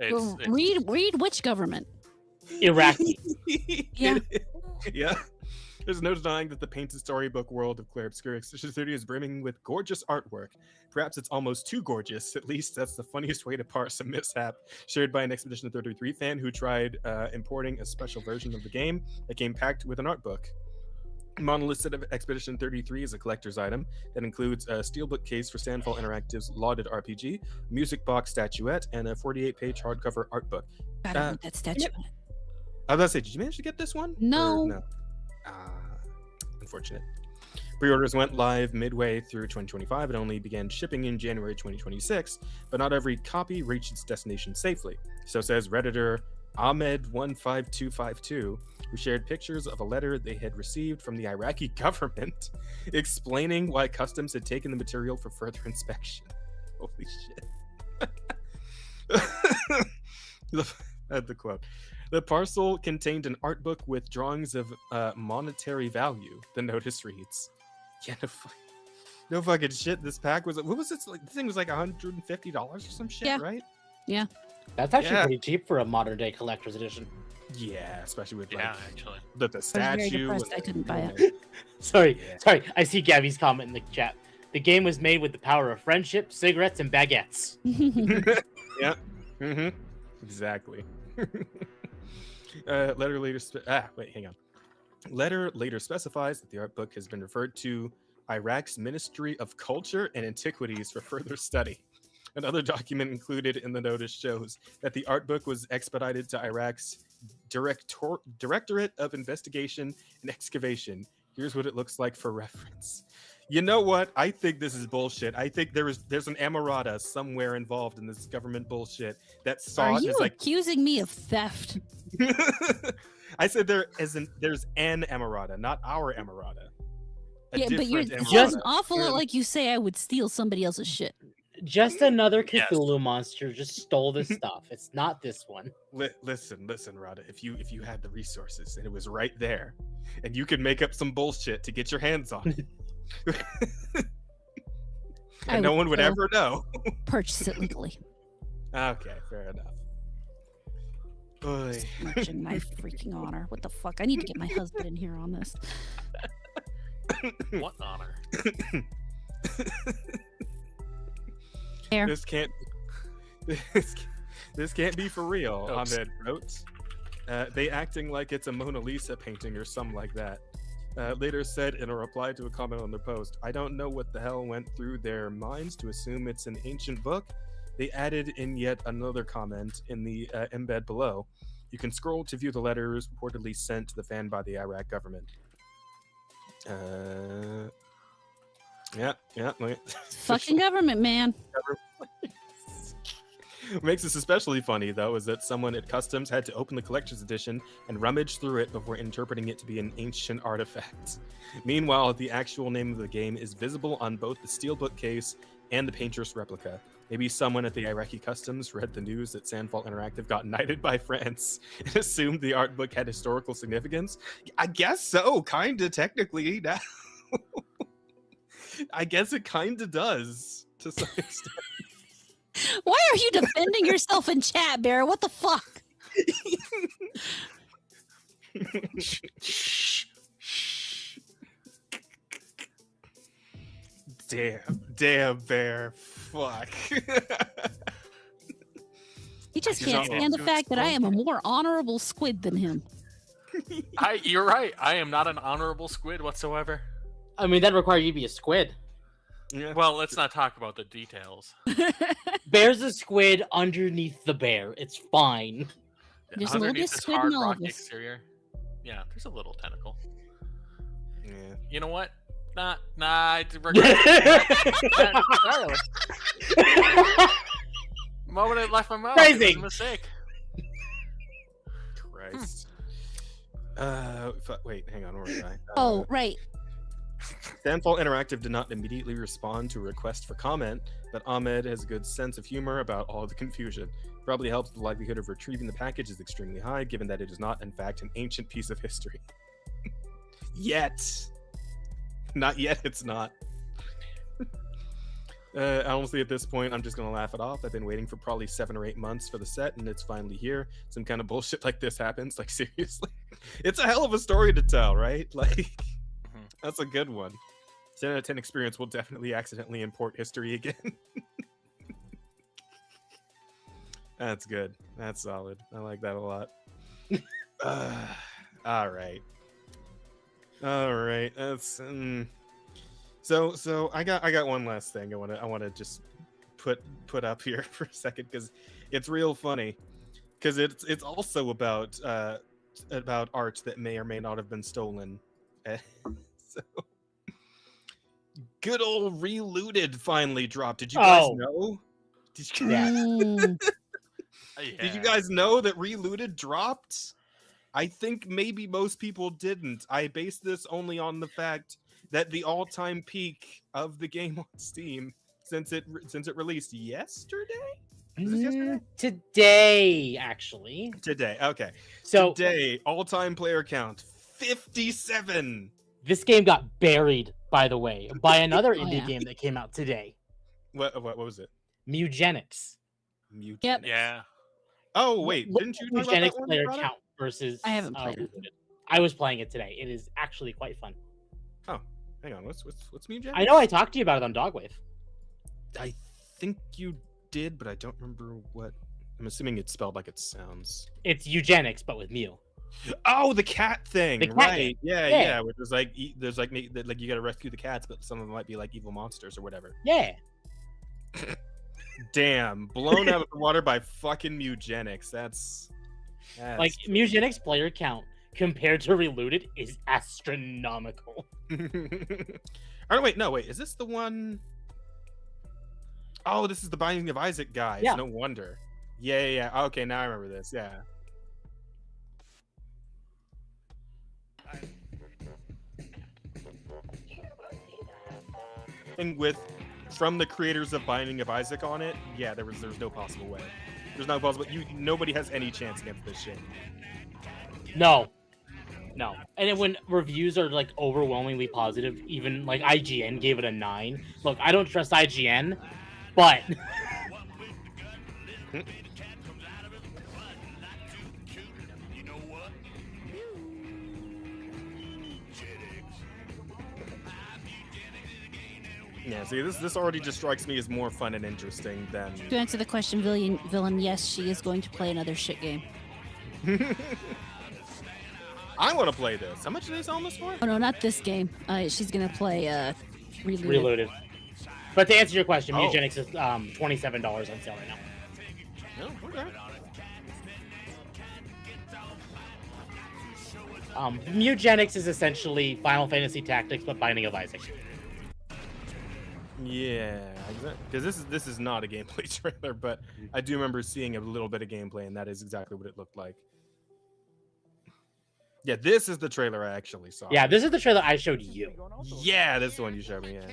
[SPEAKER 2] is.
[SPEAKER 3] Read which government?
[SPEAKER 10] Iraqi.
[SPEAKER 3] Yeah.
[SPEAKER 1] Yeah. There's no denying that the painted storybook world of Clair Obscur Expedition 30 is brimming with gorgeous artwork. Perhaps it's almost too gorgeous. At least that's the funniest way to parse a mishap shared by an Expedition 33 fan who tried importing a special version of the game that came packed with an art book. Monolith set of Expedition 33 is a collector's item that includes a steelbook case for Sandfall Interactive's lauded RPG, music box statuette, and a 48-page hardcover art book.
[SPEAKER 3] I don't want that statuette.
[SPEAKER 1] I was about to say, did you manage to get this one?
[SPEAKER 3] No.
[SPEAKER 1] Or no? Unfortunate. Pre-orders went live midway through 2025 and only began shipping in January 2026, but not every copy reached its destination safely. So says Redditor Ahmed15252, who shared pictures of a letter they had received from the Iraqi government explaining why customs had taken the material for further inspection. Holy shit. The quote. The parcel contained an art book with drawings of monetary value, the notice reads. Yeah, no fucking shit. This pack was, what was it? Like, this thing was like $150 or some shit, right?
[SPEAKER 3] Yeah.
[SPEAKER 10] That's actually pretty cheap for a modern day collector's edition.
[SPEAKER 1] Yeah, especially with
[SPEAKER 2] actually
[SPEAKER 1] the statue.
[SPEAKER 3] I couldn't buy it.
[SPEAKER 10] Sorry. I see Gabby's comment in the chat. The game was made with the power of friendship, cigarettes, and baguettes.
[SPEAKER 1] Yeah. Exactly. Letter later Letter later specifies that the art book has been referred to Iraq's Ministry of Culture and Antiquities for further study. Another document included in the notice shows that the art book was expedited to Iraq's Directorate of Investigation and Excavation. Here's what it looks like for reference. You know what? I think this is bullshit. I think there's an Amarada somewhere involved in this government bullshit that saw it as like
[SPEAKER 3] accusing me of theft.
[SPEAKER 1] I said there's an Amarada, not our Amarada.
[SPEAKER 3] Yeah, but you're
[SPEAKER 1] Amarada.
[SPEAKER 3] just awful like you say I would steal somebody else's shit.
[SPEAKER 10] Just another Cthulhu monster just stole this stuff. It's not this one.
[SPEAKER 1] Listen, Rada. If you had the resources and it was right there, and you could make up some bullshit to get your hands on it, and no one would ever know.
[SPEAKER 3] Purchase it legally.
[SPEAKER 1] Okay, fair enough.
[SPEAKER 3] Merchant my freaking honor. What the fuck? I need to get my husband in here on this.
[SPEAKER 2] What honor?
[SPEAKER 1] This can't be for real.
[SPEAKER 2] Oops.
[SPEAKER 1] Ahmed wrote. They acting like it's a Mona Lisa painting or something like that. Later said in a reply to a comment on their post, I don't know what the hell went through their minds to assume it's an ancient book. They added in yet another comment in the embed below. You can scroll to view the letters reportedly sent to the fan by the Iraq government. Yeah.
[SPEAKER 3] Fucking government, man.
[SPEAKER 1] What makes this especially funny, though, is that someone at Customs had to open the collector's edition and rummage through it before interpreting it to be an ancient artifact. Meanwhile, the actual name of the game is visible on both the steelbook case and the painter's replica. Maybe someone at the Iraqi Customs read the news that Sandfall Interactive got knighted by France and assumed the art book had historical significance. I guess so, kinda, technically. Now. I guess it kinda does, to some extent.
[SPEAKER 3] Why are you defending yourself in chat, Bear? What the fuck?
[SPEAKER 1] Damn, Bear. Fuck.
[SPEAKER 3] He just can't stand the fact that I am a more honorable squid than him.
[SPEAKER 2] You're right. I am not an honorable squid whatsoever.
[SPEAKER 10] I mean, that requires you to be a squid.
[SPEAKER 1] Yeah.
[SPEAKER 2] Well, let's not talk about the details.
[SPEAKER 10] Bear's a squid underneath the bear. It's fine.
[SPEAKER 3] There's a little bit of
[SPEAKER 2] Underneath this
[SPEAKER 3] squid in
[SPEAKER 2] hard
[SPEAKER 3] all of
[SPEAKER 2] rock
[SPEAKER 3] us.
[SPEAKER 2] exterior. Yeah, there's a little tentacle.
[SPEAKER 1] Yeah.
[SPEAKER 2] You know what? Nah, I regret it. The moment I left my mouth, it was a mistake.
[SPEAKER 1] Christ. Wait, hang on, where was I?
[SPEAKER 3] Oh, right.
[SPEAKER 1] Sandfall Interactive did not immediately respond to a request for comment, but Ahmed has a good sense of humor about all the confusion. Probably helps the likelihood of retrieving the package is extremely high, given that it is not, in fact, an ancient piece of history. Yet. Not yet, it's not. Honestly, at this point, I'm just going to laugh it off. I've been waiting for probably 7 or 8 months for the set, and it's finally here. Some kind of bullshit like this happens. Like, seriously. It's a hell of a story to tell, right? Like... That's a good one. 10 out of 10 experience will definitely accidentally import history again. That's good. That's solid. I like that a lot. All right. That's so I got one last thing I want to just put up here for a second because it's real funny because it's also about art that may or may not have been stolen. So, good old Relooted finally dropped. Did you guys know? Did you guys know that Relooted dropped? I think maybe most people didn't. I base this only on the fact that the all-time peak of the game on Steam since it released yesterday. Was this yesterday?
[SPEAKER 10] Today, actually.
[SPEAKER 1] Today, okay.
[SPEAKER 10] So
[SPEAKER 1] today, all-time player count 57.
[SPEAKER 10] This game got buried, by the way, by another indie game that came out today.
[SPEAKER 1] What was it?
[SPEAKER 10] Mugenics.
[SPEAKER 3] Yep.
[SPEAKER 2] Yeah.
[SPEAKER 1] Oh wait, didn't you talk about
[SPEAKER 10] Mugenics
[SPEAKER 1] that one,
[SPEAKER 10] player
[SPEAKER 1] Rada?
[SPEAKER 10] count versus?
[SPEAKER 3] I haven't played it.
[SPEAKER 10] I was playing it today. It is actually quite fun.
[SPEAKER 1] Oh, hang on. What's Mugenics?
[SPEAKER 10] I know I talked to you about it on Dogwave.
[SPEAKER 1] I think you did, but I don't remember what. I'm assuming it's spelled like it sounds.
[SPEAKER 10] It's eugenics, but with Mew.
[SPEAKER 1] Oh, the cat thing,
[SPEAKER 10] The cat
[SPEAKER 1] right?
[SPEAKER 10] game.
[SPEAKER 1] Yeah. Where there's like you got to rescue the cats, but some of them might be like evil monsters or whatever.
[SPEAKER 10] Yeah.
[SPEAKER 1] Damn, blown out of the water by fucking Mugenics. That's
[SPEAKER 10] like Mugenics player count compared to Relooted is astronomical.
[SPEAKER 1] Oh wait, is this the one? Oh, this is the Binding of Isaac guys.
[SPEAKER 10] Yeah.
[SPEAKER 1] No wonder. Yeah. Okay, now I remember this. Yeah. And from the creators of Binding of Isaac on it, yeah, there's no possible way. There's no possible. Nobody has any chance against this shit.
[SPEAKER 10] No. And then when reviews are like overwhelmingly positive, even like IGN gave it a 9. Look, I don't trust IGN, but
[SPEAKER 1] Yeah, see, this already just strikes me as more fun and interesting than...
[SPEAKER 3] To answer the question, Villain, yes, she is going to play another shit game.
[SPEAKER 1] I want to play this. How much are they selling this for?
[SPEAKER 3] Oh, no, not this game. She's going to play
[SPEAKER 10] Reloaded. But to answer your question, Mugenics is $27 on sale right now.
[SPEAKER 1] Oh, okay.
[SPEAKER 10] Mutagenics is essentially Final Fantasy Tactics, but Binding of Isaac.
[SPEAKER 1] Yeah, because this is not a gameplay trailer, but I do remember seeing a little bit of gameplay, and that is exactly what it looked like. Yeah, this is the trailer I actually saw.
[SPEAKER 10] Yeah, this is the trailer I showed you.
[SPEAKER 1] Yeah, that's the one you showed me. Yeah.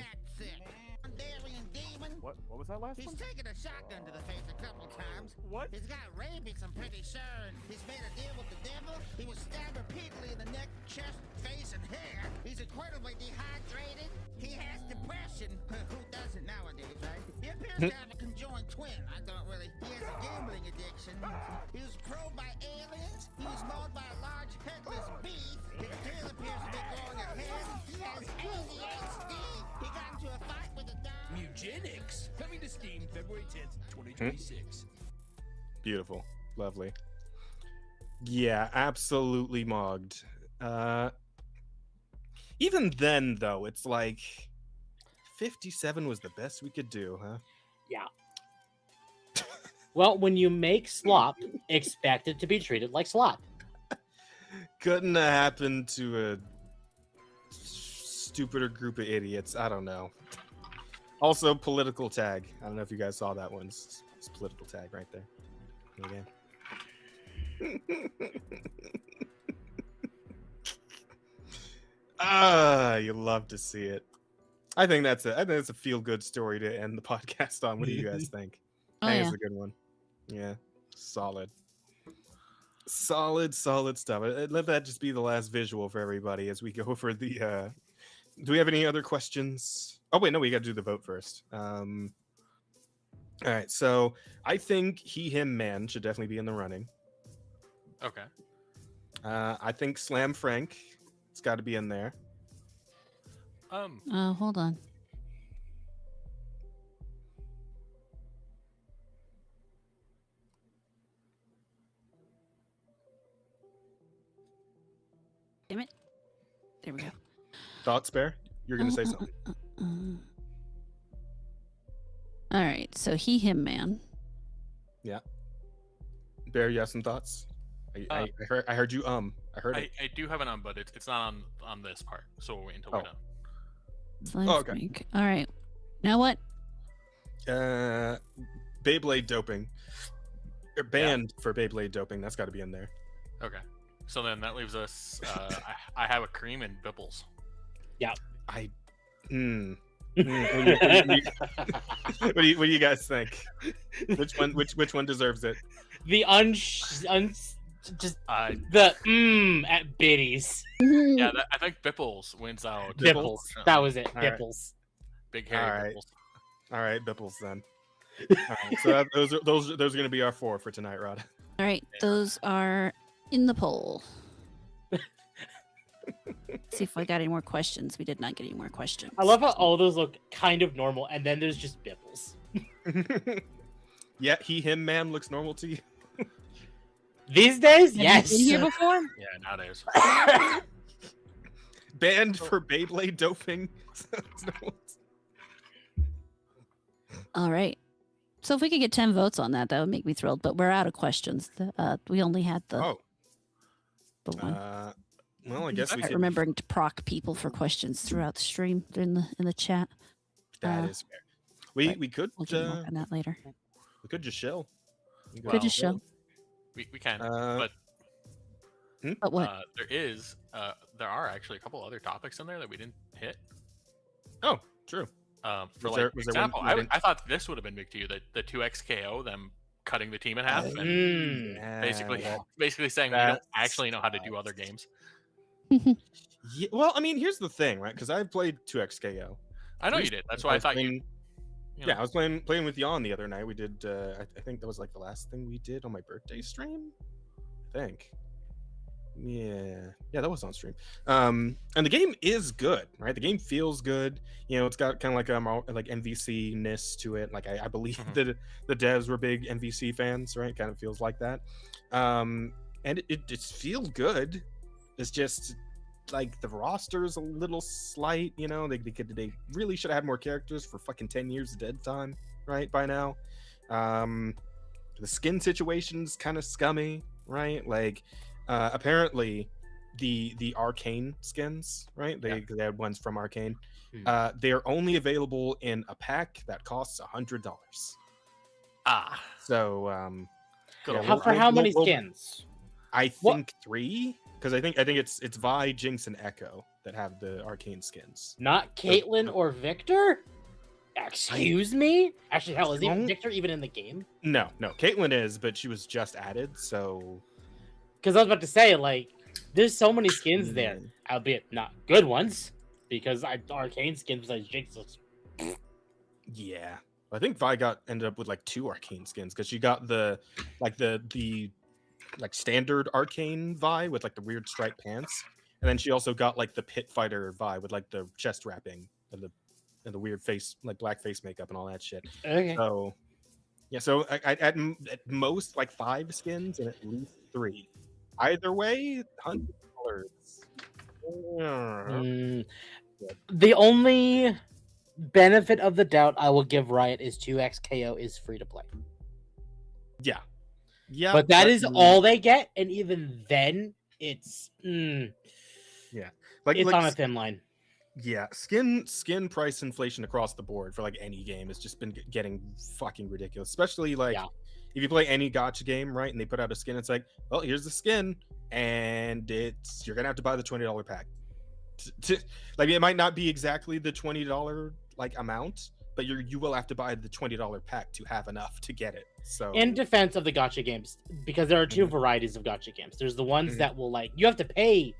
[SPEAKER 13] What was that last one?
[SPEAKER 14] He's taken a shotgun to the face a couple times.
[SPEAKER 13] What?
[SPEAKER 14] He's got rabies, I'm pretty sure. He's made a deal with the devil. He was stabbed repeatedly in the neck, chest, face, and hair. He's incredibly dehydrated. He has depression. Who doesn't nowadays, right? He appears to have a conjoined twin. I don't really. He has a gambling addiction. He was probed by aliens. He was mauled by a large headless beast. His tail appears to be growing ahead. He has ADHD. He got into a fight with a dog.
[SPEAKER 15] Mutagenics, coming to Steam February 10th, 2026.
[SPEAKER 1] Beautiful, lovely. Yeah, absolutely mogged. Even then, though, it's like 57 was the best we could do, huh?
[SPEAKER 10] Yeah. Well, when you make slop, expect it to be treated like slop.
[SPEAKER 1] Couldn't have happened to a stupider group of idiots. I don't know. Also, political tag. I don't know if you guys saw that one. It's political tag right there. Again. You love to see it. I think that's a feel-good story to end the podcast on. What do you guys think? I think it's a good one. Yeah, solid stuff. Let that just be the last visual for everybody as we go for the. Do we have any other questions? Oh wait, no, we got to do the vote first. All right, so I think he, him, man should definitely be in the running.
[SPEAKER 2] Okay.
[SPEAKER 1] I think Slam Frank, it's got to be in there.
[SPEAKER 3] Hold on. Damn it. There we go.
[SPEAKER 1] Thoughts, Bear? You're going to say something.
[SPEAKER 3] All right, so he, him, man.
[SPEAKER 1] Yeah. Bear, you have some thoughts? I heard you. I heard it.
[SPEAKER 2] I do have an but it's not on this part, so we'll wait until we're done.
[SPEAKER 3] Okay. Frank. All right. Now what?
[SPEAKER 1] Beyblade doping. Or banned for Beyblade doping. That's got to be in there.
[SPEAKER 2] Okay. So then that leaves us. I have a cream and Bipples.
[SPEAKER 10] Yeah.
[SPEAKER 1] What do you guys think? Which one deserves it?
[SPEAKER 10] The at Biddies.
[SPEAKER 2] Yeah, I think Bipples wins out.
[SPEAKER 10] Bipples. That was it.
[SPEAKER 1] All
[SPEAKER 10] Bipples.
[SPEAKER 2] Right. Big hairy Bipples.
[SPEAKER 1] All right, Bipples then. All right, so those are going to be our 4 for tonight, Rod.
[SPEAKER 3] All right, those are in the poll. See if I got any more questions. We did not get any more questions.
[SPEAKER 10] I love how all those look kind of normal, and then there's just Bipples.
[SPEAKER 1] Yeah, he, him, man looks normal to you.
[SPEAKER 10] These days,
[SPEAKER 3] Have
[SPEAKER 10] yes.
[SPEAKER 3] you been here before?
[SPEAKER 2] Yeah, nowadays.
[SPEAKER 1] Banned for Beyblade doping.
[SPEAKER 3] All right. So if we could get 10 votes on that, that would make me thrilled. But we're out of questions. We only had the one.
[SPEAKER 1] Well, I guess we could...
[SPEAKER 3] remembering to proc people for questions throughout the stream in the chat.
[SPEAKER 1] That is fair. We could
[SPEAKER 3] we'll get on that later.
[SPEAKER 1] We could just chill.
[SPEAKER 3] Could just chill.
[SPEAKER 2] We can, but
[SPEAKER 3] what?
[SPEAKER 2] There are actually a couple other topics in there that we didn't hit.
[SPEAKER 1] Oh, true.
[SPEAKER 2] For example, I thought this would have been big to you, the 2x KO, them cutting the team in half, and basically saying we don't actually know how to do other games.
[SPEAKER 1] Yeah, well, I mean, here's the thing, right? Because I've played 2XKO.
[SPEAKER 2] I know you did. That's why I thought you.
[SPEAKER 1] Yeah, I was playing with Yon the other night. We did. I think that was like the last thing we did on my birthday stream. I think. Yeah, that was on stream. And the game is good, right? The game feels good. You know, it's got kind of like MVC-ness to it. Like I believe that the devs were big MVC fans, right? Kind of feels like that. And it just feels good. It's just like the roster's a little slight, you know. They really should have had more characters for fucking 10 years of dead time, right? By now, the skin situation's kind of scummy, right? Like apparently the arcane skins, right? They had ones from Arcane.
[SPEAKER 10] Hmm.
[SPEAKER 1] They're only available in a pack that costs $100.
[SPEAKER 2] Ah,
[SPEAKER 1] so
[SPEAKER 10] how many skins?
[SPEAKER 1] I think 3, because I think it's Vi, Jinx, and Echo that have the arcane skins.
[SPEAKER 10] Not Caitlyn or Victor? Excuse me? Actually, hell, is
[SPEAKER 1] Don't-
[SPEAKER 10] Victor even in the game?
[SPEAKER 1] No, Caitlyn is, but she was just added, so
[SPEAKER 10] Because I was about to say, like, there's so many skins there, albeit not good ones, because arcane skins besides Jinx looks.
[SPEAKER 1] yeah. I think Vi ended up with like 2 arcane skins because she got the standard arcane Vi with like the weird striped pants, and then she also got like the pit fighter Vi with like the chest wrapping and the weird face, like black face makeup and all that shit.
[SPEAKER 10] Okay.
[SPEAKER 1] So yeah, so at most like 5 skins and at least 3. Either way, $100.
[SPEAKER 10] The only benefit of the doubt I will give Riot is 2x KO is free to play.
[SPEAKER 1] Yeah. Yeah.
[SPEAKER 10] But that is all they get, and even then, it's
[SPEAKER 1] yeah.
[SPEAKER 10] It's on a thin line.
[SPEAKER 1] Yeah, skin price inflation across the board for like any game has just been getting fucking ridiculous. Especially like if you play any gacha game, right, and they put out a skin, it's like, well, here's the skin, and you're gonna have to buy the $20 pack. Like it might not be exactly the $20 like amount, but you will have to buy the $20 pack to have enough to get it. So
[SPEAKER 10] In defense of the gacha games, because there are 2 varieties of gacha games. There's the ones that will like you have to pay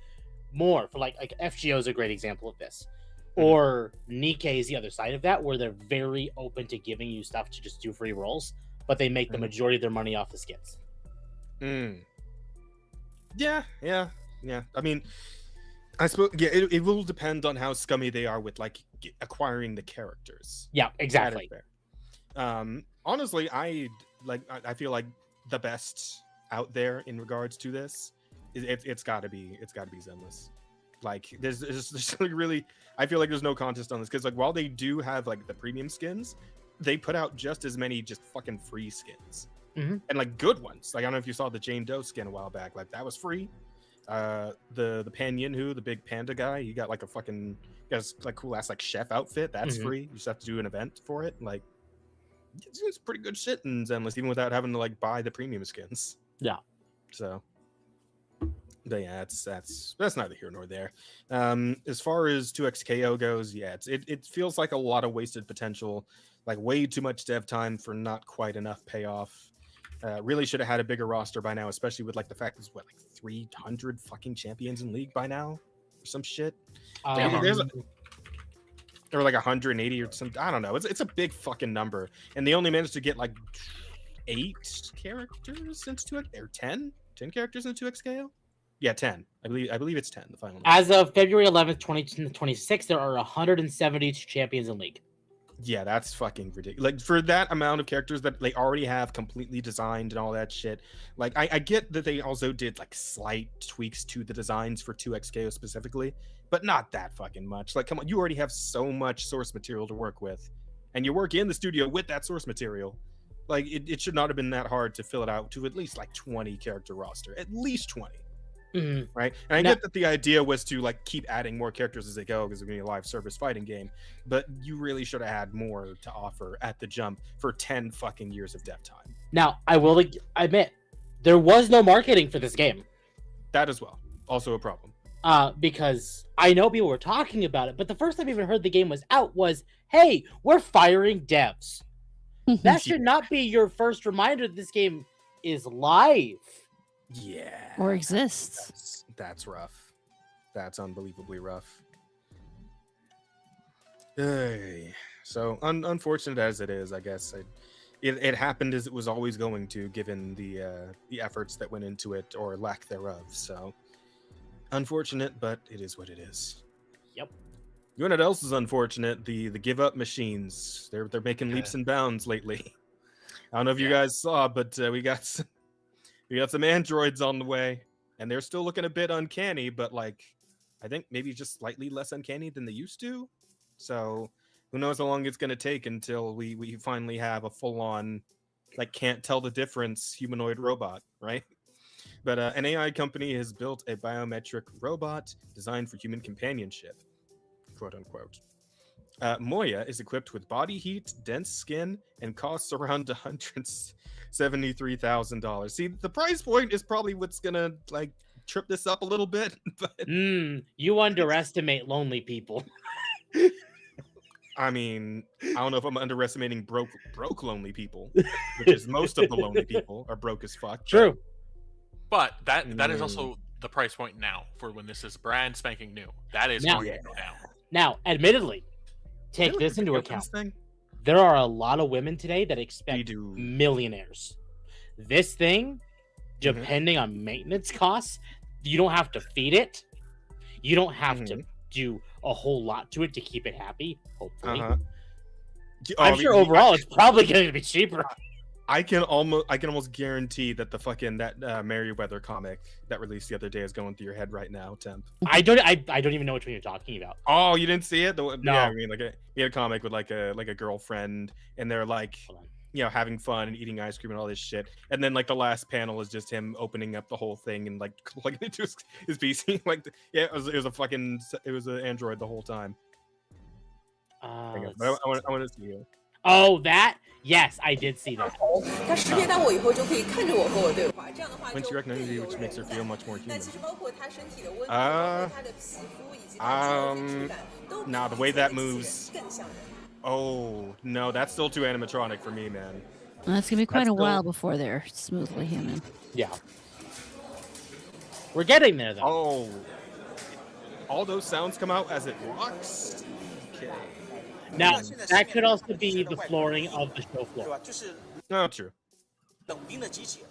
[SPEAKER 10] more for like FGO is a great example of this. Or Nikkei is the other side of that, where they're very open to giving you stuff to just do free rolls, but they make the majority of their money off the skins.
[SPEAKER 1] Yeah. I mean, I suppose it will depend on how scummy they are with like acquiring the characters.
[SPEAKER 10] Yeah, exactly.
[SPEAKER 1] Honestly, I feel like the best out there in regards to this it's got to be Zenless. Like there's really, I feel like there's no contest on this because like while they do have like the premium skins, they put out just as many just fucking free skins and like good ones. Like I don't know if you saw the Jane Doe skin a while back, like that was free. The Pan Yinhu, the big panda guy, he got like a fucking like cool ass like chef outfit. That's free. You just have to do an event for it. Like it's pretty good shit in Zenless, even without having to like buy the premium skins.
[SPEAKER 10] Yeah.
[SPEAKER 1] So, but yeah, that's neither here nor there. As far as 2xKO goes, yeah, it feels like a lot of wasted potential, like way too much dev time for not quite enough payoff. Really should have had a bigger roster by now, especially with like the fact there's like 300 fucking champions in league by now, or some shit. There were like 180 or something. I don't know. It's a big fucking number, and they only managed to get like 8 characters into 2x or 10 characters into 2xKO. Yeah, 10. I believe it's 10. The final number.
[SPEAKER 10] As of February 11th, 2026, there are 172 champions in league.
[SPEAKER 1] Yeah, that's fucking ridiculous. Like for that amount of characters that they already have completely designed and all that shit. Like I get that they also did like slight tweaks to the designs for 2xKO specifically, but not that fucking much. Like come on, you already have so much source material to work with, and you work in the studio with that source material. Like it should not have been that hard to fill it out to at least like 20 character roster, at least 20. Right, and I get that the idea was to like keep adding more characters as they go because it's gonna be a live service fighting game, but you really should have had more to offer at the jump for 10 fucking years of dev time.
[SPEAKER 10] Now, I will admit there was no marketing for this game.
[SPEAKER 1] That as well, also a problem.
[SPEAKER 10] Because I know people were talking about it, but the first time I even heard the game was out was, hey, we're firing devs. That should not be your first reminder that this game is live.
[SPEAKER 1] Yeah.
[SPEAKER 3] Or exists.
[SPEAKER 1] That's rough. That's unbelievably rough. So unfortunate as it is, I guess it happened as it was always going to, given the efforts that went into it or lack thereof. So unfortunate, but it is what it is.
[SPEAKER 10] Yep.
[SPEAKER 1] You know what else is unfortunate? The give up machines. They're making leaps and bounds lately. I don't know if you guys saw, but we got some androids on the way, and they're still looking a bit uncanny, but like I think maybe just slightly less uncanny than they used to. So who knows how long it's going to take until we finally have a full-on like can't tell the difference humanoid robot, right? But an AI company has built a biometric robot designed for human companionship, quote unquote. Moya is equipped with body heat, dense skin, and costs around $173,000. See, the price point is probably what's gonna like trip this up a little bit. But
[SPEAKER 10] you underestimate lonely people.
[SPEAKER 1] I mean, I don't know if I'm underestimating broke lonely people, because most of the lonely people are broke as fuck.
[SPEAKER 10] True.
[SPEAKER 2] But that is also the price point now for when this is brand spanking new. That is going to go down.
[SPEAKER 10] Now, admittedly, take this into account. There are a lot of women today that expect millionaires. This thing, depending on maintenance costs, you don't have to feed it. You don't have to do a whole lot to it to keep it happy, hopefully. I'm sure overall it's probably going to be cheaper.
[SPEAKER 1] I can almost guarantee that the fucking Merryweather comic that released the other day is going through your head right now, Temp.
[SPEAKER 10] I don't even know which one you're talking about.
[SPEAKER 1] Oh, you didn't see it? No. Yeah, I mean, he had a comic with like a girlfriend, and they're like, having fun and eating ice cream and all this shit. And then like the last panel is just him opening up the whole thing and like plugging it into his PC. It was an Android the whole time. I want to see you.
[SPEAKER 10] Oh, that? Yes, I did see that.
[SPEAKER 1] When she recognizes you, which makes her feel much more human. Nah, the way that moves. Oh, no, that's still too animatronic for me, man.
[SPEAKER 3] Well, it's gonna be quite a while before they're smoothly human.
[SPEAKER 10] Yeah. We're getting there, though.
[SPEAKER 1] Oh. All those sounds come out as it walks? Okay.
[SPEAKER 10] Now, that could also be the flooring of the show floor.
[SPEAKER 1] No, true.
[SPEAKER 16] 冷冰的机器人，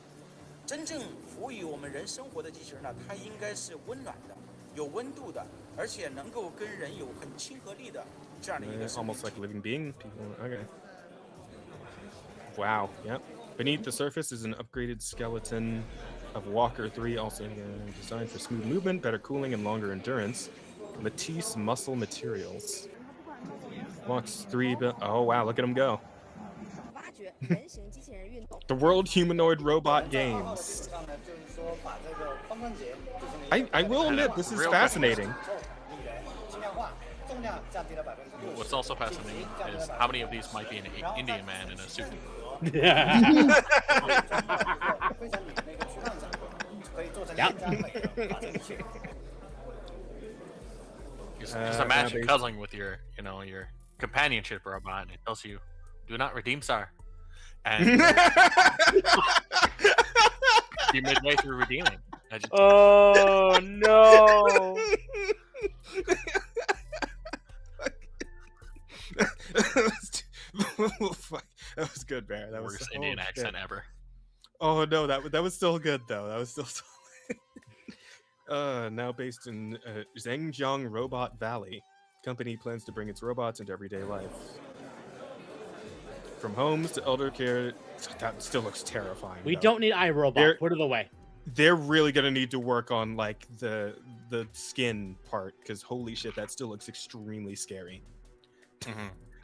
[SPEAKER 16] 真正服务于我们人生活的机器人呢，它应该是温暖的、有温度的，而且能够跟人有很亲和力的这样的一个。
[SPEAKER 1] Almost like living being. Okay. Wow. Yep. Beneath the surface is an upgraded skeleton of Walker 3, also designed for smooth movement, better cooling, and longer endurance. Matisse muscle materials. Walks 3. Oh wow! Look at him go. The World Humanoid Robot Games. I will admit, this is fascinating.
[SPEAKER 2] What's also fascinating is how many of these might be an Indian man in a suit. Just imagine cuddling with your companionship robot, and it tells you, "Do not redeem, sir." And you midway through redeeming.
[SPEAKER 10] Oh no!
[SPEAKER 1] That was good, Bear. That was
[SPEAKER 2] worst Indian accent ever.
[SPEAKER 1] Oh no, that was still good though. That was still now based in Zhangjiang Robot Valley. Company plans to bring its robots into everyday life. From homes to elder care, that still looks terrifying.
[SPEAKER 10] We don't need iRobot. Put it away.
[SPEAKER 1] They're really gonna need to work on like the skin part, because holy shit, that still looks extremely scary.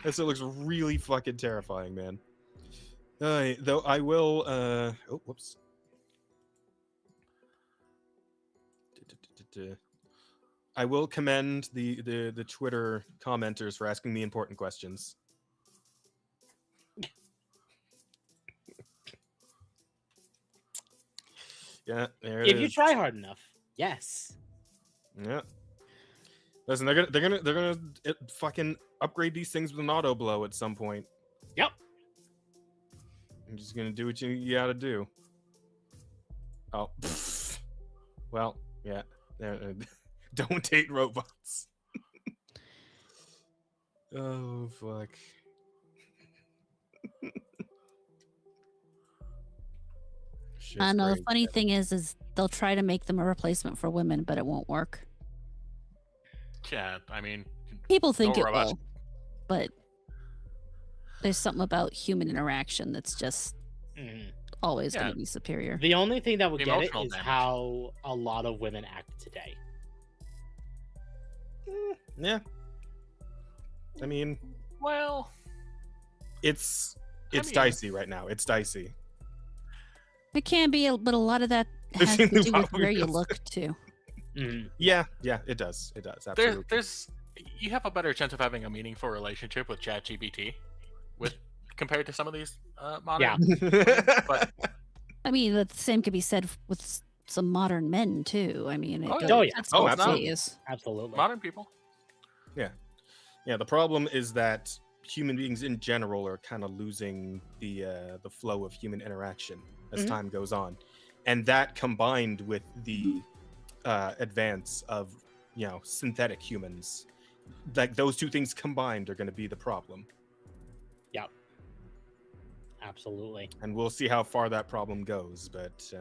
[SPEAKER 1] That still looks really fucking terrifying, man. Though I will. Oh, whoops. I will commend the Twitter commenters for asking me important questions. Yeah, there it is.
[SPEAKER 10] If you try hard enough, yes.
[SPEAKER 1] Yeah. Listen, they're gonna fucking upgrade these things with an auto blow at some point.
[SPEAKER 10] Yep.
[SPEAKER 1] I'm just gonna do what you gotta do. Oh, well, yeah. Don't date robots. Oh fuck.
[SPEAKER 3] I know the funny thing is they'll try to make them a replacement for women, but it won't work.
[SPEAKER 2] Yeah, I mean,
[SPEAKER 3] people think it will, but there's something about human interaction that's just always going to be superior.
[SPEAKER 10] The only thing that would get it is how a lot of women act today.
[SPEAKER 1] Yeah. I mean,
[SPEAKER 2] well,
[SPEAKER 1] it's dicey right now. It's dicey.
[SPEAKER 3] It can be, but a lot of that has to
[SPEAKER 1] seems
[SPEAKER 3] do
[SPEAKER 1] like
[SPEAKER 3] with
[SPEAKER 1] we
[SPEAKER 3] where you
[SPEAKER 1] just-
[SPEAKER 3] look too.
[SPEAKER 1] Yeah, it does. It does. Absolutely.
[SPEAKER 2] There's you have a better chance of having a meaningful relationship with ChatGPT, compared to some of these modern. But
[SPEAKER 3] I mean, the same could be said with some modern men too. I mean,
[SPEAKER 2] Oh,
[SPEAKER 3] it
[SPEAKER 2] yeah.
[SPEAKER 3] goes, that's both
[SPEAKER 1] absolutely.
[SPEAKER 3] ways.
[SPEAKER 10] Absolutely.
[SPEAKER 2] modern people.
[SPEAKER 1] Yeah, the problem is that human beings in general are kind of losing the flow of human interaction as
[SPEAKER 10] Mhm.
[SPEAKER 1] time goes on, and that combined with the advance of synthetic humans, like those two things combined are going to be the problem,
[SPEAKER 10] Yep. Absolutely.
[SPEAKER 1] and we'll see how far that problem goes. But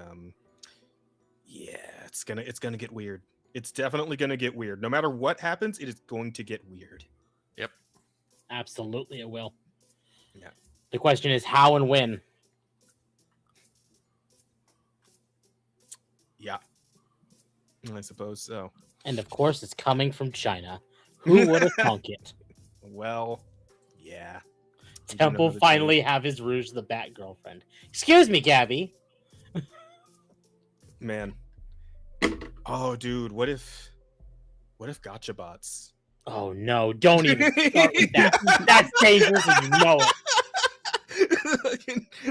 [SPEAKER 1] yeah, it's gonna get weird. It's definitely gonna get weird. No matter what happens, it is going to get weird.
[SPEAKER 2] Yep.
[SPEAKER 10] Absolutely, it will.
[SPEAKER 1] Yeah.
[SPEAKER 10] The question is how and when.
[SPEAKER 1] Yeah. I suppose so.
[SPEAKER 10] And of course, it's coming from China. Who would have thunk it?
[SPEAKER 1] Well, yeah.
[SPEAKER 10] Temple finally have his Rouge the Bat girlfriend. Excuse me, Gabby.
[SPEAKER 1] Man. Oh, dude, what if gotcha bots?
[SPEAKER 10] Oh no! Don't even start with that. That's dangerous, and you know it.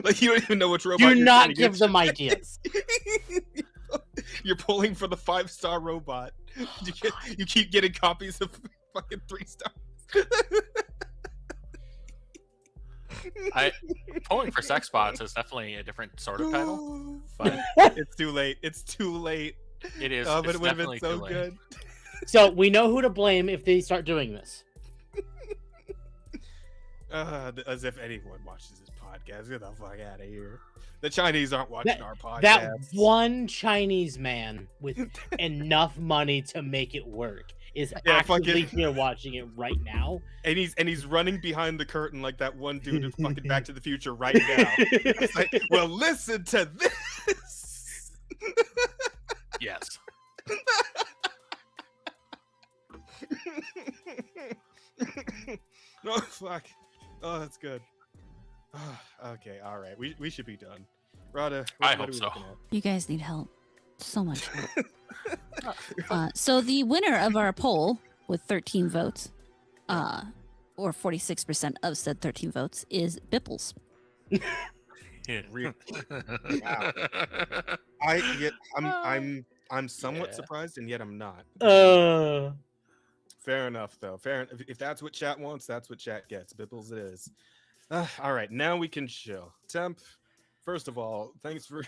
[SPEAKER 1] Like you don't even know which robot.
[SPEAKER 10] Do
[SPEAKER 1] you're
[SPEAKER 10] not
[SPEAKER 1] trying to
[SPEAKER 10] give
[SPEAKER 1] get.
[SPEAKER 10] them ideas.
[SPEAKER 1] You're pulling for the 5-star robot. You keep getting copies of fucking 3 stars.
[SPEAKER 2] Pulling for sex bots is definitely a different sort of title.
[SPEAKER 1] But it's too late. It's too late.
[SPEAKER 2] It is.
[SPEAKER 1] Oh, but
[SPEAKER 2] it's
[SPEAKER 1] it would have been
[SPEAKER 2] definitely
[SPEAKER 1] so
[SPEAKER 2] too late.
[SPEAKER 1] good.
[SPEAKER 10] So we know who to blame if they start doing this.
[SPEAKER 1] As if anyone watches this podcast. Get the fuck out of here. The Chinese aren't watching our podcast.
[SPEAKER 10] That one Chinese man with enough money to make it work is actively here watching it right now.
[SPEAKER 1] And he's running behind the curtain like that one dude in fucking Back to the Future right now. It's like, well, listen to this.
[SPEAKER 2] Yes.
[SPEAKER 1] Oh fuck. Oh, that's good. Okay, all right. We should be done. Rada,
[SPEAKER 2] I
[SPEAKER 1] what
[SPEAKER 2] hope
[SPEAKER 1] are we
[SPEAKER 2] so.
[SPEAKER 1] looking at?
[SPEAKER 3] You guys need help. So much help. So the winner of our poll with 13 votes, or 46% of said 13 votes, is Bipples.
[SPEAKER 1] Wow. I'm somewhat surprised, and yet I'm not. Fair enough, though. If that's what chat wants, that's what chat gets. Bipples it is. All right, now we can chill. Temp, first of all, thanks for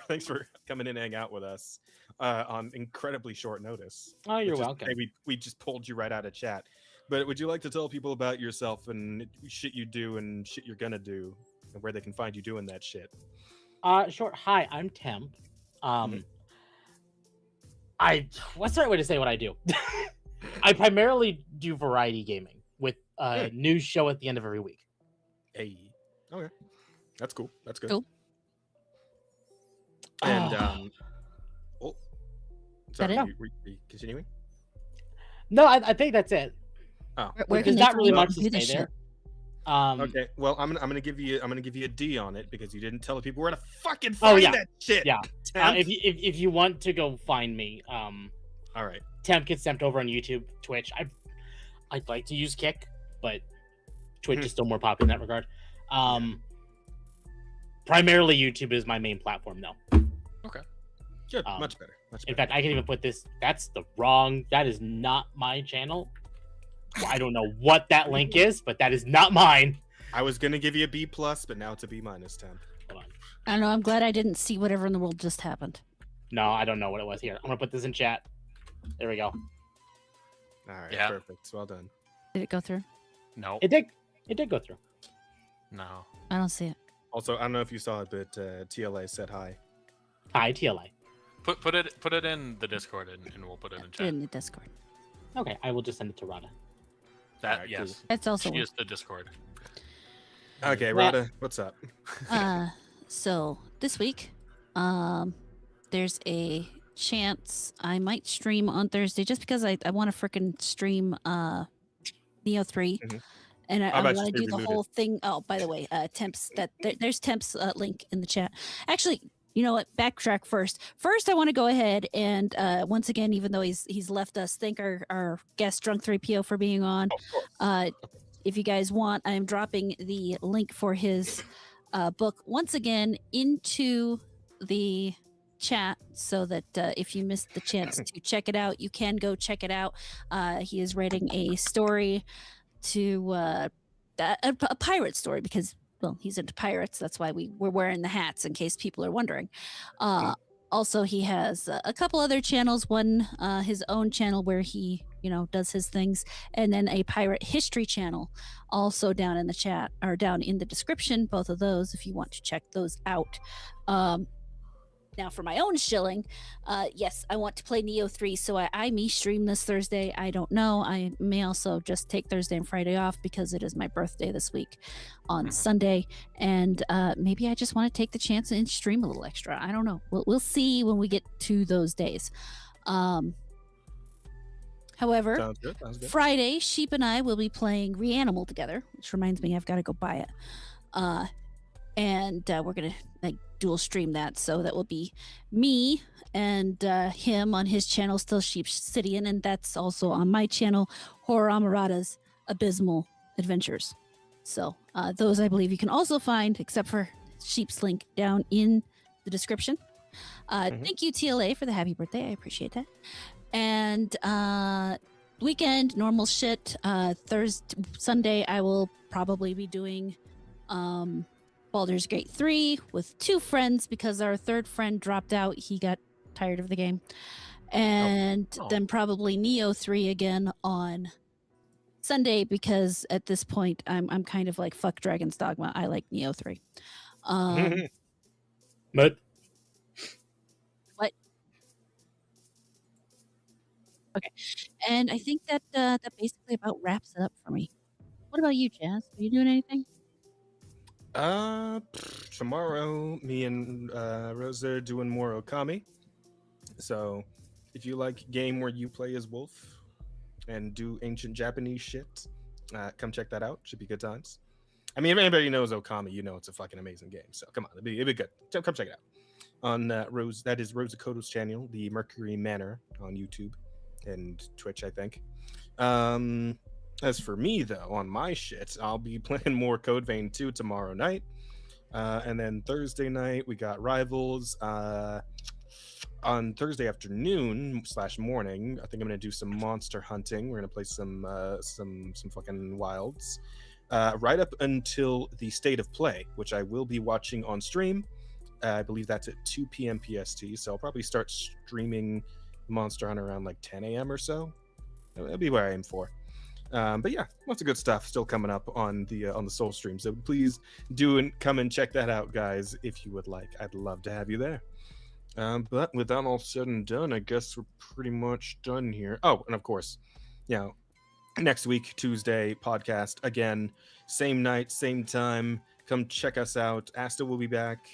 [SPEAKER 1] coming in and hang out with us on incredibly short notice.
[SPEAKER 10] Oh, you're welcome.
[SPEAKER 1] We just pulled you right out of chat. But would you like to tell people about yourself and shit you do and shit you're gonna do, and where they can find you doing that shit?
[SPEAKER 10] Sure. Hi, I'm Temp. What's the right way to say what I do? I primarily do variety gaming with a news show at the end of every week.
[SPEAKER 1] Hey. Okay. That's cool. That's good.
[SPEAKER 3] Cool.
[SPEAKER 1] And
[SPEAKER 3] that
[SPEAKER 1] sorry,
[SPEAKER 3] it?
[SPEAKER 1] were you continuing?
[SPEAKER 10] No, I think that's it.
[SPEAKER 1] Oh,
[SPEAKER 3] Where
[SPEAKER 10] There's
[SPEAKER 3] can
[SPEAKER 10] not
[SPEAKER 3] they
[SPEAKER 10] really
[SPEAKER 3] find
[SPEAKER 10] much
[SPEAKER 3] you
[SPEAKER 10] to
[SPEAKER 3] do
[SPEAKER 10] say
[SPEAKER 3] this
[SPEAKER 10] there.
[SPEAKER 1] Okay. Well, I'm gonna give you a D on it because you didn't tell the people where to fucking
[SPEAKER 10] Oh
[SPEAKER 1] find
[SPEAKER 10] yeah,
[SPEAKER 1] that shit.
[SPEAKER 10] yeah.
[SPEAKER 1] Temp.
[SPEAKER 10] If you want to go find me,
[SPEAKER 1] all right.
[SPEAKER 10] Temp gets Temp over on YouTube, Twitch. I'd like to use Kick, but Twitch is still more popular in that regard. Primarily YouTube is my main platform, though.
[SPEAKER 1] Okay. Good. Much better. Much better.
[SPEAKER 10] In fact, I can even put this. That is not my channel. I don't know what that link is, but that is not mine.
[SPEAKER 1] I was gonna give you a B+, but now it's a B-. Temp.
[SPEAKER 10] Hold on.
[SPEAKER 3] I don't know. I'm glad I didn't see whatever in the world just happened.
[SPEAKER 10] No, I don't know what it was. Here, I'm gonna put this in chat. There we go.
[SPEAKER 1] All right.
[SPEAKER 2] Yeah.
[SPEAKER 1] Perfect. Well done.
[SPEAKER 3] Did it go through?
[SPEAKER 2] No.
[SPEAKER 10] It did go through.
[SPEAKER 2] No.
[SPEAKER 3] I don't see it.
[SPEAKER 1] Also, I don't know if you saw it, but TLA said hi.
[SPEAKER 10] Hi, TLA.
[SPEAKER 2] Put it in the Discord and we'll put it in
[SPEAKER 3] Put it
[SPEAKER 2] chat.
[SPEAKER 3] in the Discord.
[SPEAKER 10] Okay, I will just send it to Rada.
[SPEAKER 2] That
[SPEAKER 1] Alright,
[SPEAKER 2] yes.
[SPEAKER 1] cool.
[SPEAKER 3] That's also
[SPEAKER 2] She is the Discord.
[SPEAKER 1] Okay,
[SPEAKER 3] Well-
[SPEAKER 1] Rada, what's up?
[SPEAKER 3] So this week, there's a chance I might stream on Thursday just because I want to frickin' stream Neo 3. And I
[SPEAKER 1] I've
[SPEAKER 3] want
[SPEAKER 1] actually
[SPEAKER 3] to do the
[SPEAKER 1] rebooted.
[SPEAKER 3] whole thing. Oh, by the way, Temps there's Temps link in the chat. Actually, you know what? Backtrack first. First, I want to go ahead and once again, even though he's left us, thank our guest Drunk3P0 for being on. If you guys want, I am dropping the link for his book once again into the chat so that if you missed the chance to check it out, you can go check it out. He is writing a story to a pirate story because, well, he's into pirates. That's why we're wearing the hats in case people are wondering. Also, he has a couple other channels. One, his own channel where he, does his things, and then a pirate history channel also down in the chat or down in the description. Both of those, if you want to check those out. Now, for my own shilling, yes, I want to play Neo 3, so I may stream this Thursday. I don't know. I may also just take Thursday and Friday off because it is my birthday this week on Sunday, and maybe I just want to take the chance and stream a little extra. I don't know. We'll see when we get to those days. However,
[SPEAKER 1] Sounds good.
[SPEAKER 3] Friday, Sheep and I will be playing Reanimal together, which reminds me I've got to go buy it. And we're going to dual stream that. So that will be me and him on his channel, Still Sheep City. And that's also on my channel, Horror Amarada's Abysmal Adventures. So those I believe you can also find, except for Sheep's link, down in the description. Thank you, TLA, for the happy birthday. I appreciate that. And weekend, normal shit. Sunday, I will probably be doing Baldur's Gate 3 with 2 friends because our third friend dropped out. He got tired of the game. And then probably Neo 3 again on Sunday because at this point I'm kind of like fuck Dragon's Dogma. I like Neo 3.
[SPEAKER 10] But
[SPEAKER 3] what? Okay. And I think that that basically about wraps it up for me. What about you, Jazz? Are you doing anything?
[SPEAKER 1] Tomorrow, me and Rosa are doing more Okami. So, if you like game where you play as Wolf and do ancient Japanese shit, come check that out. Should be good times. I mean, if anybody knows Okami, you know it's a fucking amazing game. So come on, it'll be good. Come check it out on Rose. That is Rosa Koto's channel, the Mercury Manor on YouTube and Twitch, I think. As for me, though, on my shit, I'll be playing more Code Vein 2 tomorrow night. And then Thursday night, we got Rivals. On Thursday afternoon / morning, I think I'm going to do some monster hunting. We're going to play some fucking wilds. Right up until the State of Play, which I will be watching on stream. I believe that's at 2 p.m. PST. So I'll probably start streaming Monster Hunter around like 10 a.m. or so. That'll be where I aim for. But yeah, lots of good stuff still coming up on the Soul stream. So please do and come and check that out, guys, if you would like. I'd love to have you there. But with that all said and done, I guess we're pretty much done here. Oh, and of course, next week, Tuesday, podcast again, same night, same time. Come check us out. Asta will be back,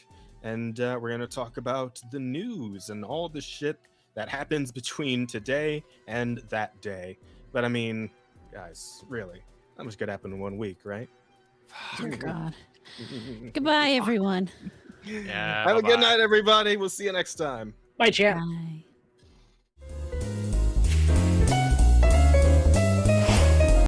[SPEAKER 1] and we're gonna talk about the news and all the shit that happens between today and that day. But I mean, guys, really, that much could happen in 1 week, right?
[SPEAKER 3] Dear God. Goodbye, everyone.
[SPEAKER 2] Yeah.
[SPEAKER 1] Have a good night, everybody. We'll see you next time.
[SPEAKER 10] Bye, chat.
[SPEAKER 3] Bye.